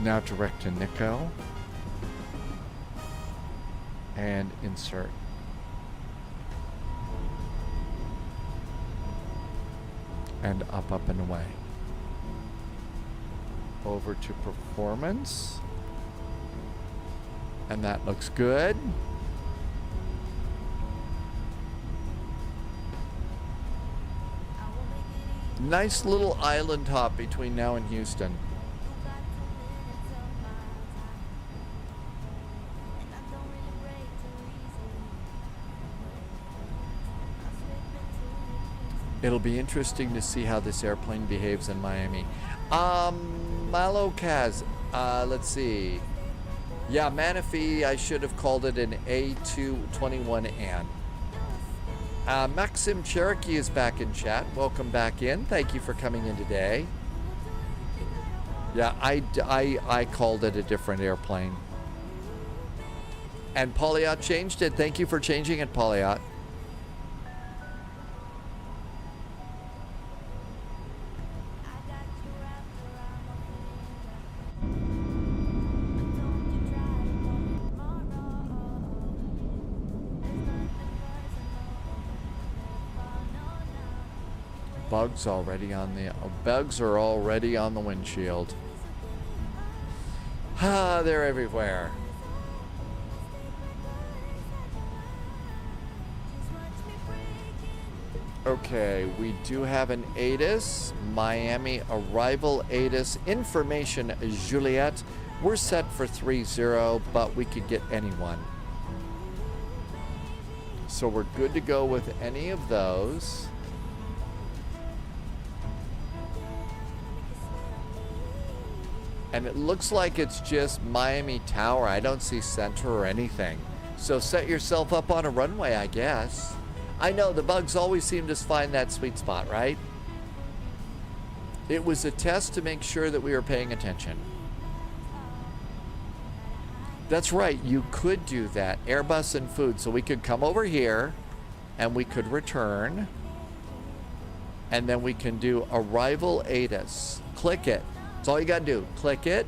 Now direct to Nico. And insert. And up, and away. Over to performance. And that looks good. Nice little island hop between now and Houston. It'll be interesting to see how this airplane behaves in Miami. Malo Kaz, let's see. Yeah, Manafee, I should have called it an A221N. Maxim Cherokee is back in chat. Welcome back in. Thank you for coming in today. Yeah, I called it a different airplane. And Polyot changed it. Thank you for changing it, Polyot. Bugs are already on the windshield. They're everywhere. Okay, we do have an ATIS, Miami arrival ATIS, information Juliet. We're set for 30, but we could get anyone. So we're good to go with any of those. And it looks like it's just Miami Tower. I don't see center or anything. So set yourself up on a runway, I guess. I know the bugs always seem to find that sweet spot, right? It was a test to make sure that we were paying attention. That's right, you could do that. Airbus and food. So we could come over here and we could return. And then we can do arrival ATIS. Click it. That's all you got to do. Click it.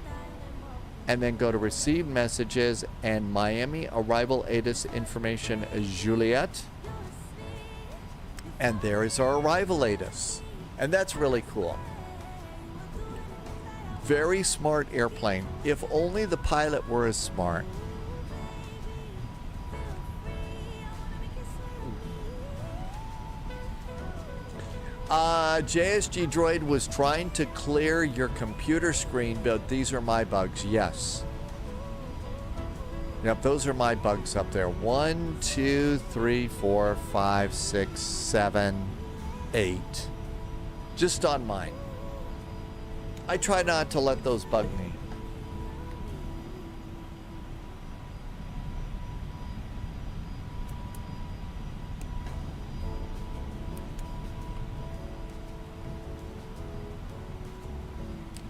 And then go to receive messages and Miami arrival ATIS information Juliet. And there is our arrival ATIS. And that's really cool. Very smart airplane. If only the pilot were as smart. JSG Droid was trying to clear your computer screen, but these are my bugs. Yes. Yep, those are my bugs up there. 1, 2, 3, 4, 5, 6, 7, 8. Just on mine. I try not to let those bug me.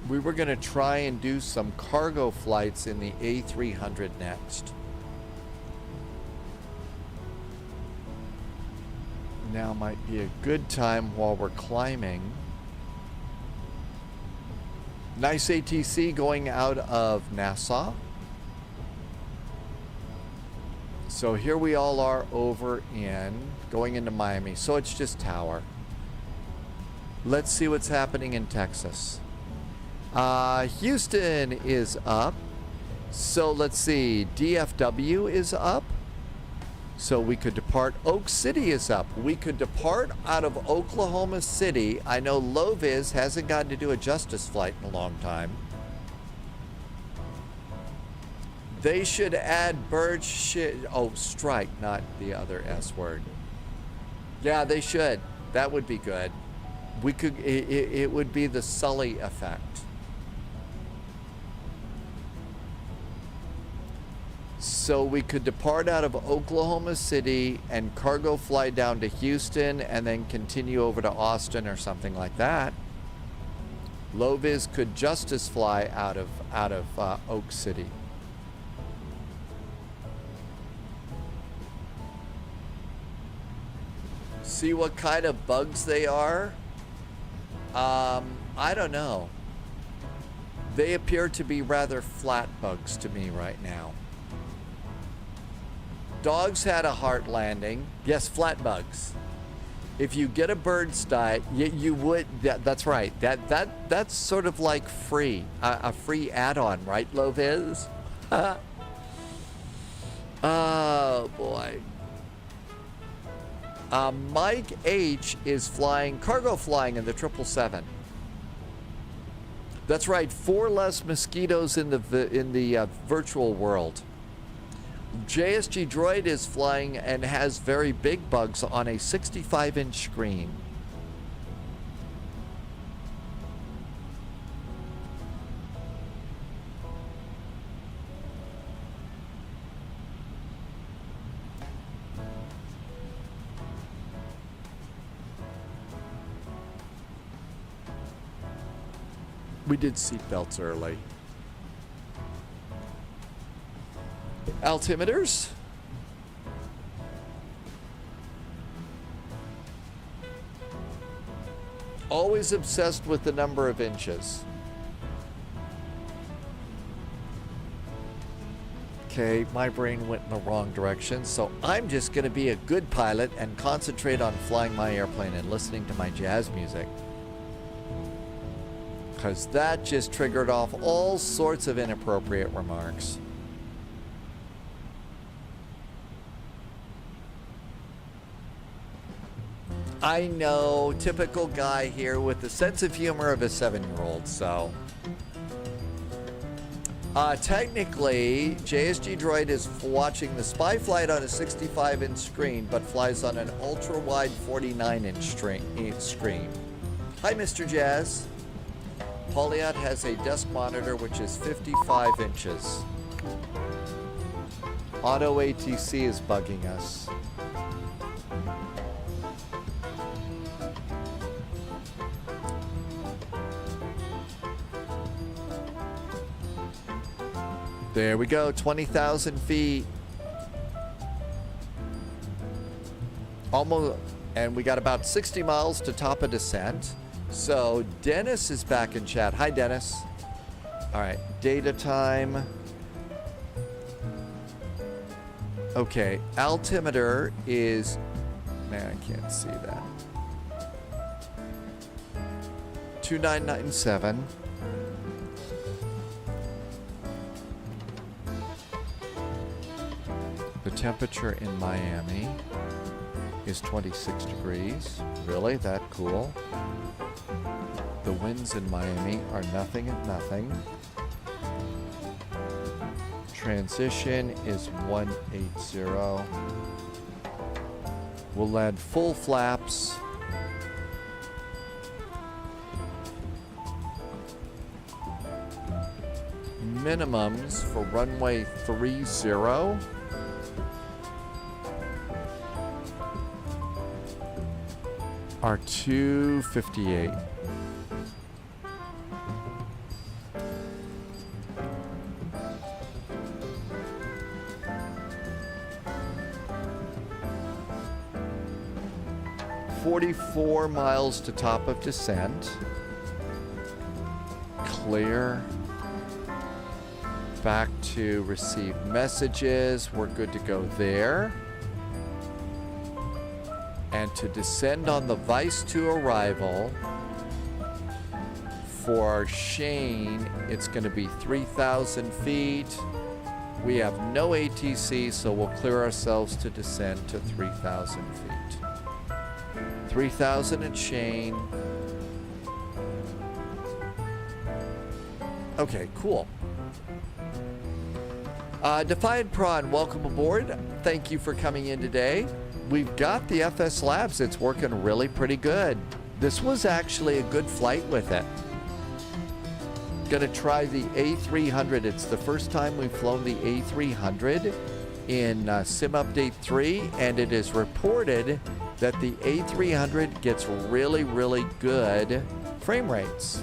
We were going to try and do some cargo flights in the A300 next. Now might be a good time while we're climbing. Nice ATC going out of Nassau. So here we all are over in, going into Miami. So it's just tower. Let's see what's happening in Texas. Houston is up. So let's see. DFW is up. So we could depart. Oak City is up. We could depart out of Oklahoma City. I know Loviz hasn't gotten to do a Justice flight in a long time. They should add strike, not the other S word. Yeah, they should. That would be good. We could. It would be the Sully effect. So we could depart out of Oklahoma City and cargo fly down to Houston and then continue over to Austin or something like that. Loviz could Justice fly out of Oak City. See what kind of bugs they are? I don't know. They appear to be rather flat bugs to me right now. Dogs had a hard landing. Yes, flat bugs. If you get a bird's diet, you would. That's right. That's sort of like free, a free add-on, right, Loviz? Oh boy. Mike H is flying cargo flying in the 777. That's right. 4 less mosquitoes in the virtual world. JSG Droid is flying and has very big bugs on a 65-inch screen. We did seatbelts early. Altimeters. Always obsessed with the number of inches. Okay, my brain went in the wrong direction, so I'm just going to be a good pilot and concentrate on flying my airplane and listening to my jazz music. Because that just triggered off all sorts of inappropriate remarks. I know, typical guy here with the sense of humor of a 7-year-old, so. Technically, JSG Droid is watching the spy flight on a 65-inch screen, but flies on an ultra-wide 49-inch screen. Hi, Mr. Jazz. Pauliot has a desk monitor which is 55 inches. Auto ATC is bugging us. There we go, 20,000 feet. Almost, and we got about 60 miles to top a descent. So Dennis is back in chat. Hi, Dennis. All right, data time. Okay, altimeter is, man, I can't see that. 2997. The temperature in Miami is 26 degrees. Really? That cool? The winds in Miami are nothing at nothing. Transition is 180. We'll land full flaps. Minimums for runway 30 are 258. "44 miles to top of descent. Clear. Back to receive messages. We're good to go there. And to descend on the Vice to arrival, for Shane, it's going to be 3,000 feet. We have no ATC, so we'll clear ourselves to descend to 3,000 feet. 3,000 at Shane. Okay, cool. Defiant Prawn, welcome aboard. Thank you for coming in today. We've got the FS Labs. It's working really pretty good. This was actually a good flight with it. Gonna try the A300. It's the first time we've flown the A300 in Sim Update 3, and it is reported that the A300 gets really, really good frame rates.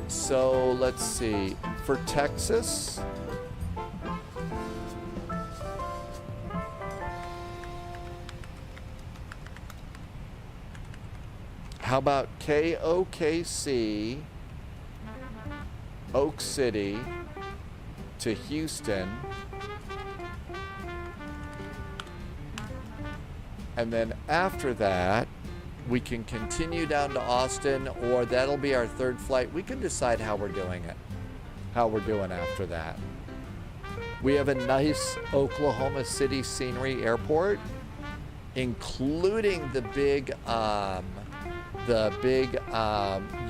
So let's see, for Texas, How about KOKC, Oak City to Houston, and then after that, we can continue down to Austin, or that'll be our third flight. We can decide how we're doing it, how we're doing after that. We have a nice Oklahoma City scenery airport, including the big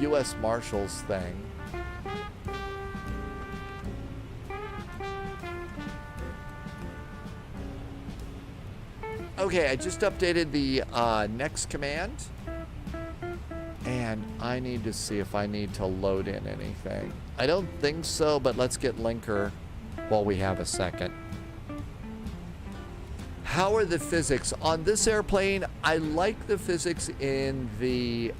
U.S. Marshals thing. Okay, I just updated the next command, and I need to see if I need to load in anything. I don't think so, but let's get Linker while we have a second. How are the physics on this airplane? I like the physics in the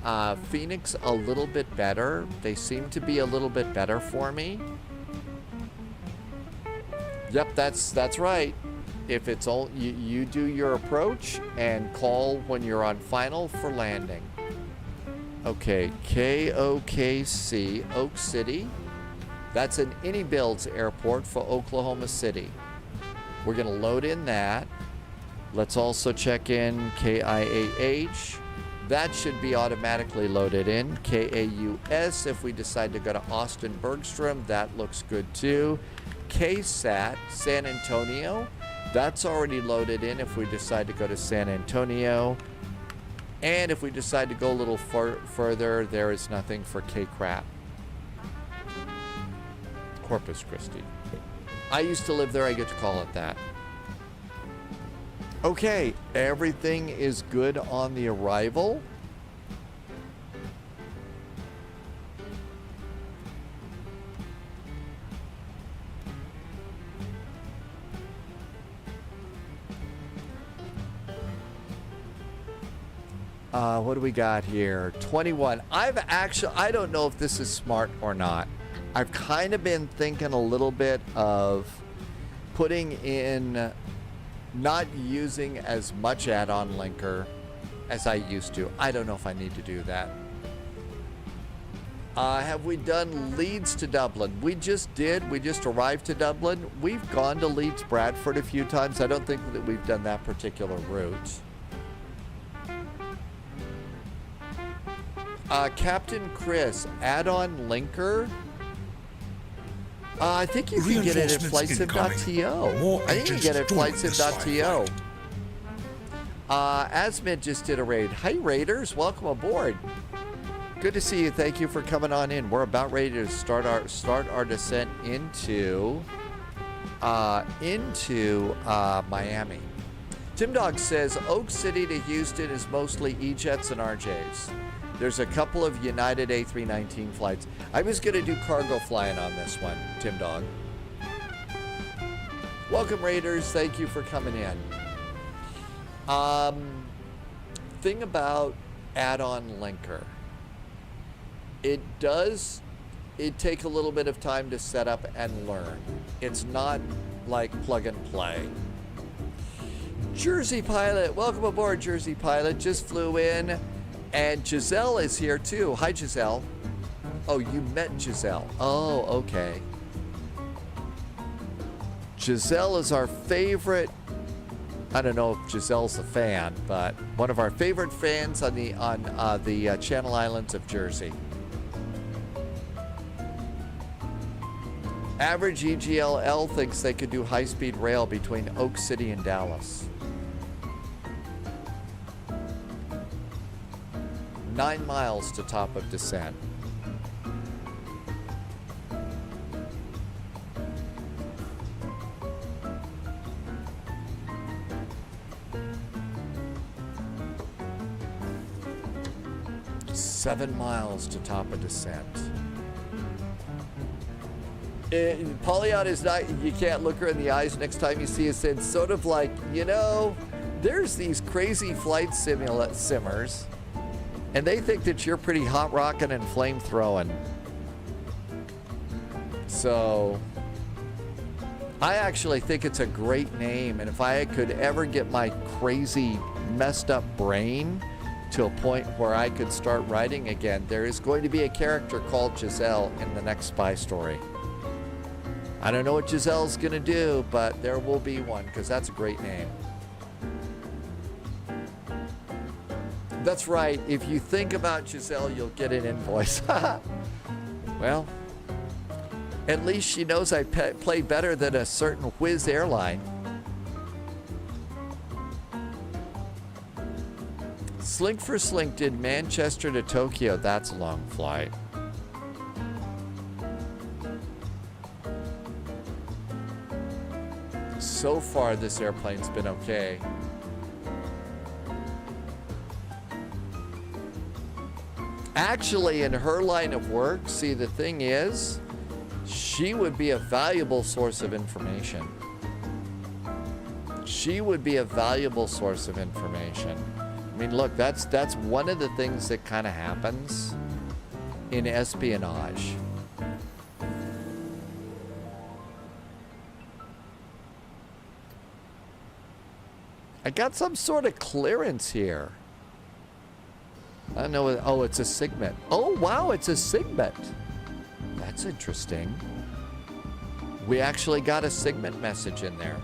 Phoenix a little bit better. They seem to be a little bit better for me. Yep, that's right. If it's all you do your approach and call when you're on final for landing. Okay, KOKC, Oak City. That's an AnyBuilds airport for Oklahoma City. We're gonna load in that. Let's also check in KIAH. That should be automatically loaded in. KAUS, if we decide to go to Austin Bergstrom, that looks good too. KSAT, San Antonio. That's already loaded in if we decide to go to San Antonio. And if we decide to go a little further, there is nothing for KCRAP. Corpus Christi. I used to live there, I get to call it that. Okay, everything is good on the arrival. What do we got here? 21. I don't know if this is smart or not. I've kind of been thinking a little bit of putting in, not using as much add-on linker as I used to. I don't know if I need to do that. Have we done Leeds to Dublin? We just did. We just arrived to Dublin. We've gone to Leeds Bradford a few times. I don't think that we've done that particular route. Captain Chris, add-on linker. I think you can get it at flightsim.to. I think you can get it at flightsim.to. Asmid just did a raid. Hi, Raiders. Welcome aboard. Good to see you. Thank you for coming on in. We're about ready to start our descent into Miami. Tim Dog says Oak City to Houston is mostly E-jets and RJs. There's a couple of United A319 flights. I was going to do cargo flying on this one, Tim Dog. Welcome, Raiders. Thank you for coming in. Thing about add-on linker. It take a little bit of time to set up and learn. It's not like plug and play. Jersey Pilot, welcome aboard, Jersey Pilot. Just flew in. And Giselle is here too. Hi, Giselle. Oh, you met Giselle. Oh, okay. Giselle is our favorite. I don't know if Giselle's a fan, but one of our favorite fans on the Channel Islands of Jersey. Average EGLL thinks they could do high-speed rail between Oak City and Dallas. 9 miles to top of descent. Seven miles to top of descent. Polyot is not, you can't look her in the eyes next time you see us. It's sort of like, there's these crazy flight simmers. And they think that you're pretty hot rocking and flame throwing. So I actually think it's a great name. And if I could ever get my crazy messed up brain to a point where I could start writing again. There is going to be a character called Giselle in the next spy story. I don't know what Giselle's going to do, but there will be one because that's a great name. That's right. If you think about Giselle, you'll get an invoice. Well, at least she knows I play better than a certain Wizz airline. Slink for Slink did Manchester to Tokyo. That's a long flight. So far, this airplane's been okay. Actually, in her line of work, see, the thing is, she would be a valuable source of information. She would be a valuable source of information. I mean, look, that's one of the things that kind of happens in espionage. I got some sort of clearance here. I don't know. Oh, it's a segment. Oh, wow, it's a segment. That's interesting. We actually got a segment message in there.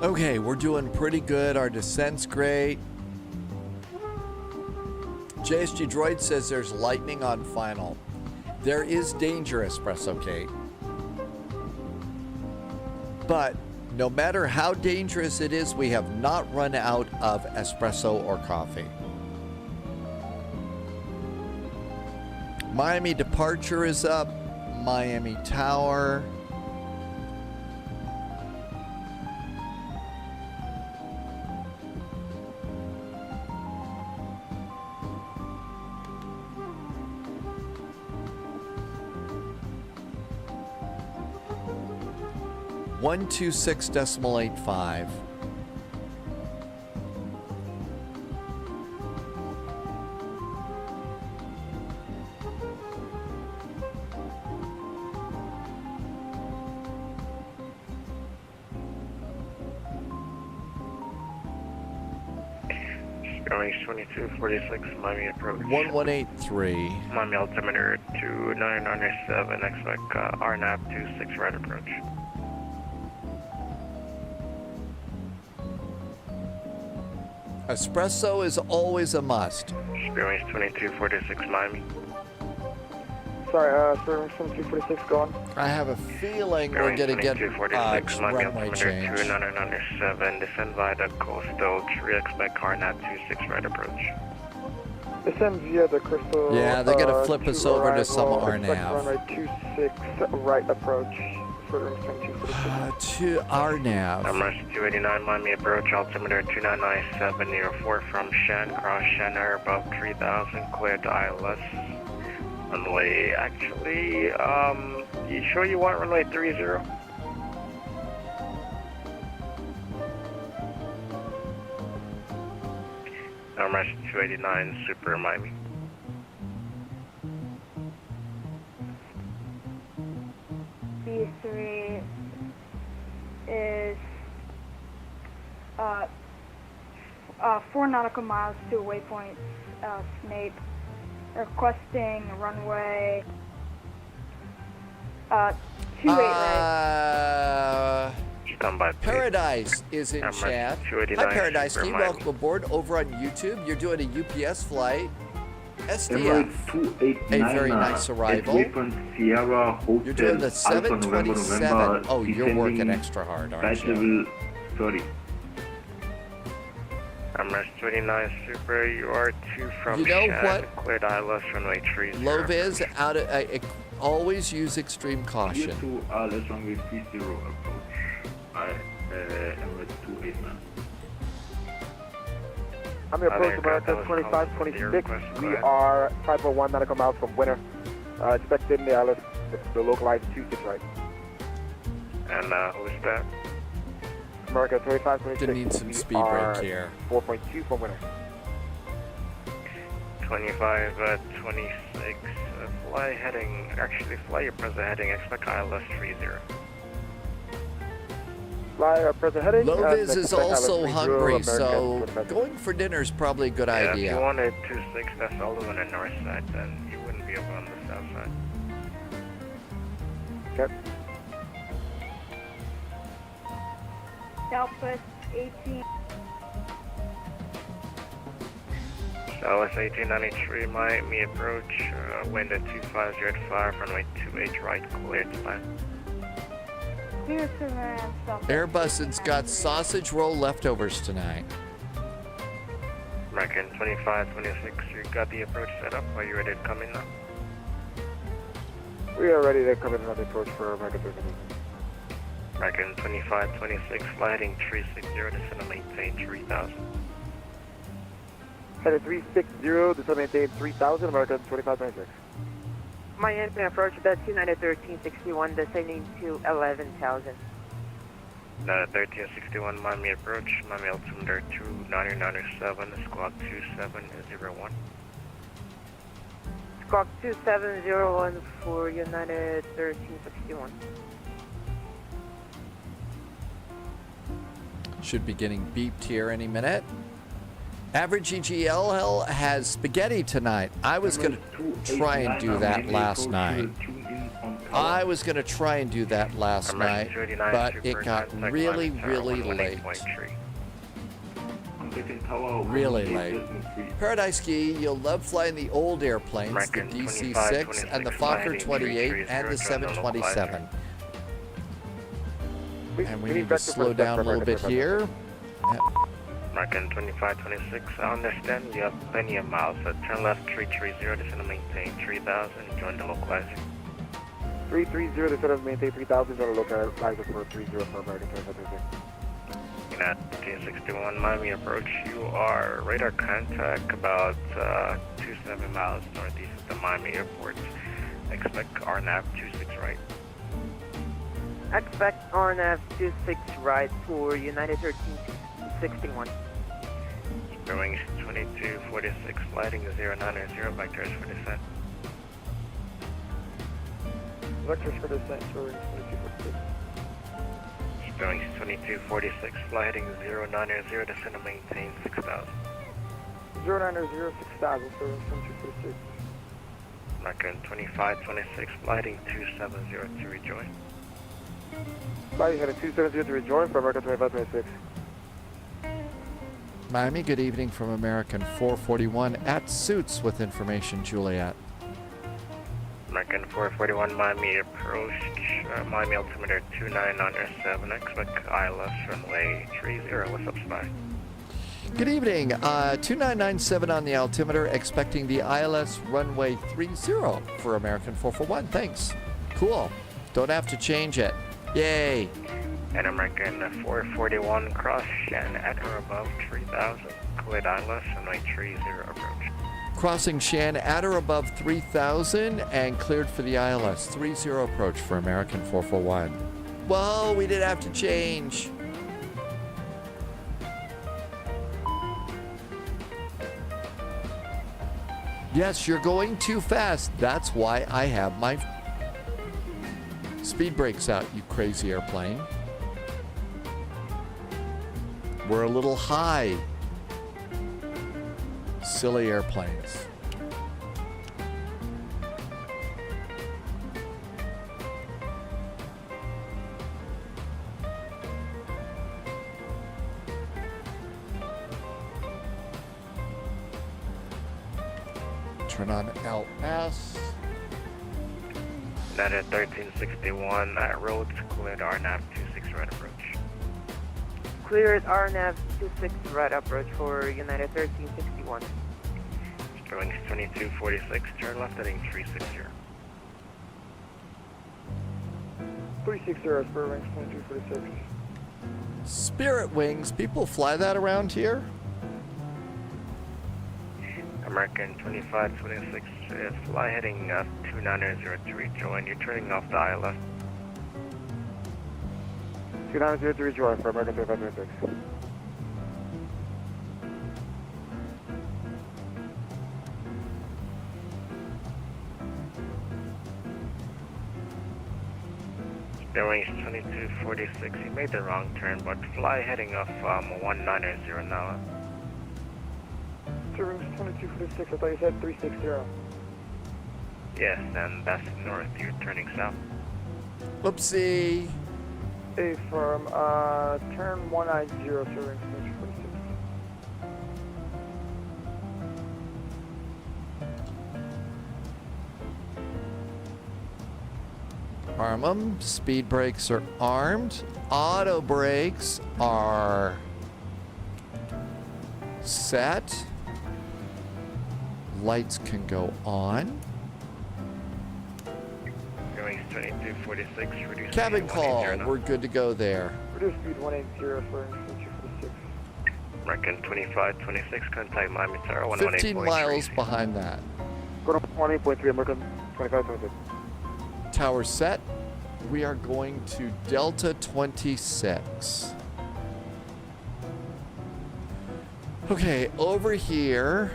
Okay, we're doing pretty good. Our descent's great. JSG Droid says there's lightning on final. There is danger, Espresso Kate. But no matter how dangerous it is, we have not run out of espresso or coffee. Miami departure is up. Miami Tower. .126.85. Going 2246, Miami approach. 1183. Miami altimeter 2997, expect RNAV 26 right approach. Espresso is always a must. Experience 2246 Miami. Sorry, Experience 2246, go on. I have a feeling we're going to get runway change. 2997, descend via the coastal, expect RNAV 26 right approach. Descend via the crystal. Yeah, they're going to flip us over to some RNAV. Runway 26 right approach. To RNAV. Number 289 Miami approach, altimeter 2997, near 4 from Shen, cross Shen Air above 3000, clear to ILS. Runway, actually, you sure you want runway 30? Number 289 Super Miami. B3 is 4 nautical miles to waypoint Snape, requesting runway 28 right. Paradise is in chat. Hi Paradise, can you welcome aboard over on YouTube? You're doing a UPS flight. SDF, a very nice arrival. You're doing the 727. Oh, you're working extra hard, aren't you? Number 29 Super, you are 2 from You know Shen, what? cleared ILS runway 30. Low vis, out of, always use extreme caution. ILS runway 30 approach. Emirates 289. I'm your approach America 2526. We are 501 nautical miles from Winter. Expected in the ILS, the localized 26 right. And who's that? America 2526. Need some speed break here. 4.2 from Winter. 2526, fly heading, actually fly your present heading, expect ILS 30. Fly present heading. Loviz is also hungry, so going for dinner is probably a good If idea. you wanted 26, that's all on the north side, then you wouldn't be over on the south side. Okay. Southwest 18. Southwest 1893, Miami approach, wind at 2505, runway 28 right, cleared to land. Airbus's got sausage roll leftovers tonight. American 2526, you got the approach set up. Are you ready to come in now? We are ready to come in on the approach for American 360. American 2526, fly heading 360, descend and maintain 3000. Headed 360, descend and maintain 3000, American 2526. Miami approach about 290-1361, descending to 11,000. 1361, Miami approach, Miami altimeter 2997, squawk 2701. Squawk 2701 for United 1361. Should be getting beeped here any minute. Average EGLL has spaghetti tonight. I was going to try and do that last night. But it got really, really late. Really late. Paradise Ski, you'll love flying the old airplanes, the DC-6 and the Fokker 28 and the 727. And we need to slow down a little bit here. American 2526, I understand you have plenty of miles. Turn left 330, descend and maintain 3000, join the localizer. 330, descend and maintain 3000, join the localizer for 30 for American 2526. United 1361, Miami approach, you are radar contact about 27 miles northeast of the Miami airport. Expect RNAV 26 right. Expect RNAV 26 right for United 1361. Wings 2246, flighting 090, vectors for descent. Vectors for descent, Wings 2246. Wings 2246, flighting 090, descend and maintain 6000. 090, 6000, Wings 2246. American 2526, flighting 270 to rejoin. Flight headed 270 to rejoin for American 2526. Miami, good evening from American 441 at Suits with information, Juliet. American 441, Miami approach, Miami altimeter 2997, expect ILS runway 30, what's up, Spy? Good evening, 2997 on the altimeter, expecting the ILS runway 30 for American 441, thanks. Cool, don't have to change it, yay. And American 441, cross Shen at or above 3000, cleared ILS runway 30 approach. Crossing Shan at or above 3,000 and cleared for the ILS 30 approach for American 441. Whoa, we did have to change. Yes, you're going too fast. That's why I have my speed brakes out, you crazy airplane. We're a little high. Silly airplanes. Turn on LS. United 1361, roads cleared RNAV 26 right approach. Cleared RNAV 26 right approach for United 1361. Wings 2246, turn left heading 360. 360, Spirit Wings 2246. Spirit Wings, people fly that around here? American 2526, fly heading 290 to rejoin. You're turning off the ILS. 290 to rejoin for American 2526. Bearing 2246, you made the wrong turn, but fly heading off 190 now. Sir, 2246, I thought you said 360. Yes, and that's north, you're turning south. Whoopsie. A firm, turn 190, sir, 2246. Arm 'em. Speed brakes are armed. Auto brakes are set. Lights can go on. Going 2246, reduce Cabin speed call. 180 now. We're good to go there. Reduce speed 180 for 2246. American 2526, contact Miami Tower 118.3. 15 miles behind that. Go to 18.3, American 2526. Tower set. We are going to Delta 26. Okay, over here.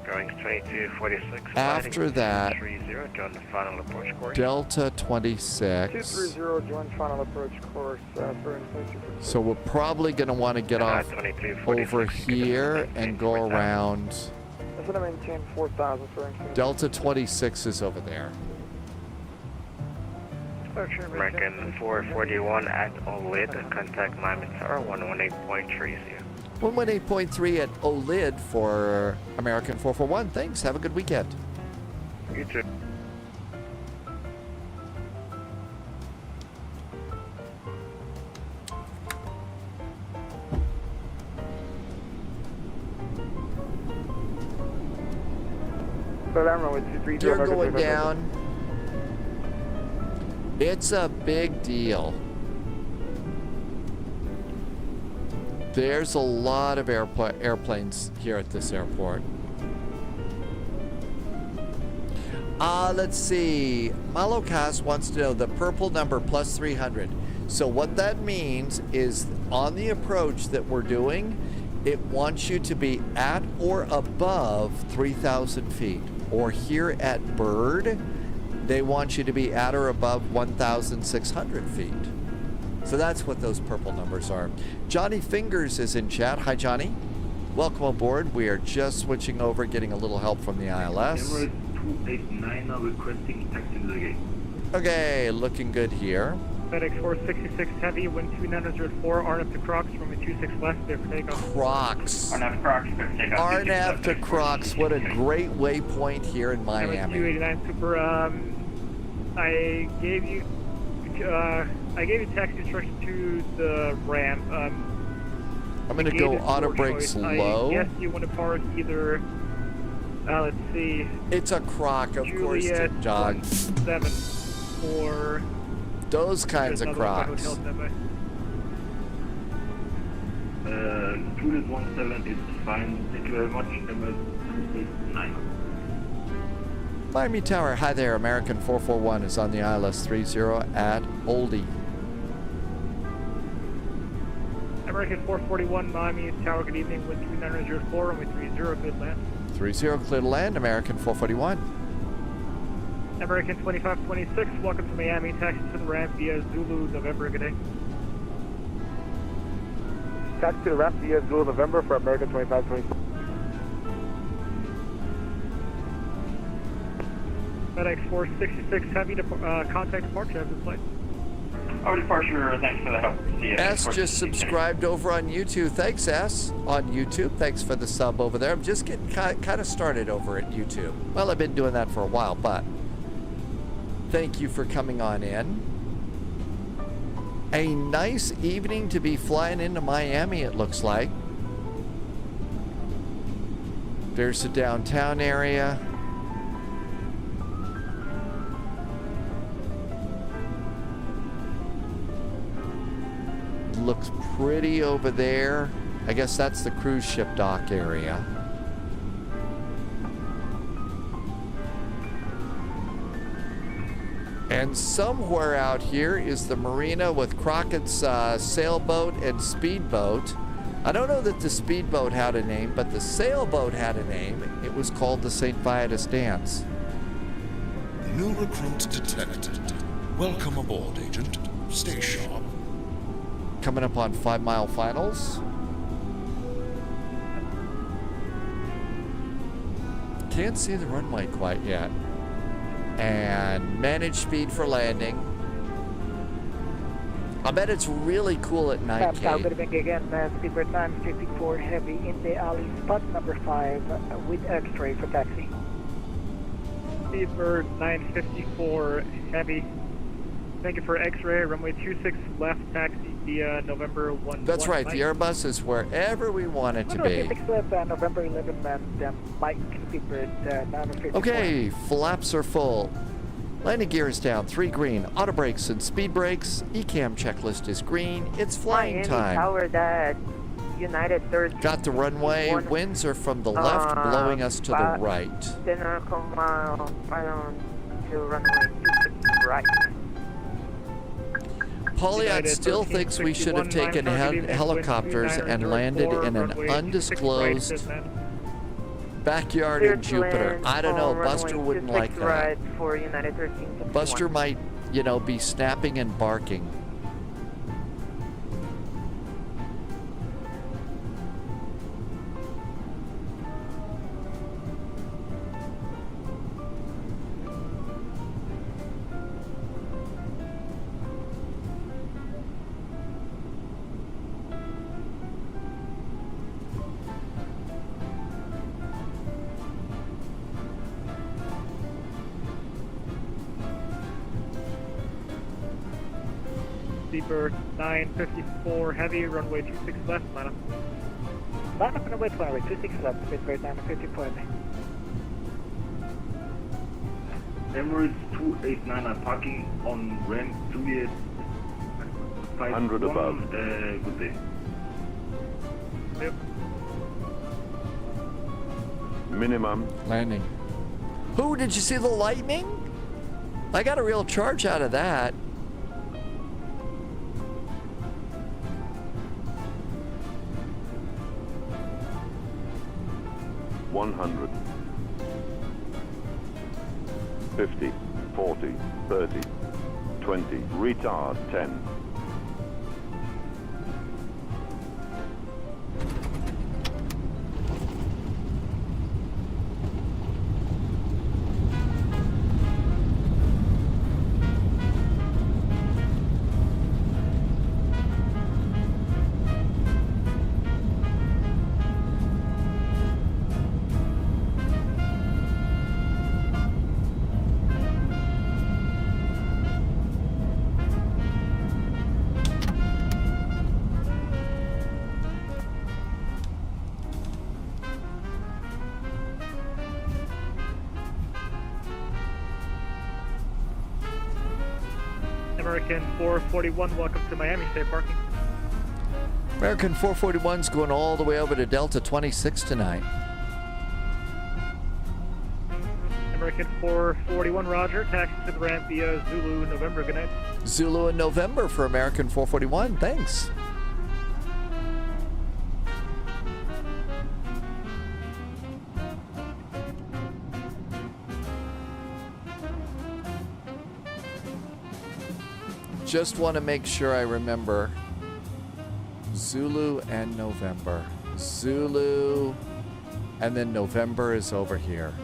Going 2246. After that, 30, join the final approach course. Delta 26. 230, join final approach course for 2246. So we're probably going to want to get off over here and go around. That's going to maintain 4,000 for Delta 26 is over there. American 441 at OLID, contact Miami Tower 118.30. 118.3 at OLID for American 441. Thanks. Have a good weekend. You too. You're going down. It's a big deal. There's a lot of airplanes here at this airport. Let's see. Malocast wants to know the purple number plus 300. So what that means is on the approach that we're doing, it wants you to be at or above 3,000 feet. Or here at Bird, they want you to be at or above 1,600 feet. So that's what those purple numbers are. Johnny Fingers is in chat. Hi, Johnny. Welcome aboard. We are just switching over, getting a little help from the ILS. Emirates 289 are requesting taxi to the gate. Okay, looking good here. FedEx 466 Heavy, wind 2904, RNF to Crocs, runway 26 left, there for takeoff. Crocs. RNF Crocs, takeoff. RNF to Crocs. What a great waypoint here in Miami. 289 Super, I gave you taxi instructions to the ramp. I'm going to go auto brakes low. Yes, you want to park either, let's see. It's a Croc, of course, to jog. 7 or... Those kinds of Crocs. Juliet 17 is fine. Thank you very much. Emirates 289. Miami Tower, hi there. American 441 is on the ILS 30 at Oldie. American 441, Miami Tower, good evening, wind 2904, runway 30, good land. 30, clear to land, American 441. American 2526, welcome to Miami, taxi to the ramp via Zulu, November, good day. Taxi to the ramp via Zulu, November for American 2526. FedEx 466 Heavy, contact departure, have this flight. Our departure, thanks for the help. See you. S just subscribed over on YouTube. Thanks, S, on YouTube. Thanks for the sub over there. I'm just getting kind of started over at YouTube. Well, I've been doing that for a while, but thank you for coming on in. A nice evening to be flying into Miami, it looks like. There's the downtown area. Looks pretty over there. I guess that's the cruise ship dock area. And somewhere out here is the marina with Crockett's sailboat and speedboat. I don't know that the speedboat had a name, but the sailboat had a name. It was called the St. Vitus Dance. New recruit detected. Welcome aboard, Agent. Stay sharp. Coming up on 5 mile finals. Can't see the runway quite yet. And manage speed for landing. I bet it's really cool at night, Kate. Again, Speedbird 954 heavy in the alley, spot number 5 with X-ray for taxi. Speedbird 954 heavy. Thank you for X-ray, runway 26 left, taxi via November 1. That's right, the Airbus is wherever we want it to be. 26 left, November 11, and Mike, Speedbird 954. Okay, flaps are full. Landing gear is down, 3 green. Auto brakes and speed brakes. ECAM checklist is green. It's flying time. Tower that United 13. Got the runway. Winds are from the left, blowing us to the right. 10 nautical mile right on to runway 26 right. Pauliot still thinks we should have taken helicopters and landed in an undisclosed backyard in Jupiter. I don't know. Buster wouldn't like that. For United 13. Buster might, you know, be snapping and barking. Speedbird 954 heavy, runway 26 left, Atlanta. Line up on the wait runway 26 left, Speedbird 954 heavy. Emirates 289 are parking on ramp Juliet 100 above. Good day. Yep. Minimum. Landing. Who, did you see the lightning? I got a real charge out of that. $100, 50, 40, 30, 20, retard 10. American 441, welcome to Miami, safe parking. American 441's going all the way over to Delta 26 tonight. American 441, roger, taxi to the ramp via Zulu, November, good night. Zulu in November for American 441, thanks. Just want to make sure I remember Zulu and November. Zulu, and then November is over here.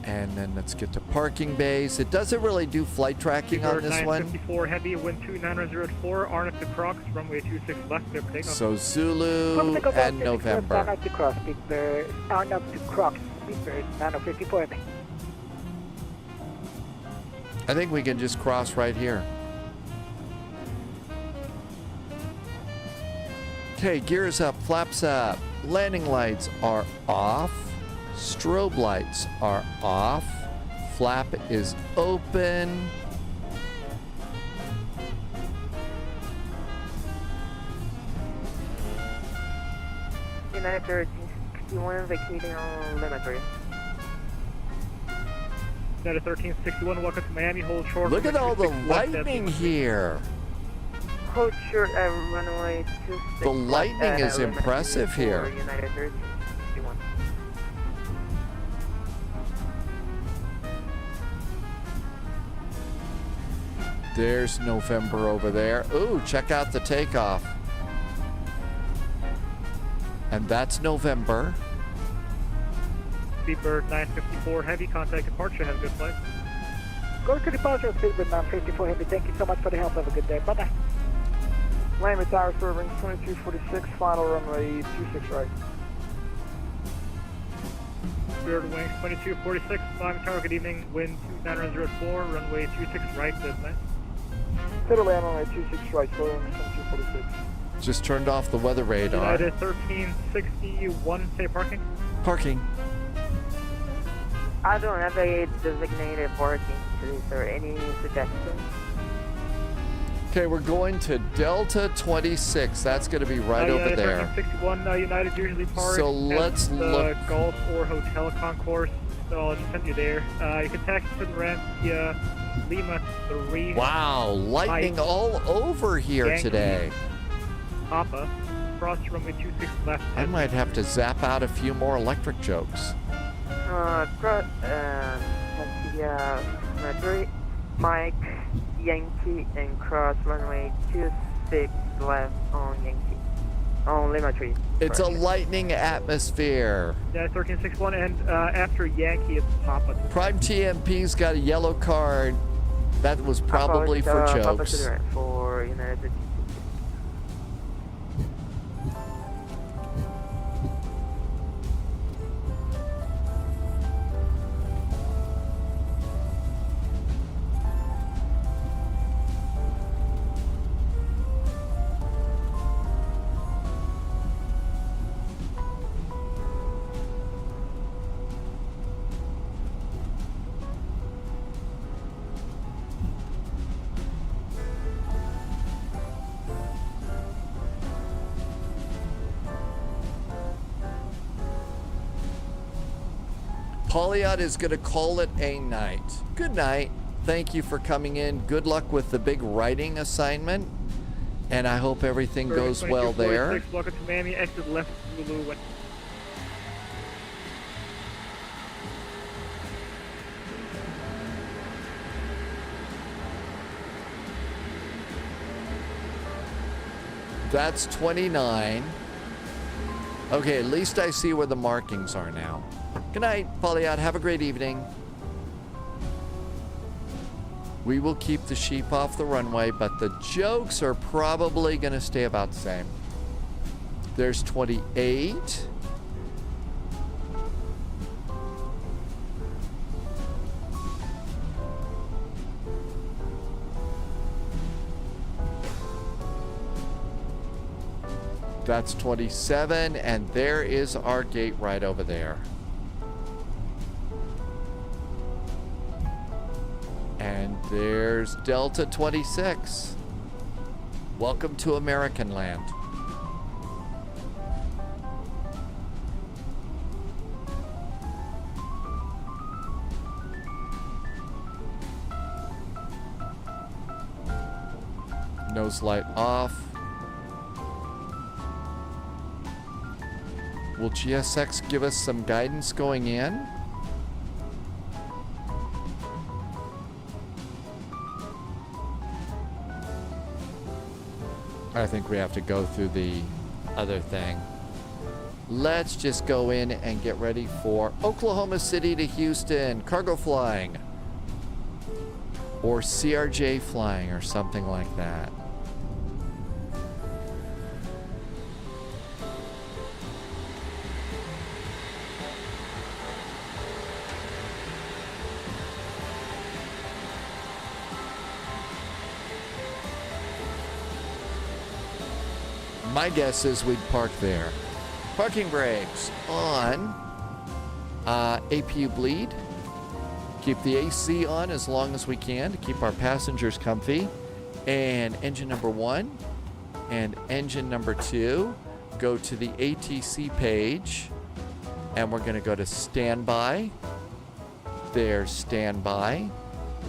And then let's get to parking bays. It doesn't really do flight tracking on this one. 954 heavy, wind 2904, RNF to Crocs, runway 26 left, clear for takeoff. So Zulu and November. RNF to Crocs, Speedbird, RNF to Crocs, Speedbird 954 heavy. I think we can just cross right here. Okay, gears up, flaps up. Landing lights are off. Strobe lights are off. Flap is open. United 1361 vacating on limiter. United 1361, welcome to Miami, hold short. Look at all the lightning here. Hold short at runway 26. The lightning is impressive here. United 1361. There's November over there. Ooh, check out the takeoff. And that's November. Speedbird 954 Heavy, contact departure. Have a good flight. Go to departure, Speedbird 954 Heavy. Thank you so much for the help. Have a good day. Bye-bye. Miami Towers, Irving 2246, final runway 26 right. Spirit Wings 2246, Miami Tower, good evening. Wind 2904, runway 26 right, good night. Clear land runway 26 right, Spirit Wings 2246. Just turned off the weather radar. United 1361, say parking. Parking. I don't have a designated parking today, sir. Any suggestions? Okay, we're going to Delta 26. That's going to be right over there. 1361, United usually park So let's at the look. Golf or Hotel Concourse, so I'll just send you there. You can taxi to the ramp via Lima 3. Wow, lightning Mike, all over here Yankee, today. Papa, cross runway 26 left. I might have to zap out a few more electric jokes. Cross, Madrid, Mike, Yankee, and cross runway 26 left on Yankee. On Lima 3. It's a lightning atmosphere. Yeah, 1361, and after Yankee, it's Papa. Prime TMP's got a yellow card. That was probably for Papa jokes. to the right for United. Pauliot is going to call it a night. Good night. Thank you for coming in. Good luck with the big writing assignment. And I hope everything goes well there. Welcome to Miami, exit left Zulu. That's 29. Okay, at least I see where the markings are now. Good night, Pauliot. Have a great evening. We will keep the sheep off the runway, but the jokes are probably going to stay about the same. There's 28. That's 27, and there is our gate right over there. And there's Delta 26. Welcome to American land. Nose light off. Will GSX give us some guidance going in? I think we have to go through the other thing. Let's just go in and get ready for Oklahoma City to Houston, cargo flying. Or CRJ flying or something like that. My guess is we'd park there. Parking brakes on. APU bleed. Keep the AC on as long as we can to keep our passengers comfy. And engine number 1 and engine number 2 go to the ATC page. And we're going to go to standby. There's standby.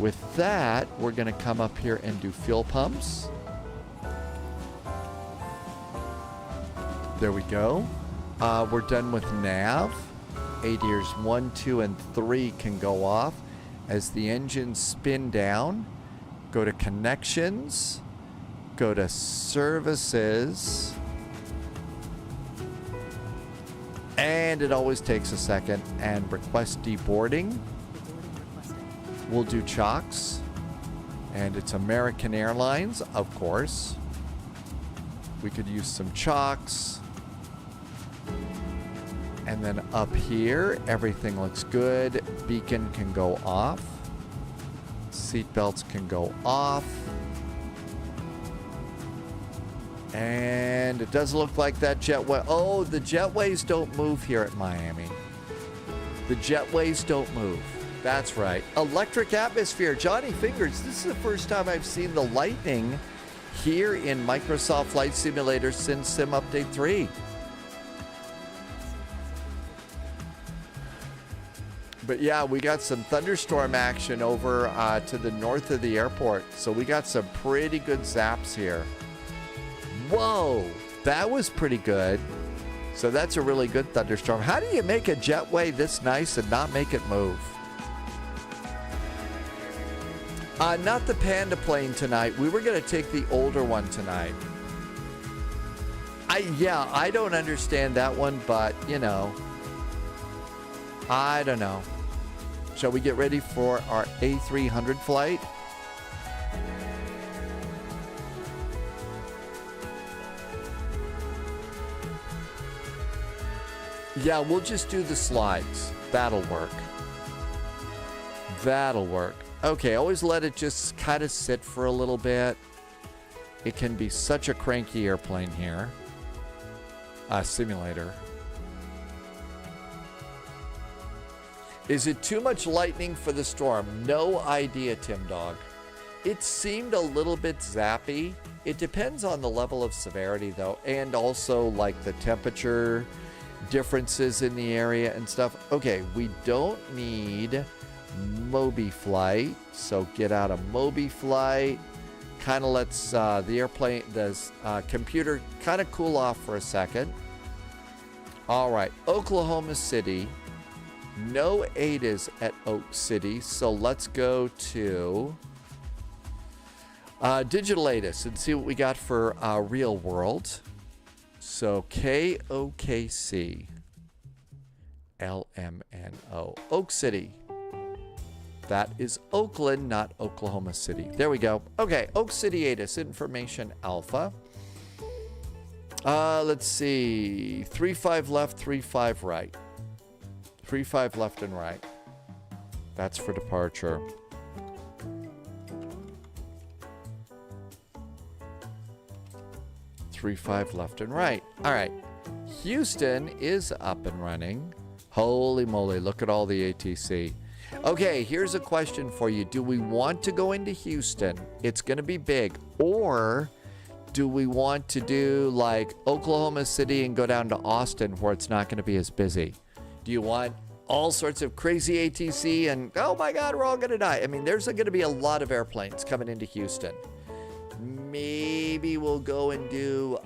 With that, we're going to come up here and do fuel pumps. There we go. We're done with nav. ADIRS 1, 2, and 3 can go off as the engines spin down Go to connections. Go to services. And it always takes a second. And request deboarding. We'll do chocks. And it's American Airlines, of course. We could use some chocks. And then up here, everything looks good. Beacon can go off. Seat belts can go off. And it does look like that jetway. Oh, the jetways don't move here at Miami. The jetways don't move. That's right. Electric atmosphere. Johnny Fingers, this is the first time I've seen the lightning here in Microsoft Flight Simulator since Sim Update 3. But yeah, we got some thunderstorm action over to the north of the airport. So we got some pretty good zaps here. Whoa, that was pretty good. So that's a really good thunderstorm. How do you make a jetway this nice and not make it move? Not the Panda plane tonight. We were going to take the older one tonight. I don't understand that one, but, you know, I don't know. Shall we get ready for our A300 flight? Yeah, we'll just do the slides. That'll work. That'll work. Okay, always let it just kind of sit for a little bit. It can be such a cranky airplane here. Simulator. Is it too much lightning for the storm? No idea, Tim Dog. It seemed a little bit zappy. It depends on the level of severity, though, and also like the temperature differences in the area and stuff. Okay, we don't need Moby flight, so get out of Moby flight. Kind of lets the airplane, the computer kind of cool off for a second. All right, Oklahoma City. No ADAs at Oak City, so let's go to Digital ADAS and see what we got for real world. So KOKC LMNO Oak City. That is Oakland, not Oklahoma City. There we go. Okay, Oak City ADAS information alpha. Let's see. 35 left, 35 right. 35 left and right. That's for departure. Three, 5 left and right. All right. Houston is up and running. Holy moly, look at all the ATC. Okay, here's a question for you. Do we want to go into Houston? It's going to be big. Or do we want to do like Oklahoma City and go down to Austin where it's not going to be as busy? Do you want all sorts of crazy ATC and, oh my God, we're all going to die? I mean, there's going to be a lot of airplanes coming into Houston. Maybe we'll go and do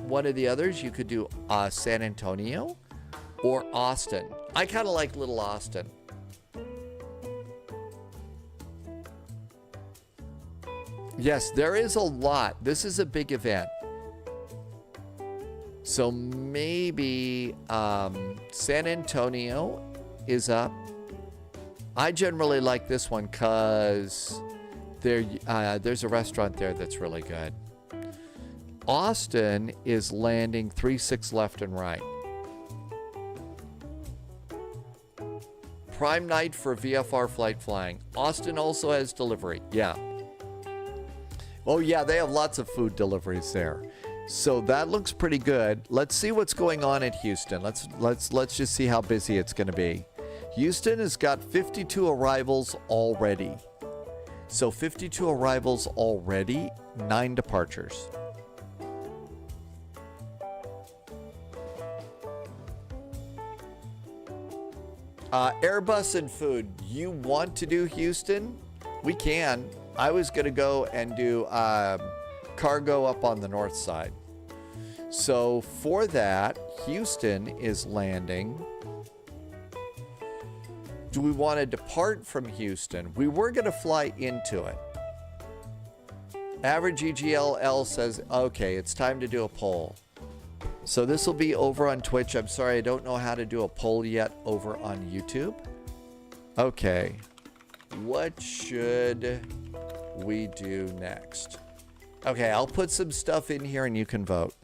one of the others. You could do San Antonio or Austin. I kind of like Little Austin. Yes, there is a lot. This is a big event. So maybe San Antonio is up. I generally like this one because there's a restaurant there that's really good. Austin is landing 3-6 left and right. Prime night for VFR flight flying. Austin also has delivery. Yeah. Oh yeah, they have lots of food deliveries there. So that looks pretty good. Let's see what's going on at Houston. Let's just see how busy it's going to be. Houston has got 52 arrivals already. So 52 arrivals already, 9 departures. Airbus and food. You want to do Houston? We can. I was going to go and do cargo up on the north side. So for that, Houston is landing. Do we want to depart from Houston? We were going to fly into it. Average EGLL says, okay, it's time to do a poll. So this will be over on Twitch. I'm sorry, I don't know how to do a poll yet over on YouTube. Okay. What should we do next? Okay, I'll put some stuff in here and you can vote.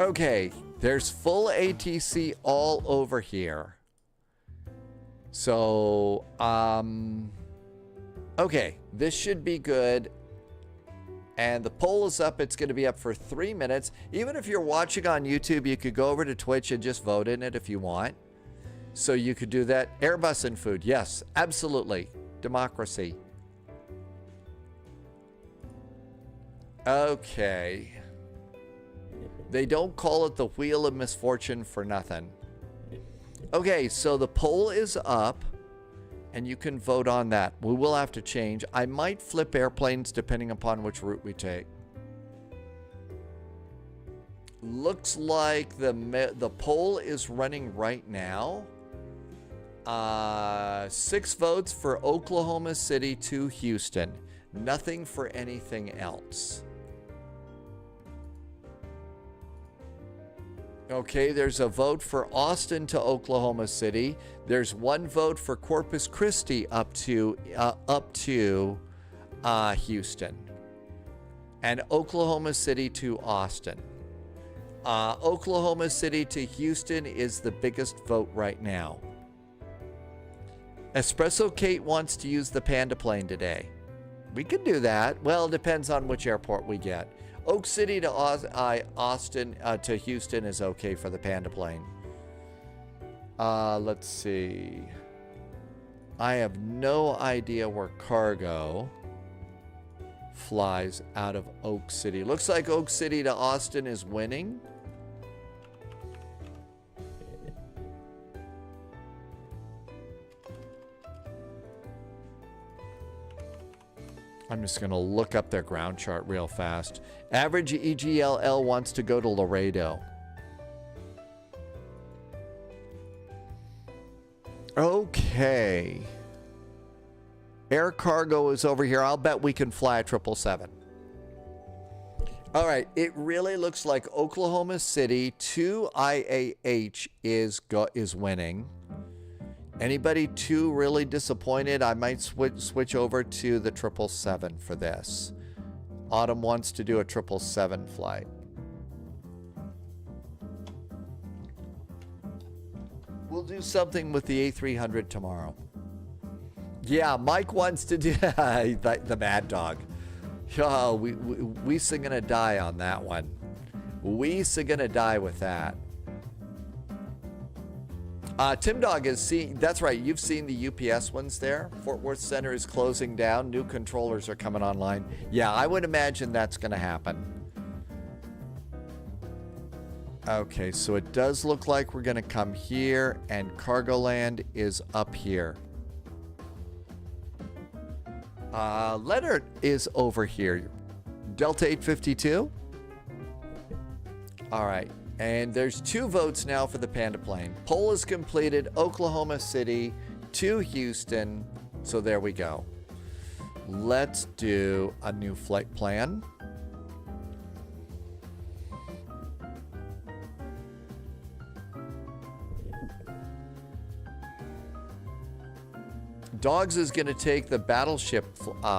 Okay, there's full ATC all over here. So, okay, this should be good. And the poll is up. It's going to be up for 3 minutes. Even if you're watching on YouTube, you could go over to Twitch and just vote in it if you want. So you could do that. Airbus and food. Yes, absolutely. Democracy. Okay. They don't call it the Wheel of Misfortune for nothing. Okay, so the poll is up, and you can vote on that. We will have to change. I might flip airplanes depending upon which route we take. Looks like the poll is running right now. 6 votes for Oklahoma City to Houston. Nothing for anything else. Okay, there's a vote for Austin to Oklahoma City. There's 1 vote for Corpus Christi up to Houston. And Oklahoma City to Austin. Oklahoma City to Houston is the biggest vote right now. Espresso Kate wants to use the Panda plane today. We can do that. Well, it depends on which airport we get. Oak City to Austin to Houston is okay for the Panda plane. Let's see. I have no idea where cargo flies out of Oak City. Looks like Oak City to Austin is winning. I'm just going to look up their ground chart real fast. Average EGLL wants to go to Laredo. Okay. Air cargo is over here. I'll bet we can fly a 777. All right. It really looks like Oklahoma City to IAH is winning. Anybody too really disappointed? I might switch over to the 777 for this. Autumn wants to do a 777 flight. We'll do something with the A300 tomorrow. Yeah, Mike wants to do the Mad Dog. Oh, we's gonna die on that one. We's gonna die with that. Tim Dog has seen, that's right, you've seen the UPS ones there. Fort Worth Center is closing down. New controllers are coming online. Yeah, I would imagine that's going to happen. Okay, so it does look like we're going to come here, and Cargoland is up here. Leonard is over here. Delta 852. All right. And there's 2 votes now for the Panda plane. Poll is completed. Oklahoma City to Houston. So there we go. Let's do a new flight plan. Dogs is going to take the battleship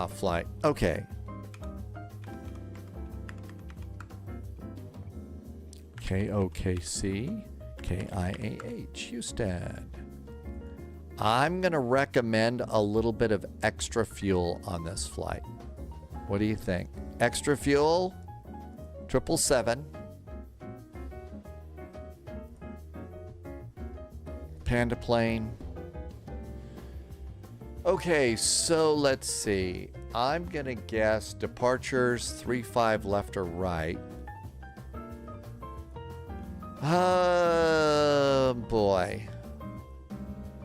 flight. Okay. KOKC, KIAH, Houston. I'm going to recommend a little bit of extra fuel on this flight. What do you think? Extra fuel, 777. Panda plane. Okay, so let's see. I'm going to guess departures 35 left or right. Oh, boy.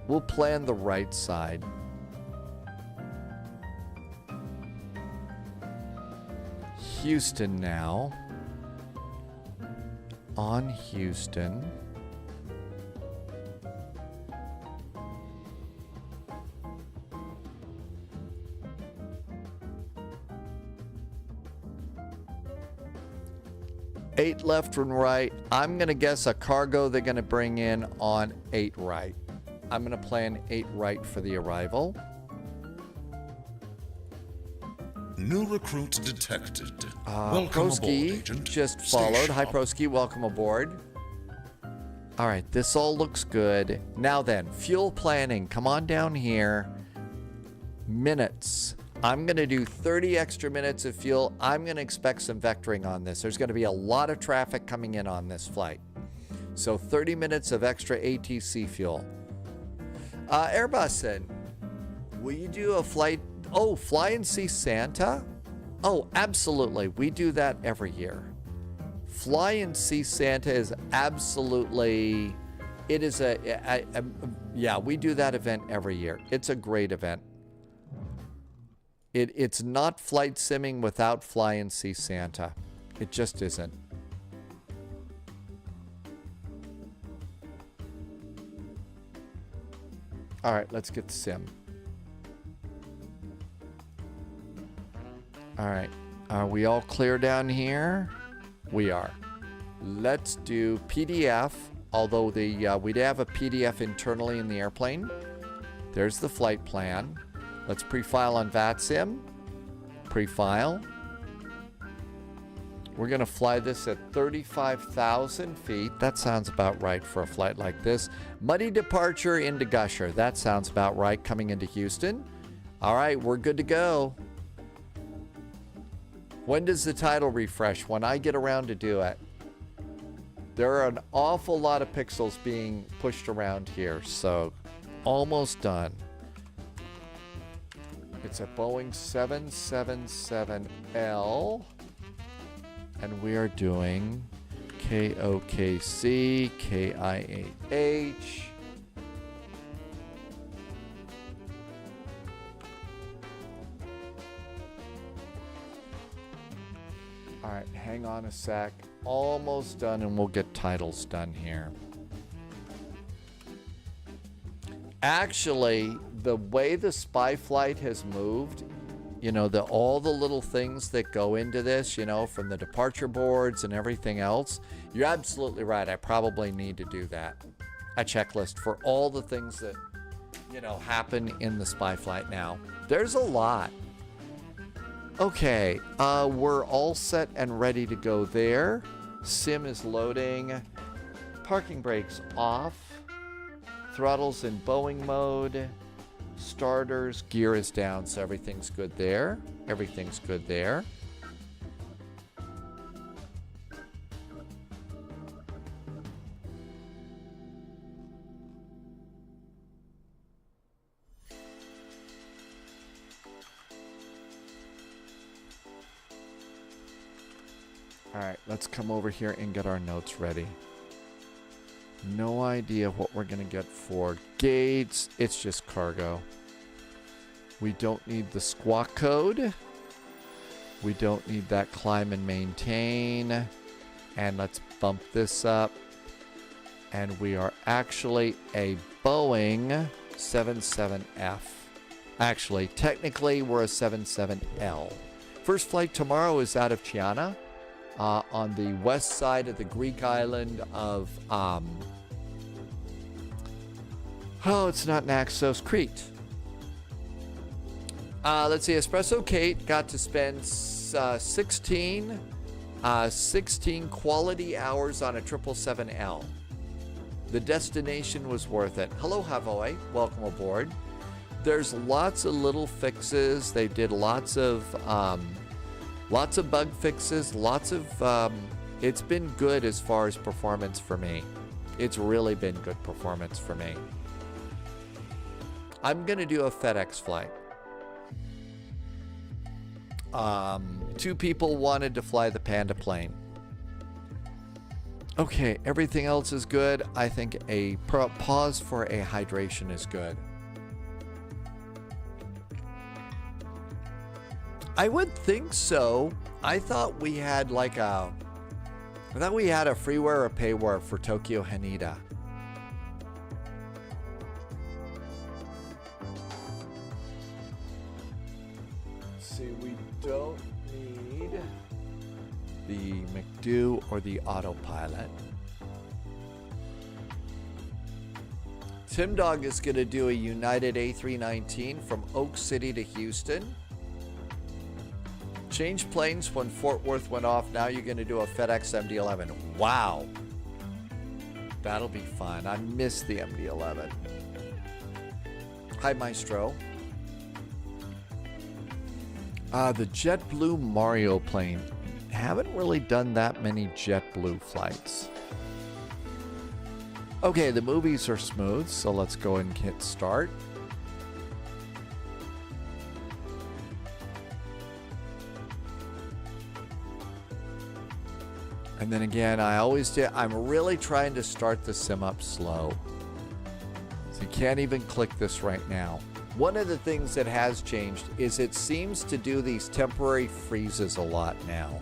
We'll plan the right side. Houston now. On Houston. Eight left and right. I'm going to guess a cargo they're going to bring in on 8 right. I'm going to plan 8 right for the arrival. New recruit detected. Welcome Proski aboard, Agent. just Stay followed. Hi, sharp. Proski. Welcome aboard. All right, this all looks good. Now then, fuel planning. Come on down here. Minutes. I'm going to do 30 extra minutes of fuel. I'm going to expect some vectoring on this. There's going to be a lot of traffic coming in on this flight. So 30 minutes of extra ATC fuel. Airbus, will you do a flight? Oh, fly and see Santa? Oh, absolutely. We do that every year. Fly and see Santa is absolutely, it is yeah, we do that event every year. It's a great event. It's not flight simming without fly and see Santa. It just isn't. All right, let's get the sim. All right, are we all clear down here? We are. Let's do PDF, although we'd have a PDF internally in the airplane. There's the flight plan. Let's pre-file on VATSIM. Pre-file. We're going to fly this at 35,000 feet. That sounds about right for a flight like this. Muddy departure into Gusher. That sounds about right coming into Houston. All right, we're good to go. When does the title refresh? When I get around to do it. There are an awful lot of pixels being pushed around here, so almost done. It's a Boeing 777L, and we are doing KOKC, KIAH. All right, hang on a sec. Almost done, and we'll get titles done here. Actually, the way the spy flight has moved, you know, all the little things that go into this, you know, from the departure boards and everything else, you're absolutely right. I probably need to do that. A checklist for all the things that, you know, happen in the spy flight now. There's a lot. Okay, we're all set and ready to go there. Sim is loading. Parking brakes off. Throttles in Boeing mode. Starters, gear is down, so everything's good there. Everything's good there. All right, let's come over here and get our notes ready. No idea what we're going to get for gates. It's just cargo. We don't need the squawk code. We don't need that climb and maintain. And let's bump this up. And we are actually a Boeing 77F. Actually, technically, we're a 77L. First flight tomorrow is out of Chiana. On the west side of the Greek island of, it's not Naxos, Crete. Let's see, Espresso Kate got to spend 16 quality hours on a 777L. The destination was worth it. Hello, Havoy. Welcome aboard. There's lots of little fixes. They did lots of bug fixes, lots of, it's been good as far as performance for me. It's really been good performance for me. I'm going to do a FedEx flight. 2 people wanted to fly the Panda plane. Okay, everything else is good. I think a pause for a hydration is good. I would think so. I thought we had like a freeware or payware for Tokyo Haneda. See, we don't need the McDo or the autopilot. Tim Dog is going to do a United A319 from Oak City to Houston. Change planes when Fort Worth went off. Now you're going to do a FedEx MD-11. Wow. That'll be fun. I miss the MD-11. Hi, Maestro. The JetBlue Mario plane. Haven't really done that many JetBlue flights. Okay, the movies are smooth, so let's go and hit start. And then again, I'm really trying to start the sim up slow. So you can't even click this right now. One of the things that has changed is it seems to do these temporary freezes a lot now.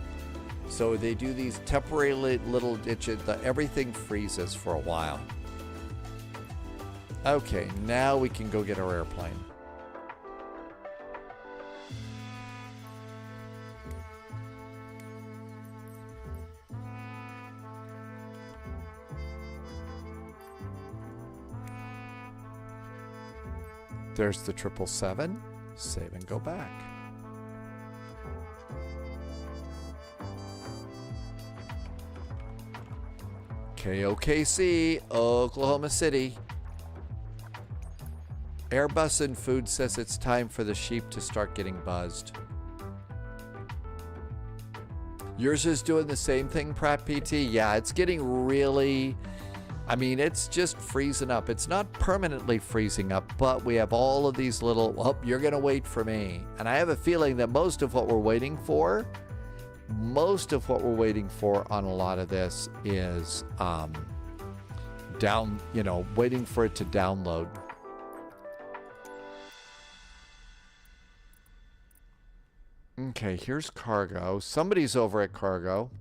So they do these temporary little ditches, everything freezes for a while. Okay, now we can go get our airplane. There's the 777. Save and go back. KOKC, Oklahoma City. Airbus and Food says it's time for the sheep to start getting buzzed. Yours is doing the same thing, Pratt PT? Yeah, it's getting really... I mean, it's just freezing up. It's not permanently freezing up, but we have all of these little, oh, you're going to wait for me. And I have a feeling that most of what we're waiting for on a lot of this is waiting for it to download. Okay, here's cargo. Somebody's over at cargo.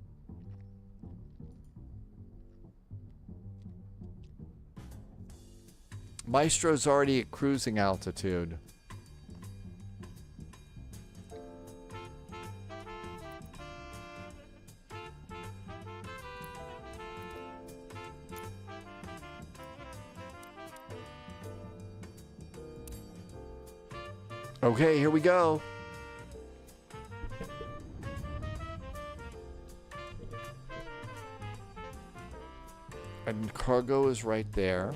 Maestro's already at cruising altitude. Okay, here we go. And cargo is right there.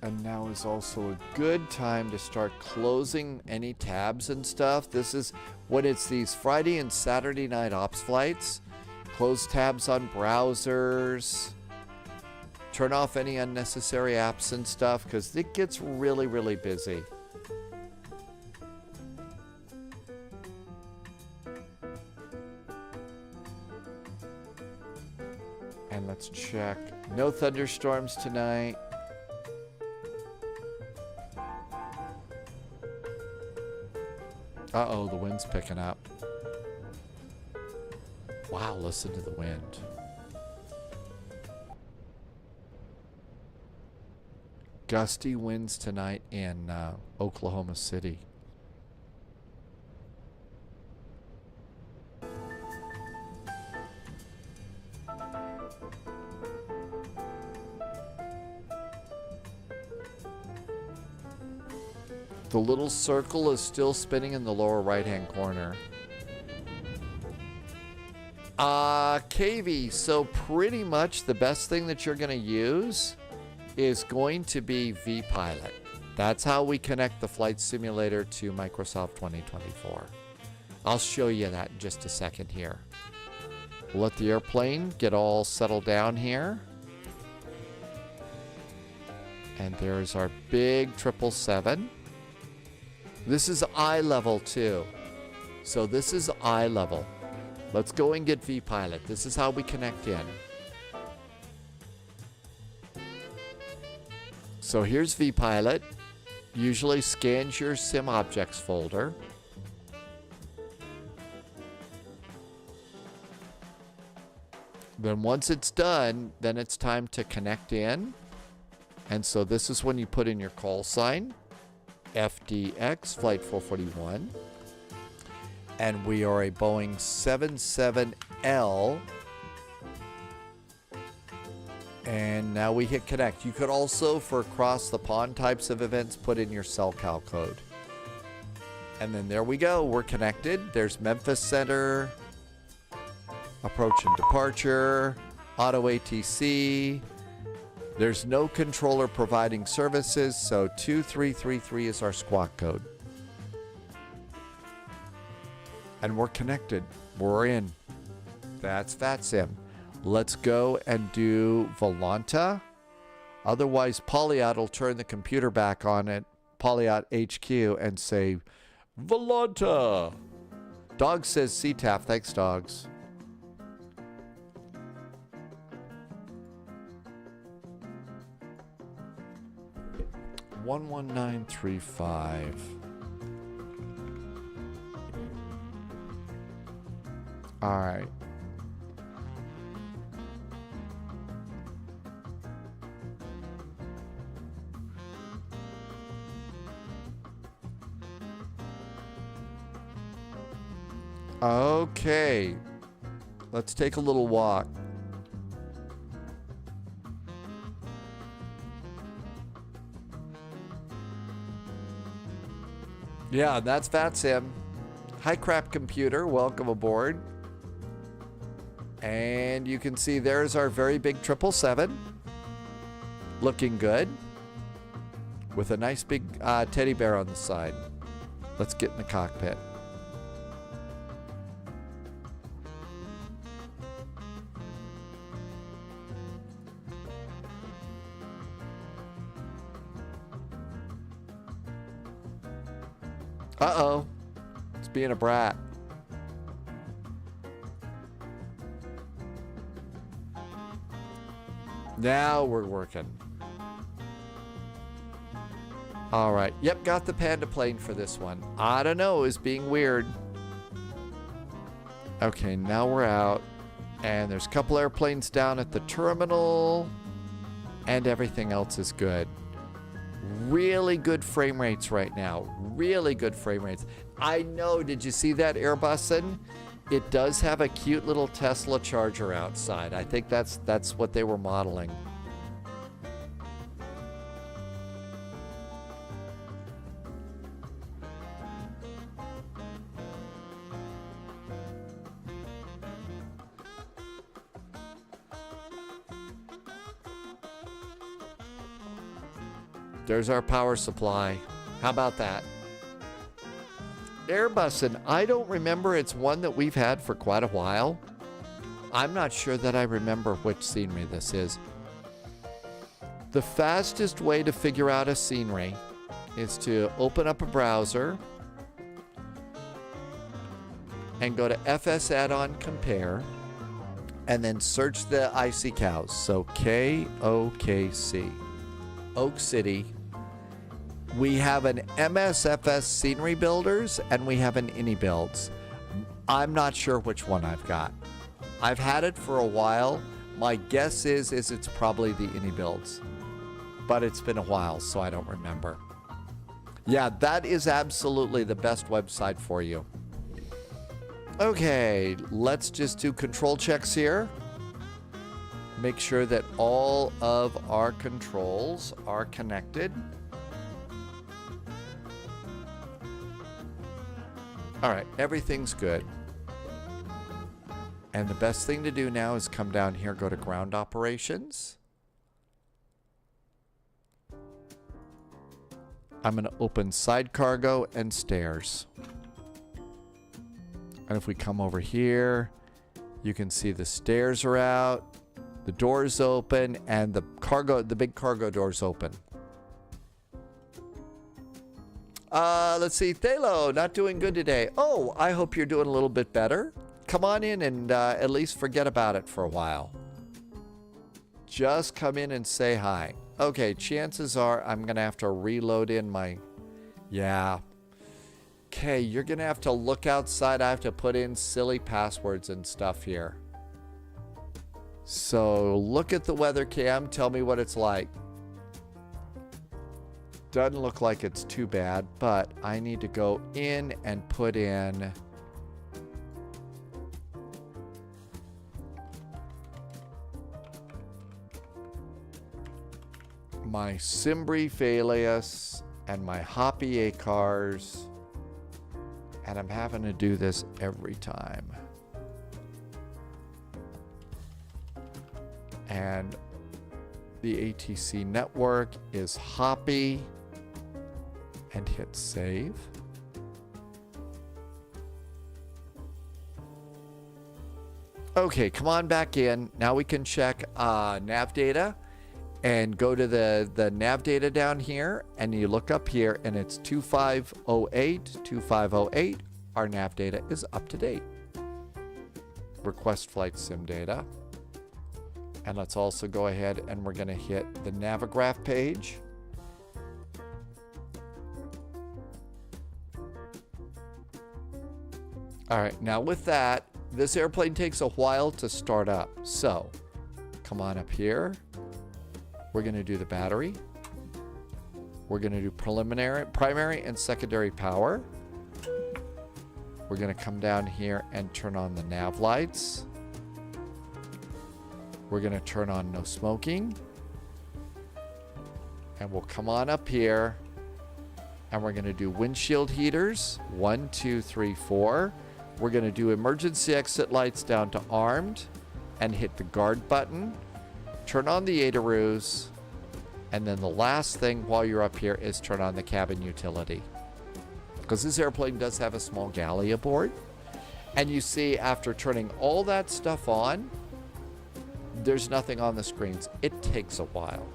And now is also a good time to start closing any tabs and stuff. This is when it's these Friday and Saturday night ops flights. Close tabs on browsers. Turn off any unnecessary apps and stuff because it gets really, really busy. And let's check. No thunderstorms tonight. Uh-oh, the wind's picking up. Wow, listen to the wind. Gusty winds tonight in Oklahoma City. The little circle is still spinning in the lower right-hand corner. KV, so pretty much the best thing that you're going to use is going to be vPilot. That's how we connect the flight simulator to Microsoft 2024. I'll show you that in just a second here. We'll let the airplane get all settled down here. And there's our big 777. This is eye level too. So this is eye level. Let's go and get vPilot. This is how we connect in. So here's vPilot. Usually scans your sim objects folder. Then once it's done, then it's time to connect in. And so this is when you put in your call sign, FDX, Flight 441. And we are a Boeing 77L. And now we hit connect. You could also, for across the pond types of events, put in your CellCal code. And then there we go. We're connected. There's Memphis Center, approach and departure, auto ATC. There's no controller providing services, so 2333 is our squawk code. And we're connected. We're in. That's VATSIM. Let's go and do Volanta. Otherwise, Polyot will turn the computer back on at Polyot HQ and say, Volanta. Dog says CTAF. Thanks, dogs. (11935). All right. Okay. Let's take a little walk. Yeah, that's VATSIM. Hi, crap computer. Welcome aboard. And you can see there's our very big 777. Looking good. With a nice big teddy bear on the side. Let's get in the cockpit. Uh-oh. It's being a brat. Now we're working. All right. Yep, got the Panda plane for this one. I don't know, it's being weird. Okay, now we're out. And there's a couple airplanes down at the terminal. And everything else is good. Really good frame rates right now. Really good frame rates. I know, did you see that Airbusin? It does have a cute little Tesla charger outside. I think that's what they were modeling. There's our power supply. How about that? Airbusin, I don't remember. It's one that we've had for quite a while. I'm not sure that I remember which scenery this is. The fastest way to figure out a scenery is to open up a browser and go to FS Add-on Compare and then search the IC cows. So KOKC. Oak City. We have an MSFS Scenery Builders and we have an Ini Builds. I'm not sure which one I've got. I've had it for a while. My guess is it's probably the Ini Builds. But it's been a while, so I don't remember. Yeah, that is absolutely the best website for you. Okay, let's just do control checks here. Make sure that all of our controls are connected. All right, everything's good. And the best thing to do now is come down here, go to ground operations. I'm going to open side cargo and stairs. And if we come over here, you can see the stairs are out, the doors open, and the big cargo doors open. Let's see, Thalo, not doing good today. Oh, I hope you're doing a little bit better. Come on in and at least forget about it for a while. Just come in and say hi. Okay, chances are I'm going to have to reload in my... Yeah. Okay, you're going to have to look outside. I have to put in silly passwords and stuff here. So look at the weather cam. Tell me what it's like. Doesn't look like it's too bad, but I need to go in and put in... my Cimbri Phaleus and my Hoppy Acars, and I'm having to do this every time. And the ATC network is Hoppy, and hit save. Okay, come on back in. Now we can check nav data. And go to the nav data down here, and you look up here, and it's 2508. Our nav data is up to date. Request flight sim data. And let's also go ahead and we're going to hit the Navigraph page. All right, now with that, this airplane takes a while to start up. So come on up here. We're going to do the battery. We're going to do primary and secondary power. We're going to come down here and turn on the nav lights. We're going to turn on no smoking. And we'll come on up here and we're going to do windshield heaters. 1, 2, 3, 4. We're going to do emergency exit lights down to armed and hit the guard button. Turn on the ADARUs, and then the last thing while you're up here is turn on the cabin utility. Because this airplane does have a small galley aboard. And you see, after turning all that stuff on, there's nothing on the screens. It takes a while.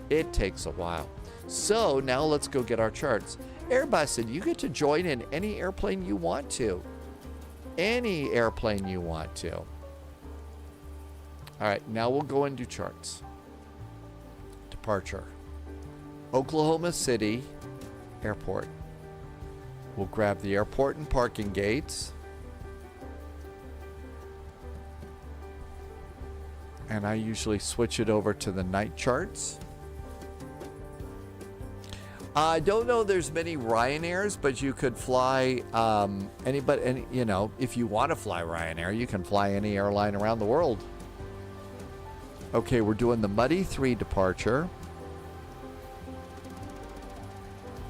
It takes a while. So now let's go get our charts. Airbus, you get to join in any airplane you want to. Any airplane you want to. All right, now we'll go and do charts. Departure. Oklahoma City Airport. We'll grab the airport and parking gates. And I usually switch it over to the night charts. I don't know there's many Ryanairs, but you could fly if you want to fly Ryanair, you can fly any airline around the world. Okay, we're doing the Muddy 3 departure.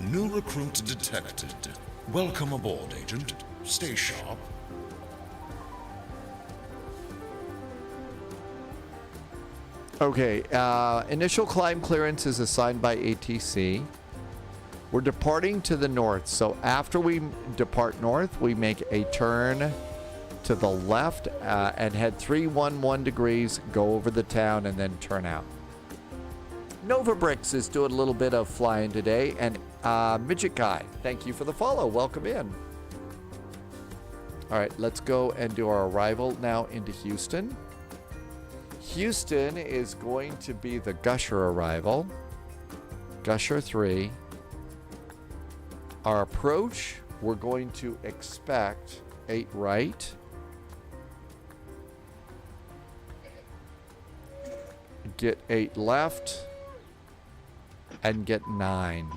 New recruit detected. Welcome aboard, Agent. Stay sharp. Okay, initial climb clearance is assigned by ATC. We're departing to the north, so after we depart north, we make a turn to the left and head 311 degrees, go over the town, and then turn out. Nova Bricks is doing a little bit of flying today, and Midget Guy, thank you for the follow. Welcome in. All right, let's go and do our arrival now into Houston. Houston is going to be the Gusher arrival. Gusher 3. Our approach, we're going to expect 8 right. Get 8 left. And get 9.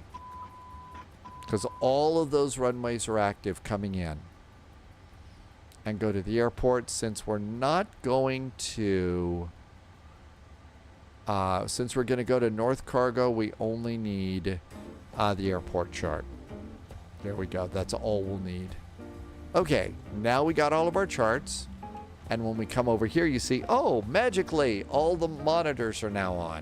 Because all of those runways are active coming in. And go to the airport. Since we're not going to... since we're going to go to North Cargo, we only need the airport chart. There we go. That's all we'll need. Okay, now we got all of our charts. And when we come over here, you see, oh, magically, all the monitors are now on.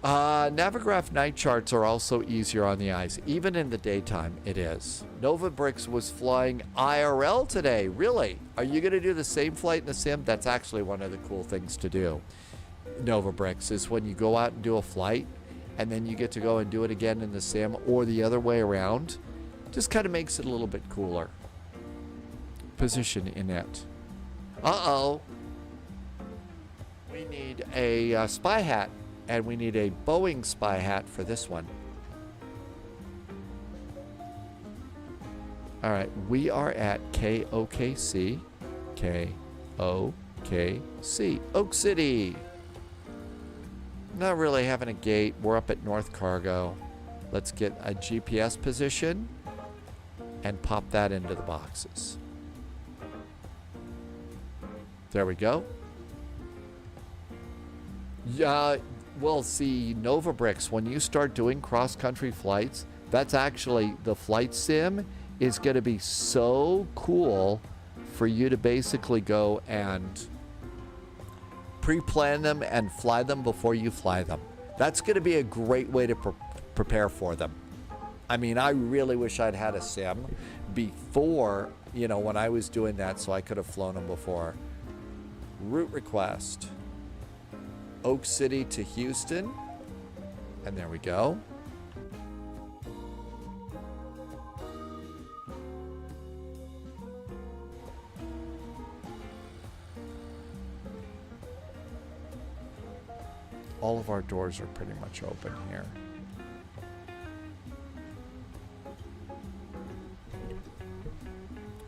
Navigraph night charts are also easier on the eyes. Even in the daytime, it is. Novabricks was flying IRL today. Really? Are you going to do the same flight in the sim? That's actually one of the cool things to do. Novabricks is when you go out and do a flight, and then you get to go and do it again in the sim, or the other way around. Just kind of makes it a little bit cooler. Position in it. Uh-oh. We need a spy hat. And we need a Boeing spy hat for this one. All right, we are at KOKC. KOKC. Oak City. Not really having a gate. We're up at North Cargo. Let's get a GPS position and pop that into the boxes. There we go. Yeah. Well, see, Novabricks, when you start doing cross-country flights, that's actually, the flight sim is going to be so cool for you to basically go and pre-plan them and fly them before you fly them. That's going to be a great way to prepare for them. I mean, I really wish I'd had a sim before, you know, when I was doing that, so I could have flown them before. Route request. Oak City to Houston. And there we go. All of our doors are pretty much open here.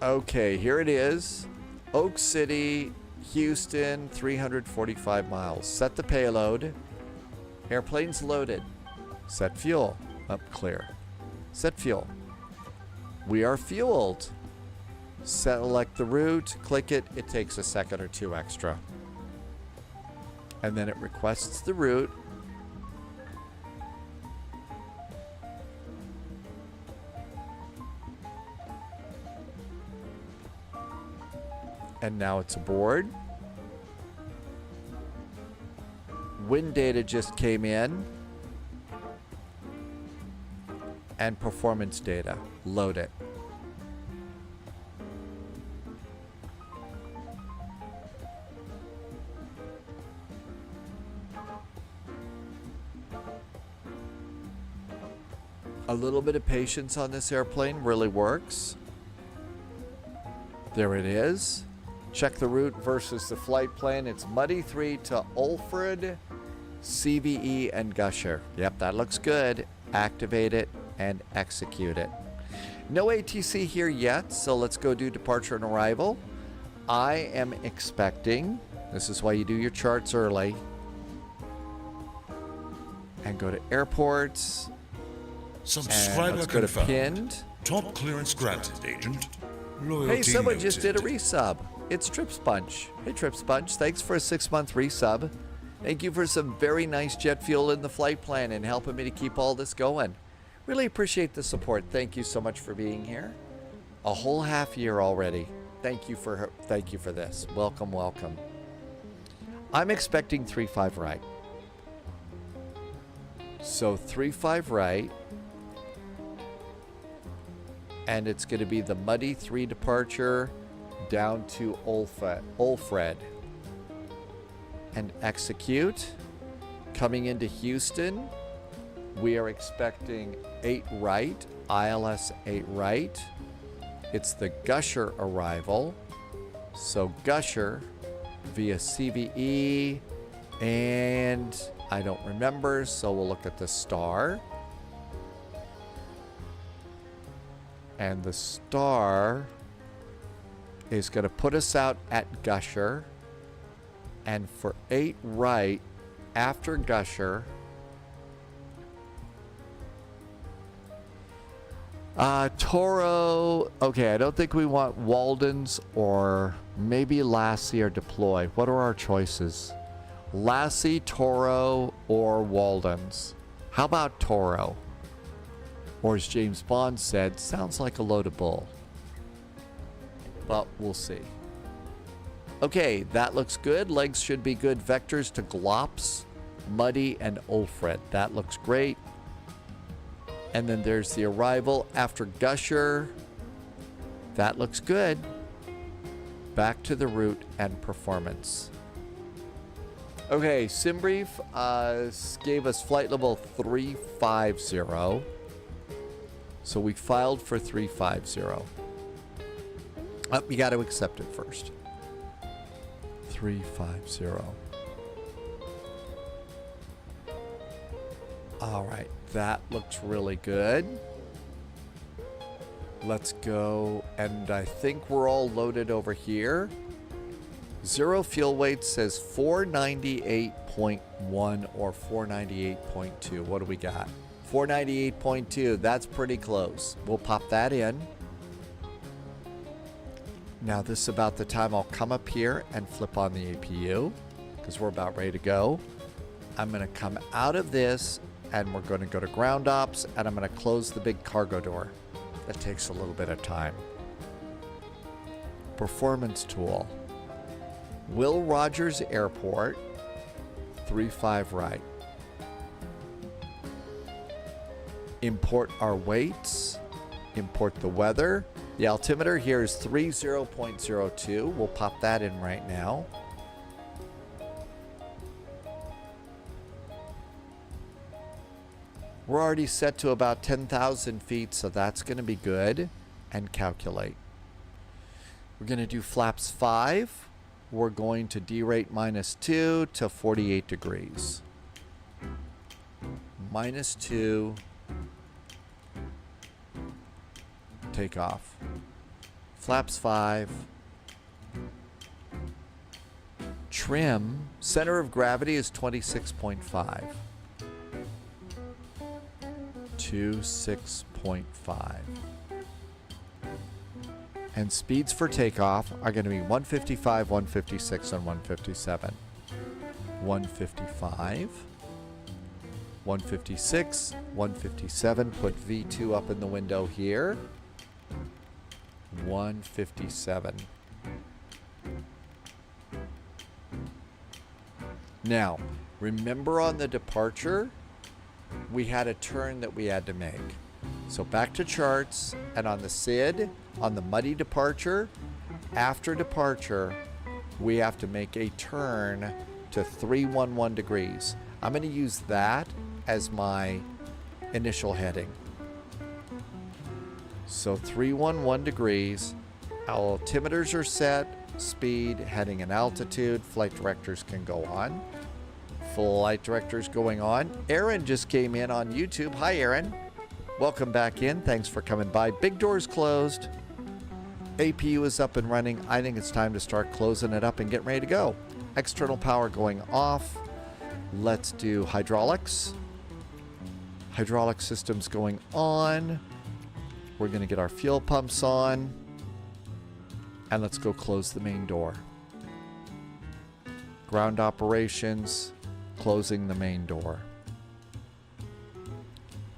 Okay, here it is. Oak City, Houston, 345 miles. Set the payload. Airplane's loaded. Set fuel. Up clear. Set fuel. We are fueled. Select the route. Click it. It takes a second or two extra. And then it requests the route. And now it's aboard. Wind data just came in. And performance data. Load it. A little bit of patience on this airplane really works. There it is. Check the route versus the flight plan. It's Muddy 3 to Ulfred, CVE, and Gusher. Yep, that looks good. Activate it and execute it. No ATC here yet, so let's go do departure and arrival. I am expecting, this is why you do your charts early, and go to airports. Subscriber go to confirmed. pinned. Top clearance granted, Agent. Loyalty Hey, someone noted. just did a resub. It's Trip Sponge. Hey, Trip Sponge. Thanks for a 6-month resub. Thank you for some very nice jet fuel in the flight plan and helping me to keep all this going. Really appreciate the support. Thank you so much for being here. A whole half year already. Thank you for this. Welcome, welcome. I'm expecting 3-5 right. So 3-5 right. And it's going to be the Muddy 3 departure down to Ulfred. And execute. Coming into Houston, we are expecting 8 right, ILS 8 right. It's the Gusher arrival. So Gusher via CVE, and I don't remember, so we'll look at the star. And the star is going to put us out at Gusher. And for 8 right, after Gusher, Toro. Okay, I don't think we want Walden's, or maybe Lassie or Deploy. What are our choices? Lassie, Toro, or Walden's? How about Toro? Or as James Bond said, sounds like a load of bull. But we'll see. Okay, that looks good. Legs should be good. Vectors to Glops. Muddy, and Ulfred. That looks great. And then there's the arrival after Gusher. That looks good. Back to the route and performance. Okay, SimBrief gave us flight level 350. So we filed for 350. You got to accept it first. 350. All right, that looks really good. Let's go, and I think we're all loaded over here. Zero fuel weight says 498.1 or 498.2. What do we got? 498.2. That's pretty close. We'll pop that in. Now this is about the time I'll come up here and flip on the APU because we're about ready to go. I'm going to come out of this and we're going to go to ground ops and I'm going to close the big cargo door. That takes a little bit of time. Performance tool. Will Rogers Airport, 35 right. Import our weights. Import the weather. The altimeter here is 30.02. We'll pop that in right now. We're already set to about 10,000 feet, so that's going to be good. And calculate. We're going to do flaps 5. We're going to derate -2 to 48 degrees. -2. Take off. Flaps 5. Trim. Center of gravity is 26.5. 26.5. And speeds for takeoff are going to be 155, 156, and 157. 155, 156, 157. Put V2 up in the window here. 157. Now, remember on the departure, we had a turn that we had to make. So back to charts, and on the SID, on the muddy departure, after departure, we have to make a turn to 311 degrees. I'm going to use that as my initial heading. So 311 degrees, altimeters are set, speed, heading, and altitude. Flight directors can go on. Flight directors going on. Aaron just came in on YouTube. Hi, Aaron. Welcome back in. Thanks for coming by. Big doors closed. APU is up and running. I think it's time to start closing it up and get ready to go. External power going off. Let's do hydraulics. Hydraulic systems going on. We're going to get our fuel pumps on. And let's go close the main door. Ground operations, closing the main door.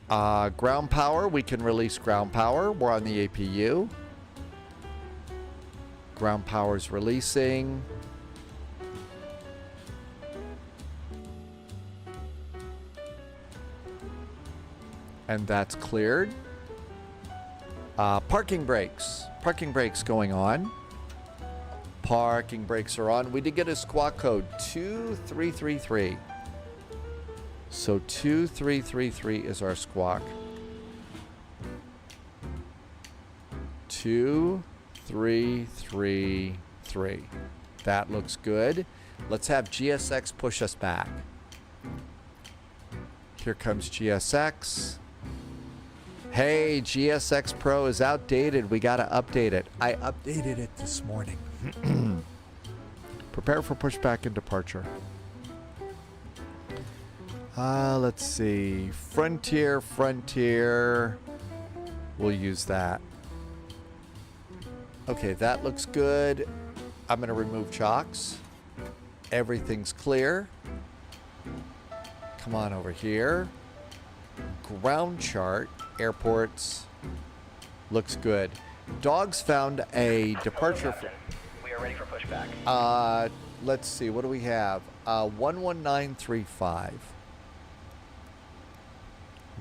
Ground power, we can release ground power. We're on the APU. Ground power is releasing. And that's cleared. Parking brakes. Parking brakes going on. Parking brakes are on. We did get a squawk code 2333. So 2333 is our squawk. 2333. That looks good. Let's have GSX push us back. Here comes GSX. Hey, GSX Pro is outdated. We got to update it. I updated it this morning. Prepare for pushback and departure. Let's see. Frontier. We'll use that. Okay, that looks good. I'm going to remove chocks. Everything's clear. Come on over here. Ground chart. Airports. Looks good. Dogs found a departure. We are ready for pushback. Let's see. What do we have? 11935.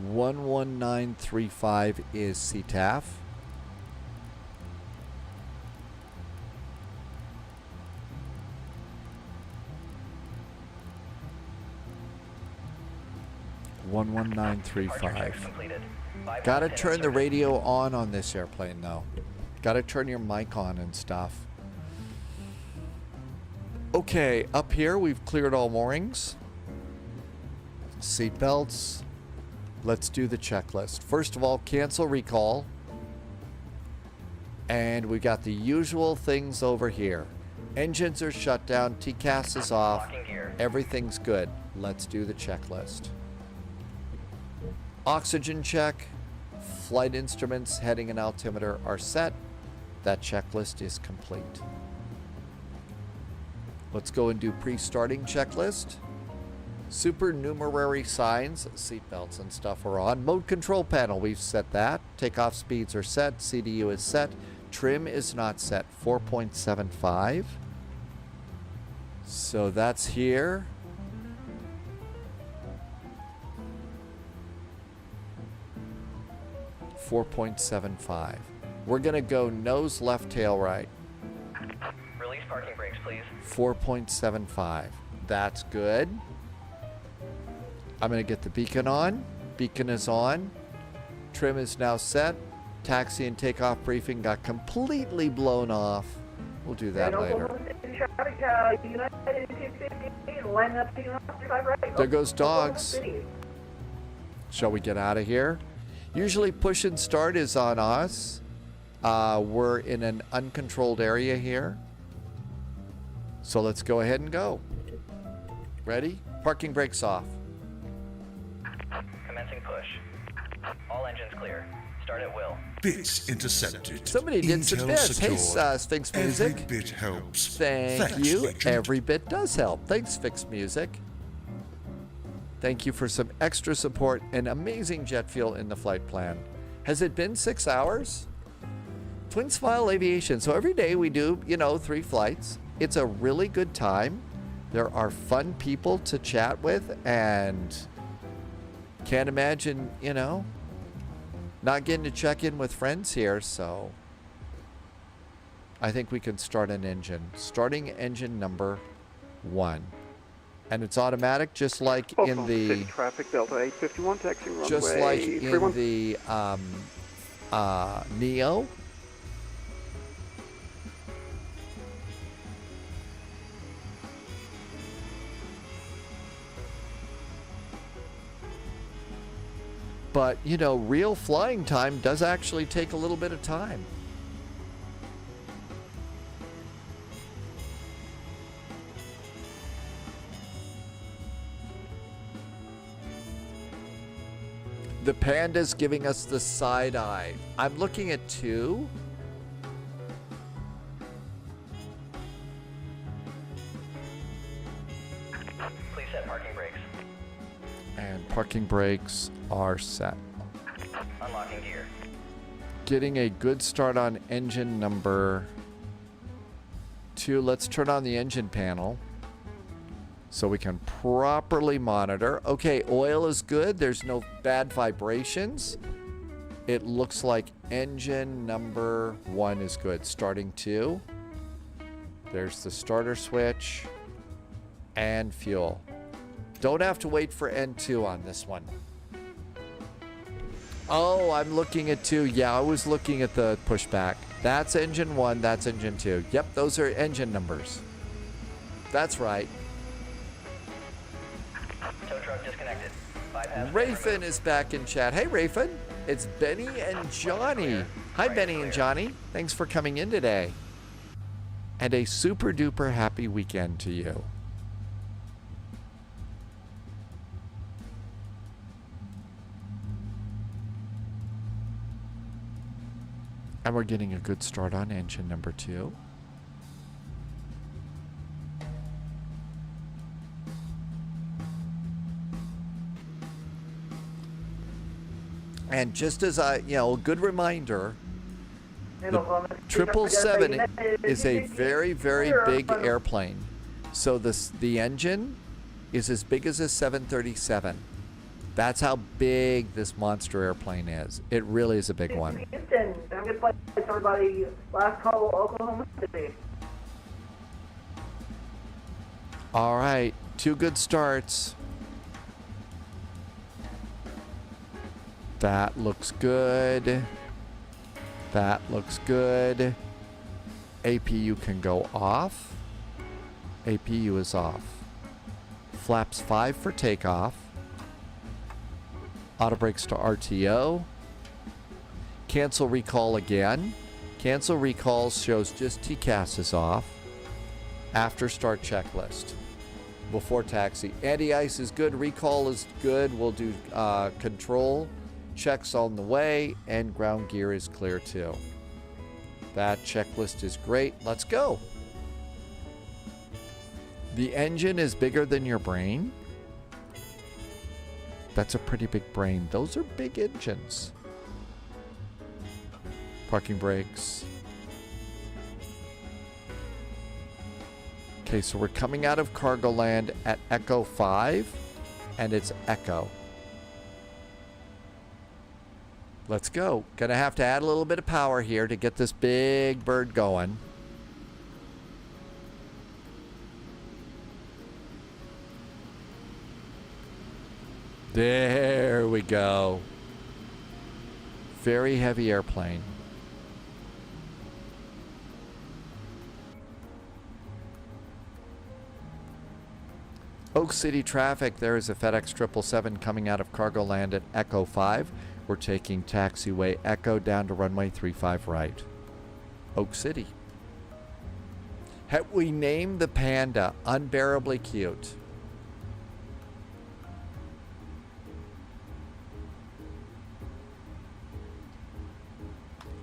11935 is CTAF. One 11935. Gotta turn the radio on this airplane though. Gotta turn your mic on and stuff. Okay, up here we've cleared all moorings. Seat belts. Let's do the checklist. First of all, cancel recall. And we got the usual things over here. Engines are shut down, TCAS is off. Everything's good. Let's do the checklist. Oxygen check. Flight instruments, heading and altimeter are set. That checklist is complete. Let's go and do pre-starting checklist. Supernumerary signs, seatbelts and stuff are on. Mode control panel, we've set that. Takeoff speeds are set. CDU is set. Trim is not set. 4.75. So that's here. .75. We're gonna go nose left, tail right. Release parking brakes, please. 4.75. That's good. I'm gonna get the beacon on. Beacon is on. Trim is now set. Taxi and takeoff briefing got completely blown off. We'll do that later. There goes dogs. Shall we get out of here? Usually push and start is on us. We're in an uncontrolled area here. So let's go ahead and go. Ready? Parking brakes off. Commencing push. All engines clear. Start at will. Bits intercepted. Somebody did some bits. Hey, Sphinx Music. Every bit helps. Thanks you. Legend. Every bit does help. Thanks, Sphinx Music. Thank you for some extra support and amazing jet fuel in the flight plan. Has it been 6 hours? Twin Smile Aviation. So every day we do, 3 flights. It's a really good time. There are fun people to chat with, and can't imagine, not getting to check in with friends here. So I think we can start an engine. Starting engine number 1. And it's automatic, just like in the traffic Delta 851 taxiing runway. Just like in 31. the Neo. But real flying time does actually take a little bit of time. The panda's giving us the side eye. I'm looking at 2. Please set parking brakes. And parking brakes are set. Unlocking gear. Getting a good start on engine number 2. Let's turn on the engine panel so we can properly monitor. Okay, oil is good. There's no bad vibrations. It looks like engine number 1 is good. Starting 2. There's the starter switch and fuel. Don't have to wait for N2 on this one. Oh, I'm looking at 2. Yeah, I was looking at the pushback. That's engine 1, that's engine 2. Yep, those are engine numbers. That's right. Tow truck disconnected. Rayfin is back in chat. Hey, Rayfin. It's Benny and Johnny. Hi, Benny and Johnny. Thanks for coming in today. And a super duper happy weekend to you. And we're getting a good start on engine number 2. And just as a good reminder, the 777 is a very, very big airplane. So the engine is as big as a 737. That's how big this monster airplane is. It really is a big one. Houston, have a good flight, everybody. Last call, Oklahoma City. All right, 2 good starts. That looks good. That looks good. APU can go off. APU is off. Flaps 5 for takeoff. Auto brakes to RTO. Cancel recall again. Cancel recall shows just TCAS is off. After start checklist. Before taxi. Anti-ice is good. Recall is good. We'll do control. Checks on the way. And ground gear is clear too. That checklist is great. Let's go. The engine is bigger than your brain. That's a pretty big brain. Those are big engines. Parking brakes. Okay, so we're coming out of cargo land at Echo 5, and it's Echo. Let's go. Gonna have to add a little bit of power here to get this big bird going. There we go. Very heavy airplane. Oak City traffic, there is a FedEx 777 coming out of cargo land at Echo 5. We're taking taxiway Echo down to runway 35 right. Oak City. We named the Panda Unbearably Cute.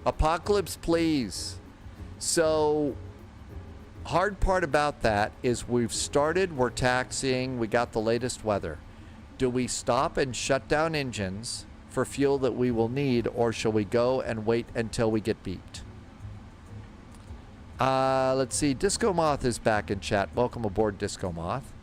Apocalypse, please. So, hard part about that is we've started, we're taxiing, we got the latest weather. Do we stop and shut down engines for fuel that we will need, or shall we go and wait until we get beeped? Let's see. Disco Moth is back in chat. Welcome aboard, Disco Moth.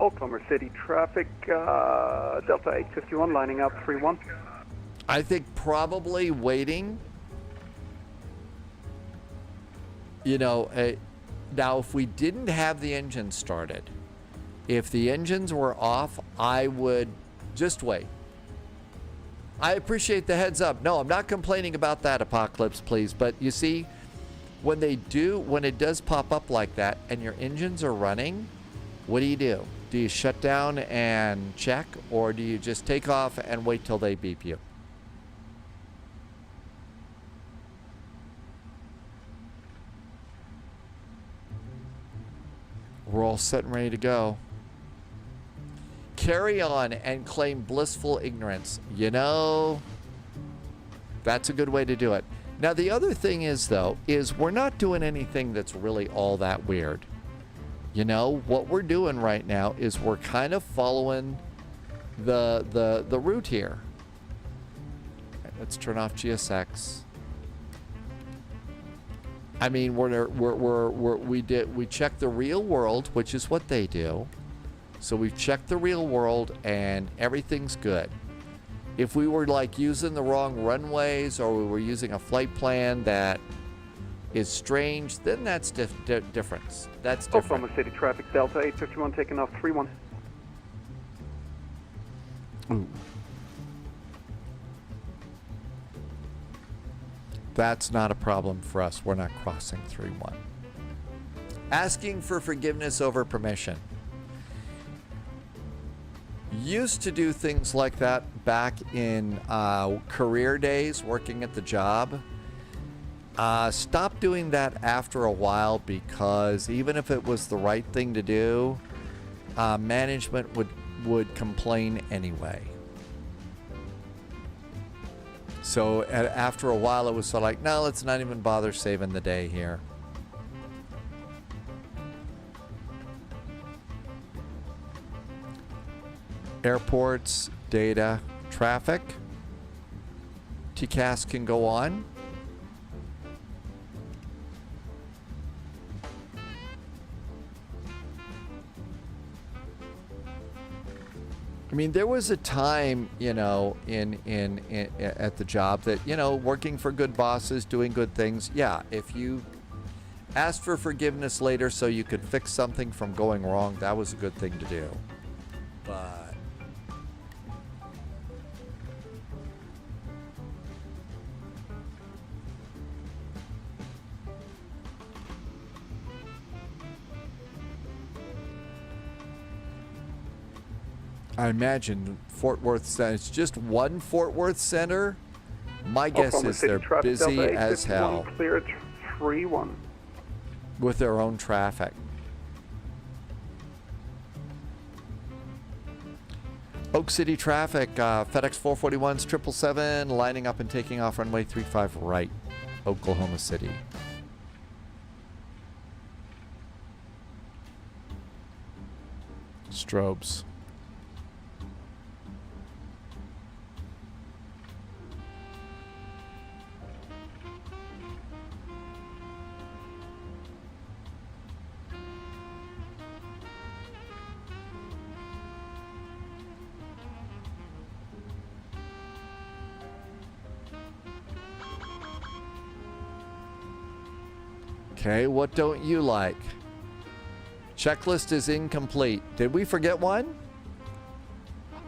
Oklahoma City traffic, Delta 851 lining up 31. I think probably waiting. You know, now if we didn't have the engine started, if the engines were off, I would just wait. I appreciate the heads up. No, I'm not complaining about that, Apocalypse, please. But you see, when it does pop up like that and your engines are running, what do? Do you shut down and check, or do you just take off and wait till they beep you? We're all set and ready to go. Carry on and claim blissful ignorance. You know, that's a good way to do it. Now, the other thing is, though, is we're not doing anything that's really all that weird. You know, what we're doing right now is we're kind of following the route here. Let's turn off GSX. I mean, we checked the real world, which is what they do. So we've checked the real world and everything's good. If we were like using the wrong runways, or we were using a flight plan that is strange, then that's difference. That's different. Oklahoma City traffic, Delta 851 taking off 31. Ooh. That's not a problem for us. We're not crossing 31. Asking for forgiveness over permission. Used to do things like that back in career days, working at the job. Stopped doing that after a while, because even if it was the right thing to do, management would complain anyway. So after a while, it was sort of like, no, let's not even bother saving the day here. Airports, data, traffic. TCAS can go on. I mean, there was a time, you know, in at the job that, you know, working for good bosses, doing good things. Yeah, if you asked for forgiveness later so you could fix something from going wrong, that was a good thing to do. But I imagine Fort Worth Center, it's just one Fort Worth Center. My guess is they're busy as hell. Clear 3-1. With their own traffic. Oak City traffic, FedEx 441s 777 lining up and taking off runway 35 right, Oklahoma City. Strobes. Okay, what don't you like? Checklist is incomplete. Did we forget one?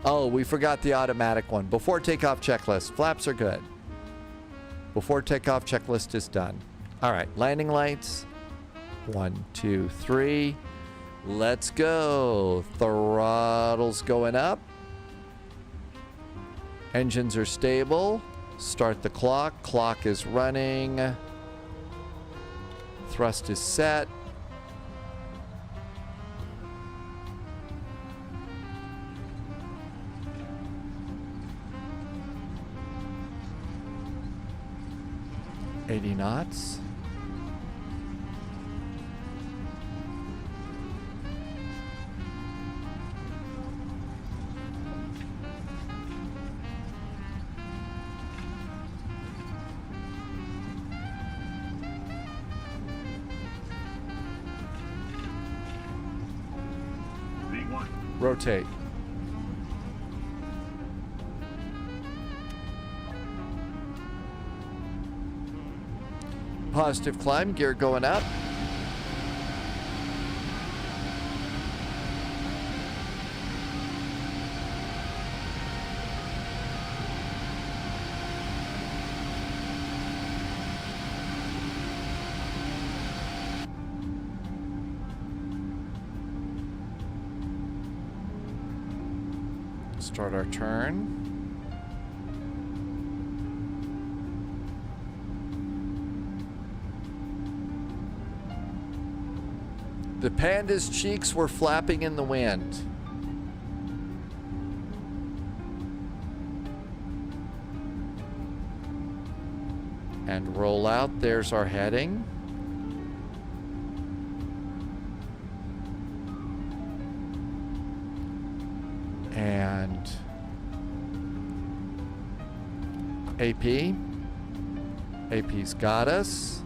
Oh, we forgot the automatic one. Before takeoff checklist. Flaps are good. Before takeoff checklist is done. All right, landing lights. 1, 2, 3. Let's go. Throttle's going up. Engines are stable. Start the clock. Clock is running. Thrust is set. $80 knots. Rotate. Positive climb, gear going up. Start our turn. The panda's cheeks were flapping in the wind. And roll out, there's our heading. And AP. AP's got us.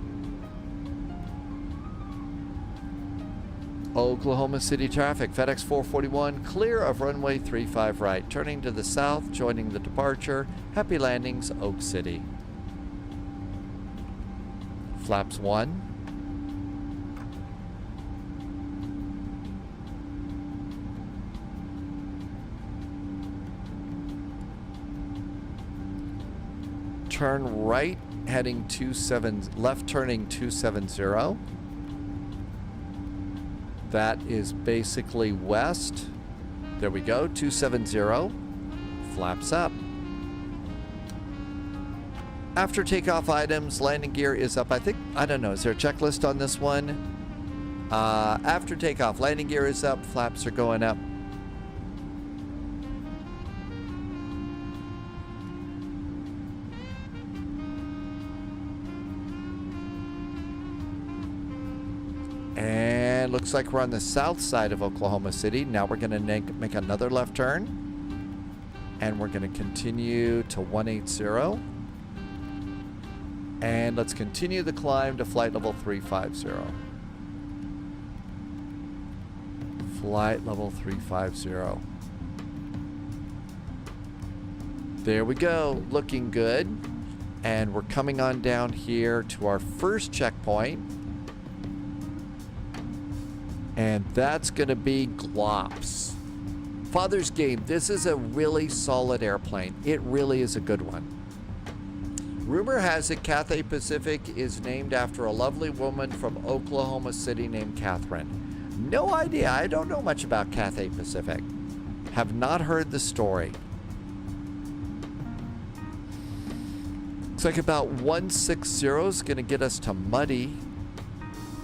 Oklahoma City traffic, FedEx 441, clear of runway 35 right. Turning to the south, joining the departure. Happy landings, Oak City. Flaps 1. Turn right, heading 27, left turning 270. That is basically west. There we go, 270. Flaps up. After takeoff items, landing gear is up. I don't know, is there a checklist on this one? After takeoff, landing gear is up, flaps are going up. And looks like we're on the south side of Oklahoma City. Now we're going to make another left turn. And we're going to continue to 180. And let's continue the climb to flight level 350. Flight level 350. There we go, looking good. And we're coming on down here to our first checkpoint. And that's gonna be Glops. Father's Game, this is a really solid airplane. It really is a good one. Rumor has it Cathay Pacific is named after a lovely woman from Oklahoma City named Catherine. No idea, I don't know much about Cathay Pacific. Have not heard the story. Looks like about 160 is going to get us to Muddy.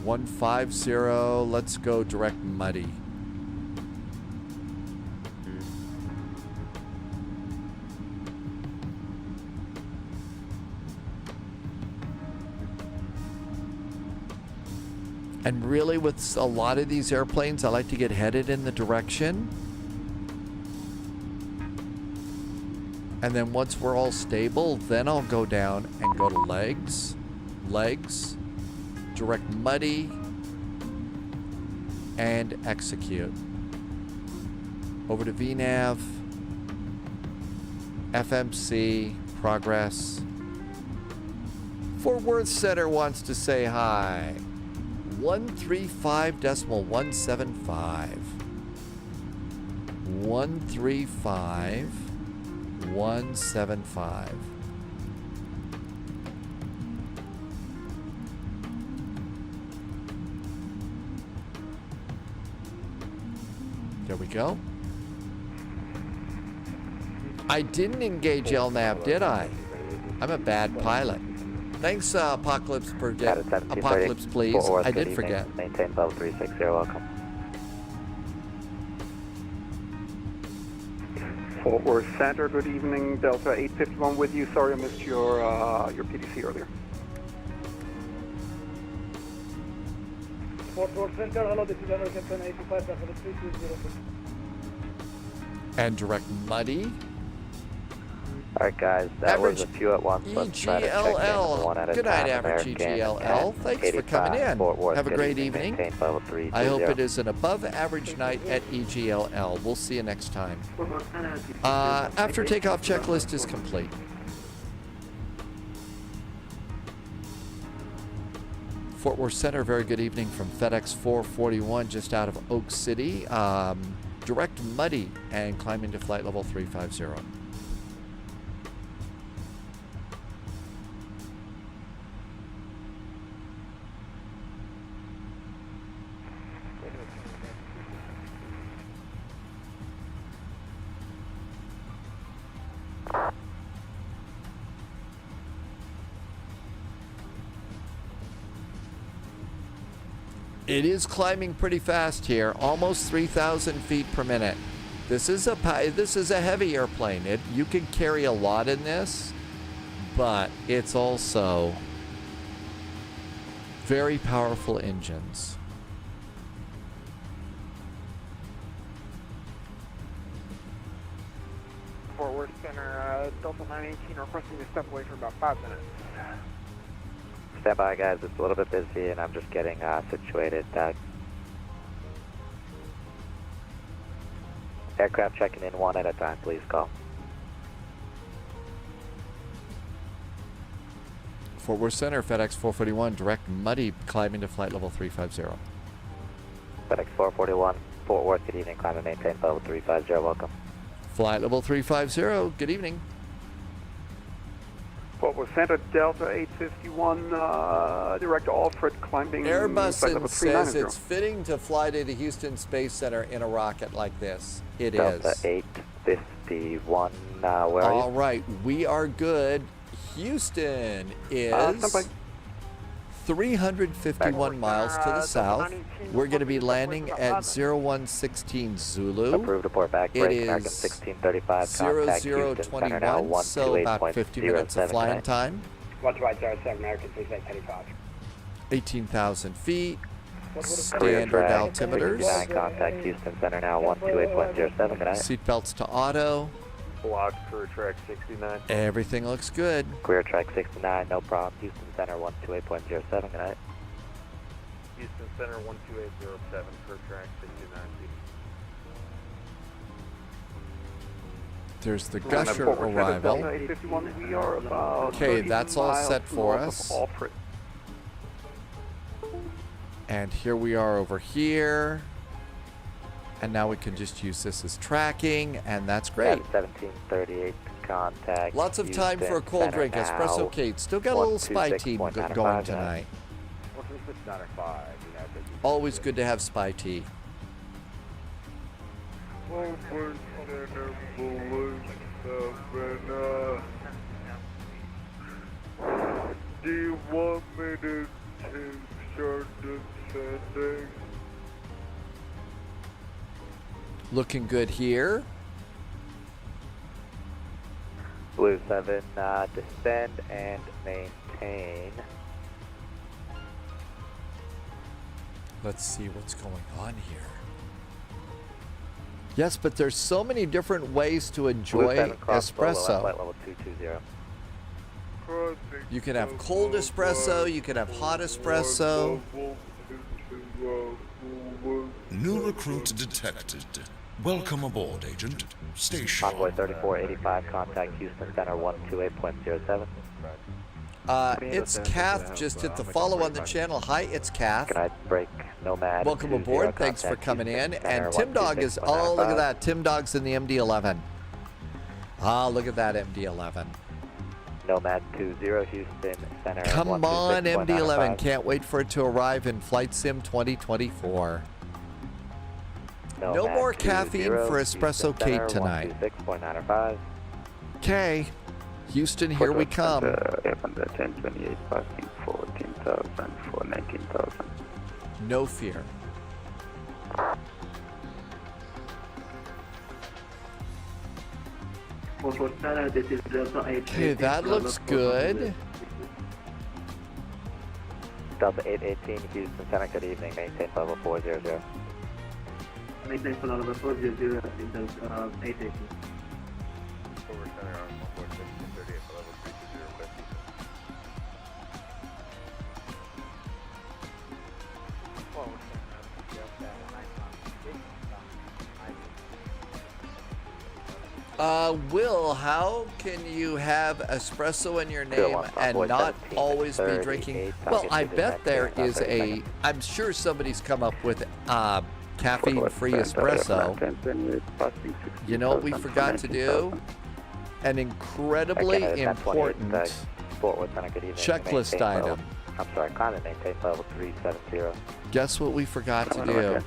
150, let's go direct Muddy. And really with a lot of these airplanes, I like to get headed in the direction. And then once we're all stable, then I'll go down and go to legs, direct Muddy, and execute. Over to VNAV, FMC, progress. Fort Worth Center wants to say hi. 135.175. 135.175. There we go. I didn't engage LNAV, did I? I'm a bad pilot. Thanks, Apocalypse, Apocalypse, please. I did forget. Maintain level 360, welcome. Fort Worth Center, good evening. Delta 851 with you. Sorry I missed your PDC earlier. Fort Worth Center, hello, this is American 1085, and direct Muddy. Alright guys, that was a few at once. EGLL. Good night, average EGLL. Thanks for coming in. Have a great evening. I hope it is an above average night at EGLL. We'll see you next time. After takeoff checklist is complete. Fort Worth Center, very good evening from FedEx 441 just out of Oak City. Direct Muddy and climb into flight level 350. It is climbing pretty fast here, almost 3,000 feet per minute. This is a heavy airplane. You can carry a lot in this, but it's also very powerful engines. Fort Worth Center, Delta 918 requesting to step away for about 5 minutes. Stand by, guys. It's a little bit busy, and I'm just getting situated. Aircraft checking in one at a time. Please call. Fort Worth Center, FedEx 441, direct Muddy, climbing to flight level 350. FedEx 441, Fort Worth, good evening. Climb and maintain level 350. Welcome. Flight level 350. Good evening. Fort Worth Center, Delta 851, direct Alfred, climbing. Airbus says it's fitting to fly to the Houston Space Center in a rocket like this. It Delta is. Delta 851, where are you? All right, we are good. Houston is 351 miles to the south. We're going to be landing at 0116 Zulu. Approved, report back. It is 1635. 0021, so about 50 minutes of flying time. 127 American 3835. 18,000 feet. Standard altimeters. Contact Houston Center now 128.07. Good night. Seatbelts to auto. Block for track 69. Everything looks good. Clear track 69, no problem. Houston Center 128.07, good night. Houston Center 12807 for track 69. There's the Gusher arrival. We are about Okay, that's all set for north us. of Alfred. And here we are over here. And now we can just use this as tracking, and that's great. 1738 contact. Lots of time for a cold drink. Espresso Kate. Still got a little spy tea going tonight. Always good to have spy tea. Do you want me to start descending? Looking good here. Blue 7, descend and maintain. Let's see what's going on here. Yes, but there's so many different ways to enjoy espresso. Flight level 220. You can have cold espresso, you can have hot espresso. New recruit detected. Welcome aboard, Agent. Stay sharp. Envoy 3485, contact Houston Center 128.07. It's Kath. Just hit the follow on the channel. Hi, it's Kath. Good night, break Nomad. Welcome aboard. Thanks for coming in. And Tim Dog is, oh, look at that. Tim Dog's in the MD-11. Ah, look at that MD-11. Nomad 20, Houston Center. Come on, MD-11. Can't wait for it to arrive in Flight Sim 2024. No more caffeine for Espresso Kate tonight. Okay. Houston, here we come. 1028, passing 14,000 for 19,000. No fear. Okay, that looks good. Delta 818, Houston Center, good evening. Maintain level 400. Maintain for level 400 in the 818. Over center on 14638 for level 320. Will, how can you have espresso in your name and not always be drinking? Well, I bet there is a, I'm sure somebody's come up with caffeine-free espresso. You know what we forgot to do? An incredibly important checklist item. I'm sorry, climb and maintain level 370. Guess what we forgot to do?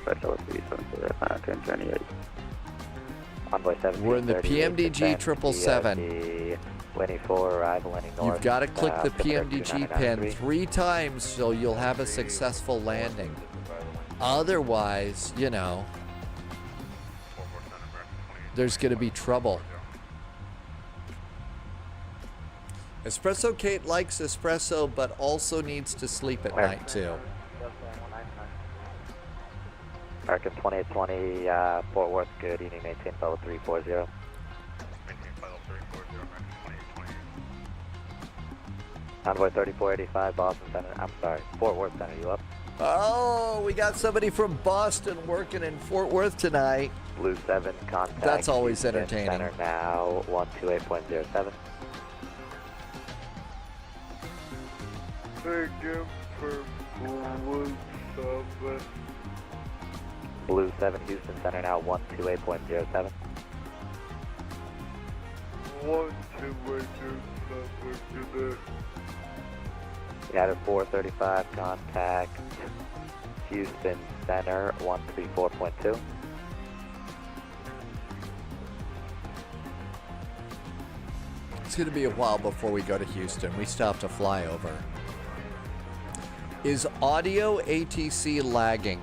We're in the PMDG 777. You've got to click the PMDG pin 3 times so you'll have a successful landing. Otherwise, you know, there's going to be trouble. Espresso Kate likes espresso, but also needs to sleep at night too. American 2820, Fort Worth, good evening, maintain level 340. Envoy 3485, Boston Center, I'm sorry, Fort Worth Center, you up? Oh, we got somebody from Boston working in Fort Worth tonight. Blue 7, contact. That's always Houston entertaining. Center now, 128.07. Thank you for Blue 7. Blue 7, Houston Center now, 128.07. 128.07 today. United 435, contact Houston Center, 134.2. It's going to be a while before we go to Houston. We still have to fly over. Is audio ATC lagging?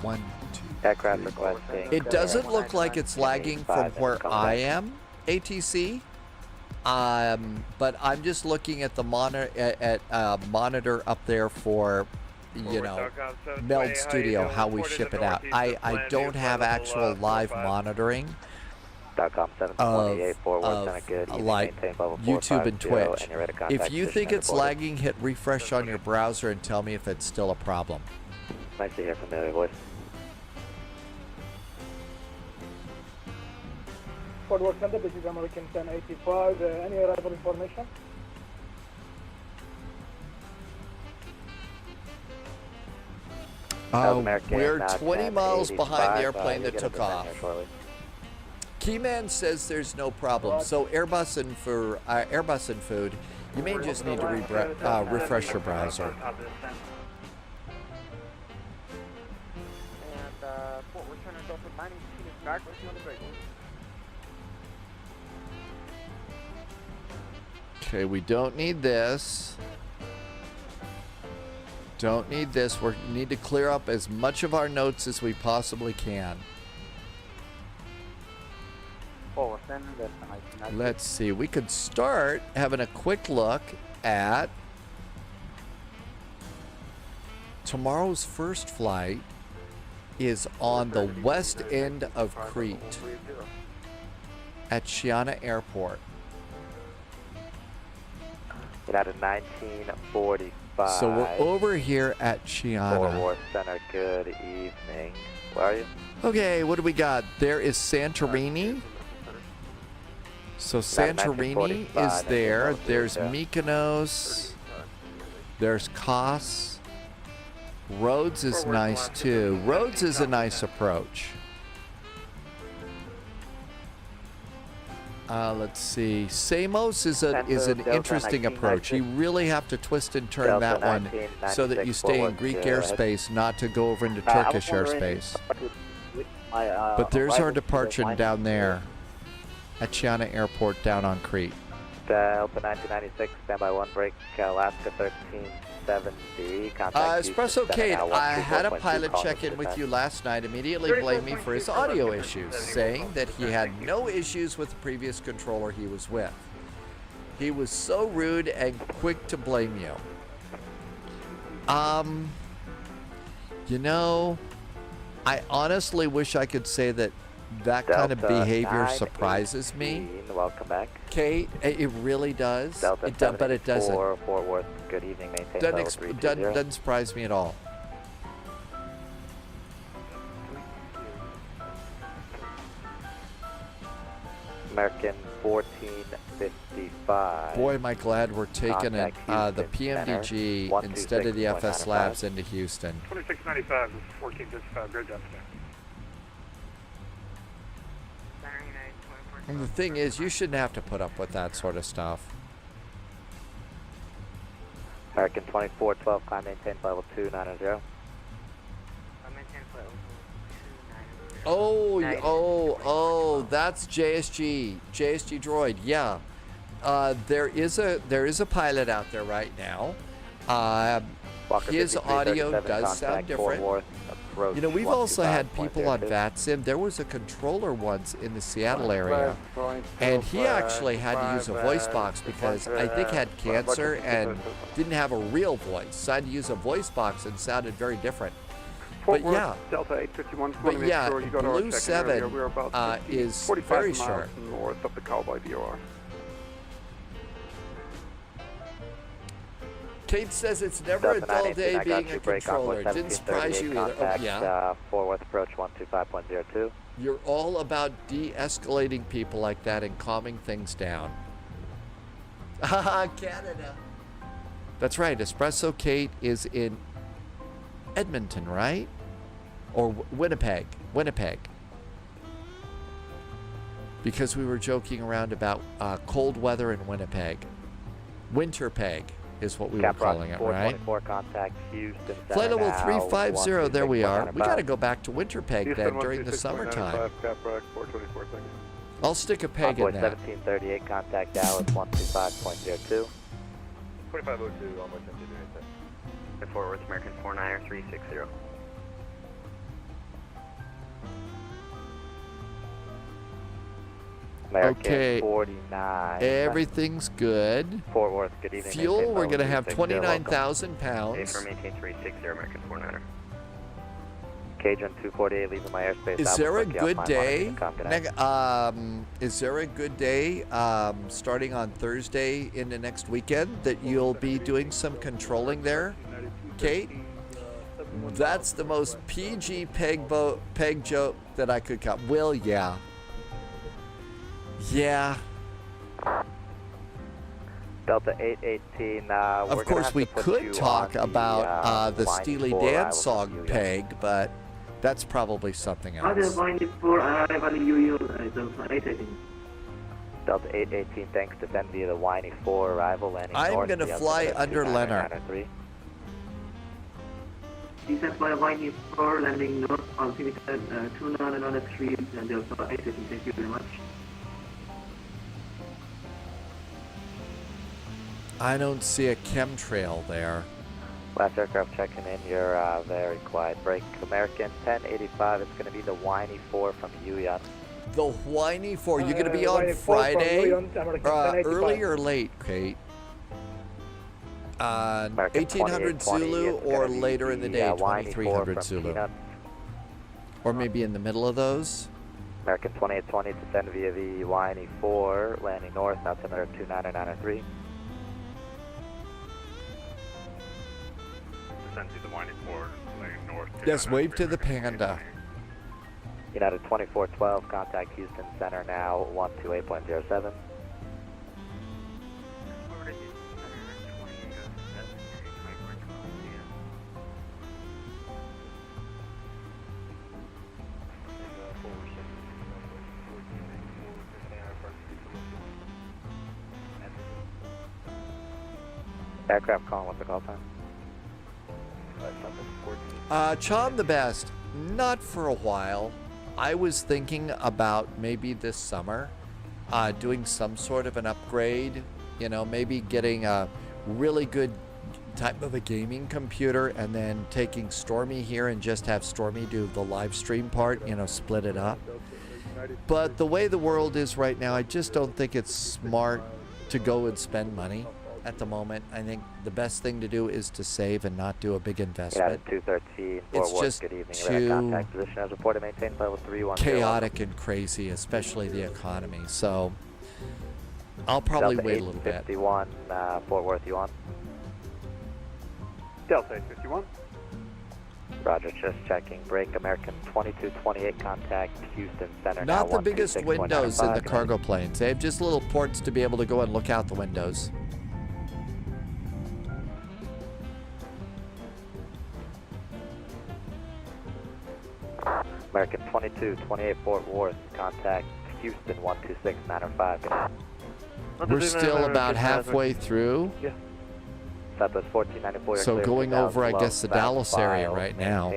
1, 2. Aircraft requesting. It doesn't look like it's lagging from where I am, ATC. But I'm just looking at the monitor up there for, you know, Meld Studio, how we ship it out. I don't have actual live monitoring. like YouTube and Twitch. If you think it's lagging, hit refresh on your browser and tell me if it's still a problem. Nice to hear familiar voice. Fort Worth Center, this is American 1085. Any arrival information? We're 20 miles behind the airplane that took off. Keyman says there's no problem. So Airbus and food, you may just need to refresh your browser. And Fort Worth Center, Delta 19 is back with you on the break. Okay, we don't need this. Don't need this. We need to clear up as much of our notes as we possibly can. Let's see. We could start having a quick look at tomorrow's first flight is on the west end of Crete at Chiana Airport. United 1945. So we're over here at Chiana. Fort Worth Center, good evening. Where are you? Okay, what do we got? There is Santorini. So Santorini is there. There's Mykonos. There's Kos. Rhodes is nice too. Rhodes is a nice approach. Let's see. Samos is an interesting approach. You really have to twist and turn that one so that you stay in Greek airspace, not to go over into Turkish airspace. But there's our departure down there at Chiana Airport down on Crete. Delta 1996, standby 1 break, Alaska 1370. Espresso Kate, I had a pilot check in with you last night, immediately blamed me for his audio issues, saying that he had no issues with the previous controller he was with. He was so rude and quick to blame you. You know, I honestly wish I could say that kind of behavior surprises me. Welcome back. Kate, it really does. But it doesn't. Fort Worth, good evening. Maintain doesn't surprise me at all. American 1455. Boy, am I glad we're taking the PMDG instead of the FS Labs into Houston. 2695, this is 1455. Great job today. And the thing is, you shouldn't have to put up with that sort of stuff. American 2412, climb maintain level 290. Oh, that's JSG Droid. Yeah, there is a pilot out there right now. His audio does sound different. You know, we've also had people on VATSIM. There was a controller once in the Seattle area, and he actually had to use a voice box because I think had cancer and didn't have a real voice. So I had to use a voice box and sounded very different. But yeah, Delta 851. But yeah, Blue 7 is very short. North of the Cowboy DOR. Kate says it's never a dull day being a controller. It didn't surprise you either. Oh, yeah. Fort Worth approach 125.02. You're all about de-escalating people like that and calming things down. Haha, Canada. That's right. Espresso Kate is in Edmonton, right? Or Winnipeg. Because we were joking around about cold weather in Winnipeg. Winterpeg is what we were calling it, right? Contact Houston. Flight level 350, there we are. We got to go back to Winterpeg then during the summertime. I'll stick a peg in that. 1738, contact Dallas 125.02. 4502, almost empty. Fort Worth American 49360. Okay, 49. Everything's good. Fort Worth, good evening. Fuel, we're going to have 29,000 pounds. For maintain 360, American 49er. Cajun 248 leaving my airspace. Is there a good day? Is there a good day starting on Thursday into next weekend that you'll be doing some controlling there, Kate? That's the most PG peg joke that I could come. Will, yeah. Yeah. Delta 818. Of course, we could talk about the Steely Dan song peg, but that's probably something else. Delta 818, thanks to send via the Whiny 4 arrival landing north. I'm going to fly under Leonard. Descent by Whiny 4 landing north on Phoenix 299 and Delta 818. Thank you very much. I don't see a chemtrail there. Last aircraft checking in, you're very quiet. Break American 1085, it's going to be the Whiny 4 from Yuyan. The Whiny 4, you're going to be on Friday? Early or late, Kate? 1800 Zulu or later in the day, 2300 Zulu? Or maybe in the middle of those? American 2820 to send via the Whiny 4, landing north, altimeter 29993. Yes, wave to the Panda. United 2412, contact Houston Center now, 128.07. Aircraft calling, what's the call time? Chom the best. Not for a while. I was thinking about maybe this summer doing some sort of an upgrade. You know, maybe getting a really good type of a gaming computer and then taking Stormy here and just have Stormy do the live stream part, you know, split it up. But the way the world is right now, I just don't think it's smart to go and spend money. At the moment, I think the best thing to do is to save and not do a big investment. 213, it's just good evening. too contact position as reported, maintain level 310. Chaotic and crazy, especially the economy. So I'll probably wait a little bit. 51, Fort Worth, you on? Delta 851. Roger, just checking. Break American 2228, contact Houston Center. Not the biggest windows in the cargo planes. They have just little ports to be able to go and look out the windows. American 2228 Fort Worth, contact Houston 126.905. We're still about halfway through. Yeah. Southwest 1494. So going over, I guess, the Dallas area right now.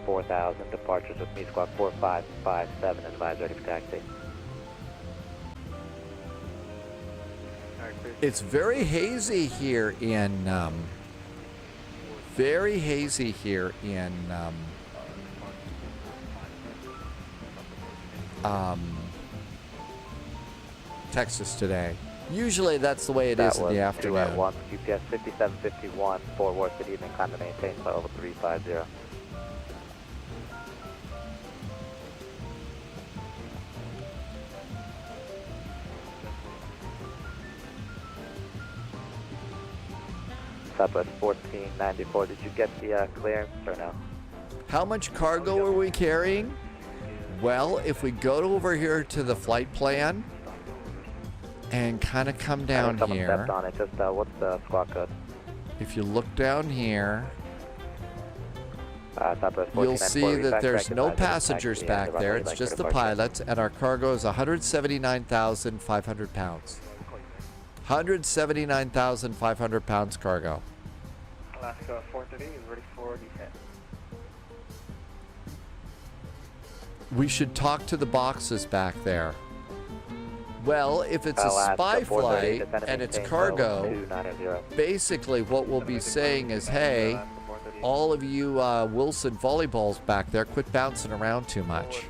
4,000 departures with me, squawk 4557, advise ready for taxi. It's very hazy here in Texas today. Usually that's the way it is in the afternoon. QPS 5751, Fort Worth, good evening, climb to maintain flight level 350. Southwest 1494, did you get the clearance or no? How much cargo are we carrying? Well, if we go over here to the flight plan and kind of come down here. Stepped on it. Just what's the squawk code? If you look down here, you'll see that there's no passengers back there. It's just the pilots, and our cargo is 179,500 pounds. 179,500 pounds cargo. Alaska 430 is ready for descent. We should talk to the boxes back there. Well, if it's a spy flight and it's cargo, basically what we'll be saying is, hey, all of you Wilson volleyballs back there, quit bouncing around too much.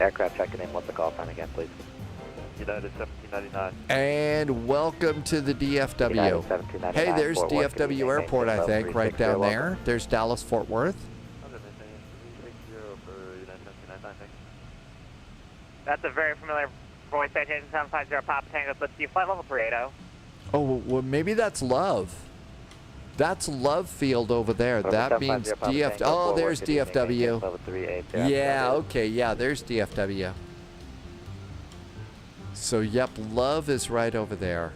Aircraft checking in, what's the call sign again, please? United 1799. And welcome to the DFW. Hey, there's DFW Airport, I think, right down there. There's Dallas Fort Worth. That's a very familiar voice. Citation 750 Papa Tango. Let's see flight level 380. Oh, well, maybe that's Love. That's Love Field over there. That means DF. Oh, there's DFW. Yeah, okay, yeah, there's DFW. So, yep, Love is right over there.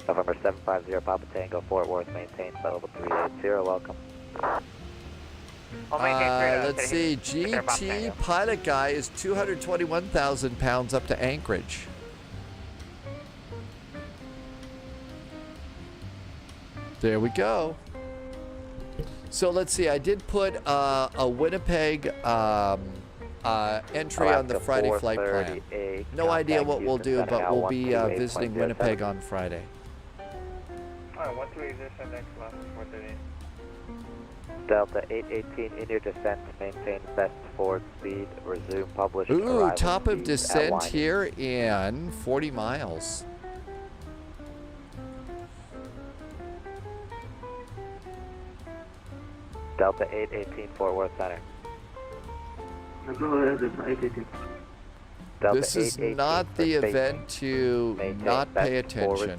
November 750 Papa Tango, Fort Worth, maintain flight level 380. Welcome. Let's see, GT pilot guy is 221,000 pounds up to Anchorage. There we go. So let's see, I did put a Winnipeg entry on the Friday flight plan. No idea what we'll do, but we'll be visiting Winnipeg on Friday. Alright, 128 next left, 430. Delta 818 in your descent, maintain best forward speed, resume published. Ooh, top of descent here in 40 miles. Delta 818 Fort Worth Center. Delta This is not the event to not pay attention.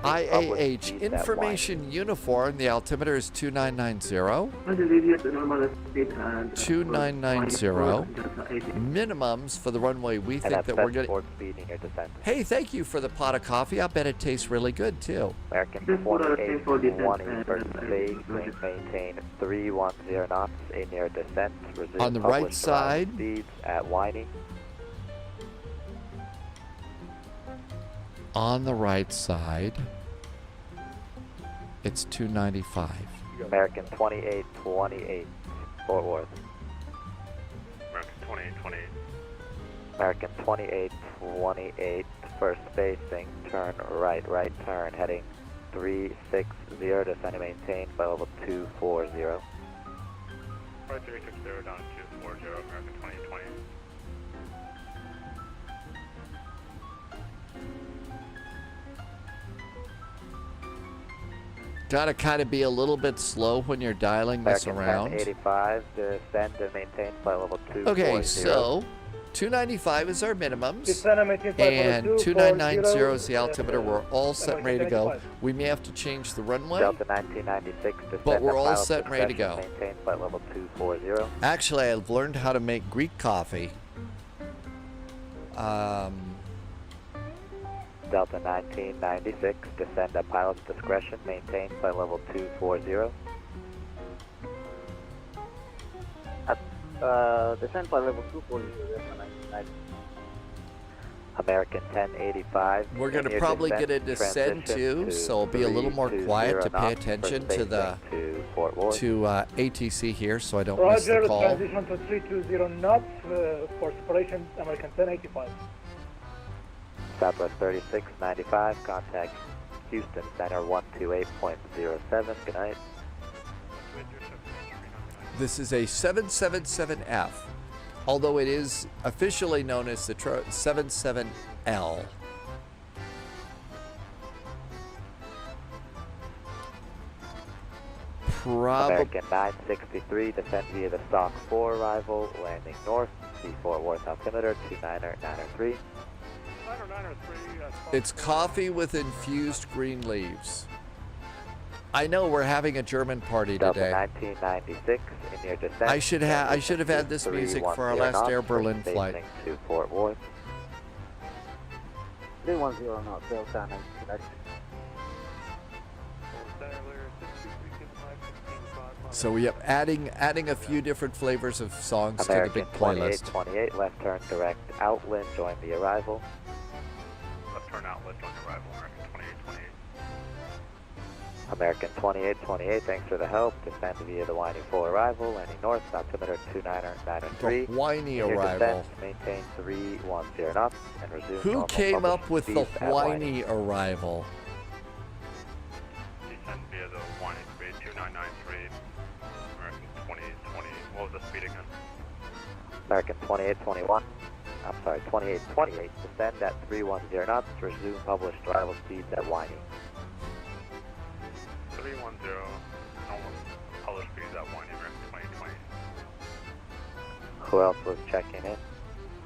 IAH information uniform. The altimeter is 2990. 2990. Minimums for the runway. We think that we're going to. Hey, thank you for the pot of coffee. I bet it tastes really good too. American 2820 first stage, maintain 310 knots in your descent. Resume on the right side. Speeds at Whining. On the right side, it's 295. American 2828, Fort Worth. American 2828. American 2828, first spacing, turn right turn, heading 360, descend and maintain, flight level 240. 360 down 240, American 2820. Gotta kind of be a little bit slow when you're dialing this around. 85, descend and maintain flight level 240. Okay, so 295 is our minimums, and 2990 is the altimeter. We're all set and ready to go. We may have to change the runway, Delta 1996, but we're all set and ready to go. Maintain flight level 240. Actually, I've learned how to make Greek coffee. Delta 1996, descend at pilot's discretion, maintain flight level 240. Descend flight level 240, American 1085. We're going to probably get a descend too, so I'll be a little more quiet to pay attention to the ATC here, so I don't miss the call. Roger, transition to 320 knots for separation, American 1085. Southwest 3695, contact Houston Center 128.07. Good night. This is a 777F, although it is officially known as the 77L. American 963, descend via the stock 4 arrival, landing north, C4 Worth altimeter 29903. It's coffee with infused green leaves. I know we're having a German party today. 1996 in your descent. I should have had this music for our last Air Berlin flight. To Fort Worth. 310 knots, Delta 9 So we have adding a few different flavors of songs American to the big playlist. 2828, left turn direct outland, join the arrival. Left turn outlet, join the arrival, American American 2828. 2828, thanks for the help. Descend via the Whining 4 arrival, landing north, altimeter 29903. The Whiny In your arrival. descent, maintain 310 knots and resume Who normal came published up with the speeds at whiny arrival? Descend via the Whining speed 2993. American 2820. What was the speed again? American 2821. I'm sorry, 2828, descend at 310 knots, resume published arrival speeds at Winey. 310, normal published speeds at Winey, American 2020. Who else was checking in?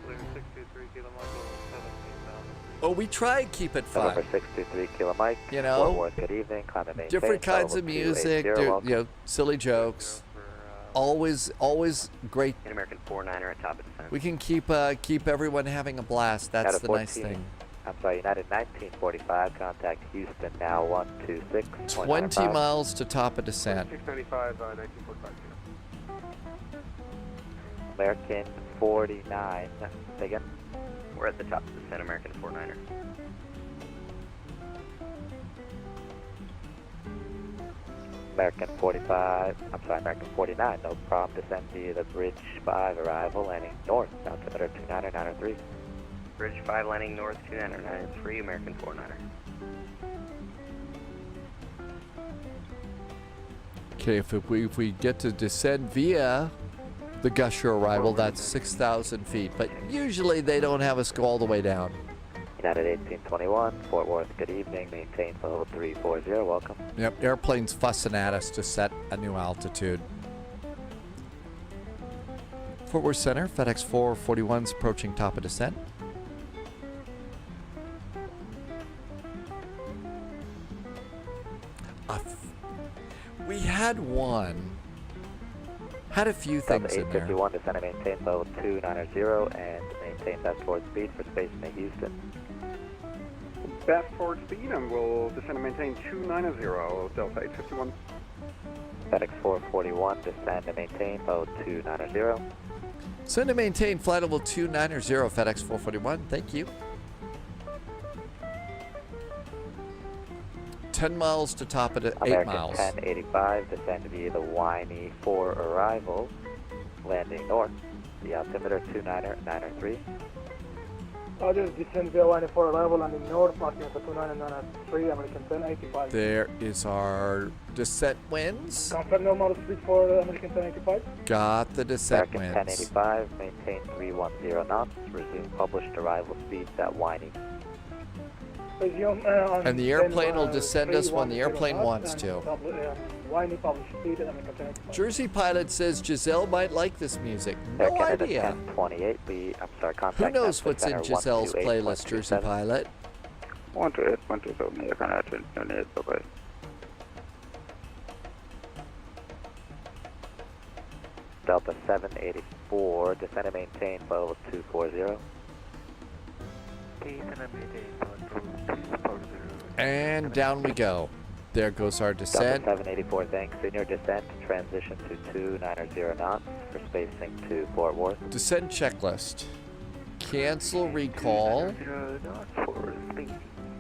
623 Kilo Mike, 17,000. Oh, we try and keep it fun. November 623 Kilo Mike. You know, Fort Worth, good evening. Climate maintain. Different kinds of level music, 280, you know, silly jokes. Always great. American 49er at top of descent. We can keep everyone having a blast. That's the nice thing. I'm sorry, United 1945, contact Houston now 126. 20 miles to top of descent. 695, 1945. American 49, say again? We're at the top of descent, American 49er. American 45, I'm sorry, American 49, no problem, descend via the Bridge 5 arrival, landing north, altimeter 29903. Bridge 5 landing north, 29903, American 49er. Okay, if we get to descend via the Gusher arrival, that's 6,000 feet, but usually they don't have us go all the way down. United 1821, Fort Worth, good evening, maintain for level 340, welcome. Yep, airplane's fussing at us to set a new altitude. Fort Worth Center, FedEx 441's approaching top of descent. We had a few things in there. 851, descend and maintain level 290 and maintain best forward speed for space in Houston. Best forward speed, and we'll descend and maintain 290, Delta 851. FedEx 441, descend and maintain level 290. Descend and maintain flight level 290, FedEx 441, thank you. 10 miles to top of 8 American miles. 1085, descend via the Winey 4 arrival, landing north. The altimeter 29903. Roger, descend via Winey 4 arrival, landing north, altimeter 29903, American 1085. There is our descent winds. Confirm normal speed for American 1085. Got the descent American winds. 1085, maintain 310 knots, resume published arrival speeds at Winey. Resume, And the airplane will descend us when the airplane wants to. Winey published speed at American 1085. Jersey pilot says Giselle might like this music. No idea. 1028, I'm sorry, contact Who knows what's in center Giselle's 128.27. playlist, Jersey pilot? 128.27, American 1028, bye-bye. Delta 784, descend and maintain level 240. And down we go. There goes our Delta descent. 784, thanks. In your descent, transition to 290 knots for spacing to Fort Worth. Descent checklist. Cancel recall.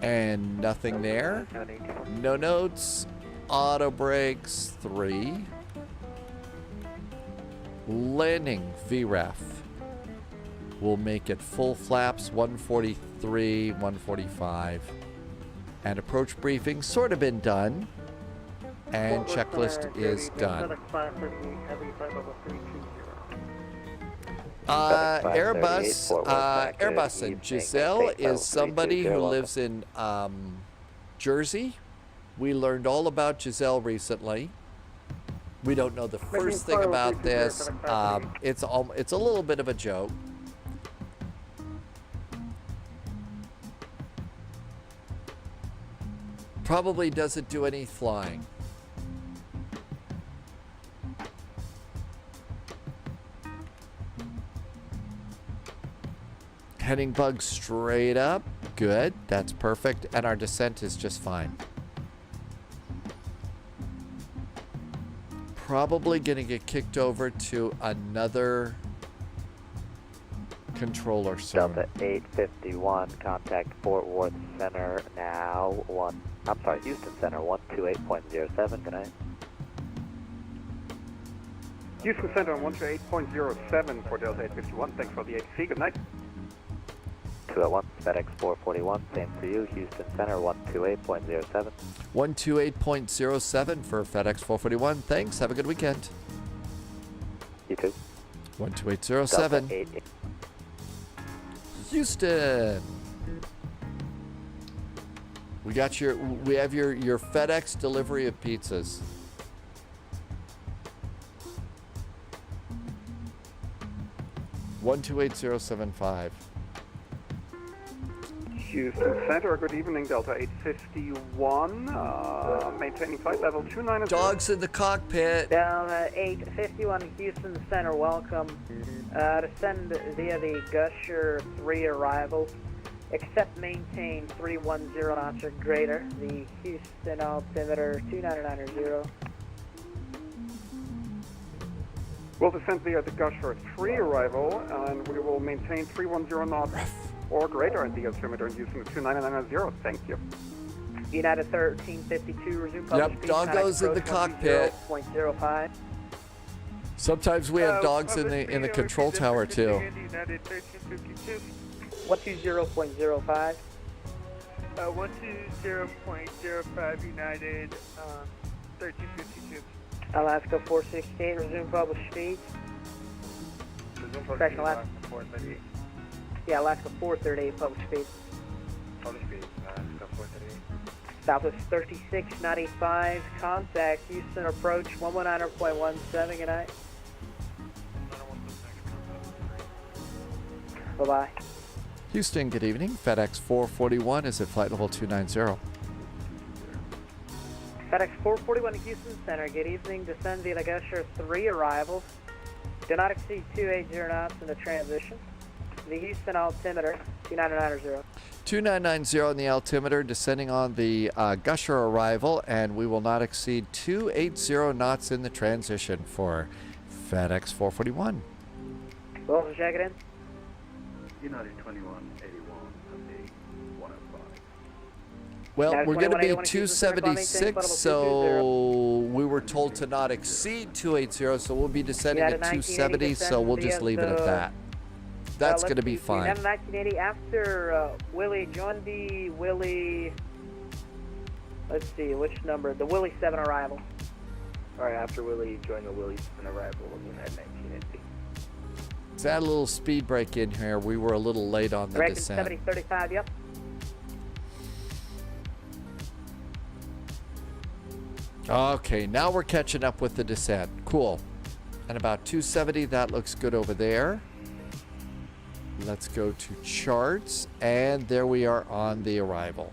And nothing there. No notes. Auto brakes 3. Landing VREF. We'll make it full flaps 143, 145. And approach briefing sort of been done. And checklist is done. Airbus and Giselle is somebody who lives in Jersey. We learned all about Giselle recently. We don't know the first thing about this. It's a little bit of a joke. Probably doesn't do any flying. Heading bug straight up. Good. That's perfect. And our descent is just fine. Probably going to get kicked over to another controller soon. Delta 851, contact Fort Worth Center now. Houston Center 128.07. Good night. Houston Center 128.07 for Delta 851. Thanks for the ATC. Good night. 201, FedEx 441, same to you. Houston Center 128.07. 128.07 for FedEx 441. Thanks. Have a good weekend. You too. 128.07. Houston. We have your FedEx delivery of pizzas. (128.075). Houston Center, good evening, Delta 851, maintaining flight level 290. Dogs in the cockpit. Delta 851 Houston Center, welcome. Descend via the Gusher 3 arrival. Except maintain 310 knots or greater. The Houston altimeter 2990. We'll descend via the Gusher 3 arrival, and we will maintain 310 knots or greater at the altimeter in Houston 2990. Thank you. United 1352, resume public speed. Doggos in the cockpit. 0.05. Sometimes we have dogs in the control tower too. United 1352. 120.05. 120.05 United 1352. Alaska 468, resume published speed. Correction, Alaska 438. Yeah, Alaska 438, published speed. Published speed, Alaska 438. Southwest 3695, contact Houston approach 119.17, good night. Bye-bye. Houston, good evening. FedEx 441 is at flight level 290. FedEx 441 Houston Center, good evening. Descend via the Gusher 3 arrivals. Do not exceed 280 knots in the transition. The Houston altimeter 2990. 2990 on the altimeter, descending on the Gusher arrival, and we will not exceed 280 knots in the transition for FedEx 441. Well, check it in. United 2181 of the 105. Well, United we're going to be 2181 276, so we were told to not exceed 280, so we'll be descending at 270, so we'll just leave it at that. That's going to be fine. United 1980 after Willie, join the Willie, let's see, which number? The Willie 7 arrival. Alright, after Willie, join the Willie 7 arrival of United 1980. Let's add a little speed break in here. We were a little late on the American descent. 7035, yep. Okay, now we're catching up with the descent. Cool. And about 270, that looks good over there. Let's go to charts, and there we are on the arrival.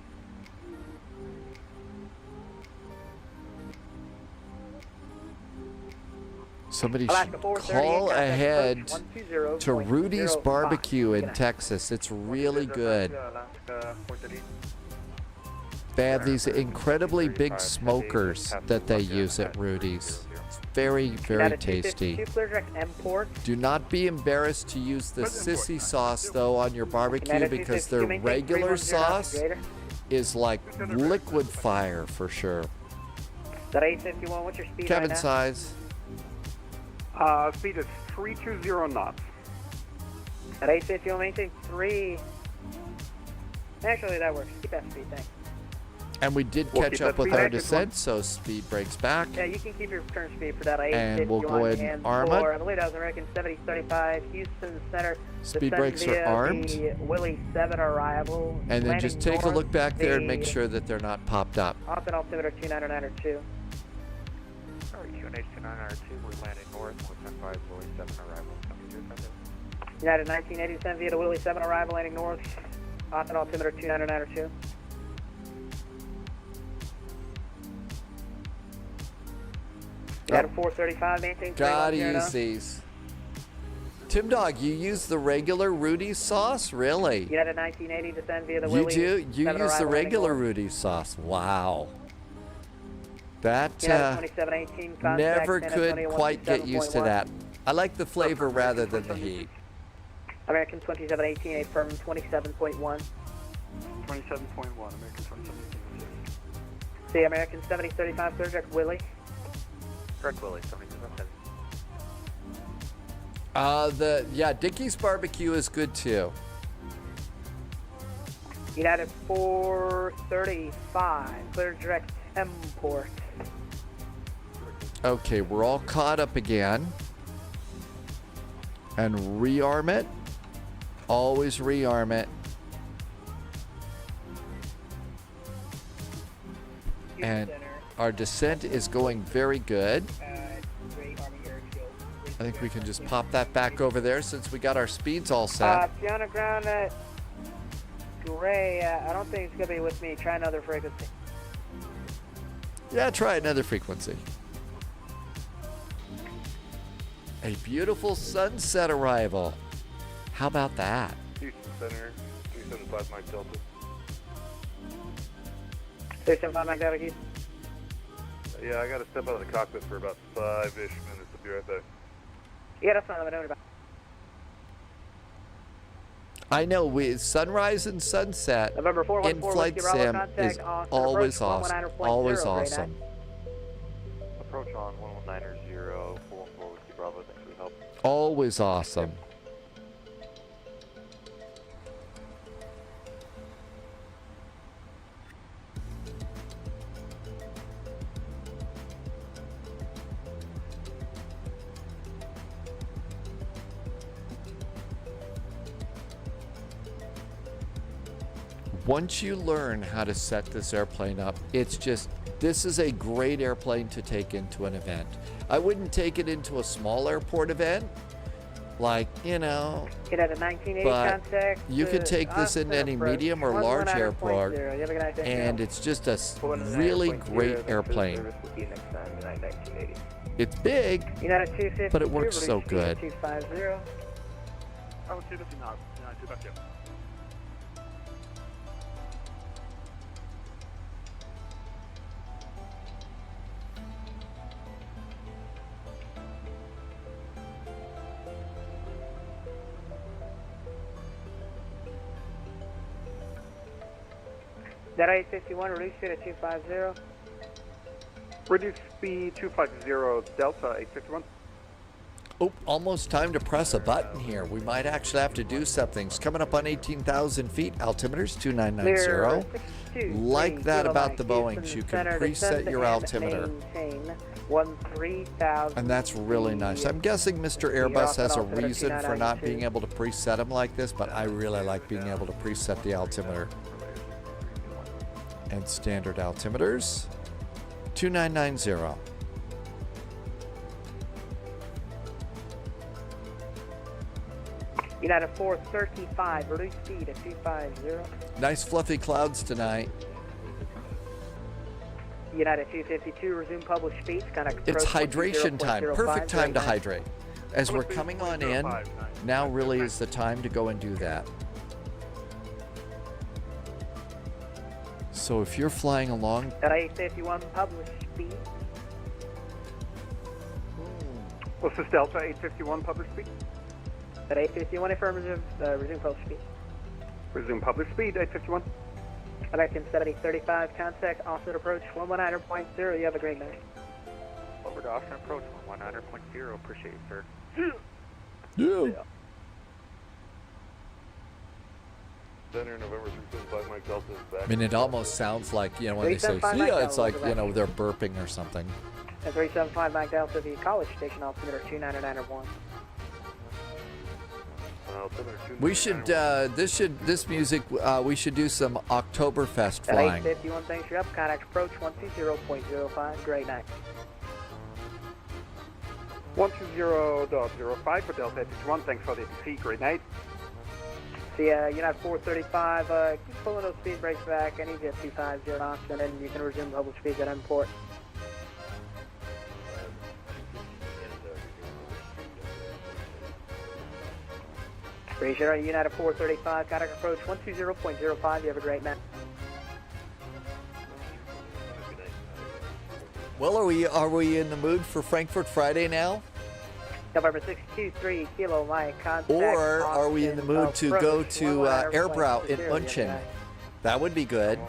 Somebody should call ahead to Rudy's Barbecue in Texas. It's really good. They have these incredibly big smokers that they use at Rudy's. It's very, very tasty. Do not be embarrassed to use the sissy sauce, though, on your barbecue, because their regular sauce is like liquid fire for sure. That 851, what's your speed Kevin right now? size. Speed is 320 knots. At 851, maintain 3. Actually, that works. Keep that speed, thanks. And we did catch up with our descent, so speed breaks back. Yeah, you can keep your turn speed for that. And we'll go ahead and arm it. I believe that was American 7035, Houston Center. Speed brakes are armed. The Willie 7 arrival. And then just take a look back there and make sure that they're not popped up. Austin altimeter 2992. Sorry, QNH 2992, we're landing north, 175, Willie 7 arrival. United 1980 via the Willie 7 arrival, landing north. Austin altimeter 2992. United 435, maintain. Gotta use these. Tim Dog, you use the regular Rudy's sauce? Really? United 1980 descend via the You Willie. do? You 7 use the arrival, regular landing Rudy's sauce. Wow. That United 2718, contact never San could Antonio quite get used to 127.1. that. I like the flavor rather than the heat. American 2718, affirm 27.1. 27.1, American 2718. See, American 7035, clear direct Willie. Correct, Willie, 77. Dickie's Barbecue is good too. United 435, clear direct Temport. Okay, we're all caught up again. And rearm it. Always rearm it. And our descent is going very good. I think we can just pop that back over there since we got our speeds all set. Fiona ground at Gray. I don't think it's going to be with me. Try another frequency. Yeah, try another frequency. A beautiful sunset arrival. How about that? Houston Center, 375 Mike Delta. 375 Mike Delta, Houston. Yeah, I got to step out of the cockpit for about 5-ish minutes. I'll be right back. Yeah, that's fine. Don't about. I know, with sunrise and sunset in flight sim is always awesome. Always awesome. Approach on 119er 0, 414 Whiskey Bravo. Thanks for the help. Always awesome. Once you learn how to set this airplane up, it's just, this is a great airplane to take into an event. I wouldn't take it into a small airport event, like, you know, but you could take this into any medium or large airport, and it's just a really great airplane. It's big, but it works so good. That 851, reduce speed at 250. Reduce speed 250, Delta 851. Oh, almost time to press a button here. We might actually have to do something. It's coming up on 18,000 feet. Altimeter's 2990. Like that about the Boeings. You can preset your altimeter. And that's really nice. I'm guessing Mr. Airbus has a reason for not being able to preset them like this, but I really like being able to preset the altimeter. And standard altimeters, 2990. United 435, reduce speed at 250. Nice fluffy clouds tonight. United 252, resume published speeds. It's hydration time, perfect time to hydrate. As we're coming on in, now really is the time to go and do that. So if you're flying along... At 851 published speed. What's this Delta 851 published speed? At 851 affirmative, resume published speed. Resume published speed, 851. American 7035, contact offset approach 119.0. You have a great night. Over to offset approach 119.0. Appreciate it, sir. Yeah. Center, November 375 Mike Delta is back. I mean, it almost sounds like, you know, when they say, yeah, it's like, you know, they're burping or something. At 375 Mike Delta, the College Station altimeter 299.1. We should, this music, we should do some Oktoberfest flying. At 851, thanks, you're up. Contact approach 120.05. Great night. 120.05 for Delta 851, thanks for the ATC. Great night. See, United 435, keep pulling those speed brakes back. I need you at 250 knots, and then you can resume double speeds at import. Appreciate it. United 435, contact approach 120.05. You have a great night. Well, are we in the mood for Frankfurt Friday now? November 623 Kilo Mike, contact or are we in the mood to go to Airbrau in München? That would be good.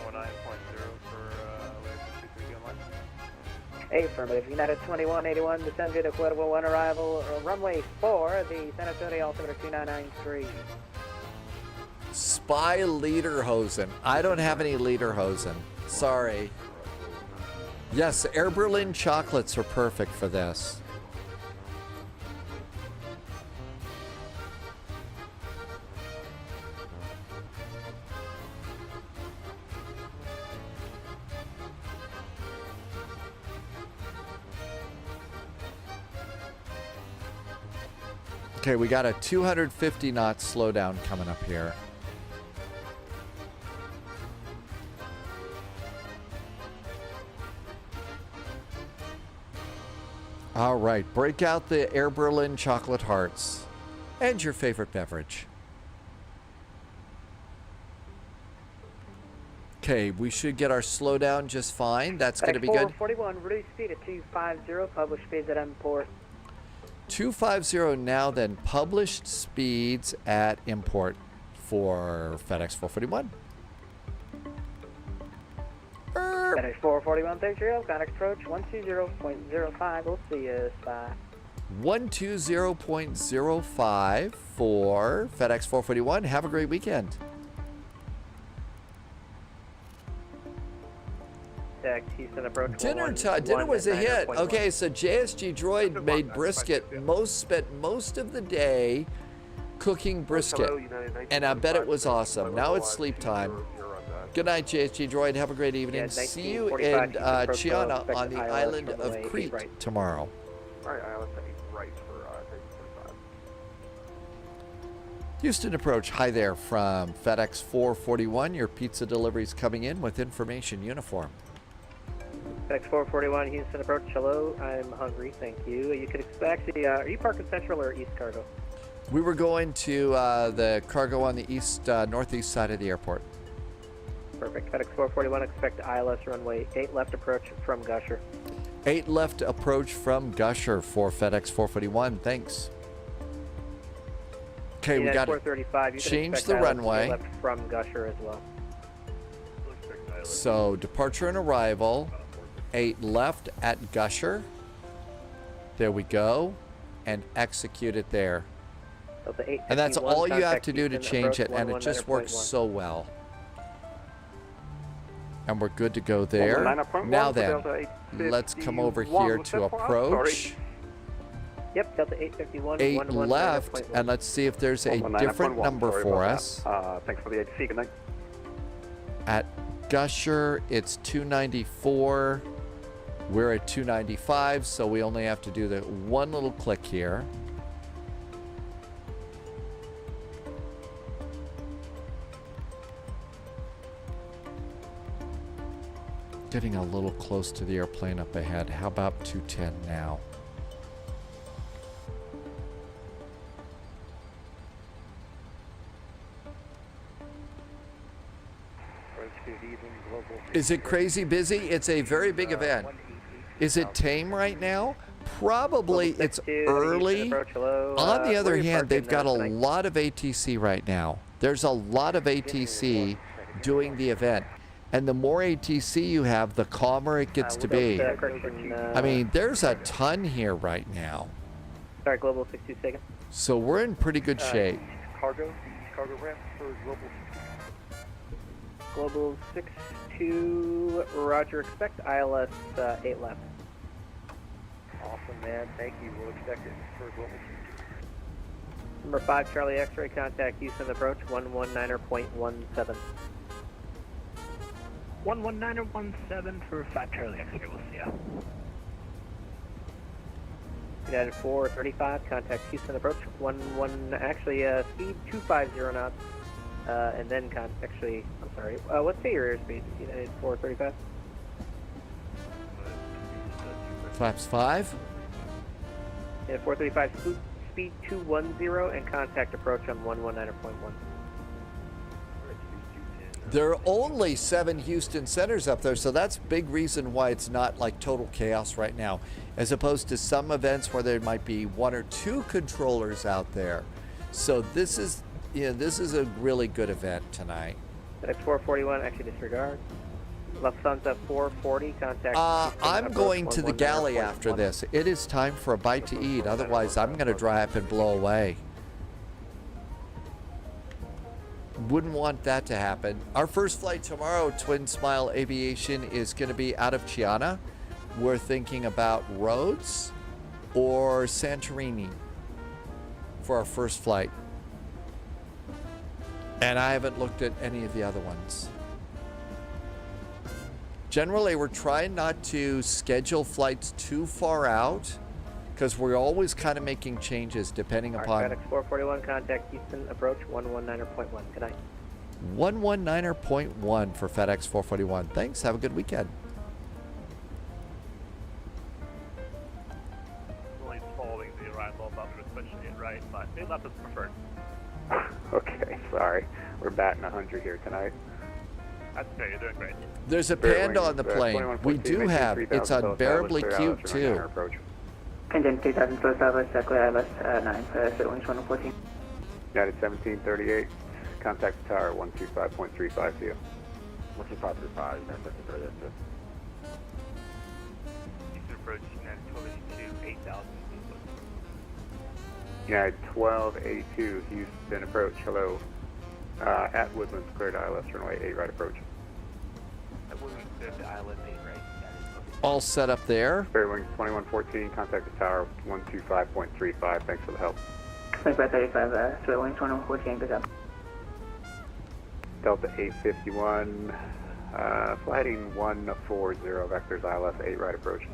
Affirmative. United 2181, descend via the Quotable 1 arrival, runway 4, the San Antonio altimeter 2993. Spy Lederhosen. I don't have any Lederhosen. Sorry. Yes, Air Berlin chocolates are perfect for this. Okay, we got a 250 knot slowdown coming up here. All right, break out the Air Berlin chocolate hearts and your favorite beverage. Okay, we should get our slowdown just fine. That's going to be good. 41, reduce speed at 250, published speeds at import. 250 now, then published speeds at import for FedEx 441. FedEx 441, thanks, contact approach 120.05. We'll see you, bye. 120.05 for FedEx 441. Have a great weekend. Houston approach. Dinner was a hit. Okay, so JSG Droid made brisket. Spent most of the day cooking brisket, and I bet it was awesome. Now it's sleep time. Good night, JSG Droid. Have a great evening. See you in Chiana on the island of Crete tomorrow. All right, Island right for 45. Houston approach. Hi there from FedEx 441. Your pizza delivery's coming in with information uniform. FedEx 441, Houston approach. Hello, I'm hungry. Thank you. You could expect are you parked in Central or East Cargo? We were going to the cargo on the east, northeast side of the airport. Perfect. FedEx 441, expect ILS runway 8 left approach from Gusher. 8 left approach from Gusher for FedEx 441. Thanks. Okay, we got to change the runway. Left from Gusher as well. So departure and arrival, 8 left at Gusher. There we go, and execute it there. So and that's all you have to do to change it, and it just works so well. And we're good to go there. Now then, let's come over here to approach. Yep, Delta 851. 8 left, and let's see if there's a different number for us. Thanks for the ATC. Good night. At Gusher, it's 294. We're at 295, so we only have to do the one little click here. Getting a little close to the airplane up ahead. How about 210 now? Is it crazy busy? It's a very big event. Is it tame right now? Probably it's early. On the other hand, they've got a lot of ATC right now. There's a lot of ATC doing the event. And the more ATC you have, the calmer it gets to be. I mean, there's a ton here right now. Sorry, Global 62 So we're in pretty good shape. Cargo ramp for Global 62, Roger, expect ILS 8 left. Awesome, man. Thank you. We'll expect it for Global 62. Number 5, Charlie X-ray, contact Houston approach 119.17. 119.17 for 5 Charlie X-ray. We'll see ya. United 435, contact Houston approach speed 250 knots. And then I'm sorry. What's your airspeed? United 435. Flaps 5. United 435, speed 210 and contact approach on 119.1. There are only 7 Houston centers up there, so that's a big reason why it's not like total chaos right now, as opposed to some events where there might be 1 or 2 controllers out there. So this is a really good event tonight. FedEx 441, actually disregard. Lufthansa 440, contact. I'm going to the galley after this. It is time for a bite to eat. Otherwise, I'm going to dry up and blow away. Wouldn't want that to happen. Our first flight tomorrow, Twin Smile Aviation, is going to be out of Chiana. We're thinking about Rhodes or Santorini for our first flight. And I haven't looked at any of the other ones. Generally, we're trying not to schedule flights too far out because we're always kind of making changes depending upon. FedEx 441, contact Houston, approach 119.1. Good night. 119.1 for FedEx 441. Thanks. Have a good weekend. Only following the arrival of especially right, but they left is preferred. Okay, sorry. We're batting 100 here tonight. That's okay, you're doing great. There's a panda on the plane. We do have. It's unbearably cute too. Engine 3000 close service, clear ILS 9, civil wings 114. United 1738, contact the tower 125.35 to you. 125.35, United 1738. Eastern approach, United 1282, 8000. United 1282, Houston approach, hello. At Woodlands, cleared ILS, runway 8 right approach. At Woodlands, cleared the ILS 8 right. All set up there. Fairwings 2114, contact the tower 125.35. Thanks for the help. 2535, Fairwings 2114, good job. Delta 851, flighting 140, vectors ILS 8 right approach.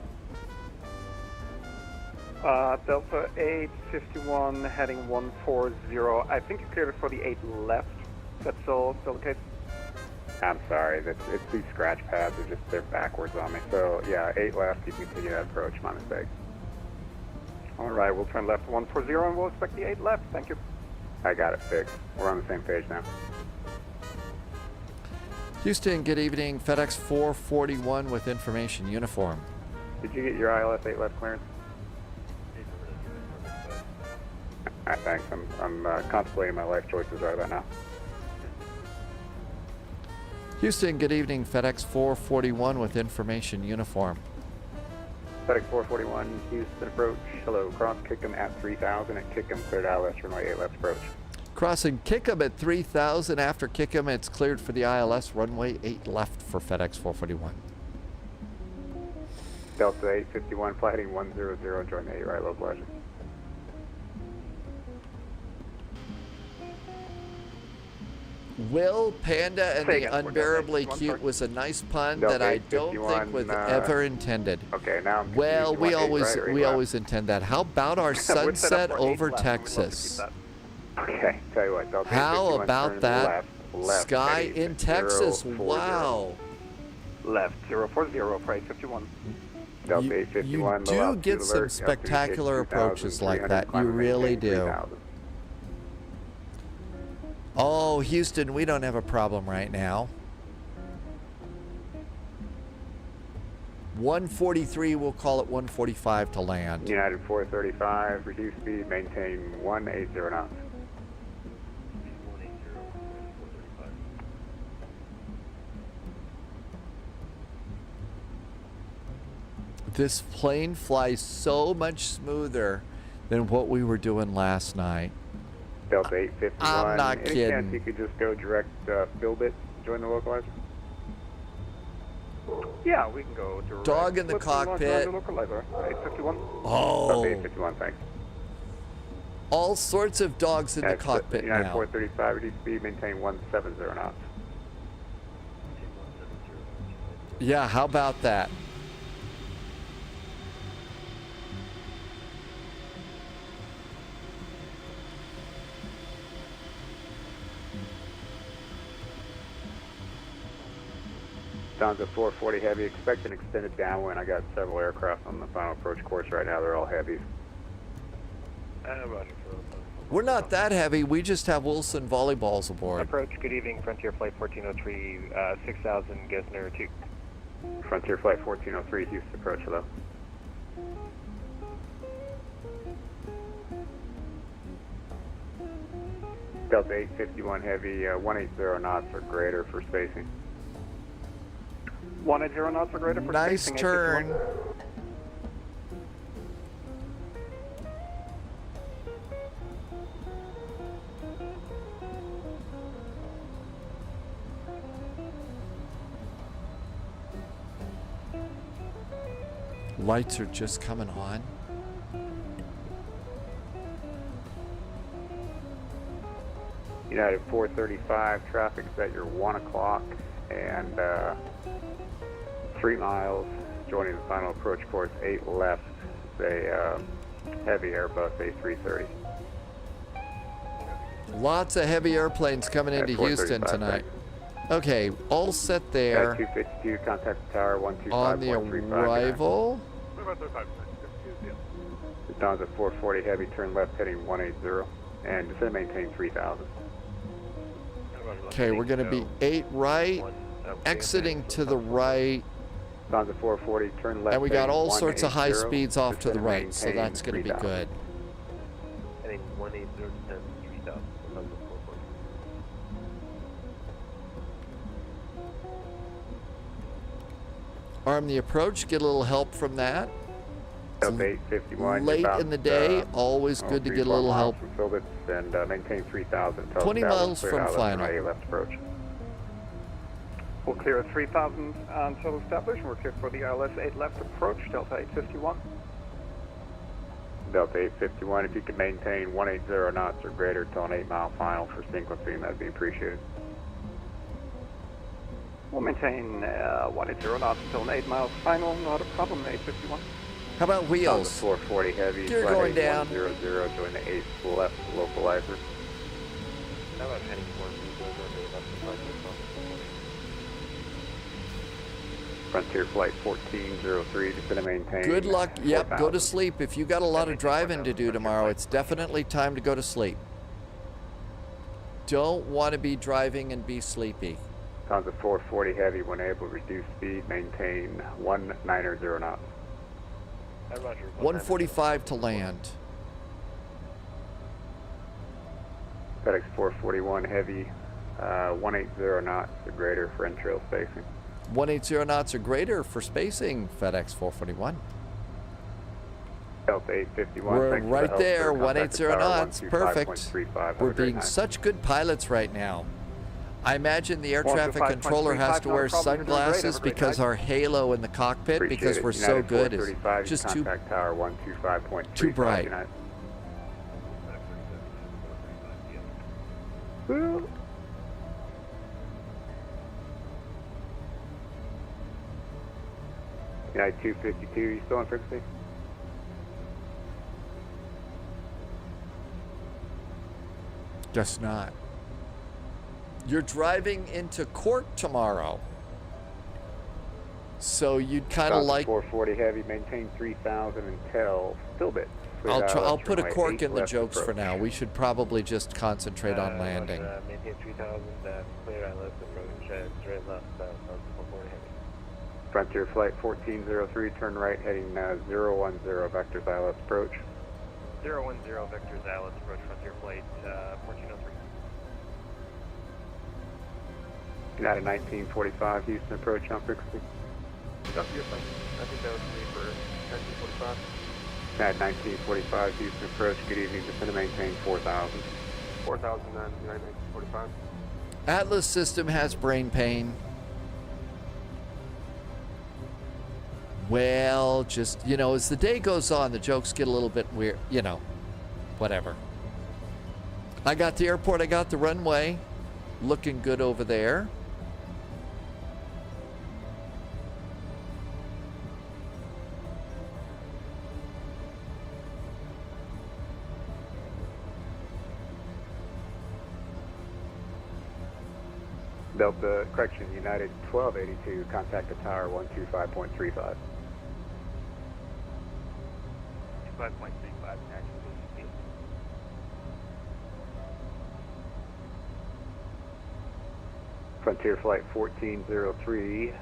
Delta 851 heading 140. I think you cleared it for the 8 left. That's still the case? I'm sorry, it's these scratch pads are they're backwards on me. So yeah, 8 left, you can continue that approach, my mistake. All right, we'll turn left 140 and we'll expect the 8 left. Thank you. I got it fixed. We're on the same page now. Houston, good evening. FedEx 441 with information uniform. Did you get your ILS 8 left clearance? Thanks. I'm contemplating my life choices right about now. Houston, good evening. FedEx 441 with information uniform. FedEx 441, Houston approach. Hello, cross Kickham at 3000 at Kickham, cleared ILS runway 8 left approach. Crossing Kickham at 3000. After Kickham, it's cleared for the ILS runway 8 left for FedEx 441. Delta 851, flight heading 100, join the 8 right localizer. Will Panda and the unbearably cute was a nice pun that I don't think was ever intended. Okay, now well, we always intend that. How about our sunset over Texas? Okay, tell you what. Delta How about that left, sky in Texas? 040. Wow. Left 040 for 851. Delta 851. You do get some spectacular approaches like that. You really do. Oh, Houston, we don't have a problem right now. 143, we'll call it 145 to land. United 435, reduce speed, maintain 180 knots. This plane flies so much smoother than what we were doing last night. Delta 851. I'm not Any kidding. chance you could just go direct Philbit, join the localizer? Yeah, we can go direct. Dog in the cockpit. Localizer, 851. Oh. Delta 851, thanks. All sorts of dogs in the cockpit United now. 435, reduce speed, maintain 170 knots. Yeah, how about that? Lufthansa 440 heavy, expect an extended downwind. I got several aircraft on the final approach course right now. They're all heavies. We're not that heavy. We just have Wilson volleyballs aboard. Approach, good evening, Frontier Flight 1403, 6000, Gesner 2. Frontier Flight 1403, Houston approach, hello. Delta 851 heavy, 180 knots or greater for spacing. 180 knots or greater for nice spacing, turn. 851. Lights are just coming on. United 435, traffic's at your 1 o'clock and 3 miles, joining the final approach course, 8 left, say Heavy Airbus A330. Lots of heavy airplanes coming into Houston tonight. Okay, all set there. 252, contact the tower 125.35. On the arrival. Lufthansa 440 heavy, turn left heading 180, and descend maintain 3000. Okay, we're going to be 8 right, exiting to the right. Lufthansa 440, turn left. And we got all sorts of high speeds off to the right, so that's going to be good. Heading 180 to 3000. Arm the approach, get a little help from that. Delta 851. Late in the day, always good to get a little help. From Phillips and maintain 3000. 20 miles from Flyin. Left approach. We'll clear at 3000 until established. We're clear for the ILS 8 left approach, Delta 851. Delta 851, if you can maintain 180 knots or greater till an 8-mile final for sequencing, that'd be appreciated. We'll maintain 180 knots until an 8 miles final, not a problem, 851. How about wheels? 440 heavy, Gear going down. 100, join the 8th left localizer. How about heading 120 left Frontier Flight 1403, descend and maintain. Good luck. Yep, 4,000. go to sleep. If you got a lot of driving to do tomorrow, it's definitely time to go to sleep. Don't want to be driving and be sleepy. Lufthansa 440 heavy, when able, reduce speed, maintain 190 knots. 145 to land. FedEx 441 heavy, 180 knots or greater for entrail spacing. 180 knots or greater for spacing, FedEx 441. Delta 851. We're right there, 180 knots, perfect. We're being such good pilots right now. I imagine the air traffic controller has to wear sunglasses because our halo in the cockpit, because we're so good, is just too bright. United 252, you still on frequency? Guess not. You're driving into court tomorrow. So you'd kind of like... 440 heavy, maintain 3000 until Stillbit. I'll put a cork in the jokes for now. We should probably just concentrate on landing. Maintain 3000, clear ILS approach, straight left, 440 heavy. Frontier Flight 1403, turn right, heading 010, vectors ILS approach. 010, vectors ILS approach, Frontier Flight 1403. United 1945, Houston approach on frequency. That's your flight. I think that was me for 1945. United 1945, Houston approach, good evening, descend and maintain 4000. 4000 on United 1945. Atlas system has brain pain. Well, just, you know, as the day goes on, the jokes get a little bit weird, you know, whatever. I got the airport, I got the runway. Looking good over there. Delta, correction, United 1282, contact the tower 125.35. 25.35, Frontier Flight 1403,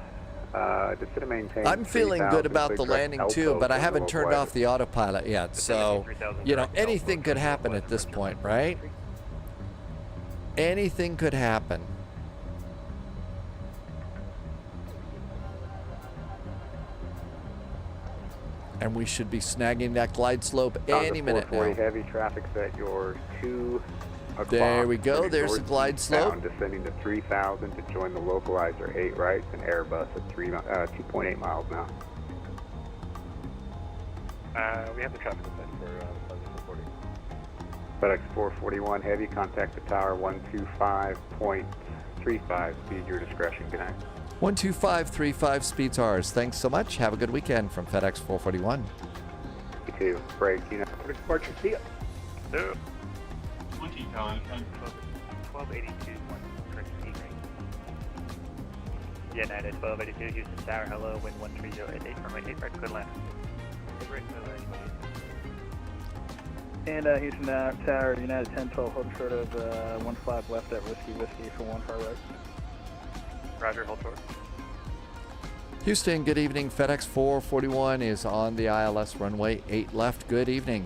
descend and maintain. I'm feeling good about the landing too, but I haven't turned off the autopilot yet, so, you know, anything could happen at this point, right? Anything could happen. And we should be snagging that glide slope any minute now. 440 heavy, traffic set your 2 o'clock. There we go, there's the glide slope. Descending to 3000 to join the localizer 8 right and Airbus at 2.8 miles now. We have the traffic set for 440. FedEx 441 heavy, contact the tower 125.35, speed your discretion, good night. 12535 speeds ours. Thanks so much. Have a good weekend from FedEx 441. 1282. Break, United for departure, see ya. No. 20 Tower, 1282, correct speed rate. United 1282, Houston Tower, hello, wind 130 at 8, runway 8 right, good land. And Houston Tower, United 1012, hold short of 15 left at Whiskey for 1 far right. Roger, hold short. Houston, good evening. FedEx 441 is on the ILS runway 8 left. Good evening.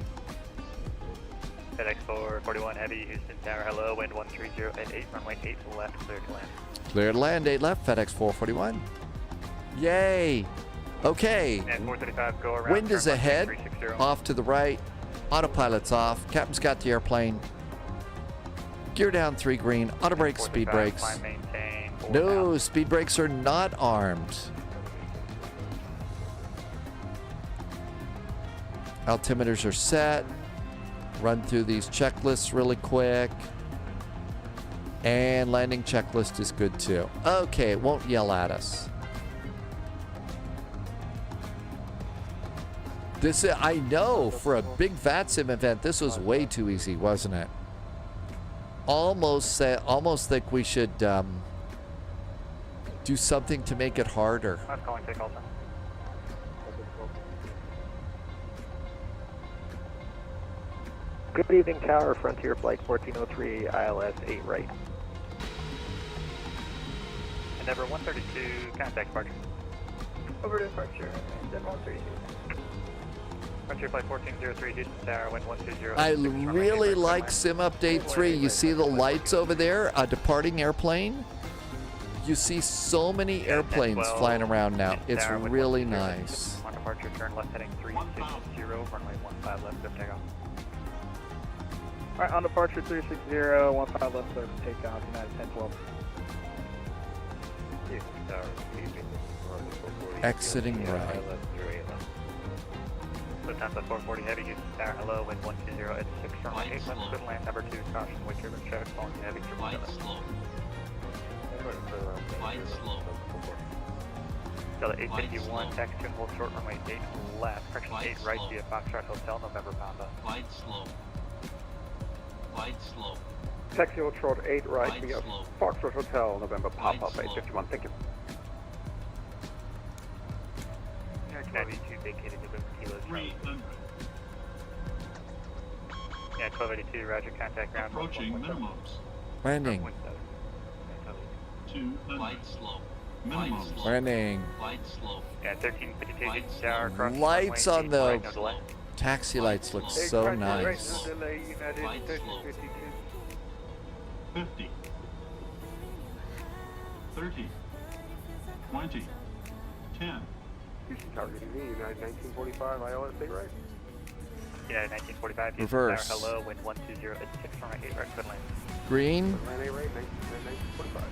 FedEx 441 heavy, Houston Tower, hello, wind 130 at 8, runway 8 left, clear to land. Clear to land, 8 left, FedEx 441. Yay. Okay. And 435, go around. Wind is turn left, ahead, 360. off to the right. Autopilot's off. Captain's got the airplane. Gear down 3 green. Auto brakes, speed brakes. Climb, maintain, No, speed brakes are not armed. Altimeters are set. Run through these checklists really quick. And landing checklist is good too. Okay, it won't yell at us. This is, I know, for a big VATSIM event, this was way too easy, wasn't it? Almost think we should do something to make it harder. I'm calling takeoff. Good evening, Tower, Frontier Flight 1403, ILS 8 right. Endeavor 132, contact departure. Over departure, Endeavor 132. Frontier Flight 1403, Houston Tower, wind 120. I really like Sim Update 3. You see the lights over there? A departing airplane? You see so many airplanes flying around now. It's really nice. On departure, turn left heading 360, runway 15 left, good takeoff. Alright, on departure 360, 15 left, clear for takeoff, United 1012. Exiting right. Lufthansa 440 heavy, Houston Tower, hello, wind 120 at 6, runway 8 left, good land, number 2, caution, wind turbine traffic, falling heavy, Flight slow. Flight slow. Delta 851, taxi to hold short, runway 8 left, correction 8 right via Foxtrot Hotel, November Papa. Flight slow. Flight slow. Taxi hold short 8 right Flight via slow. Foxtrot Hotel, November Flight Papa, slow. 851, thank you. 92 vacated to Boom Kilos. 300. Yeah, 1282, roger, contact ground. Approaching minimums. Landing. 200. Flight slow. Minimums. Landing. Flight slow. Yeah, 1352, Houston Tower, cross Lights runway on 8 the right, no delay. taxi lights look so nice. Flight slow. 50. 30. 20. 10. Houston Tower, good evening, United 1945, ILS 8 right. Yeah, 1945, Houston Reverse. Tower, hello, wind 120 at 6, runway 8 right, good land. Green. Land 8 right, 1945.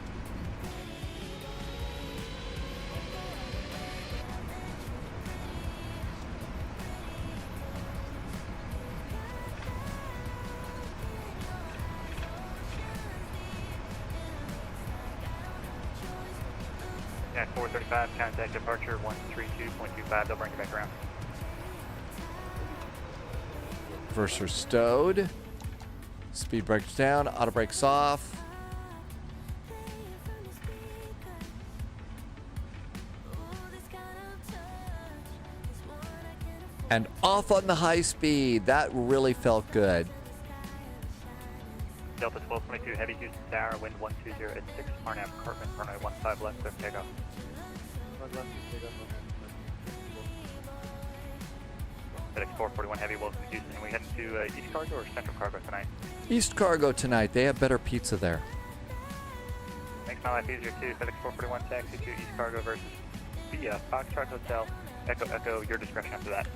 Yeah, 435, contact departure 132.25, they'll bring you back around. Reverser stowed. Speed brakes down. Auto brakes off. And off on the high speed. That really felt good. Delta 1222, heavy Houston Tower, wind 120 at 6, RNAV Cartman, runway 15 left, clear for takeoff. FedEx 441 heavy, welcome to Houston. We heading to East Cargo or Central Cargo tonight? East Cargo tonight. They have better pizza there. Makes my life easier too. FedEx 441 taxi to East Cargo versus via Foxtrot Hotel. Echo, echo, your discretion after that.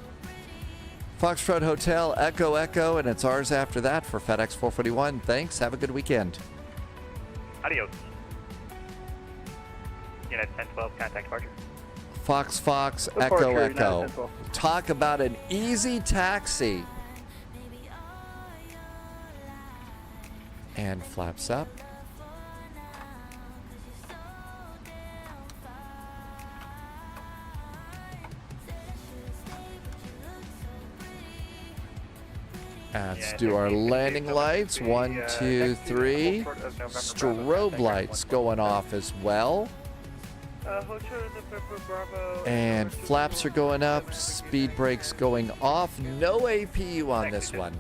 Foxtrot Hotel, Echo, Echo, and it's ours after that for FedEx 441. Thanks. Have a good weekend. Adios. United 1012, contact departure. Fox, Fox, Departure, Echo, United Echo. 1012. Talk about an easy taxi. And flaps up. Let's do our landing lights. 1, 2, 3. Strobe lights going off as well. And flaps are going up. Speed brakes going off. No APU on this one.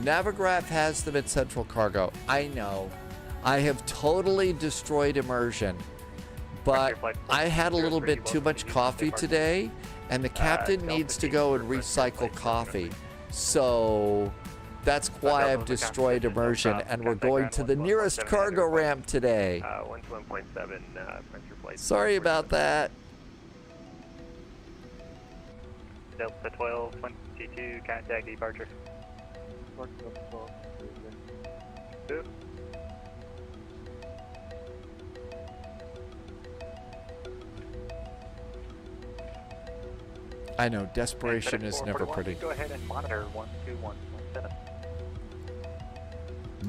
Navigraph has them at Central Cargo. I know. I have totally destroyed immersion. But I had a little bit too much coffee today, and the captain needs to go and recycle coffee. So that's why I've destroyed immersion, and we're going to the nearest cargo ramp today. 121.7, Sorry about that. Delta 1222, contact departure. I know, desperation is never pretty. Go ahead and monitor 121.7.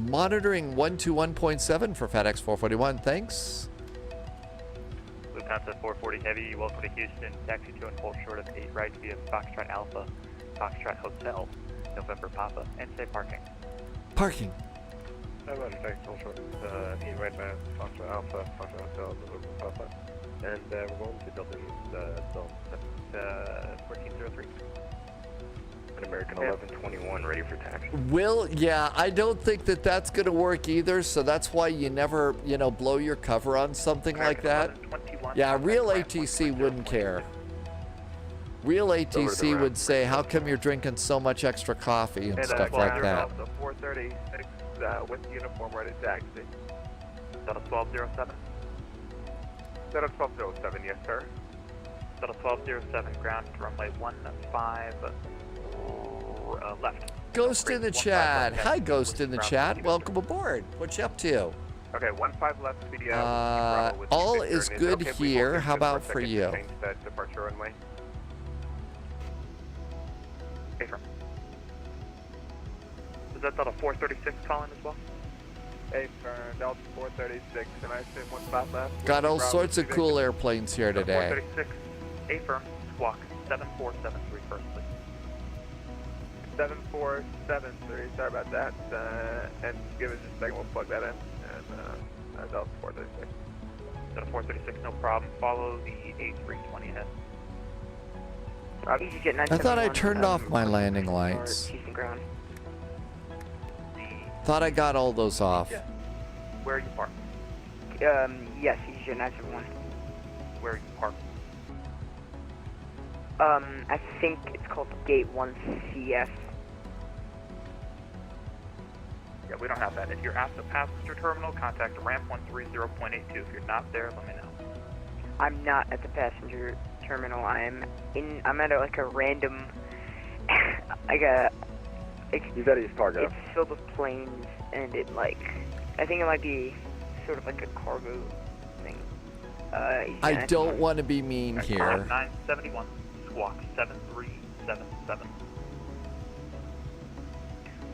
Monitoring 121.7 for FedEx 441, thanks. Lufthansa 440 Heavy, welcome to Houston. Taxi to and full short of 8 right via Foxtrot Alpha, Foxtrot Hotel, November Papa, and say parking. Parking. I'm about to take full short of 8 right via Foxtrot Alpha, Foxtrot Hotel, November Papa. And we're going to Dublin, 1403. An American 1121 ready for taxi. Yeah, I don't think that that's going to work either, so that's why you never, blow your cover on something like that. Yeah, real ATC wouldn't care. Real ATC would say, how come you're drinking so much extra coffee and stuff like that. 436 with uniform ready to taxi. Is that a 1207? Is that a 1207, yes sir. Is that a 1207, ground runway 15 left. Ghost in the chat. Hi, Ghost in the chat. Welcome aboard. What you up to? Okay, 15 left, video. All is good here. How about for you? Change that departure runway. Affirm. Is that Delta 436 calling as well? Affirm, Delta 436, and I assume 15 left. Got all sorts of cool airplanes here today. 436, Affirm, squawk 7473 first, please. 7473, sorry about that. And give us just a second, we'll plug that in. And Delta 436. Delta 436, no problem. Follow the A320 ahead. I thought I turned off my landing lights. Thought I got all those off. Yeah. Where are you parked? Yes, EasyJet 971. Where are you parked? I think it's called Gate 1CS. Yeah, we don't have that. If you're at the passenger terminal, contact ramp 130.82. If you're not there, let me know. I'm not at the passenger terminal. I'm at a random, He's at East Cargo. It's filled with planes, and I think it might be sort of like a cargo thing. I don't want to be mean here. 971, squawk 7377.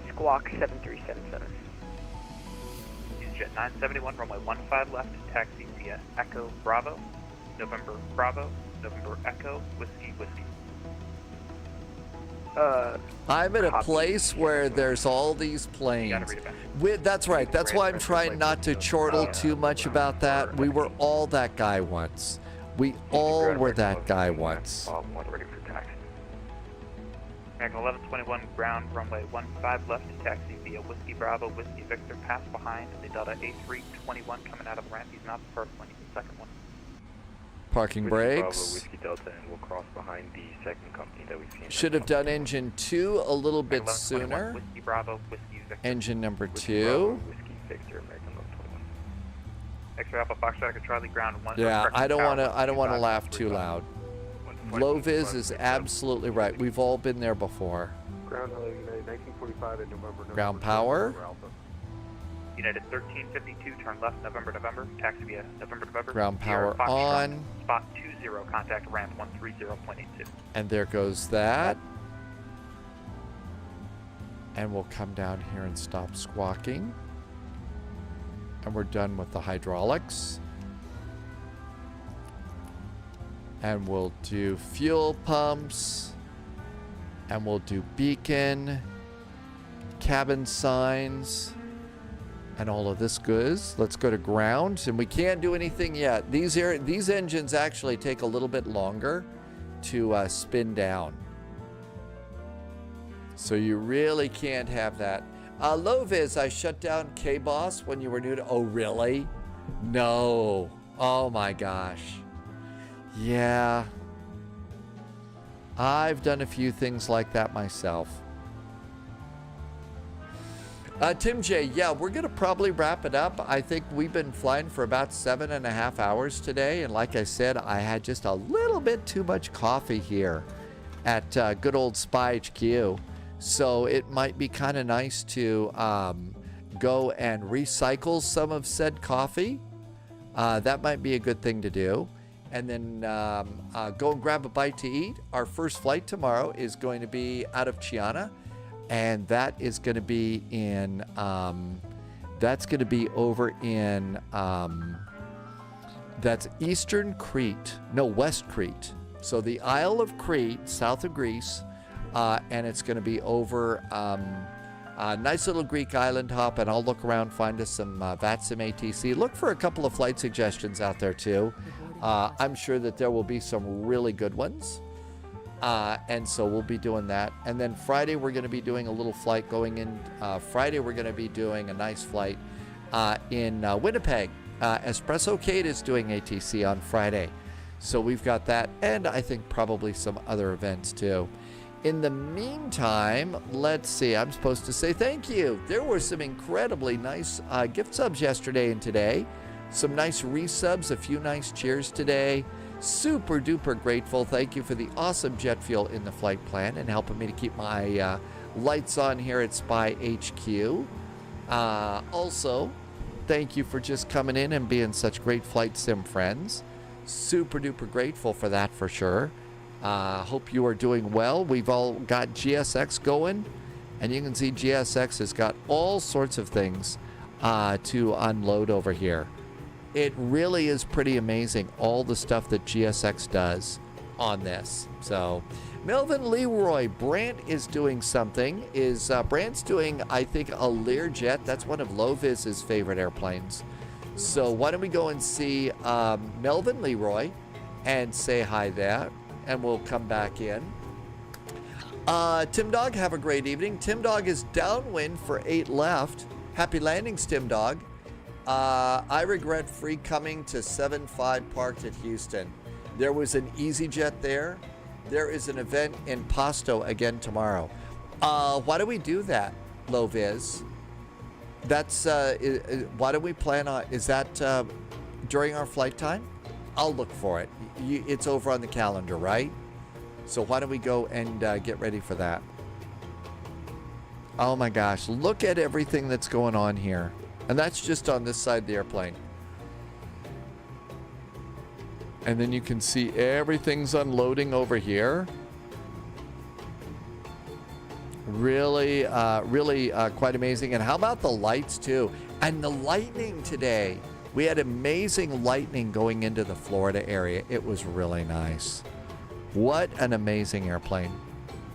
Squawk 7377. EasyJet 971, runway 15 left, taxi via Echo Bravo, November Bravo, November Echo, Whiskey Whiskey. I'm at a place where there's all these planes. That's right. That's why I'm trying not to chortle too much about that. We were all that guy once. We all were that guy once. Ready for taxi. American 1121, ground runway 15 left, taxi via Whiskey Bravo, Whiskey Victor, pass behind the Delta A321 coming out of the ramp. He's not the first one, he's the second one. Parking brakes. Whiskey Delta, and we'll cross behind the second company that we've seen. Should have done engine 2 a little bit sooner. Whiskey Bravo, Whiskey Victor. Engine number 2. Bravo, Whiskey Victor, American 1121. X-ray Alpha Foxtrot, Charlie, ground 1. Yeah, I don't want to laugh too loud. Low Viz is absolutely right. We've all been there before. Ground 1945 in November. Ground power. United 1352, turn left, November, taxi via November. Ground power on. Spot 20, contact ramp 130.82. And there goes that. And we'll come down here and stop squawking. And we're done with the hydraulics. And we'll do fuel pumps. And we'll do beacon. cabin signs, and all of this goods. Let's go to ground, and we can't do anything yet. These engines actually take a little bit longer to spin down. So you really can't have that. Low vis, I shut down K-Boss when you were new to... Oh, really? No. Oh, my gosh. Yeah. I've done a few things like that myself. Tim J, yeah, we're going to probably wrap it up. I think we've been flying for about 7.5 hours today. And like I said, I had just a little bit too much coffee here at good old Spy HQ. So it might be kind of nice to go and recycle some of said coffee. That might be a good thing to do. And then go and grab a bite to eat. Our first flight tomorrow is going to be out of Chiana. And that is going to be in, that's going to be over in, that's Eastern Crete, no, West Crete. So the Isle of Crete, south of Greece, and it's going to be over a nice little Greek island hop, and I'll look around, find us some VATSIM ATC. Look for a couple of flight suggestions out there too. I'm sure that there will be some really good ones. And so we'll be doing that. And then Friday, we're going to be doing a little flight going in. Friday, we're going to be doing a nice flight in Winnipeg. Espresso Kate is doing ATC on Friday. So we've got that. And I think probably some other events too. In the meantime, let's see. I'm supposed to say thank you. There were some incredibly nice gift subs yesterday and today. Some nice resubs, a few nice cheers today. Super duper grateful. Thank you for the awesome jet fuel in the flight plan and helping me to keep my lights on here at Spy HQ. Also, thank you for just coming in and being such great flight sim friends. Super duper grateful for that for sure. Hope you are doing well. We've all got GSX going, and you can see GSX has got all sorts of things to unload over here. It really is pretty amazing, all the stuff that GSX does on this. So, Melvin Leroy, Brant is doing something. Brant's doing, I think, a Learjet. That's one of Low-Viz's favorite airplanes. So why don't we go and see Melvin Leroy and say hi there, and we'll come back in. Tim Dog, have a great evening. Tim Dog is downwind for 8 left. Happy landings, Tim Dog. I regret free coming to 7-5 parked at Houston. There was an EasyJet there. There is an event in Pasto again tomorrow. Why do we do that, Low Viz? That's, why do we plan on, is that during our flight time? I'll look for it. It's over on the calendar, right? So why don't we go and get ready for that? Oh my gosh, look at everything that's going on here. And that's just on this side of the airplane. And then you can see everything's unloading over here. Really, really quite amazing. And how about the lights too? And the lightning today. We had amazing lightning going into the Florida area. It was really nice. What an amazing airplane.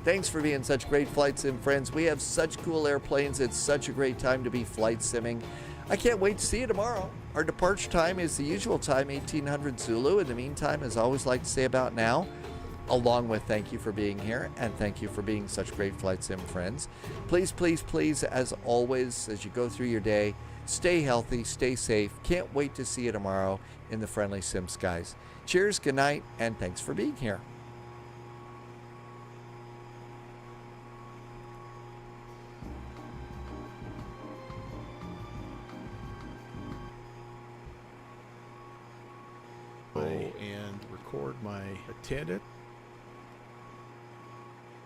Thanks for being such great flight sim friends. We have such cool airplanes. It's such a great time to be flight simming. I can't wait to see you tomorrow. Our departure time is the usual time, 1800 Zulu. In the meantime, as I always like to say about now, along with thank you for being here and thank you for being such great flight sim friends. Please, please, please, as always, as you go through your day, stay healthy, stay safe. Can't wait to see you tomorrow in the friendly sim skies. Cheers, good night, and thanks for being here. And record my attendant